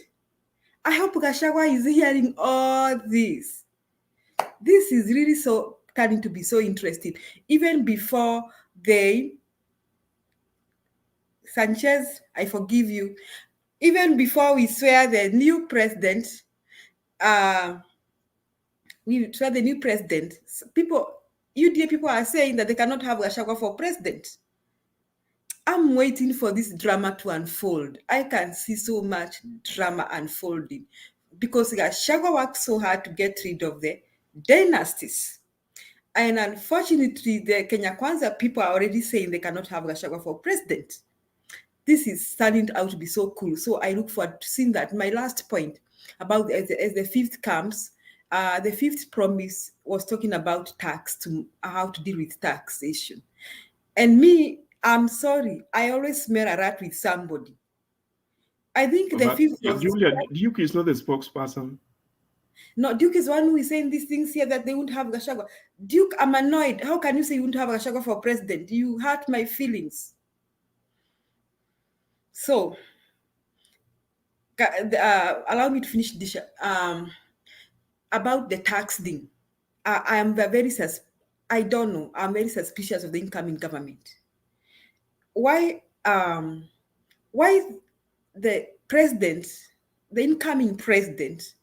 [SPEAKER 17] I hope Gachagua is hearing all this. This is really turning to be so interesting. Even before Sanchez, I forgive you. Even before we swear the new president, UDA people are saying that they cannot have Gachagua for president. I'm waiting for this drama to unfold. I can see so much drama unfolding because Gachagua worked so hard to get rid of the dynasties. And unfortunately, the Kenya Kwanza people are already saying they cannot have Gachagua for president. This is turning out to be so cool. So I look forward to seeing that. My last point about as the fifth comes, the fifth promise was talking about tax, how to deal with taxation. And me, I'm sorry, I always smell a rat with somebody. I think the fifth was...
[SPEAKER 16] Julia, Duke is not the spokesperson.
[SPEAKER 17] No, Duke is one who is saying these things here that they won't have Gachagua. Duke, I'm annoyed. How can you say you won't have Gachagua for president? You hurt my feelings. So, allow me to finish this. About the tax thing, I am I don't know. I'm very suspicious of the incoming government. Why the incoming president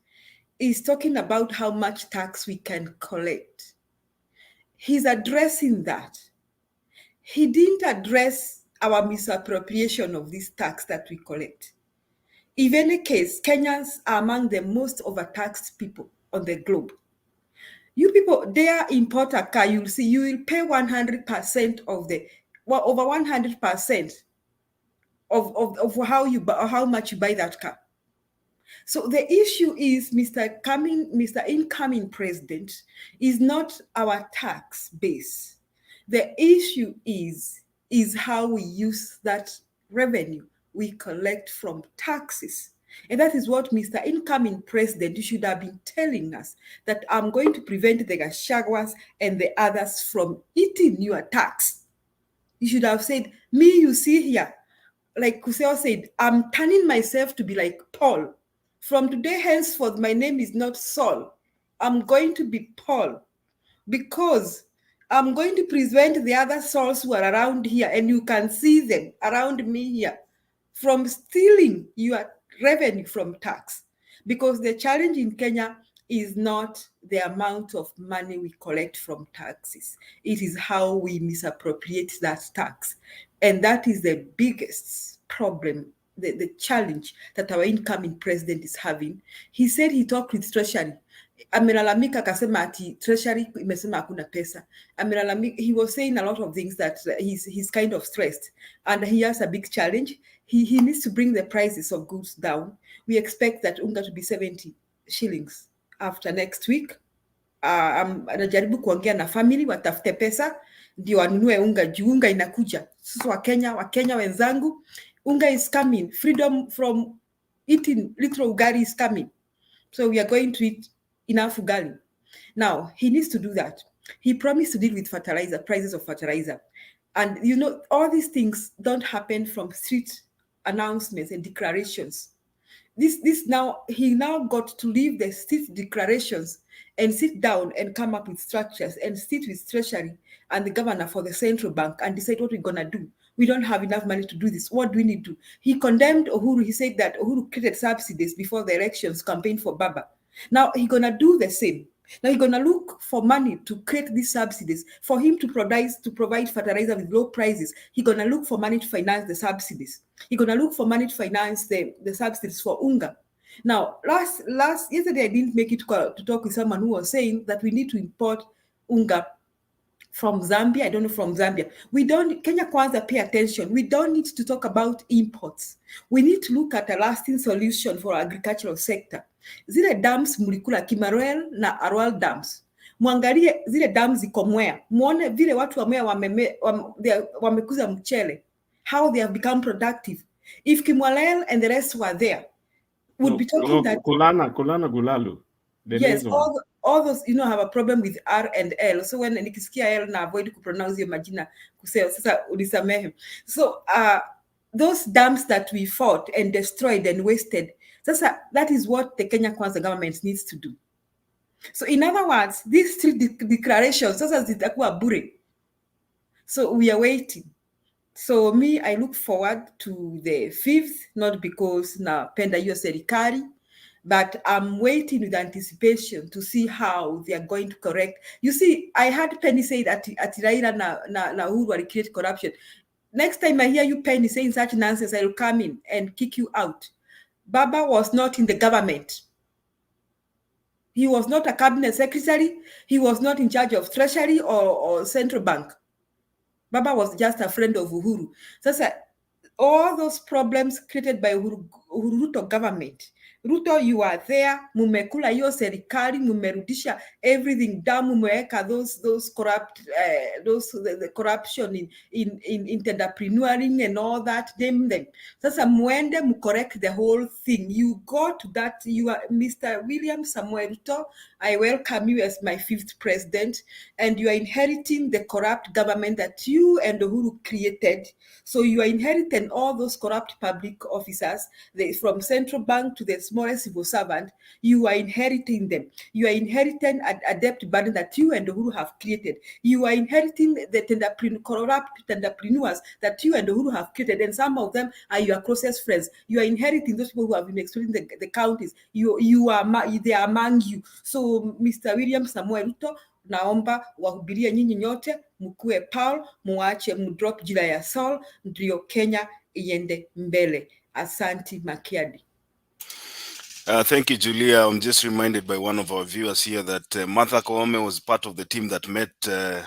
[SPEAKER 17] is talking about how much tax we can collect? He's addressing that. He didn't address our misappropriation of this tax that we collect. In any case, Kenyans are among the most overtaxed people on the globe. You people, there import a car, you'll see, you will pay 100% of over 100% of how much you buy that car. So the issue is Mr. Incoming President is not our tax base. The issue is how we use that revenue we collect from taxes. And that is what Mr. Incoming President should have been telling us, that I'm going to prevent the Gachaguas and the others from eating your tax. You should have said, me, you see here, like Kuseo said, I'm turning myself to be like Paul. From today henceforth, my name is not Saul. I'm going to be Paul, because I'm going to prevent the other Sauls who are around here, and you can see them around me here, from stealing your revenue from tax. Because the challenge in Kenya is not the amount of money we collect from taxes. It is how we misappropriate that tax. And that is the biggest problem the challenge that our incoming president is having. He said he talked with Treasury. Amelalamika akasema ati Treasury imesema hakuna pesa. Amelalamika, he was saying a lot of things that he's kind of stressed, and he has a big challenge. He needs to bring the prices of goods down. We expect that unga to be 70 shillings after next week. Anajaribu kuongea na family watafute pesa ndio wanunue unga juu unga inakuja. Sisi Wakenya wenzangu, unga is coming. Freedom from eating literal ugali is coming. So we are going to eat enough ugali. Now, he needs to do that. He promised to deal with fertilizer, prices of fertilizer. And you know, all these things don't happen from street announcements and declarations. He now got to leave the street declarations and sit down and come up with structures and sit with Treasury and the governor for the central bank and decide what we're gonna do. We don't have enough money to do this. What do we need to do? He condemned Uhuru. He said that Uhuru created subsidies before the elections campaign for Baba. Now he's gonna do the same. Now he's gonna look for money to create these subsidies for him to provide fertilizer with low prices. He's gonna look for money to finance the subsidies. He's gonna look for money to finance the subsidies for unga. Now, yesterday I didn't make it to talk with someone who was saying that we need to import unga from Zambia. I don't know, from Zambia. Kenya Kwanza, pay attention. We don't need to talk about imports. We need to look at a lasting solution for our agricultural sector. Zile dams mlikula Kimaruel na Arwal dams. Muangalie zile dams ziko Mwea. Muone vile watu wa Mwea wamekuza mchele. How they have become productive. If Kimwalel and the rest were there, would be talking that
[SPEAKER 16] Kulana Gulalu.
[SPEAKER 17] Yes, all those, you know, have a problem with R and L. So when nikisikia L na avoid kupronounce your majina kusema sasa ulisamehe. So those dams that we fought and destroyed and wasted, sasa that is what the Kenya Kwanza government needs to do. So in other words, these three declarations sasa zitakuwa bure. So we are waiting. So me, I look forward to the 5th, not because napenda hiyo serikali, but I'm waiting with anticipation to see how they are going to correct. You see, I heard Penny say that Raila na Uhuru will create corruption. Next time I hear you, Penny, saying such nonsense, I will come in and kick you out. Baba was not in the government. He was not a cabinet secretary. He was not in charge of treasury or central bank. Baba was just a friend of Uhuru. So all those problems created by Ruto government. Ruto, you are there, mumekula hiyo serikali, mumerudisha everything down, mumeweka those corrupt, the corruption in entrepreneuring and all that, name them. Sasa muende correct the whole thing. You go to that, you are Mr. William Samuel Ruto, I welcome you as my 5th president, and you are inheriting the corrupt government that you and Uhuru created. So you are inheriting all those corrupt public officers, from central bank to the smallest civil servant. You are inheriting them. You are inheriting a debt burden that you and Uhuru have created. You are inheriting the corrupt entrepreneurs that you and Uhuru have created, and some of them are your closest friends. You are inheriting those people who have been exploiting the counties. They are among you. So Mr. William Samuel Ruto, naomba wahubirie nyinyi nyote, mkue Paul, muache mdrop jina ya Saul, ndio Kenya iende mbele. Asante Makiadi.
[SPEAKER 11] Thank you, Julia. I'm just reminded by one of our viewers here that Martha Koome was part of the team that met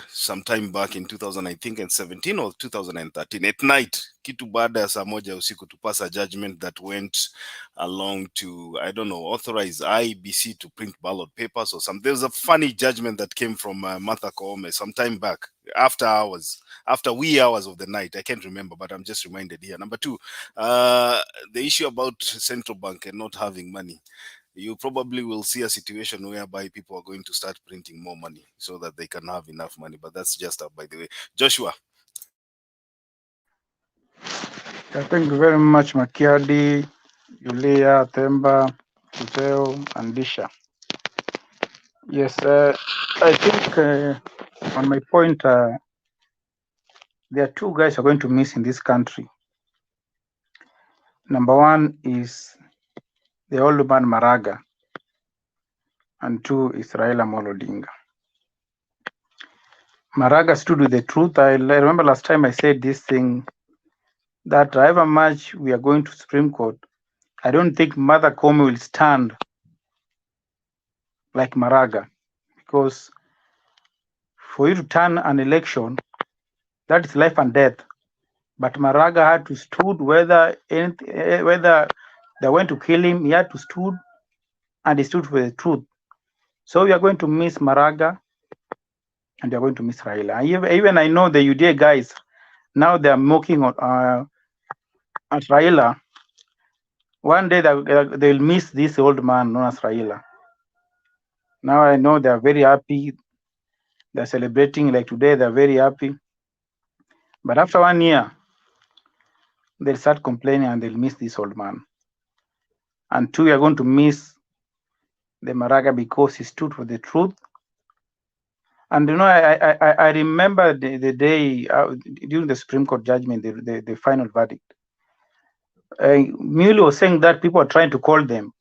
[SPEAKER 11] some time back in 2017 or 2013 at night. Kitu baada ya saa moja usiku to pass a judgment that went along to, I don't know, authorize IBC to print ballot papers or something. There was a funny judgment that came from Martha Koome some time back, after wee hours of the night. I can't remember, but I'm just reminded here. Number 2, the issue about central bank and not having money. You probably will see a situation whereby people are going to start printing more money so that they can have enough money. But that's just by the way. Joshua.
[SPEAKER 13] Thank you very much, Makiadi, Julia, Themba, Uteo, and Disha. Yes, I think on my point, there are 2 guys who are going to miss in this country. Number 1 is the old man Maraga, and 2 is Raila Amolo Odinga. Maraga stood with the truth. I remember last time I said this thing that however much we are going to Supreme Court, I don't think Mother Cometh will stand like Maraga, because for you to turn an election, that is life and death. But Maraga had to stood whether they went to kill him, he had to stood, and he stood for the truth. So we are going to miss Maraga, and we are going to miss Raila. Even I know the UDA guys, now they are mocking at Raila. One day they'll miss this old man known as Raila. Now I know they are very happy. They're celebrating like today, they're very happy. But after 1 year, they'll start complaining and they'll miss this old man. And two, we are going to miss the Maraga because he stood for the truth. And you know, I remember the day during the Supreme Court judgment, the final verdict. Muley was saying that people are trying to call them.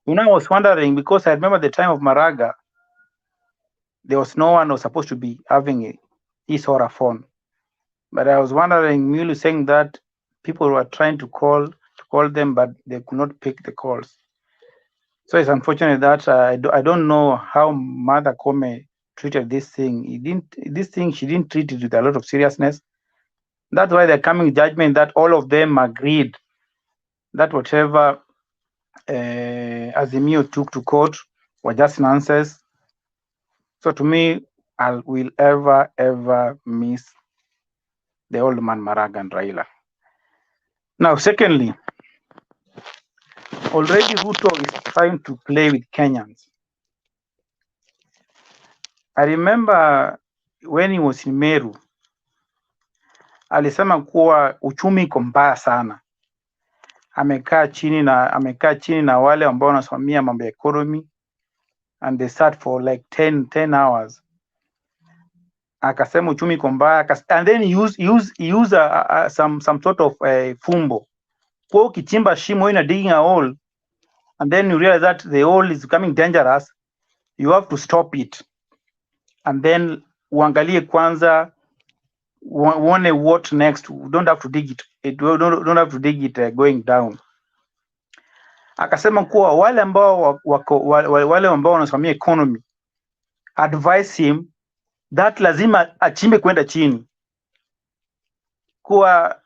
[SPEAKER 13] You know, I was wondering, because I remember the time of Maraga, there was no one who was supposed to be having his or her phone. But I was wondering, Muley saying that people were trying to call them, but they could not pick the calls. So it's unfortunate that I don't know how Mother Cometh treated this thing. She didn't treat it with a lot of seriousness. That's why the coming judgment that all of them agreed that whatever Azimio took to court were just nonsense. So to me, I will ever miss the old man Maraga and Raila. Now, secondly, already Ruto is trying to play with Kenyans. I remember when he was in Meru, alisema kuwa uchumi iko mbaya sana. Amekaa chini na wale ambao wanasimamia mambo ya economy, and they sat for like 10 hours. Akasema uchumi iko mbaya, and then he used some sort of fumbo. Kwa ukichimba shimo ina digging a hole, and then you realize that the hole is becoming dangerous, you have to stop it. And then uangalie kwanza, uone what next. You don't have to dig it. Don't have to dig it going down. Akasema kuwa wale ambao wanasimamia economy advise him that lazima achimbe kwenda chini. Kuwa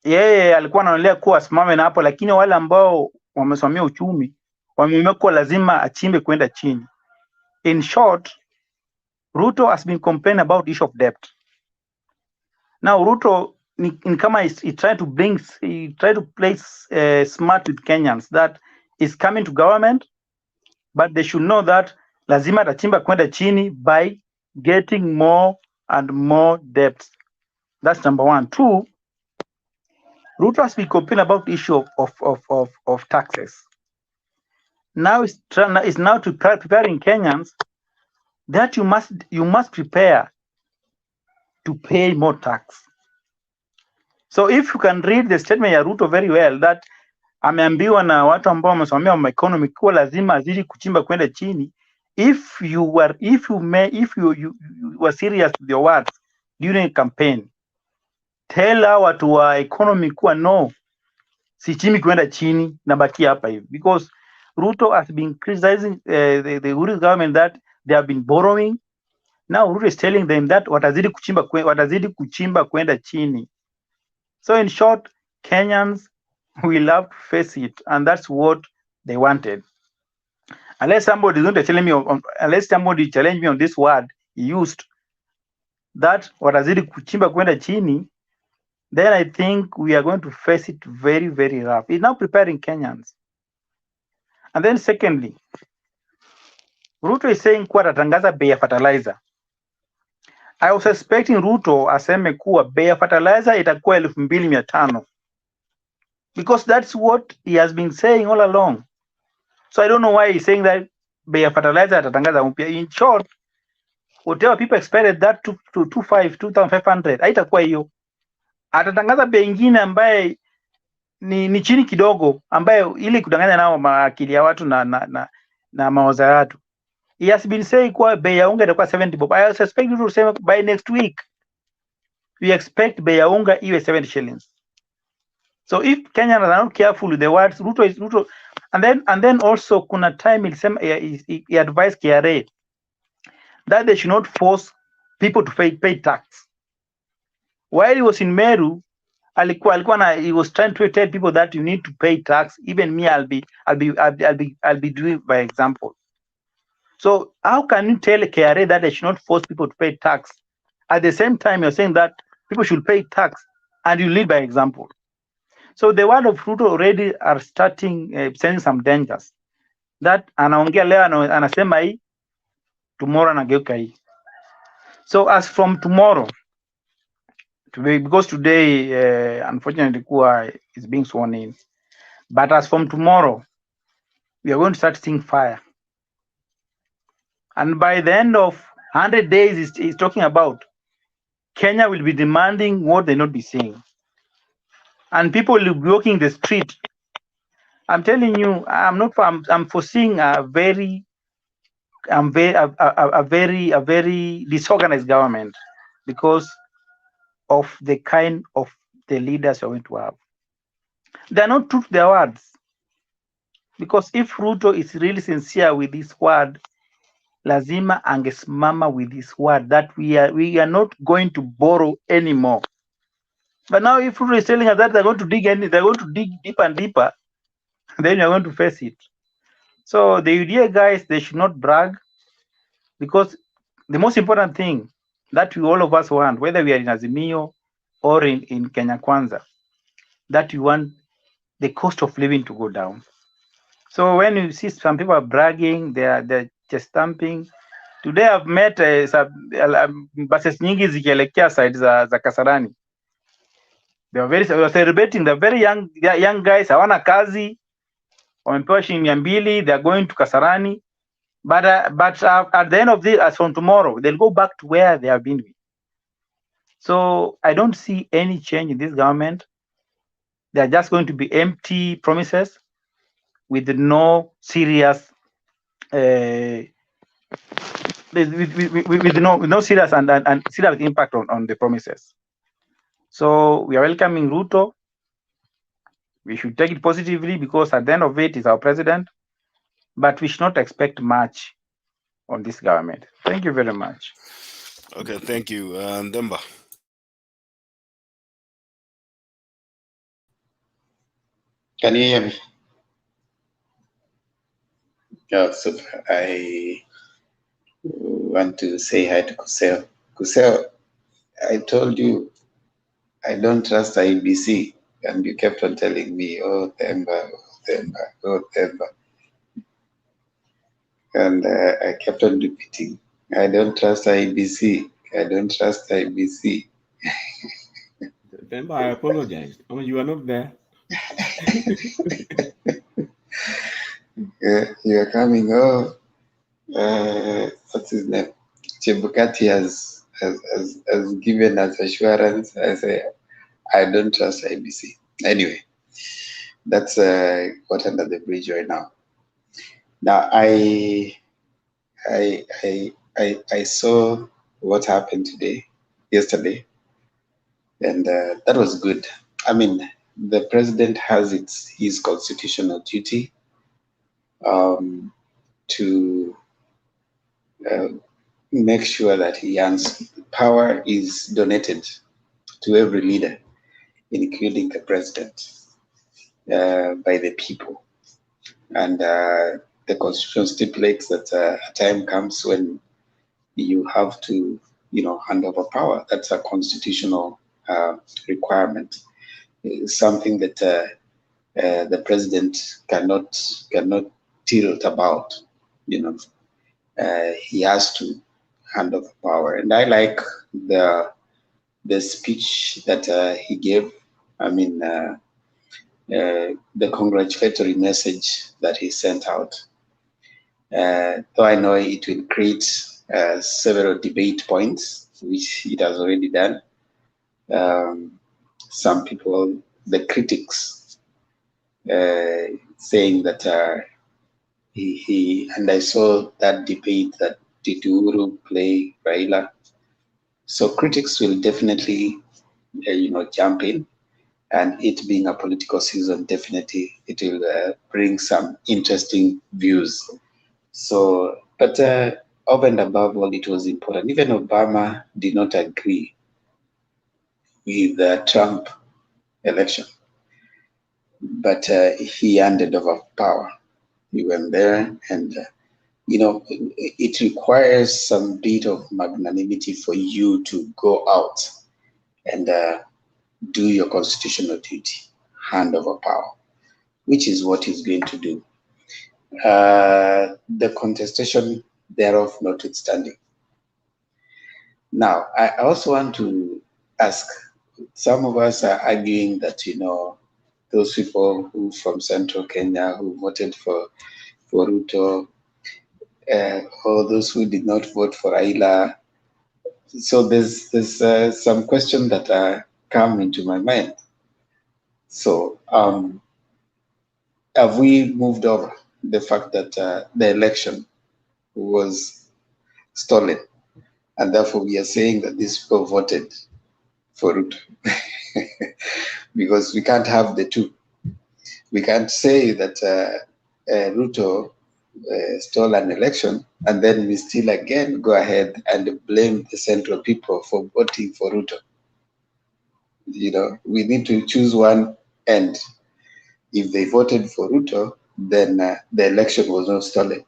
[SPEAKER 13] yeye alikuwa anaonelea kuwa asimame na hapo, lakini wale ambao wamesimamia uchumi wameamua kuwa lazima achimbe kwenda chini. In short, Ruto has been complaining about the issue of debt. Now Ruto in kama he try to play smart with Kenyans, that is coming to government, but they should know that lazima atachimba kwenda chini by getting more and more debts. That's number one. Two, Ruto has been complaining about the issue of taxes. Now it's now to preparing Kenyans that you must prepare to pay more tax. So if you can read the statement ya Ruto very well, that ameambiwa na watu ambao wamesimamia mambo economy kuwa lazima azidi kuchimba kwenda chini. If you were serious with your words during a campaign, tell watu wa economy kuwa no, si chimi kwenda chini, nabakia hapa hivi. Because Ruto has been criticizing the Uhuru government that they have been borrowing. Now Ruto is telling them that watazidi kuchimba kwenda chini. So in short, Kenyans will have to face it, and that's what they wanted. Unless somebody is going to tell me, unless somebody challenge me on this word he used, that watazidi kuchimba kwenda chini, then I think we are going to face it very, very rough. It's now preparing Kenyans. And then secondly, Ruto is saying kuwa atatangaza bei ya fertilizer. I was expecting Ruto aseme kuwa bei ya fertilizer itakuwa 2,500. Because that's what he has been saying all along. So I don't know why he's saying that bei ya fertilizer atatangaza mpya. In short, whatever people expected that to 2,500, haitakuwa hiyo. Atatangaza bei nyingine ambaye ni chini kidogo, ambaye ili kudanganya nao akili ya watu na mawazo ya watu. He has been saying kuwa bei ya unga itakuwa 70 bob. I suspect you to say by next week we expect bei ya unga iwe 70 shillings. So if Kenyans are not careful with the words, Ruto is Ruto, and then also kuna time he advised KRA that they should not force people to pay tax. While he was in Meru, he was trying to tell people that you need to pay tax. Even me, I'll be doing by example. So how can you tell KRA that they should not force people to pay tax? At the same time, you're saying that people should pay tax, and you lead by example. So the word of Ruto already are starting sending some dangers. That anaongea leo anasema hii, tomorrow anageuka hii. So as from tomorrow, because today unfortunately Kua is being sworn in, but as from tomorrow, we are going to start seeing fire. And by the end of 100 days, he's talking about Kenya will be demanding what they not be seeing. And people will be walking the street. I'm telling you, I'm foreseeing a very disorganized government because of the kind of the leaders you're going to have. They're not true to their words. Because if Ruto is really sincere with this word, lazima angesimama with this word that we are not going to borrow anymore. But now if Ruto is telling us that they're going to dig deeper and deeper, then you're going to face it. So the UDA guys, they should not brag, because the most important thing that we all of us want, whether we are in Azimio or in Kenya Kwanza, that we want the cost of living to go down. So when you see some people are bragging, they're just stamping. Today I've met buses nyingi zikielekea side za Kasarani. They were celebrating. The very young guys hawana kazi, wamepewa shilingi 200. They are going to Kasarani, but at the end of this, as from tomorrow, they'll go back to where they have been. So I don't see any change in this government. They are just going to be empty promises with no serious, with no serious and serious impact on the promises. So we are welcoming Ruto. We should take it positively because at the end of it is our president, but we should not expect much on this government. Thank you very much.
[SPEAKER 11] Okay, thank you. Ndemba.
[SPEAKER 1] Can you hear me? Yeah, so I want to say hi to Kuseo. Kuseo, I told you I don't trust IBC, and you kept on telling me, oh, Themba, oh, Themba, oh, Themba. And I kept on repeating, I don't trust IBC, I don't trust IBC.
[SPEAKER 16] Themba, I apologize. Oh, you are not there.
[SPEAKER 1] You are coming, oh, what's his name? Chebukati has given us assurance. I say, I don't trust IBC. Anyway, that's got under the bridge right now. Now, I saw what happened yesterday, and that was good. I mean, the president has his constitutional duty to make sure that power is donated to every leader, including the president, by the people. And the constitution stipulates that a time comes when you have to, hand over power. That's a constitutional requirement. It's something that the president cannot tilt about. He has to hand over power. And I like the speech that he gave. I mean, the congratulatory message that he sent out. Though I know it will create several debate points, which it has already done. Some people, the critics, saying that and I saw that debate that did Uhuru play Raila. So critics will definitely, jump in And it being a political season, definitely it will bring some interesting views. So, but over and above all, it was important. Even Obama did not agree with the Trump election, but he handed over power. He went there, and you know, it requires some bit of magnanimity for you to go out and do your constitutional duty, hand over power, which is what he's going to do. The contestation thereof notwithstanding. Now, I also want to ask, some of us are arguing that, you know, those people who from Central Kenya who voted for Ruto, or those who did not vote for Raila. So there's some question that come into my mind. So have we moved over the fact that the election was stolen, and therefore we are saying that these people voted for Ruto? Because we can't have the two. We can't say that Ruto stole an election, and then we still again go ahead and blame the central people for voting for Ruto. You know, we need to choose one end. If they voted for Ruto, then the election was not stolen.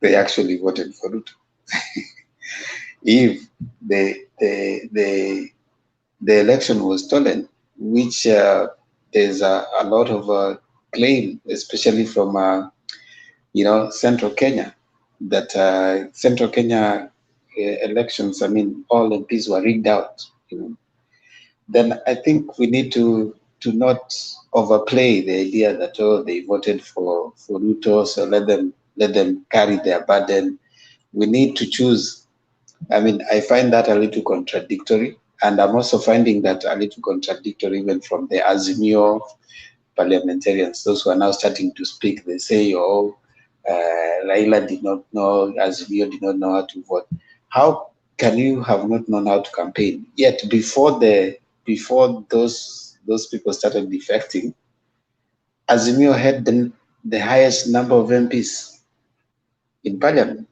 [SPEAKER 1] They actually voted for Ruto. If the election was stolen, which there's a lot of claim, especially from you know, Central Kenya, that Central Kenya elections, I mean, all MPs were rigged out. You know, then I think we need to not overplay the idea that, oh, they voted for Ruto, so let them carry their burden. We need to choose. I mean, I find that a little contradictory, and I'm also finding that a little contradictory even from the Azimio parliamentarians, those who are now starting to speak. They say, oh, Raila did not know, Azimio did not know how to vote. How can you have not known how to campaign? Yet before those people started defecting, Azimio had the highest number of MPs in parliament.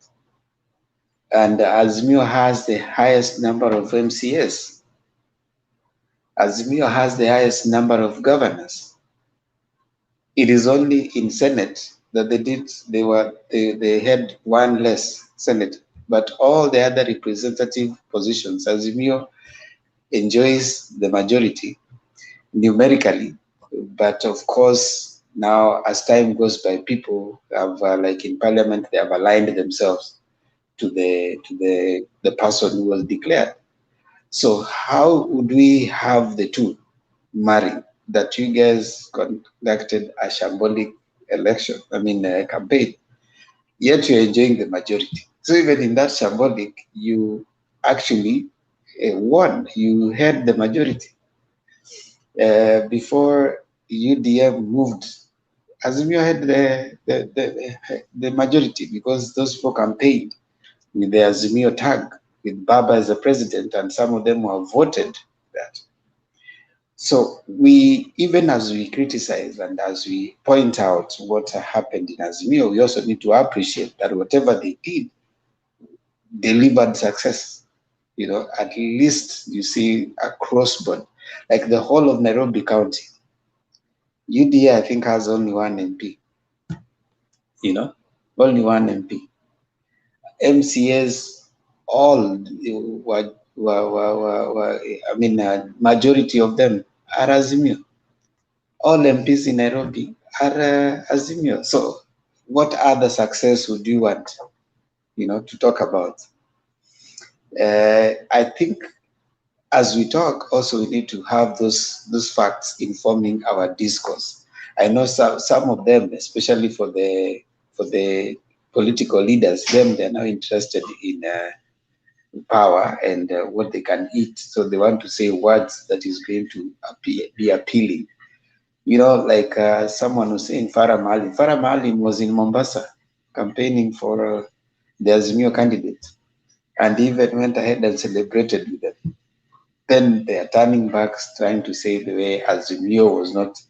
[SPEAKER 1] And Azimio has the highest number of MCAs. Azimio has the highest number of governors. It is only in Senate that they had one less Senate, but all the other representative positions, Azimio enjoys the majority numerically. But of course, now as time goes by, people have, like in parliament, they have aligned themselves to the person who was declared. So how would we have the two marry? That you guys conducted a shambolic election, I mean campaign, yet you're enjoying the majority. So even in that shambolic, you actually won. You had the majority. Before UDA moved, Azimio had the majority because those people campaigned with the Azimio tag, with Baba as the president, and some of them were voted that. So we, even as we criticize and as we point out what happened in Azimio, we also need to appreciate that whatever they did delivered success. You know, at least you see across board, like the whole of Nairobi County, UDA I think has only one MP. You know, only one MP. MCAs all were I mean, majority of them are Azimio. All MPs in Nairobi are Azimio. So what other success would you want, you know, to talk about? I think as we talk, also we need to have those facts informing our discourse. I know some of them, especially for the political leaders, they're now interested in power and what they can eat. So they want to say words that is going to be appealing. You know, like someone was saying Farah Maalim. Farah Maalim was in Mombasa campaigning for the Azimio candidate, and even went ahead and celebrated with them. then they are turning back, trying to say the way Azimio was not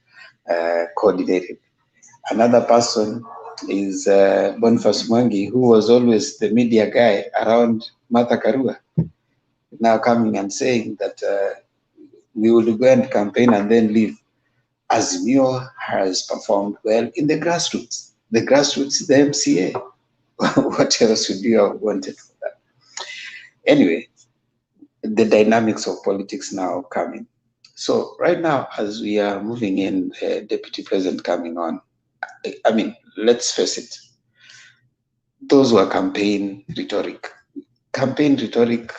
[SPEAKER 1] coordinated. Another person is Boniface Mwangi, who was always the media guy around Martha Karua, now coming and saying that we will go and campaign and then leave. Azimio has performed well in the grassroots. The grassroots, the MCA. What else would you have wanted for that? Anyway, the dynamics of politics now coming. So right now, as we are moving in, Deputy President coming on, I mean, let's face it, those were campaign rhetoric. Campaign rhetoric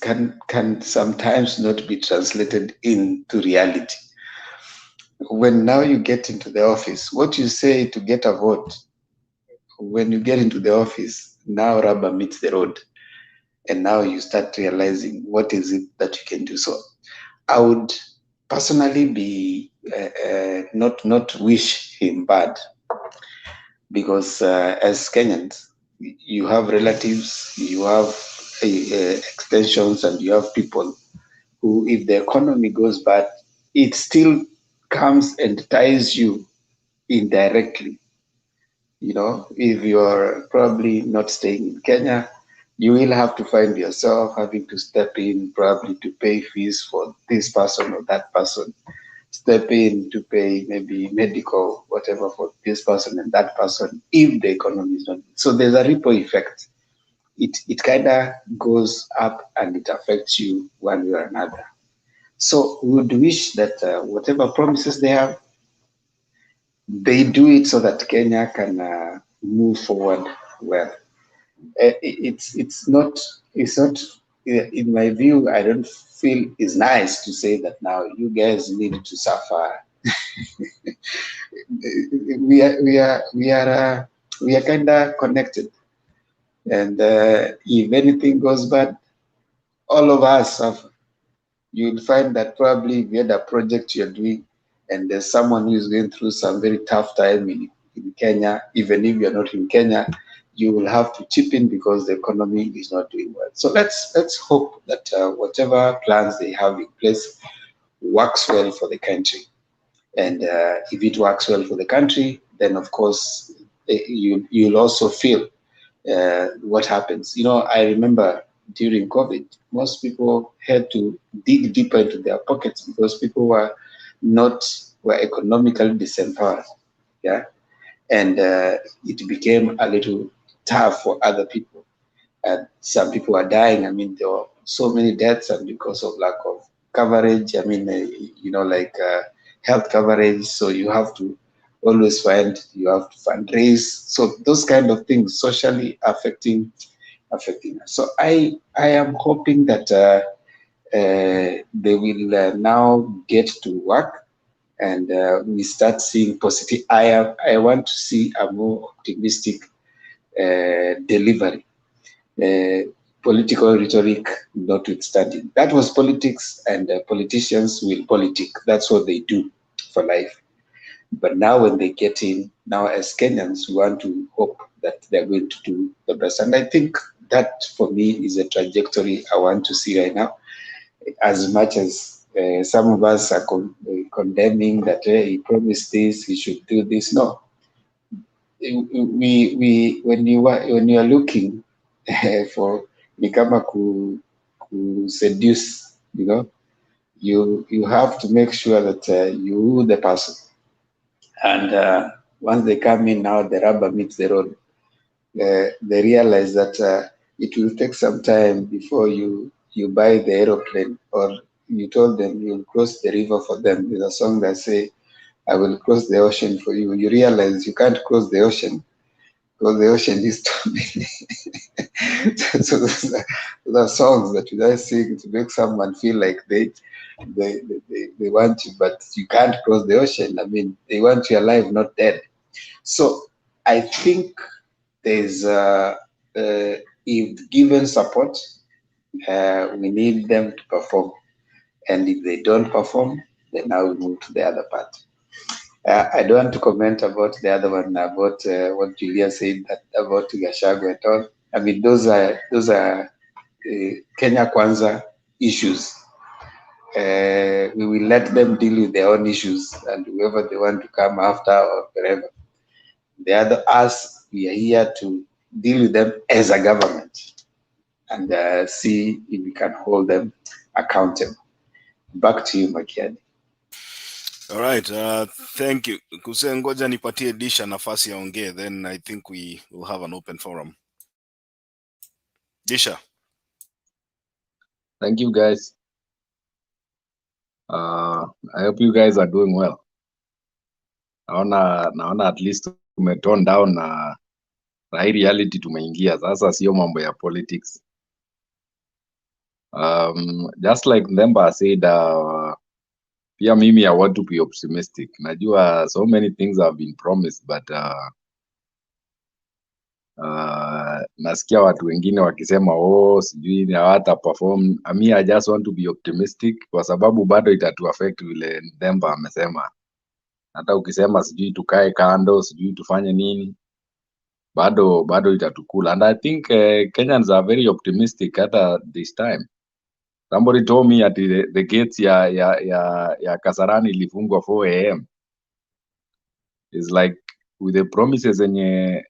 [SPEAKER 1] can sometimes not be translated into reality. When now you get into the office, what you say to get a vote, when you get into the office, now rubber meets the road. And now you start realizing what is it that you can do. So I would personally be not wish him bad, because as Kenyans, you have relatives, you have extensions, and you have people who, if the economy goes bad, it still comes and ties you indirectly. You know, if you're probably not staying in Kenya, you will have to find yourself having to step in, probably to pay fees for this person or that person, step in to pay maybe medical, whatever, for this person and that person, if the economy is not. So there's a ripple effect. It kind of goes up and it affects you one way or another. So we would wish that whatever promises they have, they do it so that Kenya can move forward well. It's not, in my view, I don't feel it's nice to say that now you guys need to suffer. we are kind of connected, and if anything goes bad, all of us suffer. You'll find that probably if you had a project you're doing and there's someone who is going through some very tough time in Kenya, even if you're not in Kenya, you will have to chip in because the economy is not doing well. So let's hope that whatever plans they have in place works well for the country. And if it works well for the country, then of course you'll also feel what happens. You know, I remember during COVID, most people had to dig deeper into their pockets because people were economically disempowered. Yeah. And it became a little tough for other people. And some people are dying. I mean, there were so many deaths, and because of lack of coverage, I mean, health coverage. So you have to always you have to fundraise. So those kind of things socially affecting us. So I am hoping that they will now get to work, and we start seeing positive. I want to see a more optimistic delivery. Political rhetoric notwithstanding. That was politics, and politicians will politic. That's what they do for life. But now when they get in, now as Kenyans, we want to hope that they're going to do the best. And I think that for me is a trajectory I want to see right now. As much as some of us are condemning that he promised this, he should do this. No. When you are looking for nikama ku seduce, you know, you have to make sure that you the person, and once they come in, now the rubber meets the road. They realize that it will take some time before you buy the aeroplane, or you told them you'll cross the river for them. There's a song that say, I will cross the ocean for you. You realize you can't cross the ocean because the ocean is too big. So those are songs that you guys sing to make someone feel like they want you, but you can't cross the ocean. I mean, they want you alive, not dead. So I think there's if given support, we need them to perform, and if they don't perform, then now we move to the other part. I don't want to comment about the other one, about what Julia said, that about Gachagua and all. I mean, those are Kenya Kwanza issues. We will let them deal with their own issues and whoever they want to come after or wherever. The other us, we are here to deal with them as a government and see if we can hold them accountable. Back to you, Makiadi.
[SPEAKER 11] All right, thank you. Kuse, ngoja nipatie Disha nafasi ya ongee, then I think we will have an open forum. Disha.
[SPEAKER 19] Thank you, guys. I hope you guys are doing well. Naona at least tumetone down na hii reality tumeingia sasa, sio mambo ya politics. Just like Ndemba said, pia mimi I want to be optimistic. Najua so many things have been promised, but nasikia watu wengine wakisema sijui hawata perform. I just want to be optimistic kwa sababu bado itatu affect vile Ndemba amesema. Hata ukisema sijui tukae kando, sijui tufanye nini, bado itatukula. And I think Kenyans are very optimistic at this time. Somebody told me at the gates ya Kasarani ilifungwa 4 a.m. It's like with the promises enye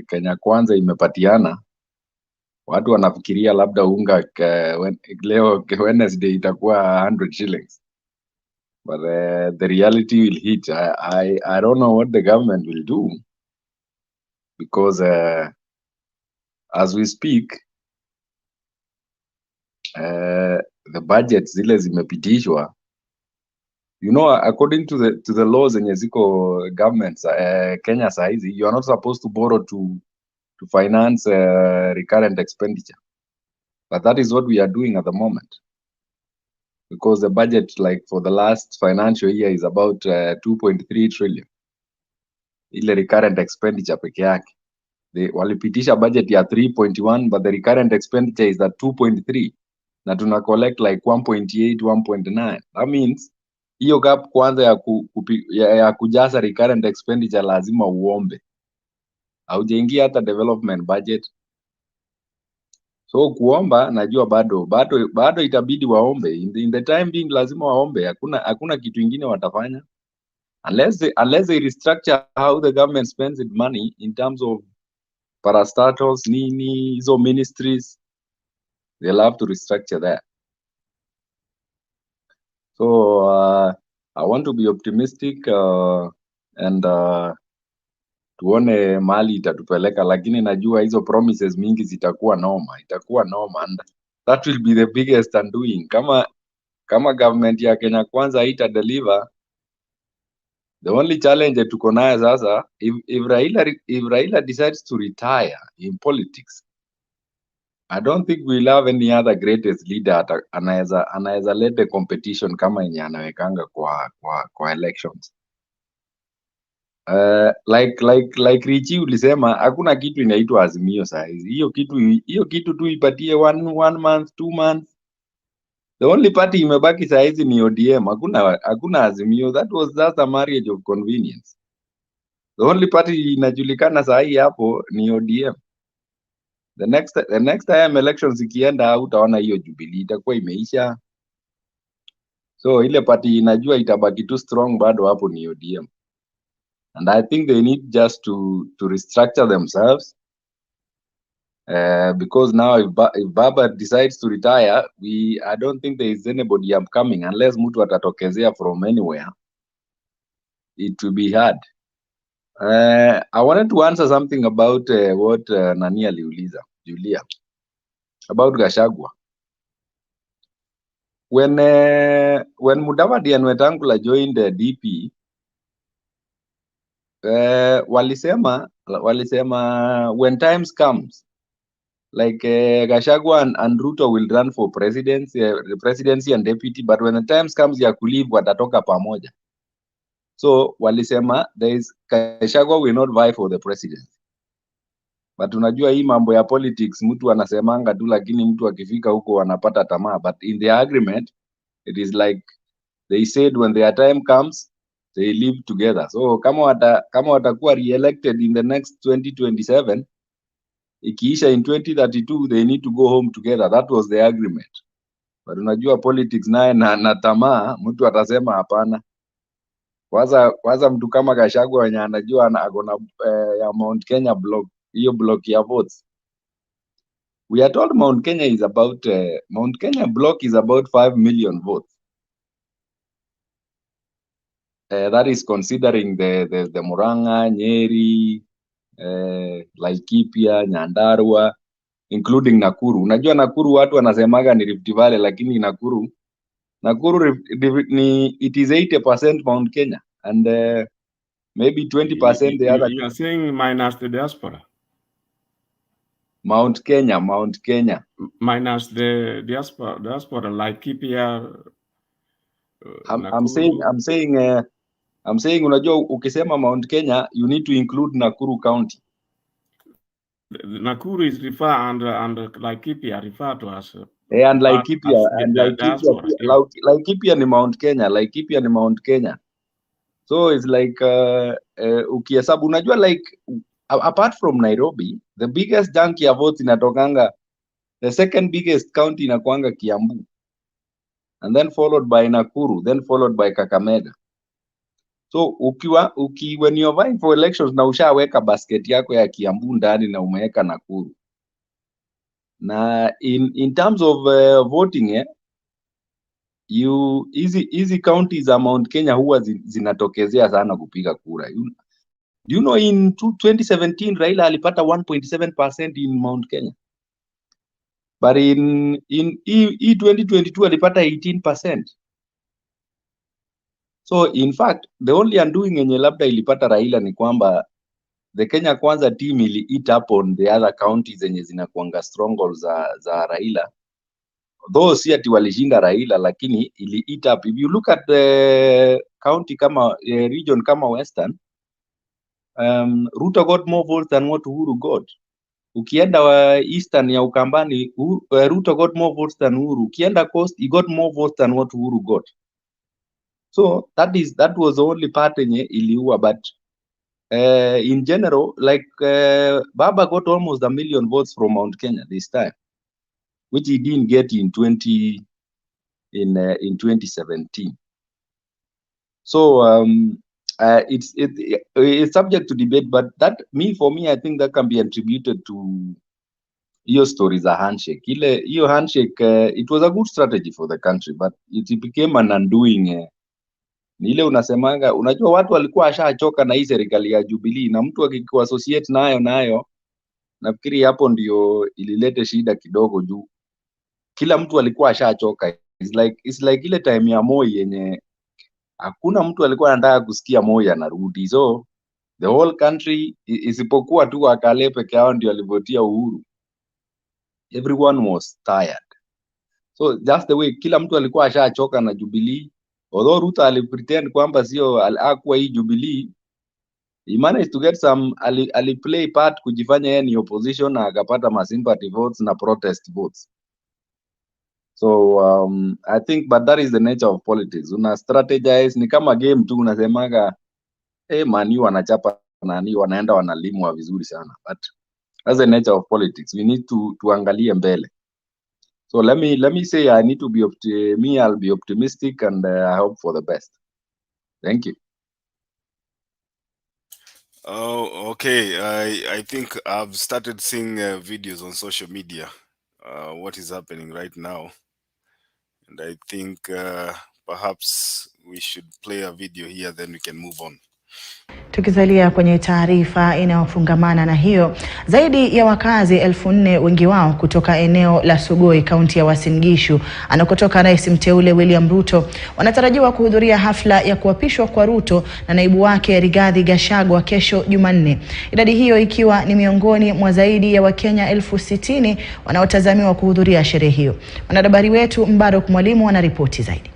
[SPEAKER 19] Kenya Kwanza imepatiana, watu wanafikiria labda unga leo Wednesday itakuwa 100 shillings. But the reality will hit. I don't know what the government will do because as we speak, the budget zile zimepitishwa. You know, according to the laws zenye ziko governments Kenya saizi, you are not supposed to borrow to finance recurrent expenditure. But that is what we are doing at the moment. Because the budget, like for the last financial year, is about 2.3 trillion. Ile recurrent expenditure peke yake. Walipitisha budget ya 3.1, but the recurrent expenditure is at 2.3. Na tuna collect like 1.8, 1.9. That means hiyo gap kwanza ya kujaza recurrent expenditure lazima uombe. Haujaingia hata development budget. So kuomba najua bado itabidi waombe. In the time being lazima waombe. Hakuna kitu ingine watafanya. Unless they restructure how the government spends its money in terms of parastatals, hizo ministries, they'll have to restructure that. So I want to be optimistic and tuone mali itatupeleka, lakini najua hizo promises mingi itakuwa noma and that will be the biggest undoing. Kama government ya Kenya Kwanza haita deliver, the only challenge tuko nayo sasa, if Raila decides to retire in politics, I don't think we'll have any other greatest leader anaweza let the competition kama yenye anawekanga kwa elections. Like Richi ulisema hakuna kitu inaitwa azimio saizi. Hiyo kitu tu ipatie one month, 2 months. The only party imebaki saizi ni ODM. Hakuna azimio. That was just a marriage of convenience. The only party inajulikana sahi hapo ni ODM. The next time elections ikienda utaona hiyo Jubilee itakuwa imeisha. So ile party inajua itabaki too strong bado hapo ni ODM. And I think they need just to restructure themselves because now if Baba decides to retire, I don't think there is anybody upcoming unless mtu atatokezea from anywhere. It will be hard. I wanted to answer something about what Nani aliuliza, Julia, about Gachagua. When Mudavadi and Wetangula joined the DP, walisema when times comes, like Gachagua and Ruto will run for presidency and deputy, but when the times comes ya kuleave watatoka pamoja. So walisema Gachagua will not vie for the presidency. But unajua hii mambo ya politics mtu anasemanga tu, lakini mtu akifika huko anapata tamaa. But in the agreement it is like they said when their time comes they live together. So kama watakuwa re-elected in the next 2027, ikiisha in 2032 they need to go home together. That was the agreement. But unajua politics naye na tamaa, mtu atasema hapana. Kwanza mtu kama Gachagua wenye anajua akona ya Mount Kenya block, hiyo block ya votes. We are told Mount Kenya is about Mount Kenya block is about 5 million votes. That is considering the Murang'a, Nyeri, Laikipia, Nyandarua, including Nakuru. Unajua Nakuru watu wanasemaga ni Rift Valley, lakini Nakuru it is 80% Mount Kenya and maybe 20% the other.
[SPEAKER 16] You are saying minus the diaspora.
[SPEAKER 19] Mount Kenya.
[SPEAKER 16] Minus the diaspora like Laikipia.
[SPEAKER 19] I'm saying unajua ukisema Mount Kenya you need to include Nakuru County.
[SPEAKER 16] Nakuru is referred and Laikipia referred to as
[SPEAKER 19] and Laikipia ni Mount Kenya. Laikipia ni Mount Kenya. So it's like ukihesabu unajua like apart from Nairobi, the biggest chunk ya votes inatokanga, the second biggest county inakuanga Kiambu, and then followed by Nakuru, then followed by Kakamega. So when you're vying for elections na ushaweka basket yako ya Kiambu ndani na umeweka Nakuru. Na in terms of voting easy counties za Mount Kenya huwa zinatokezea sana kupiga kura. Do you know in 2017 Raila alipata 1.7% in Mount Kenya. But in 2022 alipata 18%. So in fact the only undoing yenye labda ilipata Raila ni kwamba the Kenya Kwanza team ili eat up on the other counties zenye zinakuanga strongholds za Raila. Though si ati walishinda Raila, lakini ili eat up. If you look at the county kama region kama Western, Ruto got more votes than what Uhuru got. Ukienda Eastern ya Ukambani, Ruto got more votes than Uhuru. Ukienda Coast, he got more votes than what Uhuru got. So that was the only part yenye iliua, but in general, like Baba got almost 1 million votes from Mount Kenya this time, which he didn't get in 2017. So it's subject to debate, but for me, I think that can be attributed to your stories a handshake. Your handshake, it was a good strategy for the country, but it became an undoing. Ni ile unasemanga, unajua watu walikuwa ashachoka na hii serikali ya Jubilee, na mtu akikuassociate nayo nafikiri hapo ndio ililete shida kidogo juu kila mtu alikuwa ashachoka. It's like ile time ya Moi yenye hakuna mtu alikuwa anataka kusikia Moi anarudi. So the whole country isipokuwa tu Wakale peke yao ndio alivotia Uhuru. Everyone was tired. So just the way kila mtu alikuwa ashachoka na Jubilee. Although Ruto alipretend kwamba sio hakuwa hii Jubilee, he managed to get some aliplay part kujifanya yeye ni opposition na akapata ma sympathy votes na protest votes. So I think but that is the nature of politics. Una strategize ni kama game tu, unasemaga Man U wanachapa nani, wanaenda wanalimwa vizuri sana, but that's the nature of politics. We need to angalie mbele. So let me say I need to be I'll be optimistic and I hope for the best. Thank you.
[SPEAKER 11] Oh, okay. I think I've started seeing videos on social media. What is happening right now, and I think perhaps we should play a video here, then we can move on.
[SPEAKER 7] Tukizalia kwenye taarifa inayofungamana na hiyo, zaidi ya wakazi 4,000 wengi wao kutoka eneo la Sugoi, kaunti ya Uasin Gishu, anakotoka rais mteule William Ruto, wanatarajiwa kuhudhuria hafla ya kuapishwa kwa Ruto na naibu wake Rigathi Gachagua kesho Jumanne. Idadi hiyo ikiwa ni miongoni mwa zaidi ya Wakenya 60,000 wanaotazamiwa kuhudhuria sherehe hiyo. Mwanahabari wetu Mbaruk Mwalimu anaripoti zaidi.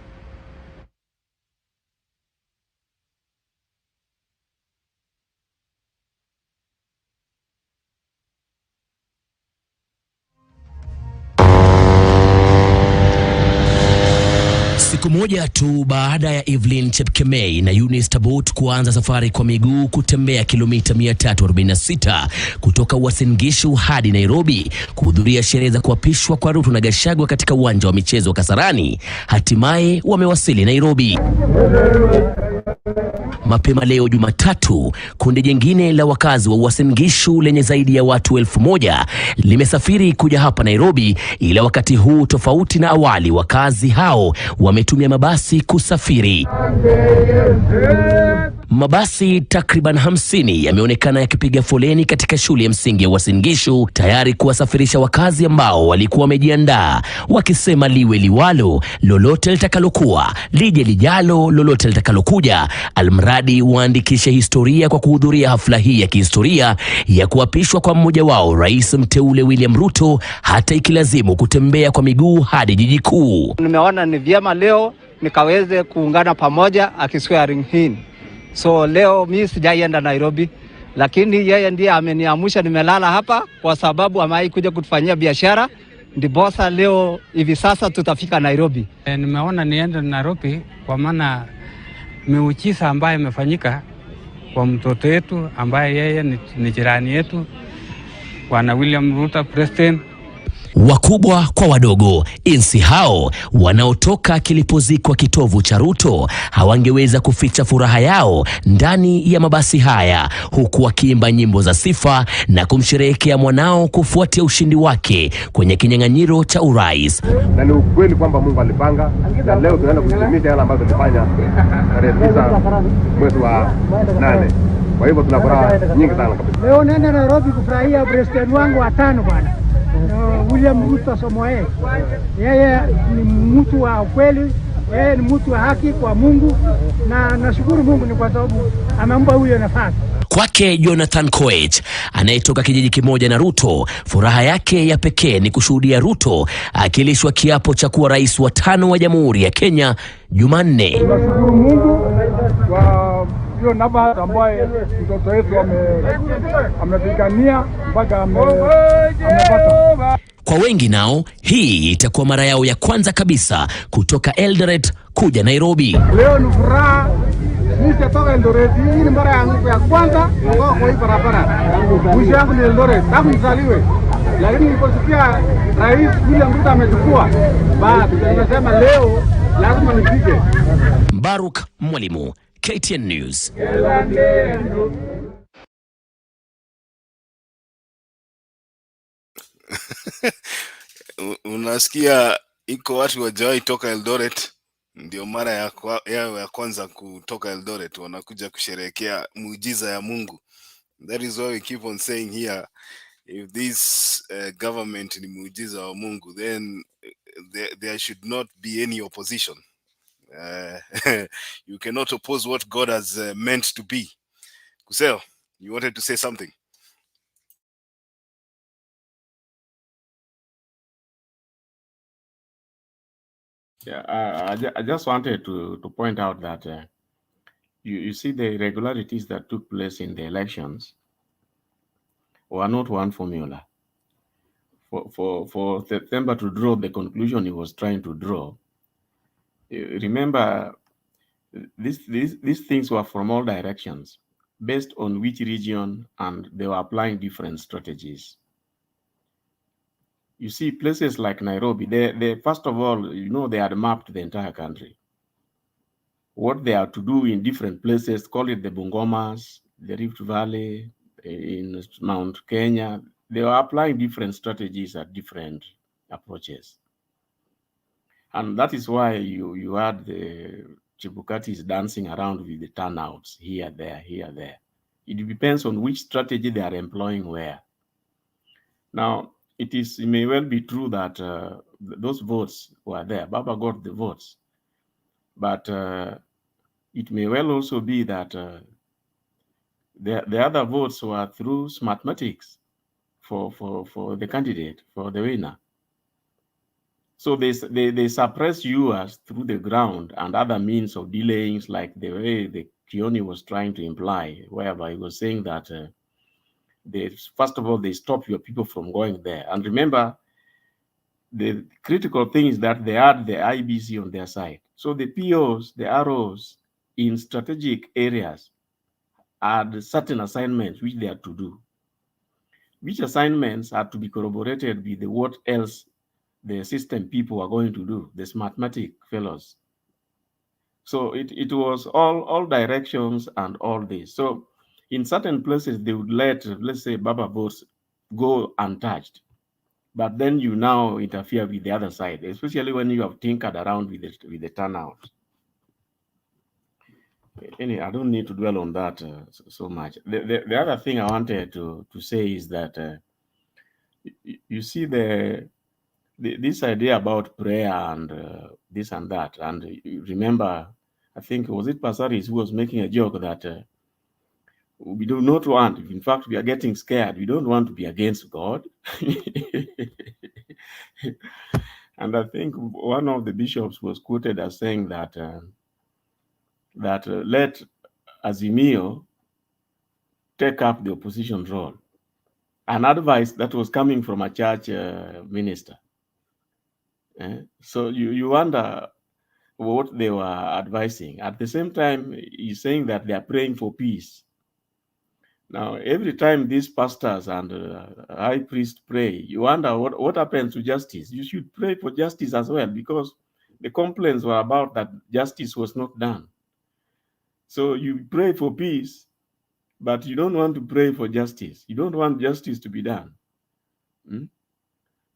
[SPEAKER 23] Siku moja tu baada ya Evelyn Chepkemei na Eunice Tabut kuanza safari kwa miguu kutembea kilomita 346 kutoka Uasin Gishu hadi Nairobi kuhudhuria sherehe za kuapishwa kwa Ruto na Gachagua katika uwanja wa michezo wa Kasarani, hatimaye wamewasili Nairobi. Mapema leo Jumatatu, kundi jingine la wakazi wa Uasin Gishu lenye zaidi ya watu 1000 limesafiri kuja hapa Nairobi, ila wakati huu tofauti na awali wakazi hao wametumia mabasi kusafiri. Mabasi takriban 50 yameonekana yakipiga foleni katika shule ya msingi ya Uasin Gishu tayari kuwasafirisha wakazi ambao walikuwa wamejiandaa wakisema liwe liwalo, lolote litakalokuwa, lije lijalo, lolote litakalokuja, almradi waandikishe historia kwa kuhudhuria hafla hii ya kihistoria ya kuapishwa kwa mmoja wao, rais mteule William Ruto, hata ikilazimu kutembea kwa miguu hadi jiji kuu.
[SPEAKER 20] Nimeona ni vyema leo nikaweze kuungana pamoja akiswearing in. So leo mimi sijaenda Nairobi, lakini yeye ndiye ameniamsha, nimelala hapa kwa sababu amai kuja kutufanyia biashara, ndiposa leo hivi sasa tutafika Nairobi.
[SPEAKER 21] Nimeona niende Nairobi kwa maana miujiza ambayo imefanyika kwa mtoto wetu ambaye yeye ni jirani yetu, Bwana William Ruto president.
[SPEAKER 23] Wakubwa kwa wadogo, insi hao wanaotoka kilipozikwa kitovu cha Ruto hawangeweza kuficha furaha yao ndani ya mabasi haya, huku wakiimba nyimbo za sifa na kumsherehekea mwanao kufuatia ushindi wake kwenye kinyang'anyiro cha urais.
[SPEAKER 22] Na ni ukweli kwamba Mungu alipanga, na leo tunaenda kutimiza yale ambayo tulifanya tarehe 9 mwezi wa 8. Kwa hivyo tuna furaha nyingi sana kabisa.
[SPEAKER 24] Leo naenda Nairobi kufurahia president wangu wa 5 bwana. William Ruto Somoe. Yeye ni mtu wa kweli, yeye ni mtu wa haki kwa Mungu, na nashukuru Mungu ni kwa sababu amempa huyo nafasi.
[SPEAKER 23] Kwake Jonathan Koech, anayetoka kijiji kimoja na Ruto, furaha yake ya pekee ni kushuhudia Ruto akilishwa kiapo cha kuwa rais wa 5 wa Jamhuri ya Kenya Jumanne.
[SPEAKER 22] Nashukuru Mungu kwa hiyo nafasi ambaye mtoto wetu amepigania mpaka amepata.
[SPEAKER 23] Kwa wengi nao, hii itakuwa mara yao ya kwanza kabisa kutoka Eldoret kuja Nairobi.
[SPEAKER 22] Leo ni furaha. Mimi kutoka Eldoret, hii ni mara yangu ya kwanza kwa hii barabara. Mwisho yangu ni Eldoret, tangu nizaliwe. Lakini niliposikia Rais William Ruto amechukua, basi nimesema leo lazima nipige.
[SPEAKER 23] Baruk Mwalimu, KTN News.
[SPEAKER 11] Unasikia iko watu wajawahi toka Eldoret, ndio mara yao ya kwanza kutoka Eldoret, wanakuja kusherehekea muujiza ya Mungu. That is why we keep on saying here, if this government ni muujiza wa Mungu, then there should not be any opposition. You cannot oppose what God has meant to be. Kuseo, you wanted to say something?
[SPEAKER 16] Yeah, I just wanted to point out that you see the irregularities that took place in the elections were not one formula. For September to draw the conclusion he was trying to draw, remember, these things were from all directions, based on which region, and they were applying different strategies. You see, places like Nairobi, they first of all, they had mapped the entire country. What they are to do in different places, call it the Bungomas, the Rift Valley, in Mount Kenya, they were applying different strategies at different approaches. And that is why you had the Chibukatis dancing around with the turnouts here, there, here, there. It depends on which strategy they are employing where. Now, it may well be true that those votes were there. Baba got the votes. But it may well also be that the other votes were through smartmatics for the candidate, for the winner. So they suppress viewers through the ground and other means of delaying, like the way the Kioni was trying to imply, whereby he was saying that first of all, they stop your people from going there. And remember, the critical thing is that they had the IBC on their side. So the POs, the ROs in strategic areas had certain assignments which they had to do, which assignments had to be corroborated with what else the system people are going to do, the mathematic fellows. So it was all directions and all this. So in certain places, they would let, let's say, Baba votes go untouched. But then you now interfere with the other side, especially when you have tinkered around with the turnout. Anyway, I don't need to dwell on that so much. The other thing I wanted to say is that you see this idea about prayer and this and that. And you remember, I think, was it Pasaris who was making a joke that we do not want, in fact, we are getting scared. We don't want to be against God. And I think one of the bishops was quoted as saying that let Azimio take up the opposition role. An advice that was coming from a church minister. So you wonder what they were advising. At the same time, he's saying that they are praying for peace. Now, every time these pastors and high priests pray, you wonder what happens to justice. You should pray for justice as well, because the complaints were about that justice was not done. So you pray for peace, but you don't want to pray for justice. You don't want justice to be done.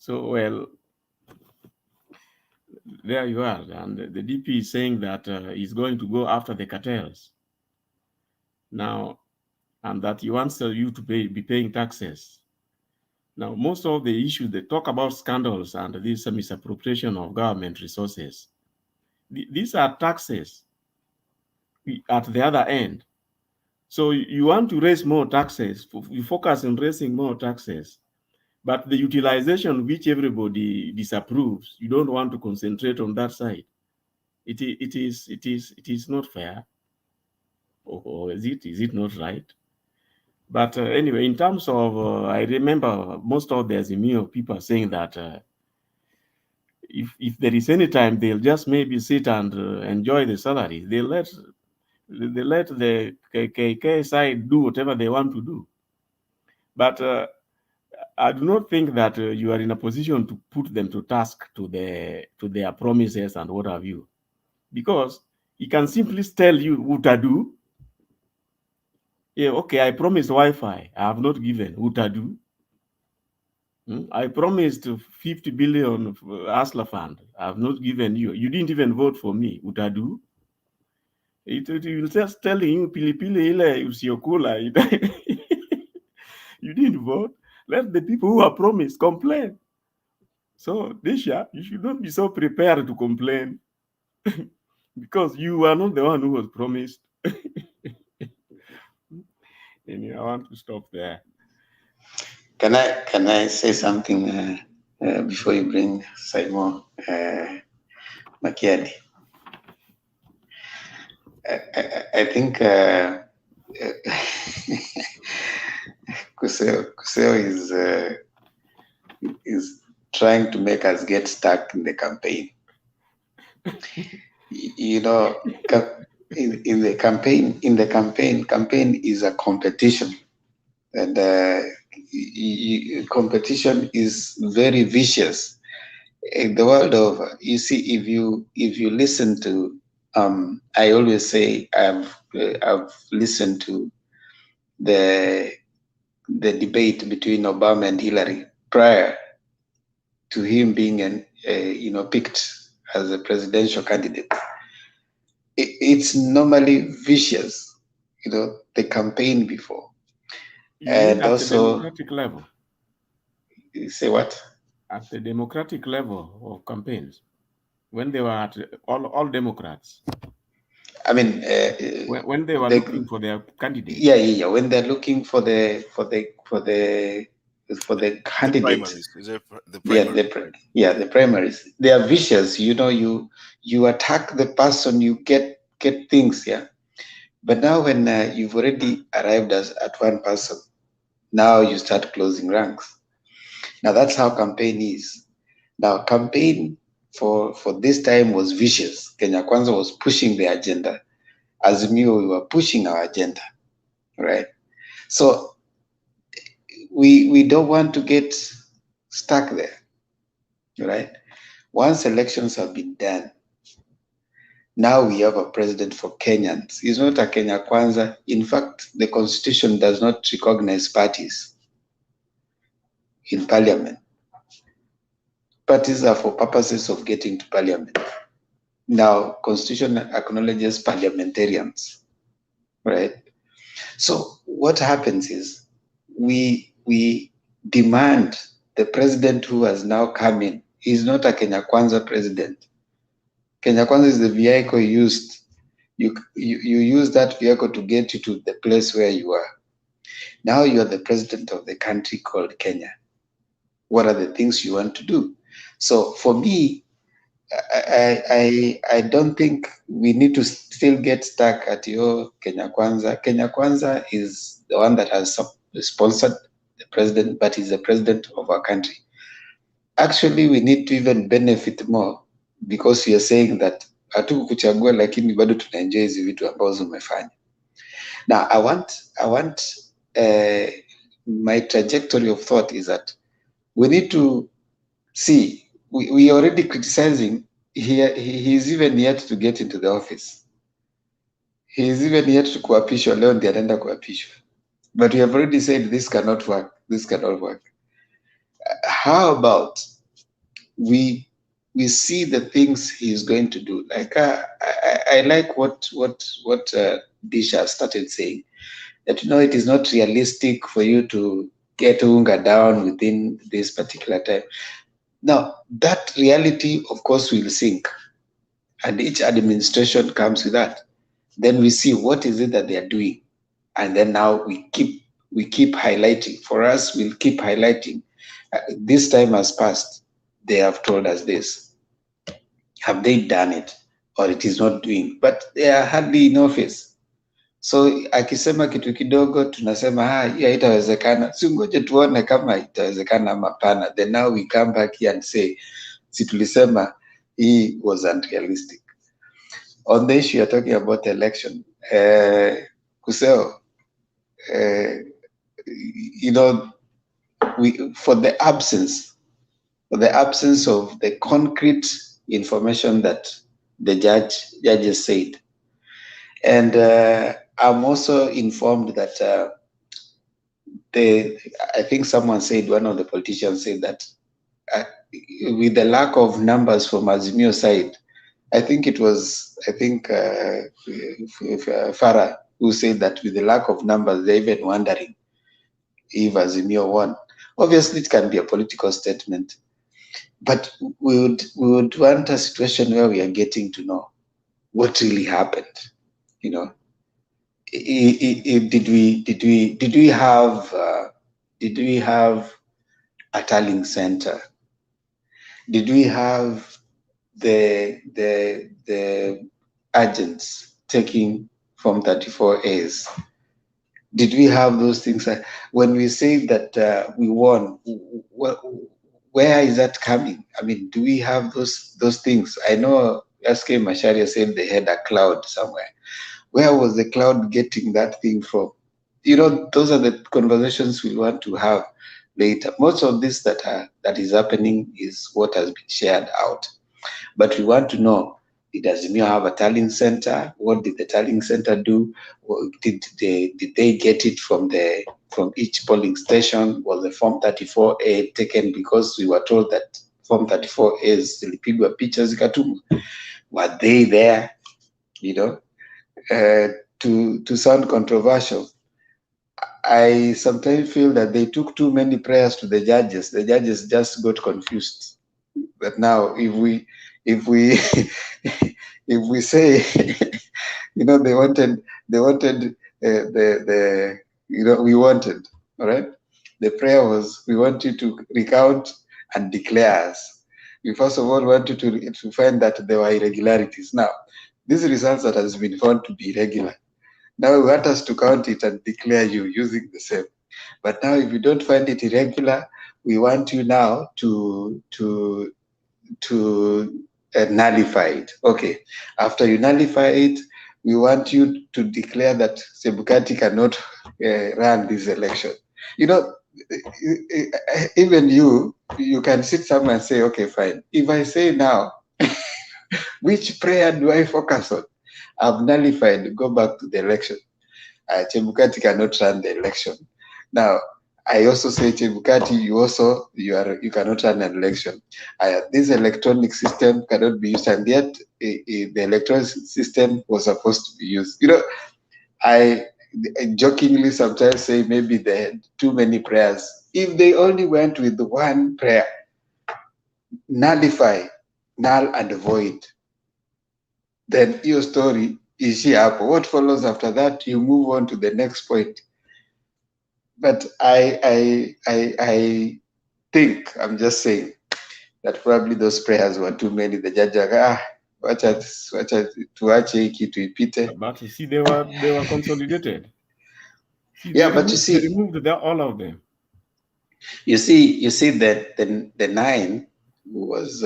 [SPEAKER 16] So, well, there you are. And the DP is saying that he's going to go after the cartels now, and that he wants you to be paying taxes. Now, most of the issues, they talk about scandals and this misappropriation of government resources. These are taxes at the other end. So you want to raise more taxes, you focus on raising more taxes, but the utilization which everybody disapproves, you don't want to concentrate on that side. It is not fair, or is it not right? But anyway, in terms of, I remember most of the Azimio people saying that if there is any time, they'll just maybe sit and enjoy the salary. They let the KK side do whatever they want to do. But I do not think that you are in a position to put them to task to their promises and what have you, because he can simply tell you what to do. Yeah, okay, I promised Wi-Fi. I have not given. What to do? I promised 50 billion Asla fund. I have not given you. You didn't even vote for me. What to do? It will just telling you, pilipili ile usiokula. You didn't vote. Let the people who are promised complain. So, Desha, you should not be so prepared to complain because you are not the one who was promised. Anyway, I want to stop there.
[SPEAKER 1] Can I say something before you bring Simon Makiadi? I think Kuseo is trying to make us get stuck in the campaign. You know, in the campaign is a competition, and competition is very vicious. In the world of, you see, if you listen to, I always say I've listened to the debate between Obama and Hillary prior to him being picked as a presidential candidate. It's normally vicious, the campaign before. And
[SPEAKER 16] at
[SPEAKER 1] also,
[SPEAKER 16] the democratic level.
[SPEAKER 1] You say what?
[SPEAKER 16] At the democratic level of campaigns, when they were at all Democrats.
[SPEAKER 1] I mean,
[SPEAKER 16] when they were looking for their candidate.
[SPEAKER 1] Yeah. When they're looking for the candidates.
[SPEAKER 11] The primaries.
[SPEAKER 1] The primaries. They are vicious. You attack the person, you get things. Yeah. But now when you've already arrived at one person, now you start closing ranks. Now that's how campaign is. Now campaign for this time was vicious. Kenya Kwanza was pushing the agenda. Azimio, we were pushing our agenda, right? So we don't want to get stuck there, right? Once elections have been done, now we have a president for Kenyans. He's not a Kenya Kwanza. In fact, the constitution does not recognize parties in parliament. Parties are for purposes of getting to parliament. Now, constitution acknowledges parliamentarians, right? So what happens is we demand the president who has now come in. He's not a Kenya Kwanza president. Kenya Kwanza is the vehicle used. You use that vehicle to get you to the place where you are. Now you are the president of the country called Kenya. What are the things you want to do? So for me, I don't think we need to still get stuck at your Kenya Kwanza. Kenya Kwanza is the one that has sponsored the president, but he's the president of our country. Actually, we need to even benefit more because we are saying that hatukukuchagua lakini bado tunaenjoy hizi vitu ambazo umefanya. Now, I want my trajectory of thought is that we need to see. We are already criticizing. He's even yet to get into the office. He's even yet to kuapishwa. Leo ndiye anaenda kuapishwa. But we have already said this cannot work. This cannot work. How about we see the things he's going to do? Like I like what Disha started saying, that it is not realistic for you to get Unga down within this particular time. Now, that reality, of course, will sink, and each administration comes with that. Then we see what is it that they are doing, and then now we keep highlighting. For us, we'll keep highlighting. This time has passed. They have told us this. Have they done it, or it is not doing? But they are hardly in office. So akisema kitu kidogo tunasema hii haitawezekana. Si ngoje tuone kama itawezekana ama hapana. Then now we come back here and say, si tulisema hii was unrealistic. On the issue you're talking about the election, Kuseo, for the absence of the concrete information that the judges said, and I'm also informed that I think someone said, one of the politicians said that with the lack of numbers from Azimio side, I think Farah, who said that with the lack of numbers, they're even wondering if Azimio won. Obviously, it can be a political statement, but we would want a situation where we are getting to know what really happened. Did we have a tallying center? Did we have the agents taking Form 34As? Did we have those things? When we say that we won, where is that coming? I mean, do we have those things? I know SK Macharia said they had a cloud somewhere. Where was the cloud getting that thing from? Those are the conversations we want to have later. Most of this that is happening is what has been shared out. But we want to know, did Azimio have a tallying center? What did the tallying center do? Did they get it from each polling station? Was the Form 34A taken because we were told that Form 34A zilipigwa picha zikatumwa? Were they there? To sound controversial, I sometimes feel that they took too many prayers to the judges. The judges just got confused. But now, if we say, they wanted, we wanted, all right. The prayer was, we want you to recount and declare us. We first of all want you to find that there were irregularities. Now, these results that has been found to be irregular, now we want us to count it and declare you using the same. But now if you don't find it irregular, we want you now to nullify it. Okay, after you nullify it, we want you to declare that Chebukati cannot run this election. You know, even you can sit somewhere and say, okay, fine. If I say now, which prayer do I focus on? I've nullified, go back to the election. Chebukati cannot run the election. Now, I also say, Chebukati, you cannot run an election. This electronic system cannot be used, and yet the electoral system was supposed to be used. You know, I jokingly sometimes say maybe they had too many prayers. If they only went with one prayer, nullify, null and void, then your story is here. What follows after that, you move on to the next point. But I think, I'm just saying, that probably those prayers were too many. The judge, wacha tuache hii kitu ipite.
[SPEAKER 16] But you see, they were consolidated. See,
[SPEAKER 1] yeah, but you see,
[SPEAKER 16] they removed all of them.
[SPEAKER 1] You see that the 9 was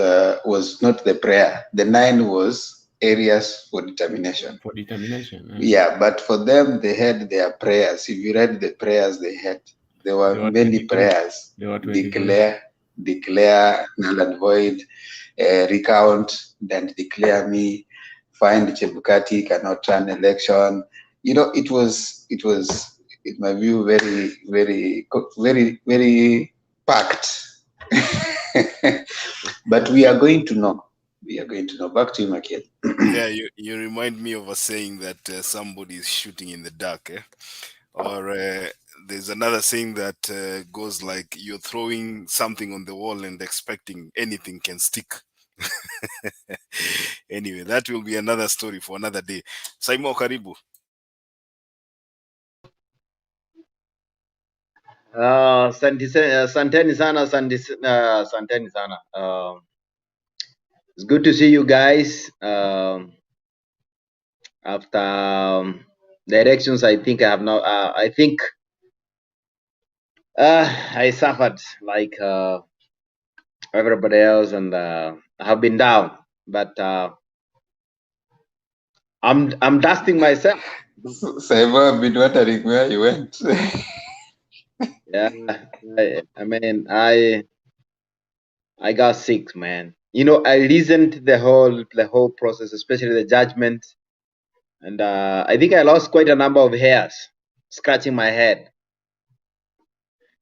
[SPEAKER 1] not the prayer. The 9 was areas for determination.
[SPEAKER 16] For determination.
[SPEAKER 1] Yeah, but for them, they had their prayers. If you read the prayers they had, there were many prayers.
[SPEAKER 16] There were
[SPEAKER 1] declare, null and void, recount, then declare me, find Chebukati, cannot run election. You know, it was, in my view, very, very, very, very packed. But we are going to know. We are going to know. Back to you, Makiel.
[SPEAKER 11] Yeah, you remind me of a saying that somebody is shooting in the dark, or there's another saying that goes like, you're throwing something on the wall and expecting anything can stick. Anyway, that will be another story for another day. Saimo, karibu.
[SPEAKER 3] Santeni sana. It's good to see you guys. After the elections, I think I have now. I think I suffered like everybody else, and I have been down. But I'm dusting myself.
[SPEAKER 1] Saimo, I've been wondering where you went.
[SPEAKER 3] Yeah, I mean, I got sick, man. You know, I listened to the whole process, especially the judgment, and I think I lost quite a number of hairs scratching my head,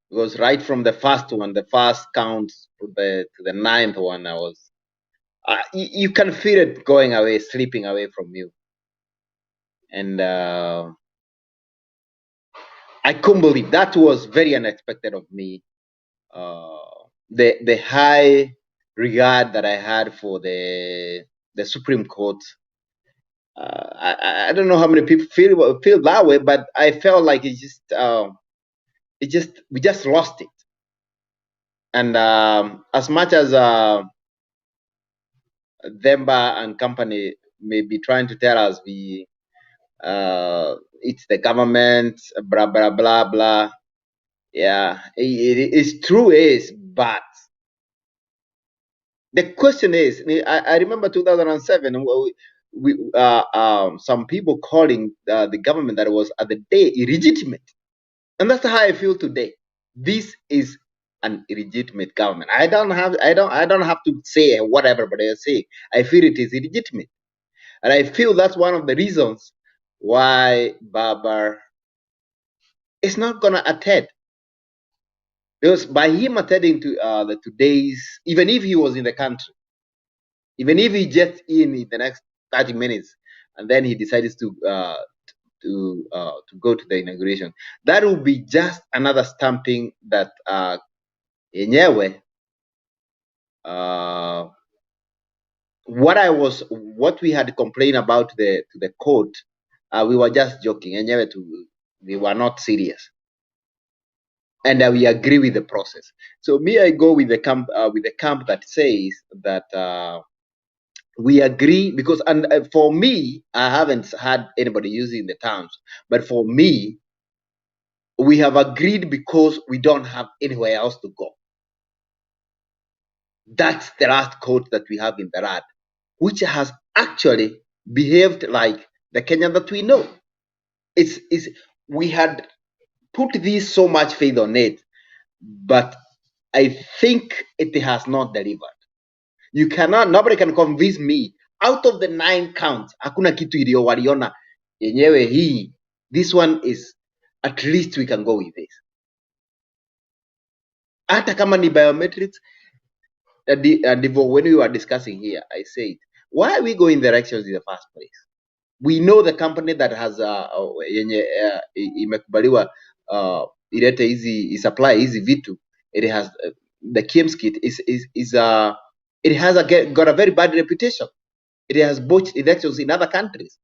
[SPEAKER 3] because right from the first one, the first count to the 9th one, I was you can feel it going away, slipping away from you, and I couldn't believe that. Was very unexpected of me. The high regard that I had for the Supreme Court. I don't know how many people feel that way, but I felt like we just lost it. And as much as Themba and company may be trying to tell us it's the government, blah blah blah blah. Yeah, it's true, but the question is, I remember 2007, some people calling the government that was at the day illegitimate, and that's how I feel today. This is an illegitimate government. I don't have to say what everybody else say. I feel it is illegitimate, and I feel that's one of the reasons why Babar is not gonna attend. Because by him attending to the today's, even if he was in the country, even if he just in the next 30 minutes, and then he decides to go to the inauguration, that will be just another stamping that yenyewe what we had complained about to the court, we were just joking. Yenyewe we were not serious. And we agree with the process. So me, I go with the camp that says that we agree, because for me, I haven't had anybody using the terms, but for me, we have agreed because we don't have anywhere else to go. That's the last quote that we have in the RAD, which has actually behaved like the Kenya that we know. We had put this so much faith on it, but I think it has not delivered. Nobody can convince me out of the 9 counts, hakuna kitu iliyo waliona yenyewe hii. This one is, at least we can go with this. Hata kama ni biometrics, when we were discussing here, I said, why are we going the elections in the first place? We know the company that has imekubaliwa ilete hizi supply hizi vitu, it has the KIEMS kit it has got a very bad reputation. It has botched elections in other countries.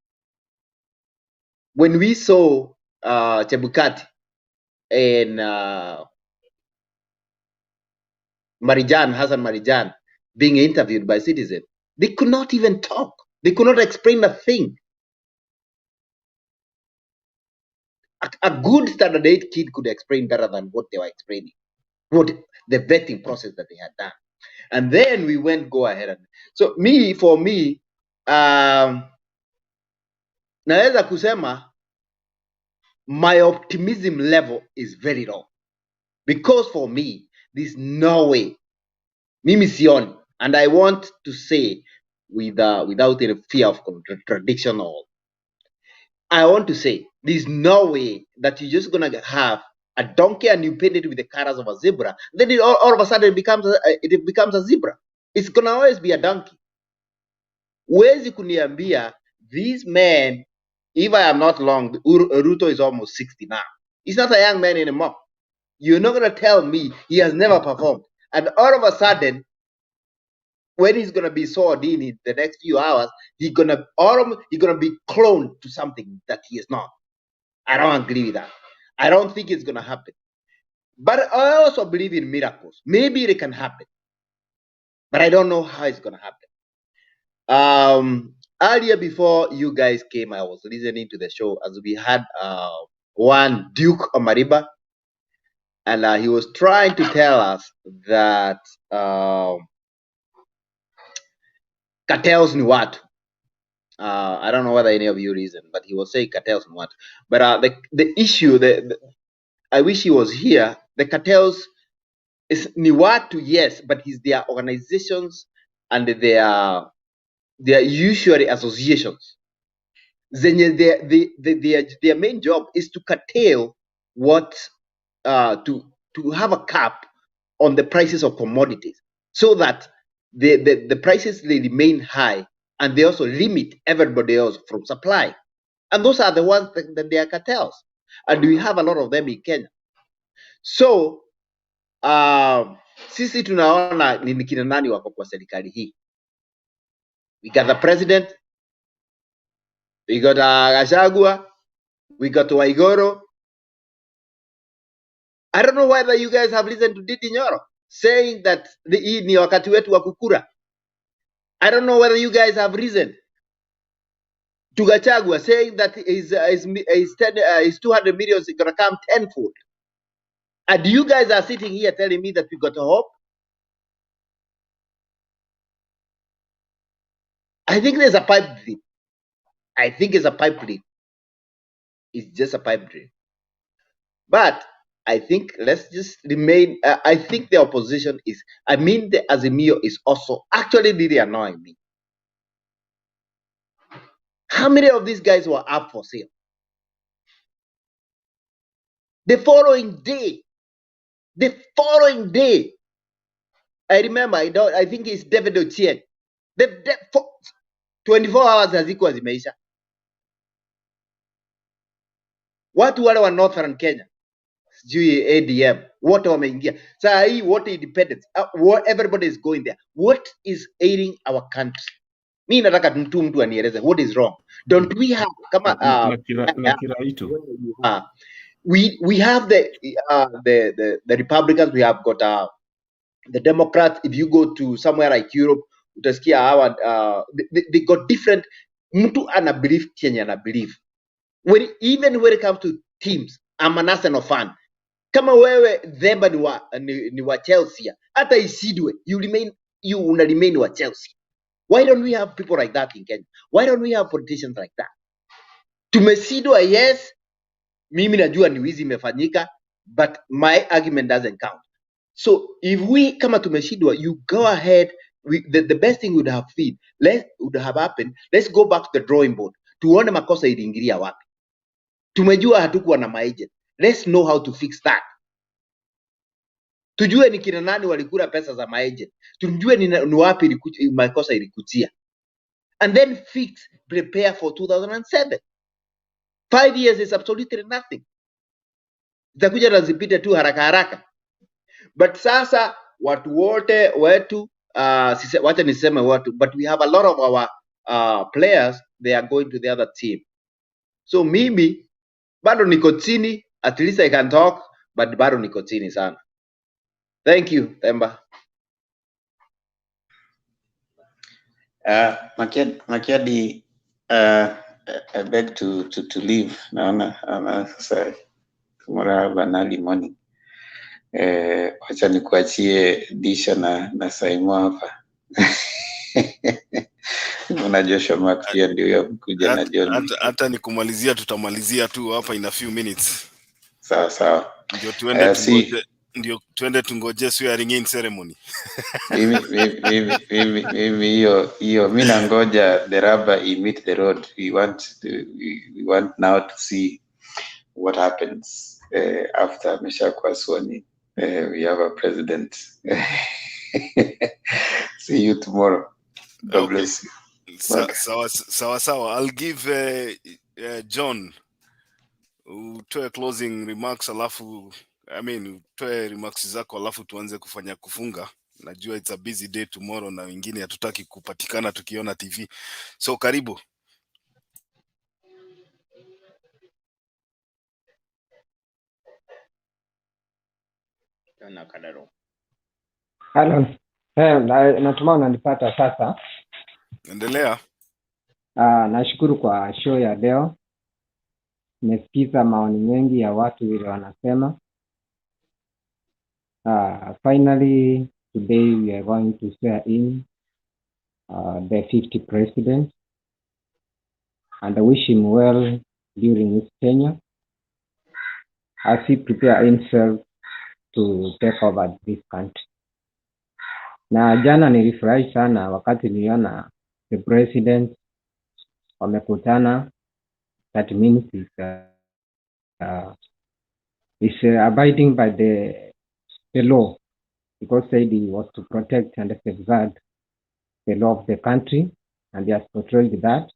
[SPEAKER 3] When we saw Chebukati and Hassan Marijan being interviewed by Citizen, they could not even talk. They could not explain a thing. A good standard 8 kid could explain better than what they were explaining, what the vetting process that they had done. And then we went go ahead. And so for me, naweza kusema my optimism level is very low, because for me, there's no way. Mimi sioni, and I want to say without any fear of contradiction, or I want to say there's no way that you're just gonna have a donkey and you paint it with the colors of a zebra, then all of a sudden it becomes a zebra. It's gonna always be a donkey. Where's kuniambia these men, if I am not wrong, Ruto is almost 60 now. He's not a young man anymore. You're not gonna tell me he has never performed, and all of a sudden, when he's gonna be sawed in the next few hours, he's gonna be cloned to something that he is not. I don't agree with that. I don't think it's gonna happen. But I also believe in miracles. Maybe it can happen, but I don't know how it's gonna happen. Earlier, before you guys came, I was listening to the show as we had one Duke Omariba, and he was trying to tell us that cartels ni watu. I don't know whether any of you reason, but he was saying cartels ni watu. But the issue, I wish he was here. The cartels is ni watu, yes, but it's their organizations and their usually associations. Their main job is to curtail what to have a cap on the prices of commodities, so that the prices they remain high, and they also limit everybody else from supply. And those are the ones that they are cartels, and we have a lot of them in Kenya. So sisi tunaona ni kina nani wako kwa serikali hii. We got the president, we got Gachagua, we got Waigoro. I don't know whether you guys have listened to Didi Nyoro saying that hii ni wakati wetu wa kukura. I don't know whether you guys have listened to Gachagua saying that his 200 million is going to come tenfold. And you guys are sitting here telling me that we got a hope. I think there's a pipe dream. I think it's a pipe dream. It's just a pipe dream. But I think let's just remain. I think the opposition is, the Azimio is also actually really annoying me. How many of these guys were up for sale? The following day, I remember, I think it's David Ochieng. 24 hours hazikuwa zimeisha. Watu wale wa Northern Kenya, sijui ADM, wote wameingia. Saa hii wote independence, everybody is going there. What is aiding our country? Mimi nataka mtu anieleze what is wrong. Don't we have kama we have the Republicans, we have got the Democrats. If you go to somewhere like Europe, utasikia hawa they got different. Mtu ana believe Kenya ana believe. Even when it comes to teams, I'm an Arsenal fan. Kama wewe Themba ni wa Chelsea, hata isidwe, you remain you una remain wa Chelsea. Why don't we have people like that in Kenya? Why don't we have politicians like that? Tumesidwa, yes, mimi najua ni wizi imefanyika, but my argument doesn't count. So if we kama tumeshindwa, you go ahead. The best thing would have happened. Let's go back to the drawing board. Tuone makosa iliingilia wapi. Tumejua hatukuwa na maagent. Let's know how to fix that. Tujue ni kina nani walikula pesa za maagent. Tujue ni wapi makosa ilikujia. And then prepare for 2007. 5 years is absolutely nothing. Zitakuja na zipite tu haraka haraka. But sasa watu wote wetu wacha niseme watu, but we have a lot of our players, they are going to the other team. So mimi bado niko chini, at least I can talk, but bado niko chini sana. Thank you, Themba.
[SPEAKER 1] Makiadi, I beg to leave. Naona sasa tomorrow I have an early morning. Wacha nikuachie Disha na Saimo hapa. Unajua Shamak pia ndio ya kuja na John.
[SPEAKER 11] Hata nikumalizia, tutamalizia tu hapa in a few minutes.
[SPEAKER 1] Sawa.
[SPEAKER 11] Ndio tuende tungoje swearing in ceremony.
[SPEAKER 1] Mimi hiyo mimi nangoja the rubber meet the road. We want now to see what happens after ameshakuwa sworn in. We have a president. See you tomorrow. God bless you.
[SPEAKER 11] Sawa. I'll give John utoe closing remarks, alafu utoe remarks zako, alafu tuanze kufunga. Najua it's a busy day tomorrow na wengine hatutaki kupatikana tukiona TV. So karibu.
[SPEAKER 6] Hello. Natumai unanipata sasa.
[SPEAKER 11] Endelea.
[SPEAKER 6] Nashukuru kwa show ya leo. Nimesikiza maoni mengi ya watu vile wanasema. Finally today we are going to swear in the 50th president, and I wish him well during his tenure as he prepare himself to take over this country. Na jana nilifurahi sana wakati niliona the president wamekutana. That means is abiding by the law, because said he was to protect and safeguard the law of the country, and he has portrayed that.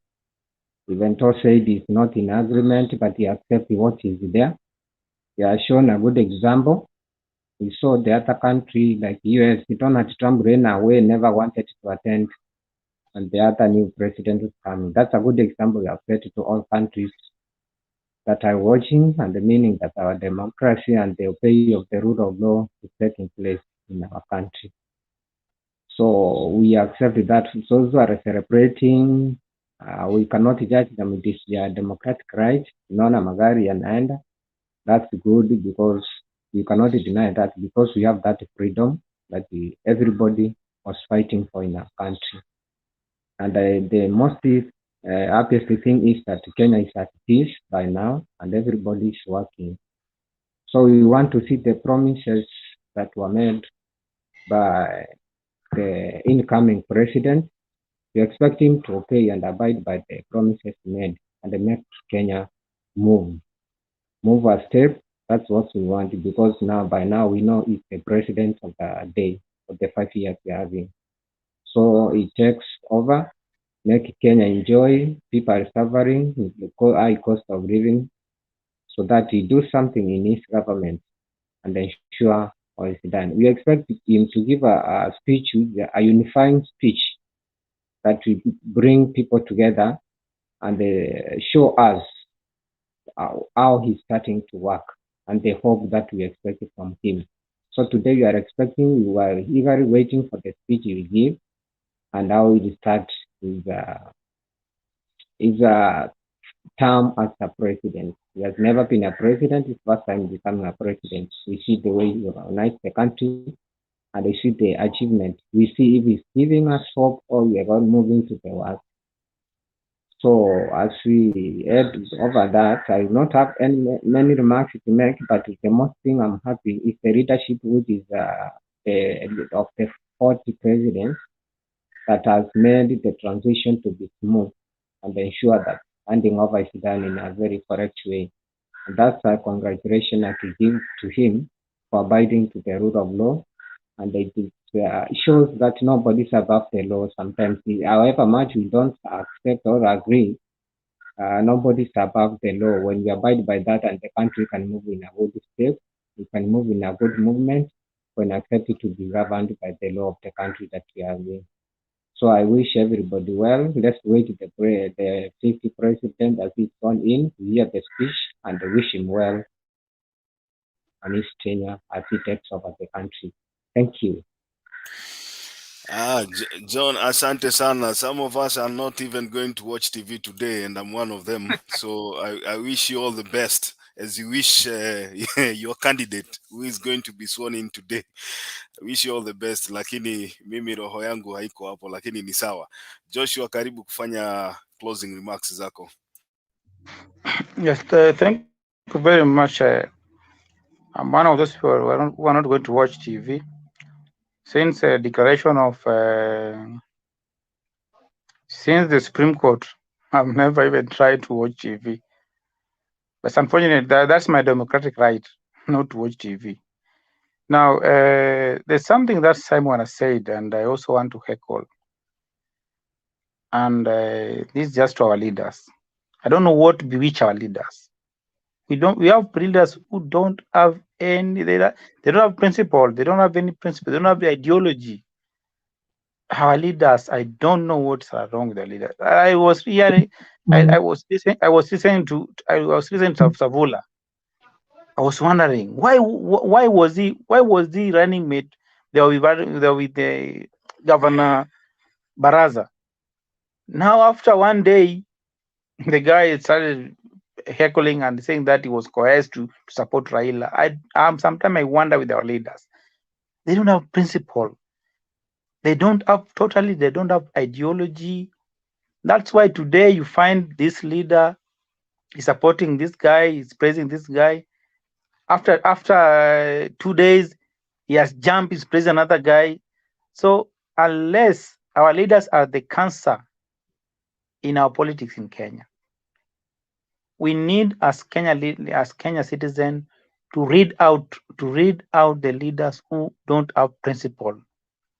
[SPEAKER 6] Even though said he's not in agreement, but he accepts what is there. He has shown a good example. We saw the other country like US, Donald Trump ran away, never wanted to attend, and the other new president is coming. That's a good example we have set to all countries that are watching, and the meaning that our democracy and the obey of the rule of law is taking place in our country. So we accept that. Those who are celebrating, we cannot judge them with this democratic right. Naona magari yanaenda. That's good, because you cannot deny that, because we have that freedom that everybody was fighting for in our country. And the most happiest thing is that Kenya is at peace by now, and everybody is working. So we want to see the promises that were made by the incoming president. We expect him to obey and abide by the promises made and make Kenya move a step. That's what we want, because by now we know it's the president of the day, of the 5 years we are having. So it takes over, make Kenya enjoy. People are suffering with the high cost of living, so that he do something in his government and ensure all is done. We expect him to give a speech, a unifying speech that will bring people together and show us how he's starting to work, and the hope that we expect from him. So today we are eagerly waiting for the speech he will give, and how he will start his term as a president. He has never been a president. It's first time becoming a president. We see the way he organized the country, and I see the achievement. We see if he's giving us hope or we are not moving to the work. So as we head over that, I do not have many remarks to make, but the most thing I'm happy is the leadership which is of the 40 presidents that has made the transition to be smooth and ensure that handing over is done in a very correct way. And that's a congratulation I could give to him for abiding to the rule of law. And it shows that nobody's above the law. Sometimes, however much we don't accept or agree, nobody's above the law. When we abide by that, and the country can move in a good step, we can move in a good movement when accepted to be governed by the law of the country that we are in. So I wish everybody well. Let's wait the 50th president as he's gone in to hear the speech, and wish him well on his tenure as he takes over the country. Thank you.
[SPEAKER 11] John, asante sana. Some of us are not even going to watch TV today, and I'm one of them. So I wish you all the best as you wish your candidate who is going to be sworn in today. I wish you all the best, lakini mimi roho yangu haiko hapo, lakini ni sawa. Joshua, karibu kufanya closing remarks zako.
[SPEAKER 13] Yes, thank you very much. I'm one of those people who are not going to watch TV. Since declaration of since the Supreme Court, I've never even tried to watch TV. But unfortunately, that's my democratic right, not to watch TV. Now, there's something that Simon has said, and I also want to echo. And this is just to our leaders. I don't know what to bewitch our leaders. We have leaders who don't have any, they don't have principle, they don't have any principle, they don't have the ideology. Our leaders, I don't know what's wrong with the leaders. I was listening to Savula. I was wondering why was he running mate there with the Governor Baraza. Now after one day, the guy started heckling and saying that he was coerced to support Raila. Sometimes I wonder with our leaders. They don't have principle. They don't have ideology. That's why today you find this leader is supporting this guy, is praising this guy. After 2 days, he has jumped, he's praising another guy. So unless our leaders are the cancer in our politics in Kenya, we need as Kenya citizens to read out the leaders who don't have principle,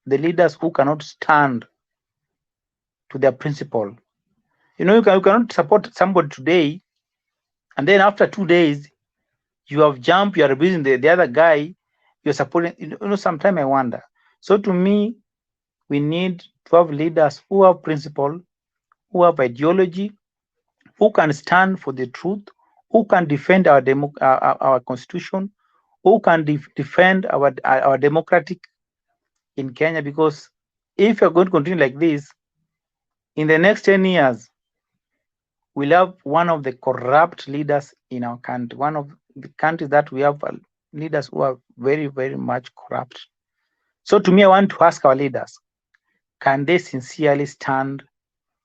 [SPEAKER 13] the leaders who cannot stand to their principle. You cannot support somebody today, and then after 2 days, you have jumped, you are abusing the other guy, you're supporting. Sometimes I wonder. So to me, we need to have leaders who have principle, who have ideology, who can stand for the truth, who can defend our constitution, who can defend our democratic in Kenya. Because if you're going to continue like this, in the next 10 years, we'll have one of the corrupt leaders in our country, one of the countries that we have leaders who are very, very much corrupt. So to me, I want to ask our leaders, can they sincerely stand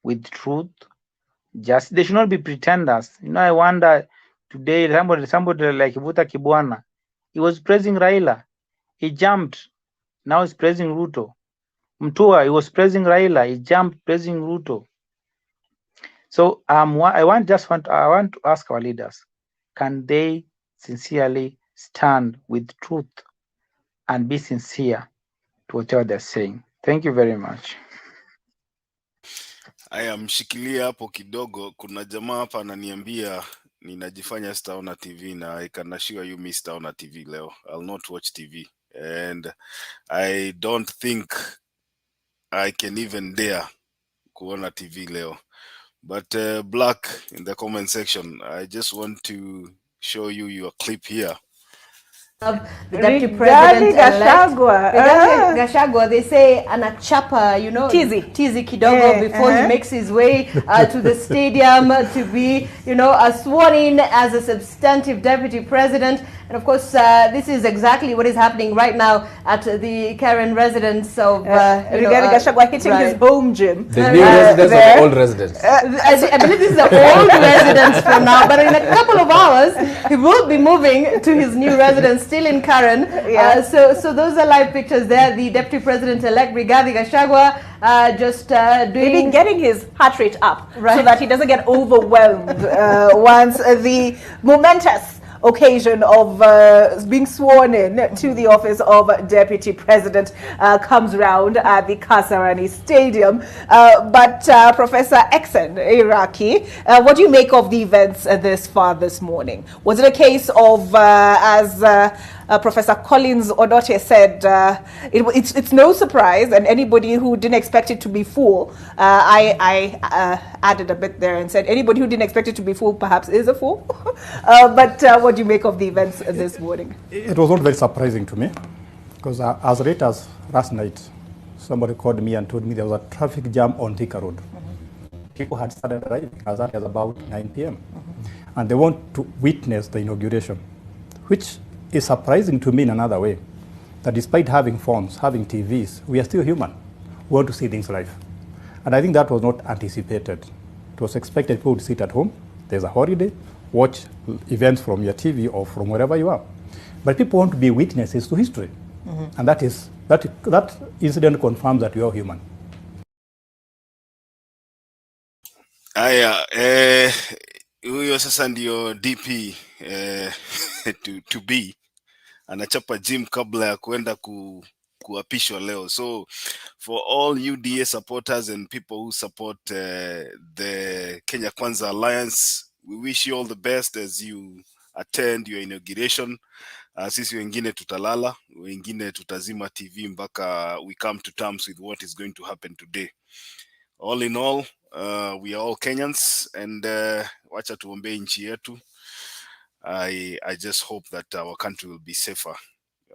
[SPEAKER 13] with truth? Just they should not be pretenders. I wonder today, somebody like Vuta Kibwana, he was praising Raila. He jumped. Now he's praising Ruto. Mtua, he was praising Raila. He jumped praising Ruto. So I want to ask our leaders, can they sincerely stand with truth and be sincere to whatever they're saying? Thank you very much.
[SPEAKER 11] Mshikilia hapo kidogo. Kuna jamaa hapa ananiambia ninajifanya sitaona TV, na I can assure you me sitaona TV leo. I'll not watch TV, and I don't think I can even dare kuona TV leo. But Black, in the comment section, I just want to show you your clip here.
[SPEAKER 9] The Deputy President-elect Gachagua, they say anachapa, tizi kidogo before he makes his way to the stadium to be, sworn in as a substantive Deputy President. And of course, this is exactly what is happening right now at the Karen residence of
[SPEAKER 4] Rigathi Gachagua hitting his home gym.
[SPEAKER 10] The new residents or the old residents?
[SPEAKER 9] I believe this is the old residence for now, but in a couple of hours, he will be moving to his new residence, still in Karen. So those are live pictures there. The Deputy President-elect, Rigathi Gachagua,
[SPEAKER 4] maybe getting his heart rate up, so that he doesn't get overwhelmed once the momentous occasion of being sworn in to the office of Deputy President comes round at the Kasarani Stadium. But Professor Exen Iraki, what do you make of the events this far this morning? Was it a case of, as Professor Collins Odote said, it's no surprise, and anybody who didn't expect it to be full, I added a bit there and said anybody who didn't expect it to be full perhaps is a fool. But what do you make of the events this morning?
[SPEAKER 15] It was not very surprising to me, because as late as last night, somebody called me and told me there was a traffic jam on Thika Road. People had started arriving as early as about 9 p.m. And they want to witness the inauguration, which is surprising to me in another way, that despite having phones, having TVs, we are still human. We want to see things live. And I think that was not anticipated. It was expected people would sit at home, there's a holiday, watch events from your TV or from wherever you are. But people want to be witnesses to history. And that incident confirms that we are human.
[SPEAKER 11] Aya, huyo sasa ndio DP to be anachapa gym kabla ya kuenda kuapishwa leo. So for all UDA supporters and people who support the Kenya Kwanza Alliance, we wish you all the best as you attend your inauguration. Sisi wengine tutalala, wengine tutazima TV mpaka we come to terms with what is going to happen today. All in all, we are all Kenyans, and wacha tuombe nchi yetu. I just hope that our country will be safer,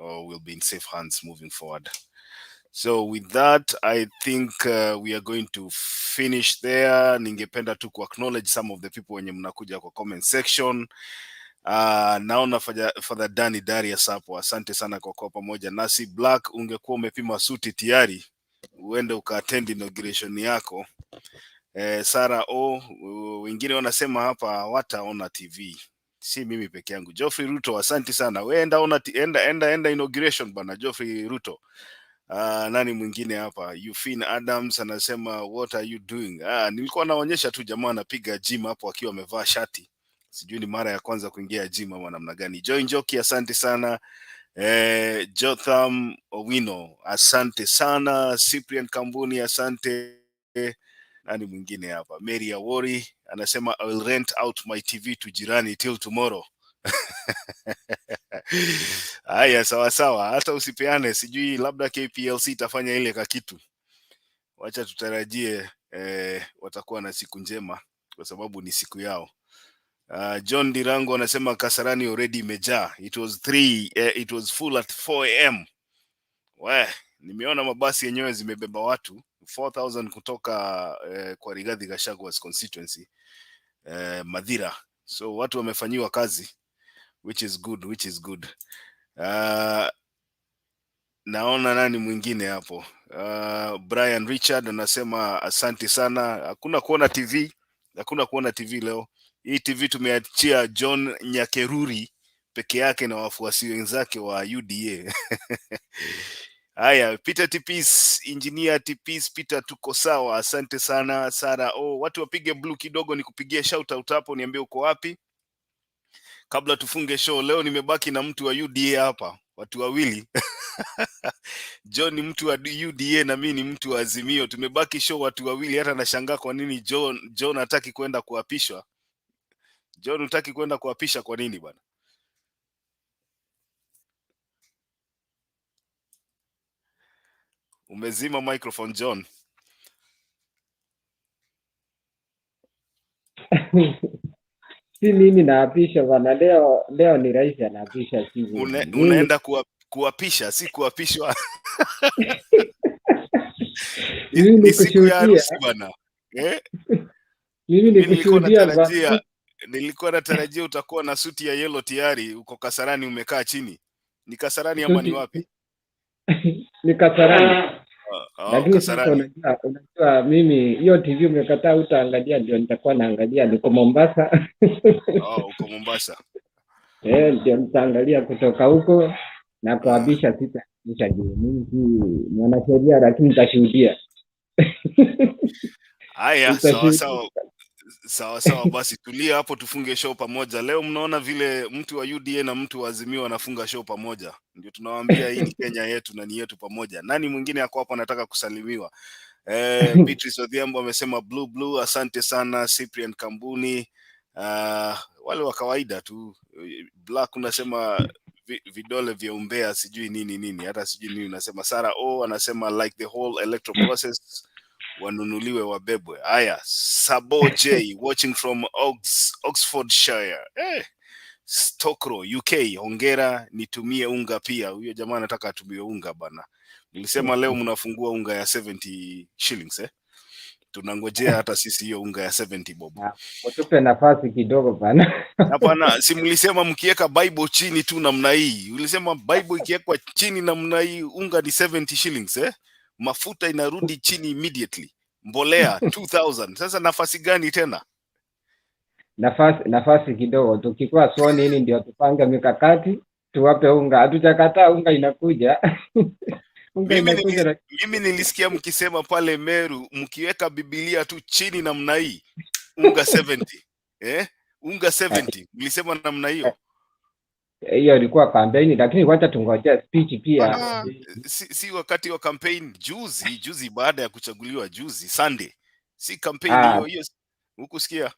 [SPEAKER 11] or will be in safe hands moving forward. So with that, I think we are going to finish there. Ningependa tu ku acknowledge some of the people wenye mnakuja kwa comment section. Naona Father Danny Darius hapo, asante sana kwa kuwa pamoja nasi. Black, ungekuwa umepima suti tayari uende ukaattend inauguration yako. Sara wengine wanasema hapa wataona TV, si mimi peke yangu. Geoffrey Ruto, asante sana. Wewe enda inauguration bana Geoffrey Ruto. Nani mwingine hapa? Eugene Adams anasema what are you doing? Nilikuwa naonyesha tu jamaa anapiga gym hapo akiwa amevaa shati. Sijui ni mara ya kwanza kuingia gym ama namna gani. Joy Njoki, asante sana. Jotham Owino, asante sana. Cyprian Kambuni, asante. Nani mwingine hapa? Mary Awori anasema I will rent out my TV to jirani till tomorrow. Haya, sawa sawa, hata usipeane, sijui labda KPLC itafanya ile kakitu. Wacha tutarajie watakuwa na siku njema kwa sababu ni siku yao. John Dirango anasema Kasarani already imejaa. It was full at 4 am. Nimeona mabasi yenyewe zimebeba watu 4,000 kutoka kwa Rigathi Gachagua's constituency Madhira. So watu wamefanyiwa kazi, which is good. Naona nani mwingine hapo? Brian Richard anasema asante sana. Hakuna kuona TV leo. Hii TV tumeachia John Nyakeruri peke yake na wafuasi wenzake wa UDA. Haya, Peter Tipis, Engineer Tipis, Peter tuko sawa, asante sana. Sara, watu wapige blue kidogo nikupigie shout out hapo, niambie uko wapi kabla tufunge show. Leo nimebaki na mtu wa UDA hapa, watu wawili. John ni mtu wa UDA na mimi ni mtu wa Azimio. Tumebaki show watu wawili, hata nashangaa kwa nini John hataki kwenda kuapishwa. John hutaki kwenda kuapisha kwa nini bwana? Umezima microphone John.
[SPEAKER 6] Si mimi naapisha bwana, leo ni rais anaapisha, si
[SPEAKER 11] unaenda kuapisha, si kuapishwa.
[SPEAKER 6] Mimi
[SPEAKER 11] ni siku ya harusi bwana.
[SPEAKER 6] Mimi nikushuhudia bwana.
[SPEAKER 11] Nilikuwa natarajia utakuwa na suti ya yellow tayari, uko Kasarani umekaa chini. Ni Kasarani ama ni wapi?
[SPEAKER 6] Ni Kasarani. Lakini sasa
[SPEAKER 11] Kasarani.
[SPEAKER 6] unajua mimi hiyo TV umekataa utaangalia, ndio nitakuwa naangalia, niko Mombasa.
[SPEAKER 11] Uko Mombasa.
[SPEAKER 6] Ndio nitaangalia kutoka huko na kuabisha sitaabisha juu mimi si mwanasheria, lakini nitashuhudia.
[SPEAKER 11] Haya, sawa basi, tulia hapo tufunge show pamoja. Leo mnaona vile mtu wa UDA na mtu wa Azimio wanafunga show pamoja. Ndio tunawaambia hii ni Kenya yetu na ni yetu pamoja. Nani mwingine yako hapo anataka kusalimiwa? Beatrice Odhiambo amesema blue, asante sana. Cyprian Kambuni, wale wa kawaida tu. Black unasema vidole vya umbea sijui nini, hata sijui nini unasema. Sarah anasema like the whole electoral process wanunuliwe wabebwe. Haya, Sabo J watching from Oxfordshire. Stokro UK, hongera, nitumie unga pia. Huyo jamaa anataka atumie unga bana. Nilisema leo mnafungua unga ya 70 shillings tunangojea hata sisi hiyo unga ya 70 bob.
[SPEAKER 6] Utupe nafasi kidogo bana.
[SPEAKER 11] Hapana, si mlisema mkiweka Bible chini tu namna hii. Ulisema Bible ikiwekwa chini namna hii unga ni 70 shillings mafuta inarudi chini immediately. Mbolea 2000. Sasa nafasi gani tena?
[SPEAKER 6] Nafasi kidogo. Tukikuwa swoni hili ndio tupange mikakati, tuwape unga. Hatujakataa unga inakuja.
[SPEAKER 11] Mimi nilisikia mkisema pale Meru mkiweka Biblia tu chini namna hii unga 70. Unga 70. Mlisema namna hiyo.
[SPEAKER 6] Hiyo ilikuwa kampeni, lakini wacha tungoje speech pia.
[SPEAKER 11] Si wakati wa campaign juzi baada ya kuchaguliwa juzi Sunday. Si campaign hiyo hukusikia?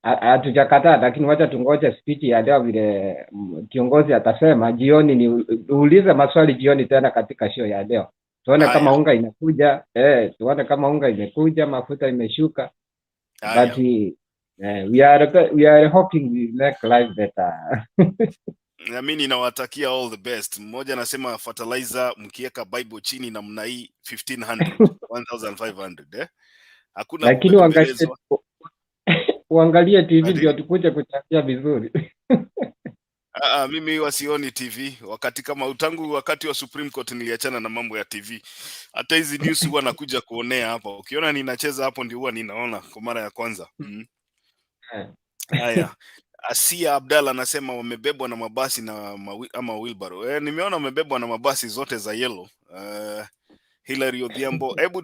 [SPEAKER 6] Hatujakataa, lakini wacha tungoje speech ya leo vile kiongozi atasema jioni. Ni uulize maswali jioni tena katika show ya leo. Tuone kama unga inakuja, tuone kama unga imekuja, mafuta imeshuka. But we are hoping we make life better.
[SPEAKER 11] Na mimi ninawatakia all the best. Mmoja anasema fertilizer mkiweka Bible chini namna hii 1500 1500 Hakuna,
[SPEAKER 6] lakini uangalie TV ndio tukuje kuchangia vizuri.
[SPEAKER 11] Mimi wasioni TV wakati kama tangu wakati wa Supreme Court niliachana na mambo ya TV. Hata hizi news huwa nakuja kuonea hapa. Ukiona ninacheza hapo ndio huwa ninaona kwa mara ya kwanza. Haya. Asia Abdalla anasema wamebebwa na mabasi na ama wheelbarrow. Nimeona wamebebwa na mabasi zote za yellow. Hilary Odhiambo, hebu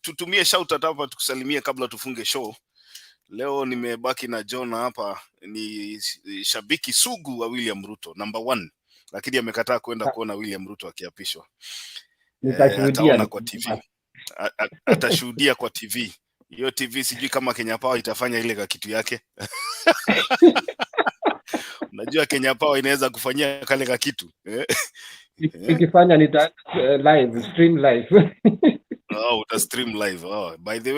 [SPEAKER 11] tutumie shout out hapa tukusalimie kabla tufunge show. Leo nimebaki na John hapa, ni shabiki sugu wa William Ruto number 1, lakini amekataa kwenda kuona William Ruto akiapishwa. Ataona kwa TV. Atashuhudia kwa TV. Hiyo TV sijui kama Kenya Power itafanya ile kitu yake. Unajua Kenya Power inaweza kufanyia kale kitu.
[SPEAKER 6] Ikifanya nita stream live.
[SPEAKER 11] Uta stream live. By the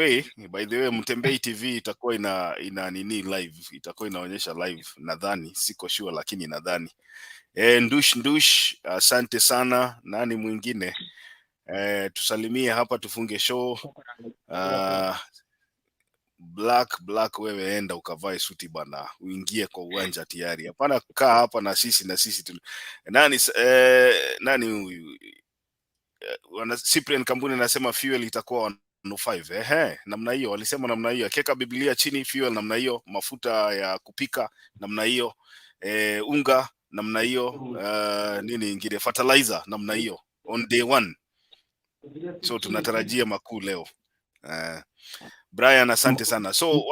[SPEAKER 11] way Mtembei TV itakuwa ina nini live, itakuwa inaonyesha live nadhani, siko sure lakini nadhani. Ndush, asante sana. Nani mwingine? Tusalimie hapa tufunge show. Black wewe enda ukavae suti bana, uingie kwa uwanja tayari. Hapana kaa hapa na sisi tu. Nani huyu? Cyprian Kambuni anasema fuel itakuwa 105. Namna hiyo walisema, namna hiyo keka Biblia chini, fuel namna hiyo, mafuta ya kupika namna hiyo, unga namna hiyo, nini ingine, fertilizer namna hiyo on day 1. So tunatarajia makuu leo. Brian, asante sana. So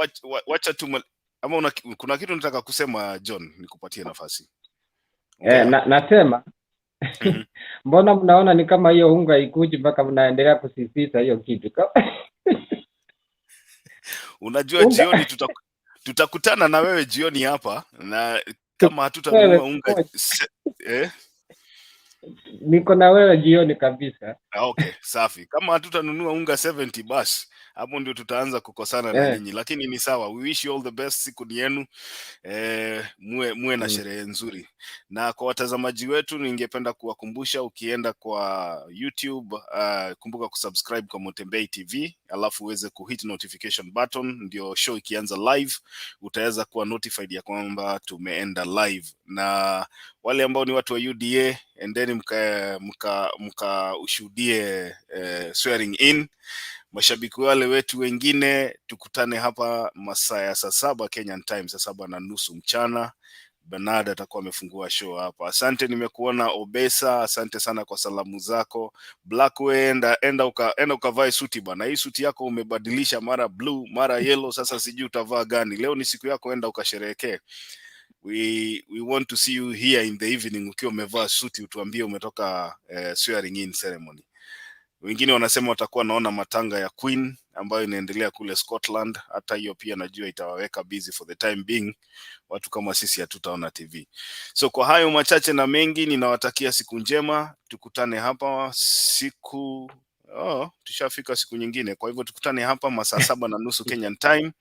[SPEAKER 11] wacha tu ama kuna kitu nataka kusema John, nikupatie nafasi.
[SPEAKER 6] Nasema mbona mnaona ni kama hiyo unga ikuji mpaka mnaendelea kusisitiza hiyo kitu?
[SPEAKER 11] Unajua jioni tutakutana na wewe jioni hapa, na kama hatutanunua unga
[SPEAKER 6] Niko na wewe jioni kabisa.
[SPEAKER 11] Okay, safi. Kama hatutanunua unga 70 basi hapo ndio tutaanza kukosana na nyinyi, lakini ni sawa. We wish you all the best, siku ni yenu. Muwe na sherehe nzuri. Na kwa watazamaji wetu ningependa kuwakumbusha, ukienda kwa YouTube kumbuka kusubscribe kwa Motembei TV, alafu uweze kuhit notification button, ndio show ikianza live utaweza kuwa notified ya kwamba tumeenda live. Na wale ambao ni watu wa UDA, endeni mka ushuhudie swearing in. Mashabiki wale wetu wengine, tukutane hapa masaa ya saa 7 Kenyan time, saa 7:30 mchana. Bernard atakuwa amefungua show hapa. Asante, nimekuona Obesa, asante sana kwa salamu zako. Blackway, enda ukavae suti bana. Hii suti yako umebadilisha, mara blue, mara yellow, sasa sijui utavaa gani. Leo ni siku yako, enda ukasherehekee. We want to see you here in the evening ukiwa umevaa suti, utuambie umetoka swearing in ceremony. Wengine wanasema watakuwa naona matanga ya Queen ambayo inaendelea kule Scotland. Hata hiyo pia najua itawaweka busy for the time being. Watu kama sisi hatutaona TV. So kwa hayo machache na mengi, ninawatakia siku njema. Tukutane hapa siku tushafika siku nyingine. Kwa hivyo tukutane hapa masaa 7:30 Kenyan time.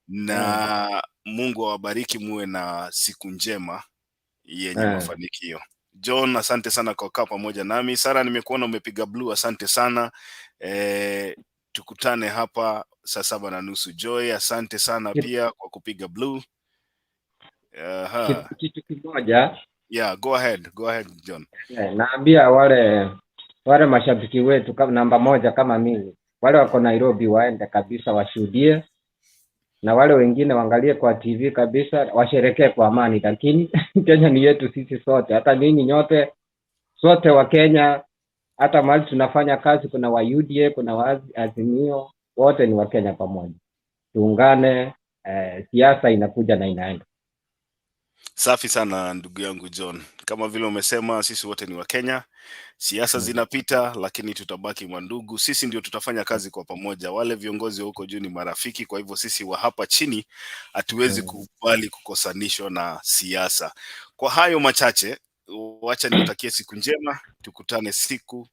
[SPEAKER 11] Na Mungu awabariki, muwe na siku njema yenye mafanikio. John, asante sana kwa kukaa pamoja nami. Sara, nimekuona umepiga blue, asante sana. Tukutane hapa saa 7:30. Joy, asante sana pia kwa kupiga blue.
[SPEAKER 6] Kitu kimoja.
[SPEAKER 11] Yeah, go ahead John.
[SPEAKER 6] Naambia wale mashabiki wetu kama namba 1 kama mimi, wale wako Nairobi waende kabisa washuhudie, na wale wengine waangalie kwa TV kabisa, washerekee kwa amani. Lakini Kenya ni yetu sisi sote, hata ninyi nyote sote wa Kenya, hata mahali tunafanya kazi kuna wa UDA, kuna wa Azimio, wote ni wa Kenya pamoja. Tuungane, siasa inakuja na inaenda.
[SPEAKER 11] Safi sana ndugu yangu John. Kama vile umesema, sisi wote ni wa Kenya. Siasa zinapita, lakini tutabaki mandugu. Sisi ndio tutafanya kazi kwa pamoja. Wale viongozi huko juu ni marafiki, kwa hivyo sisi wa hapa chini hatuwezi kukubali kukosanishwa na siasa. Kwa hayo machache, wacha niwatakie siku njema. Tukutane siku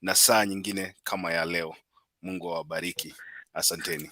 [SPEAKER 11] na saa nyingine kama ya leo. Mungu awabariki. Asanteni.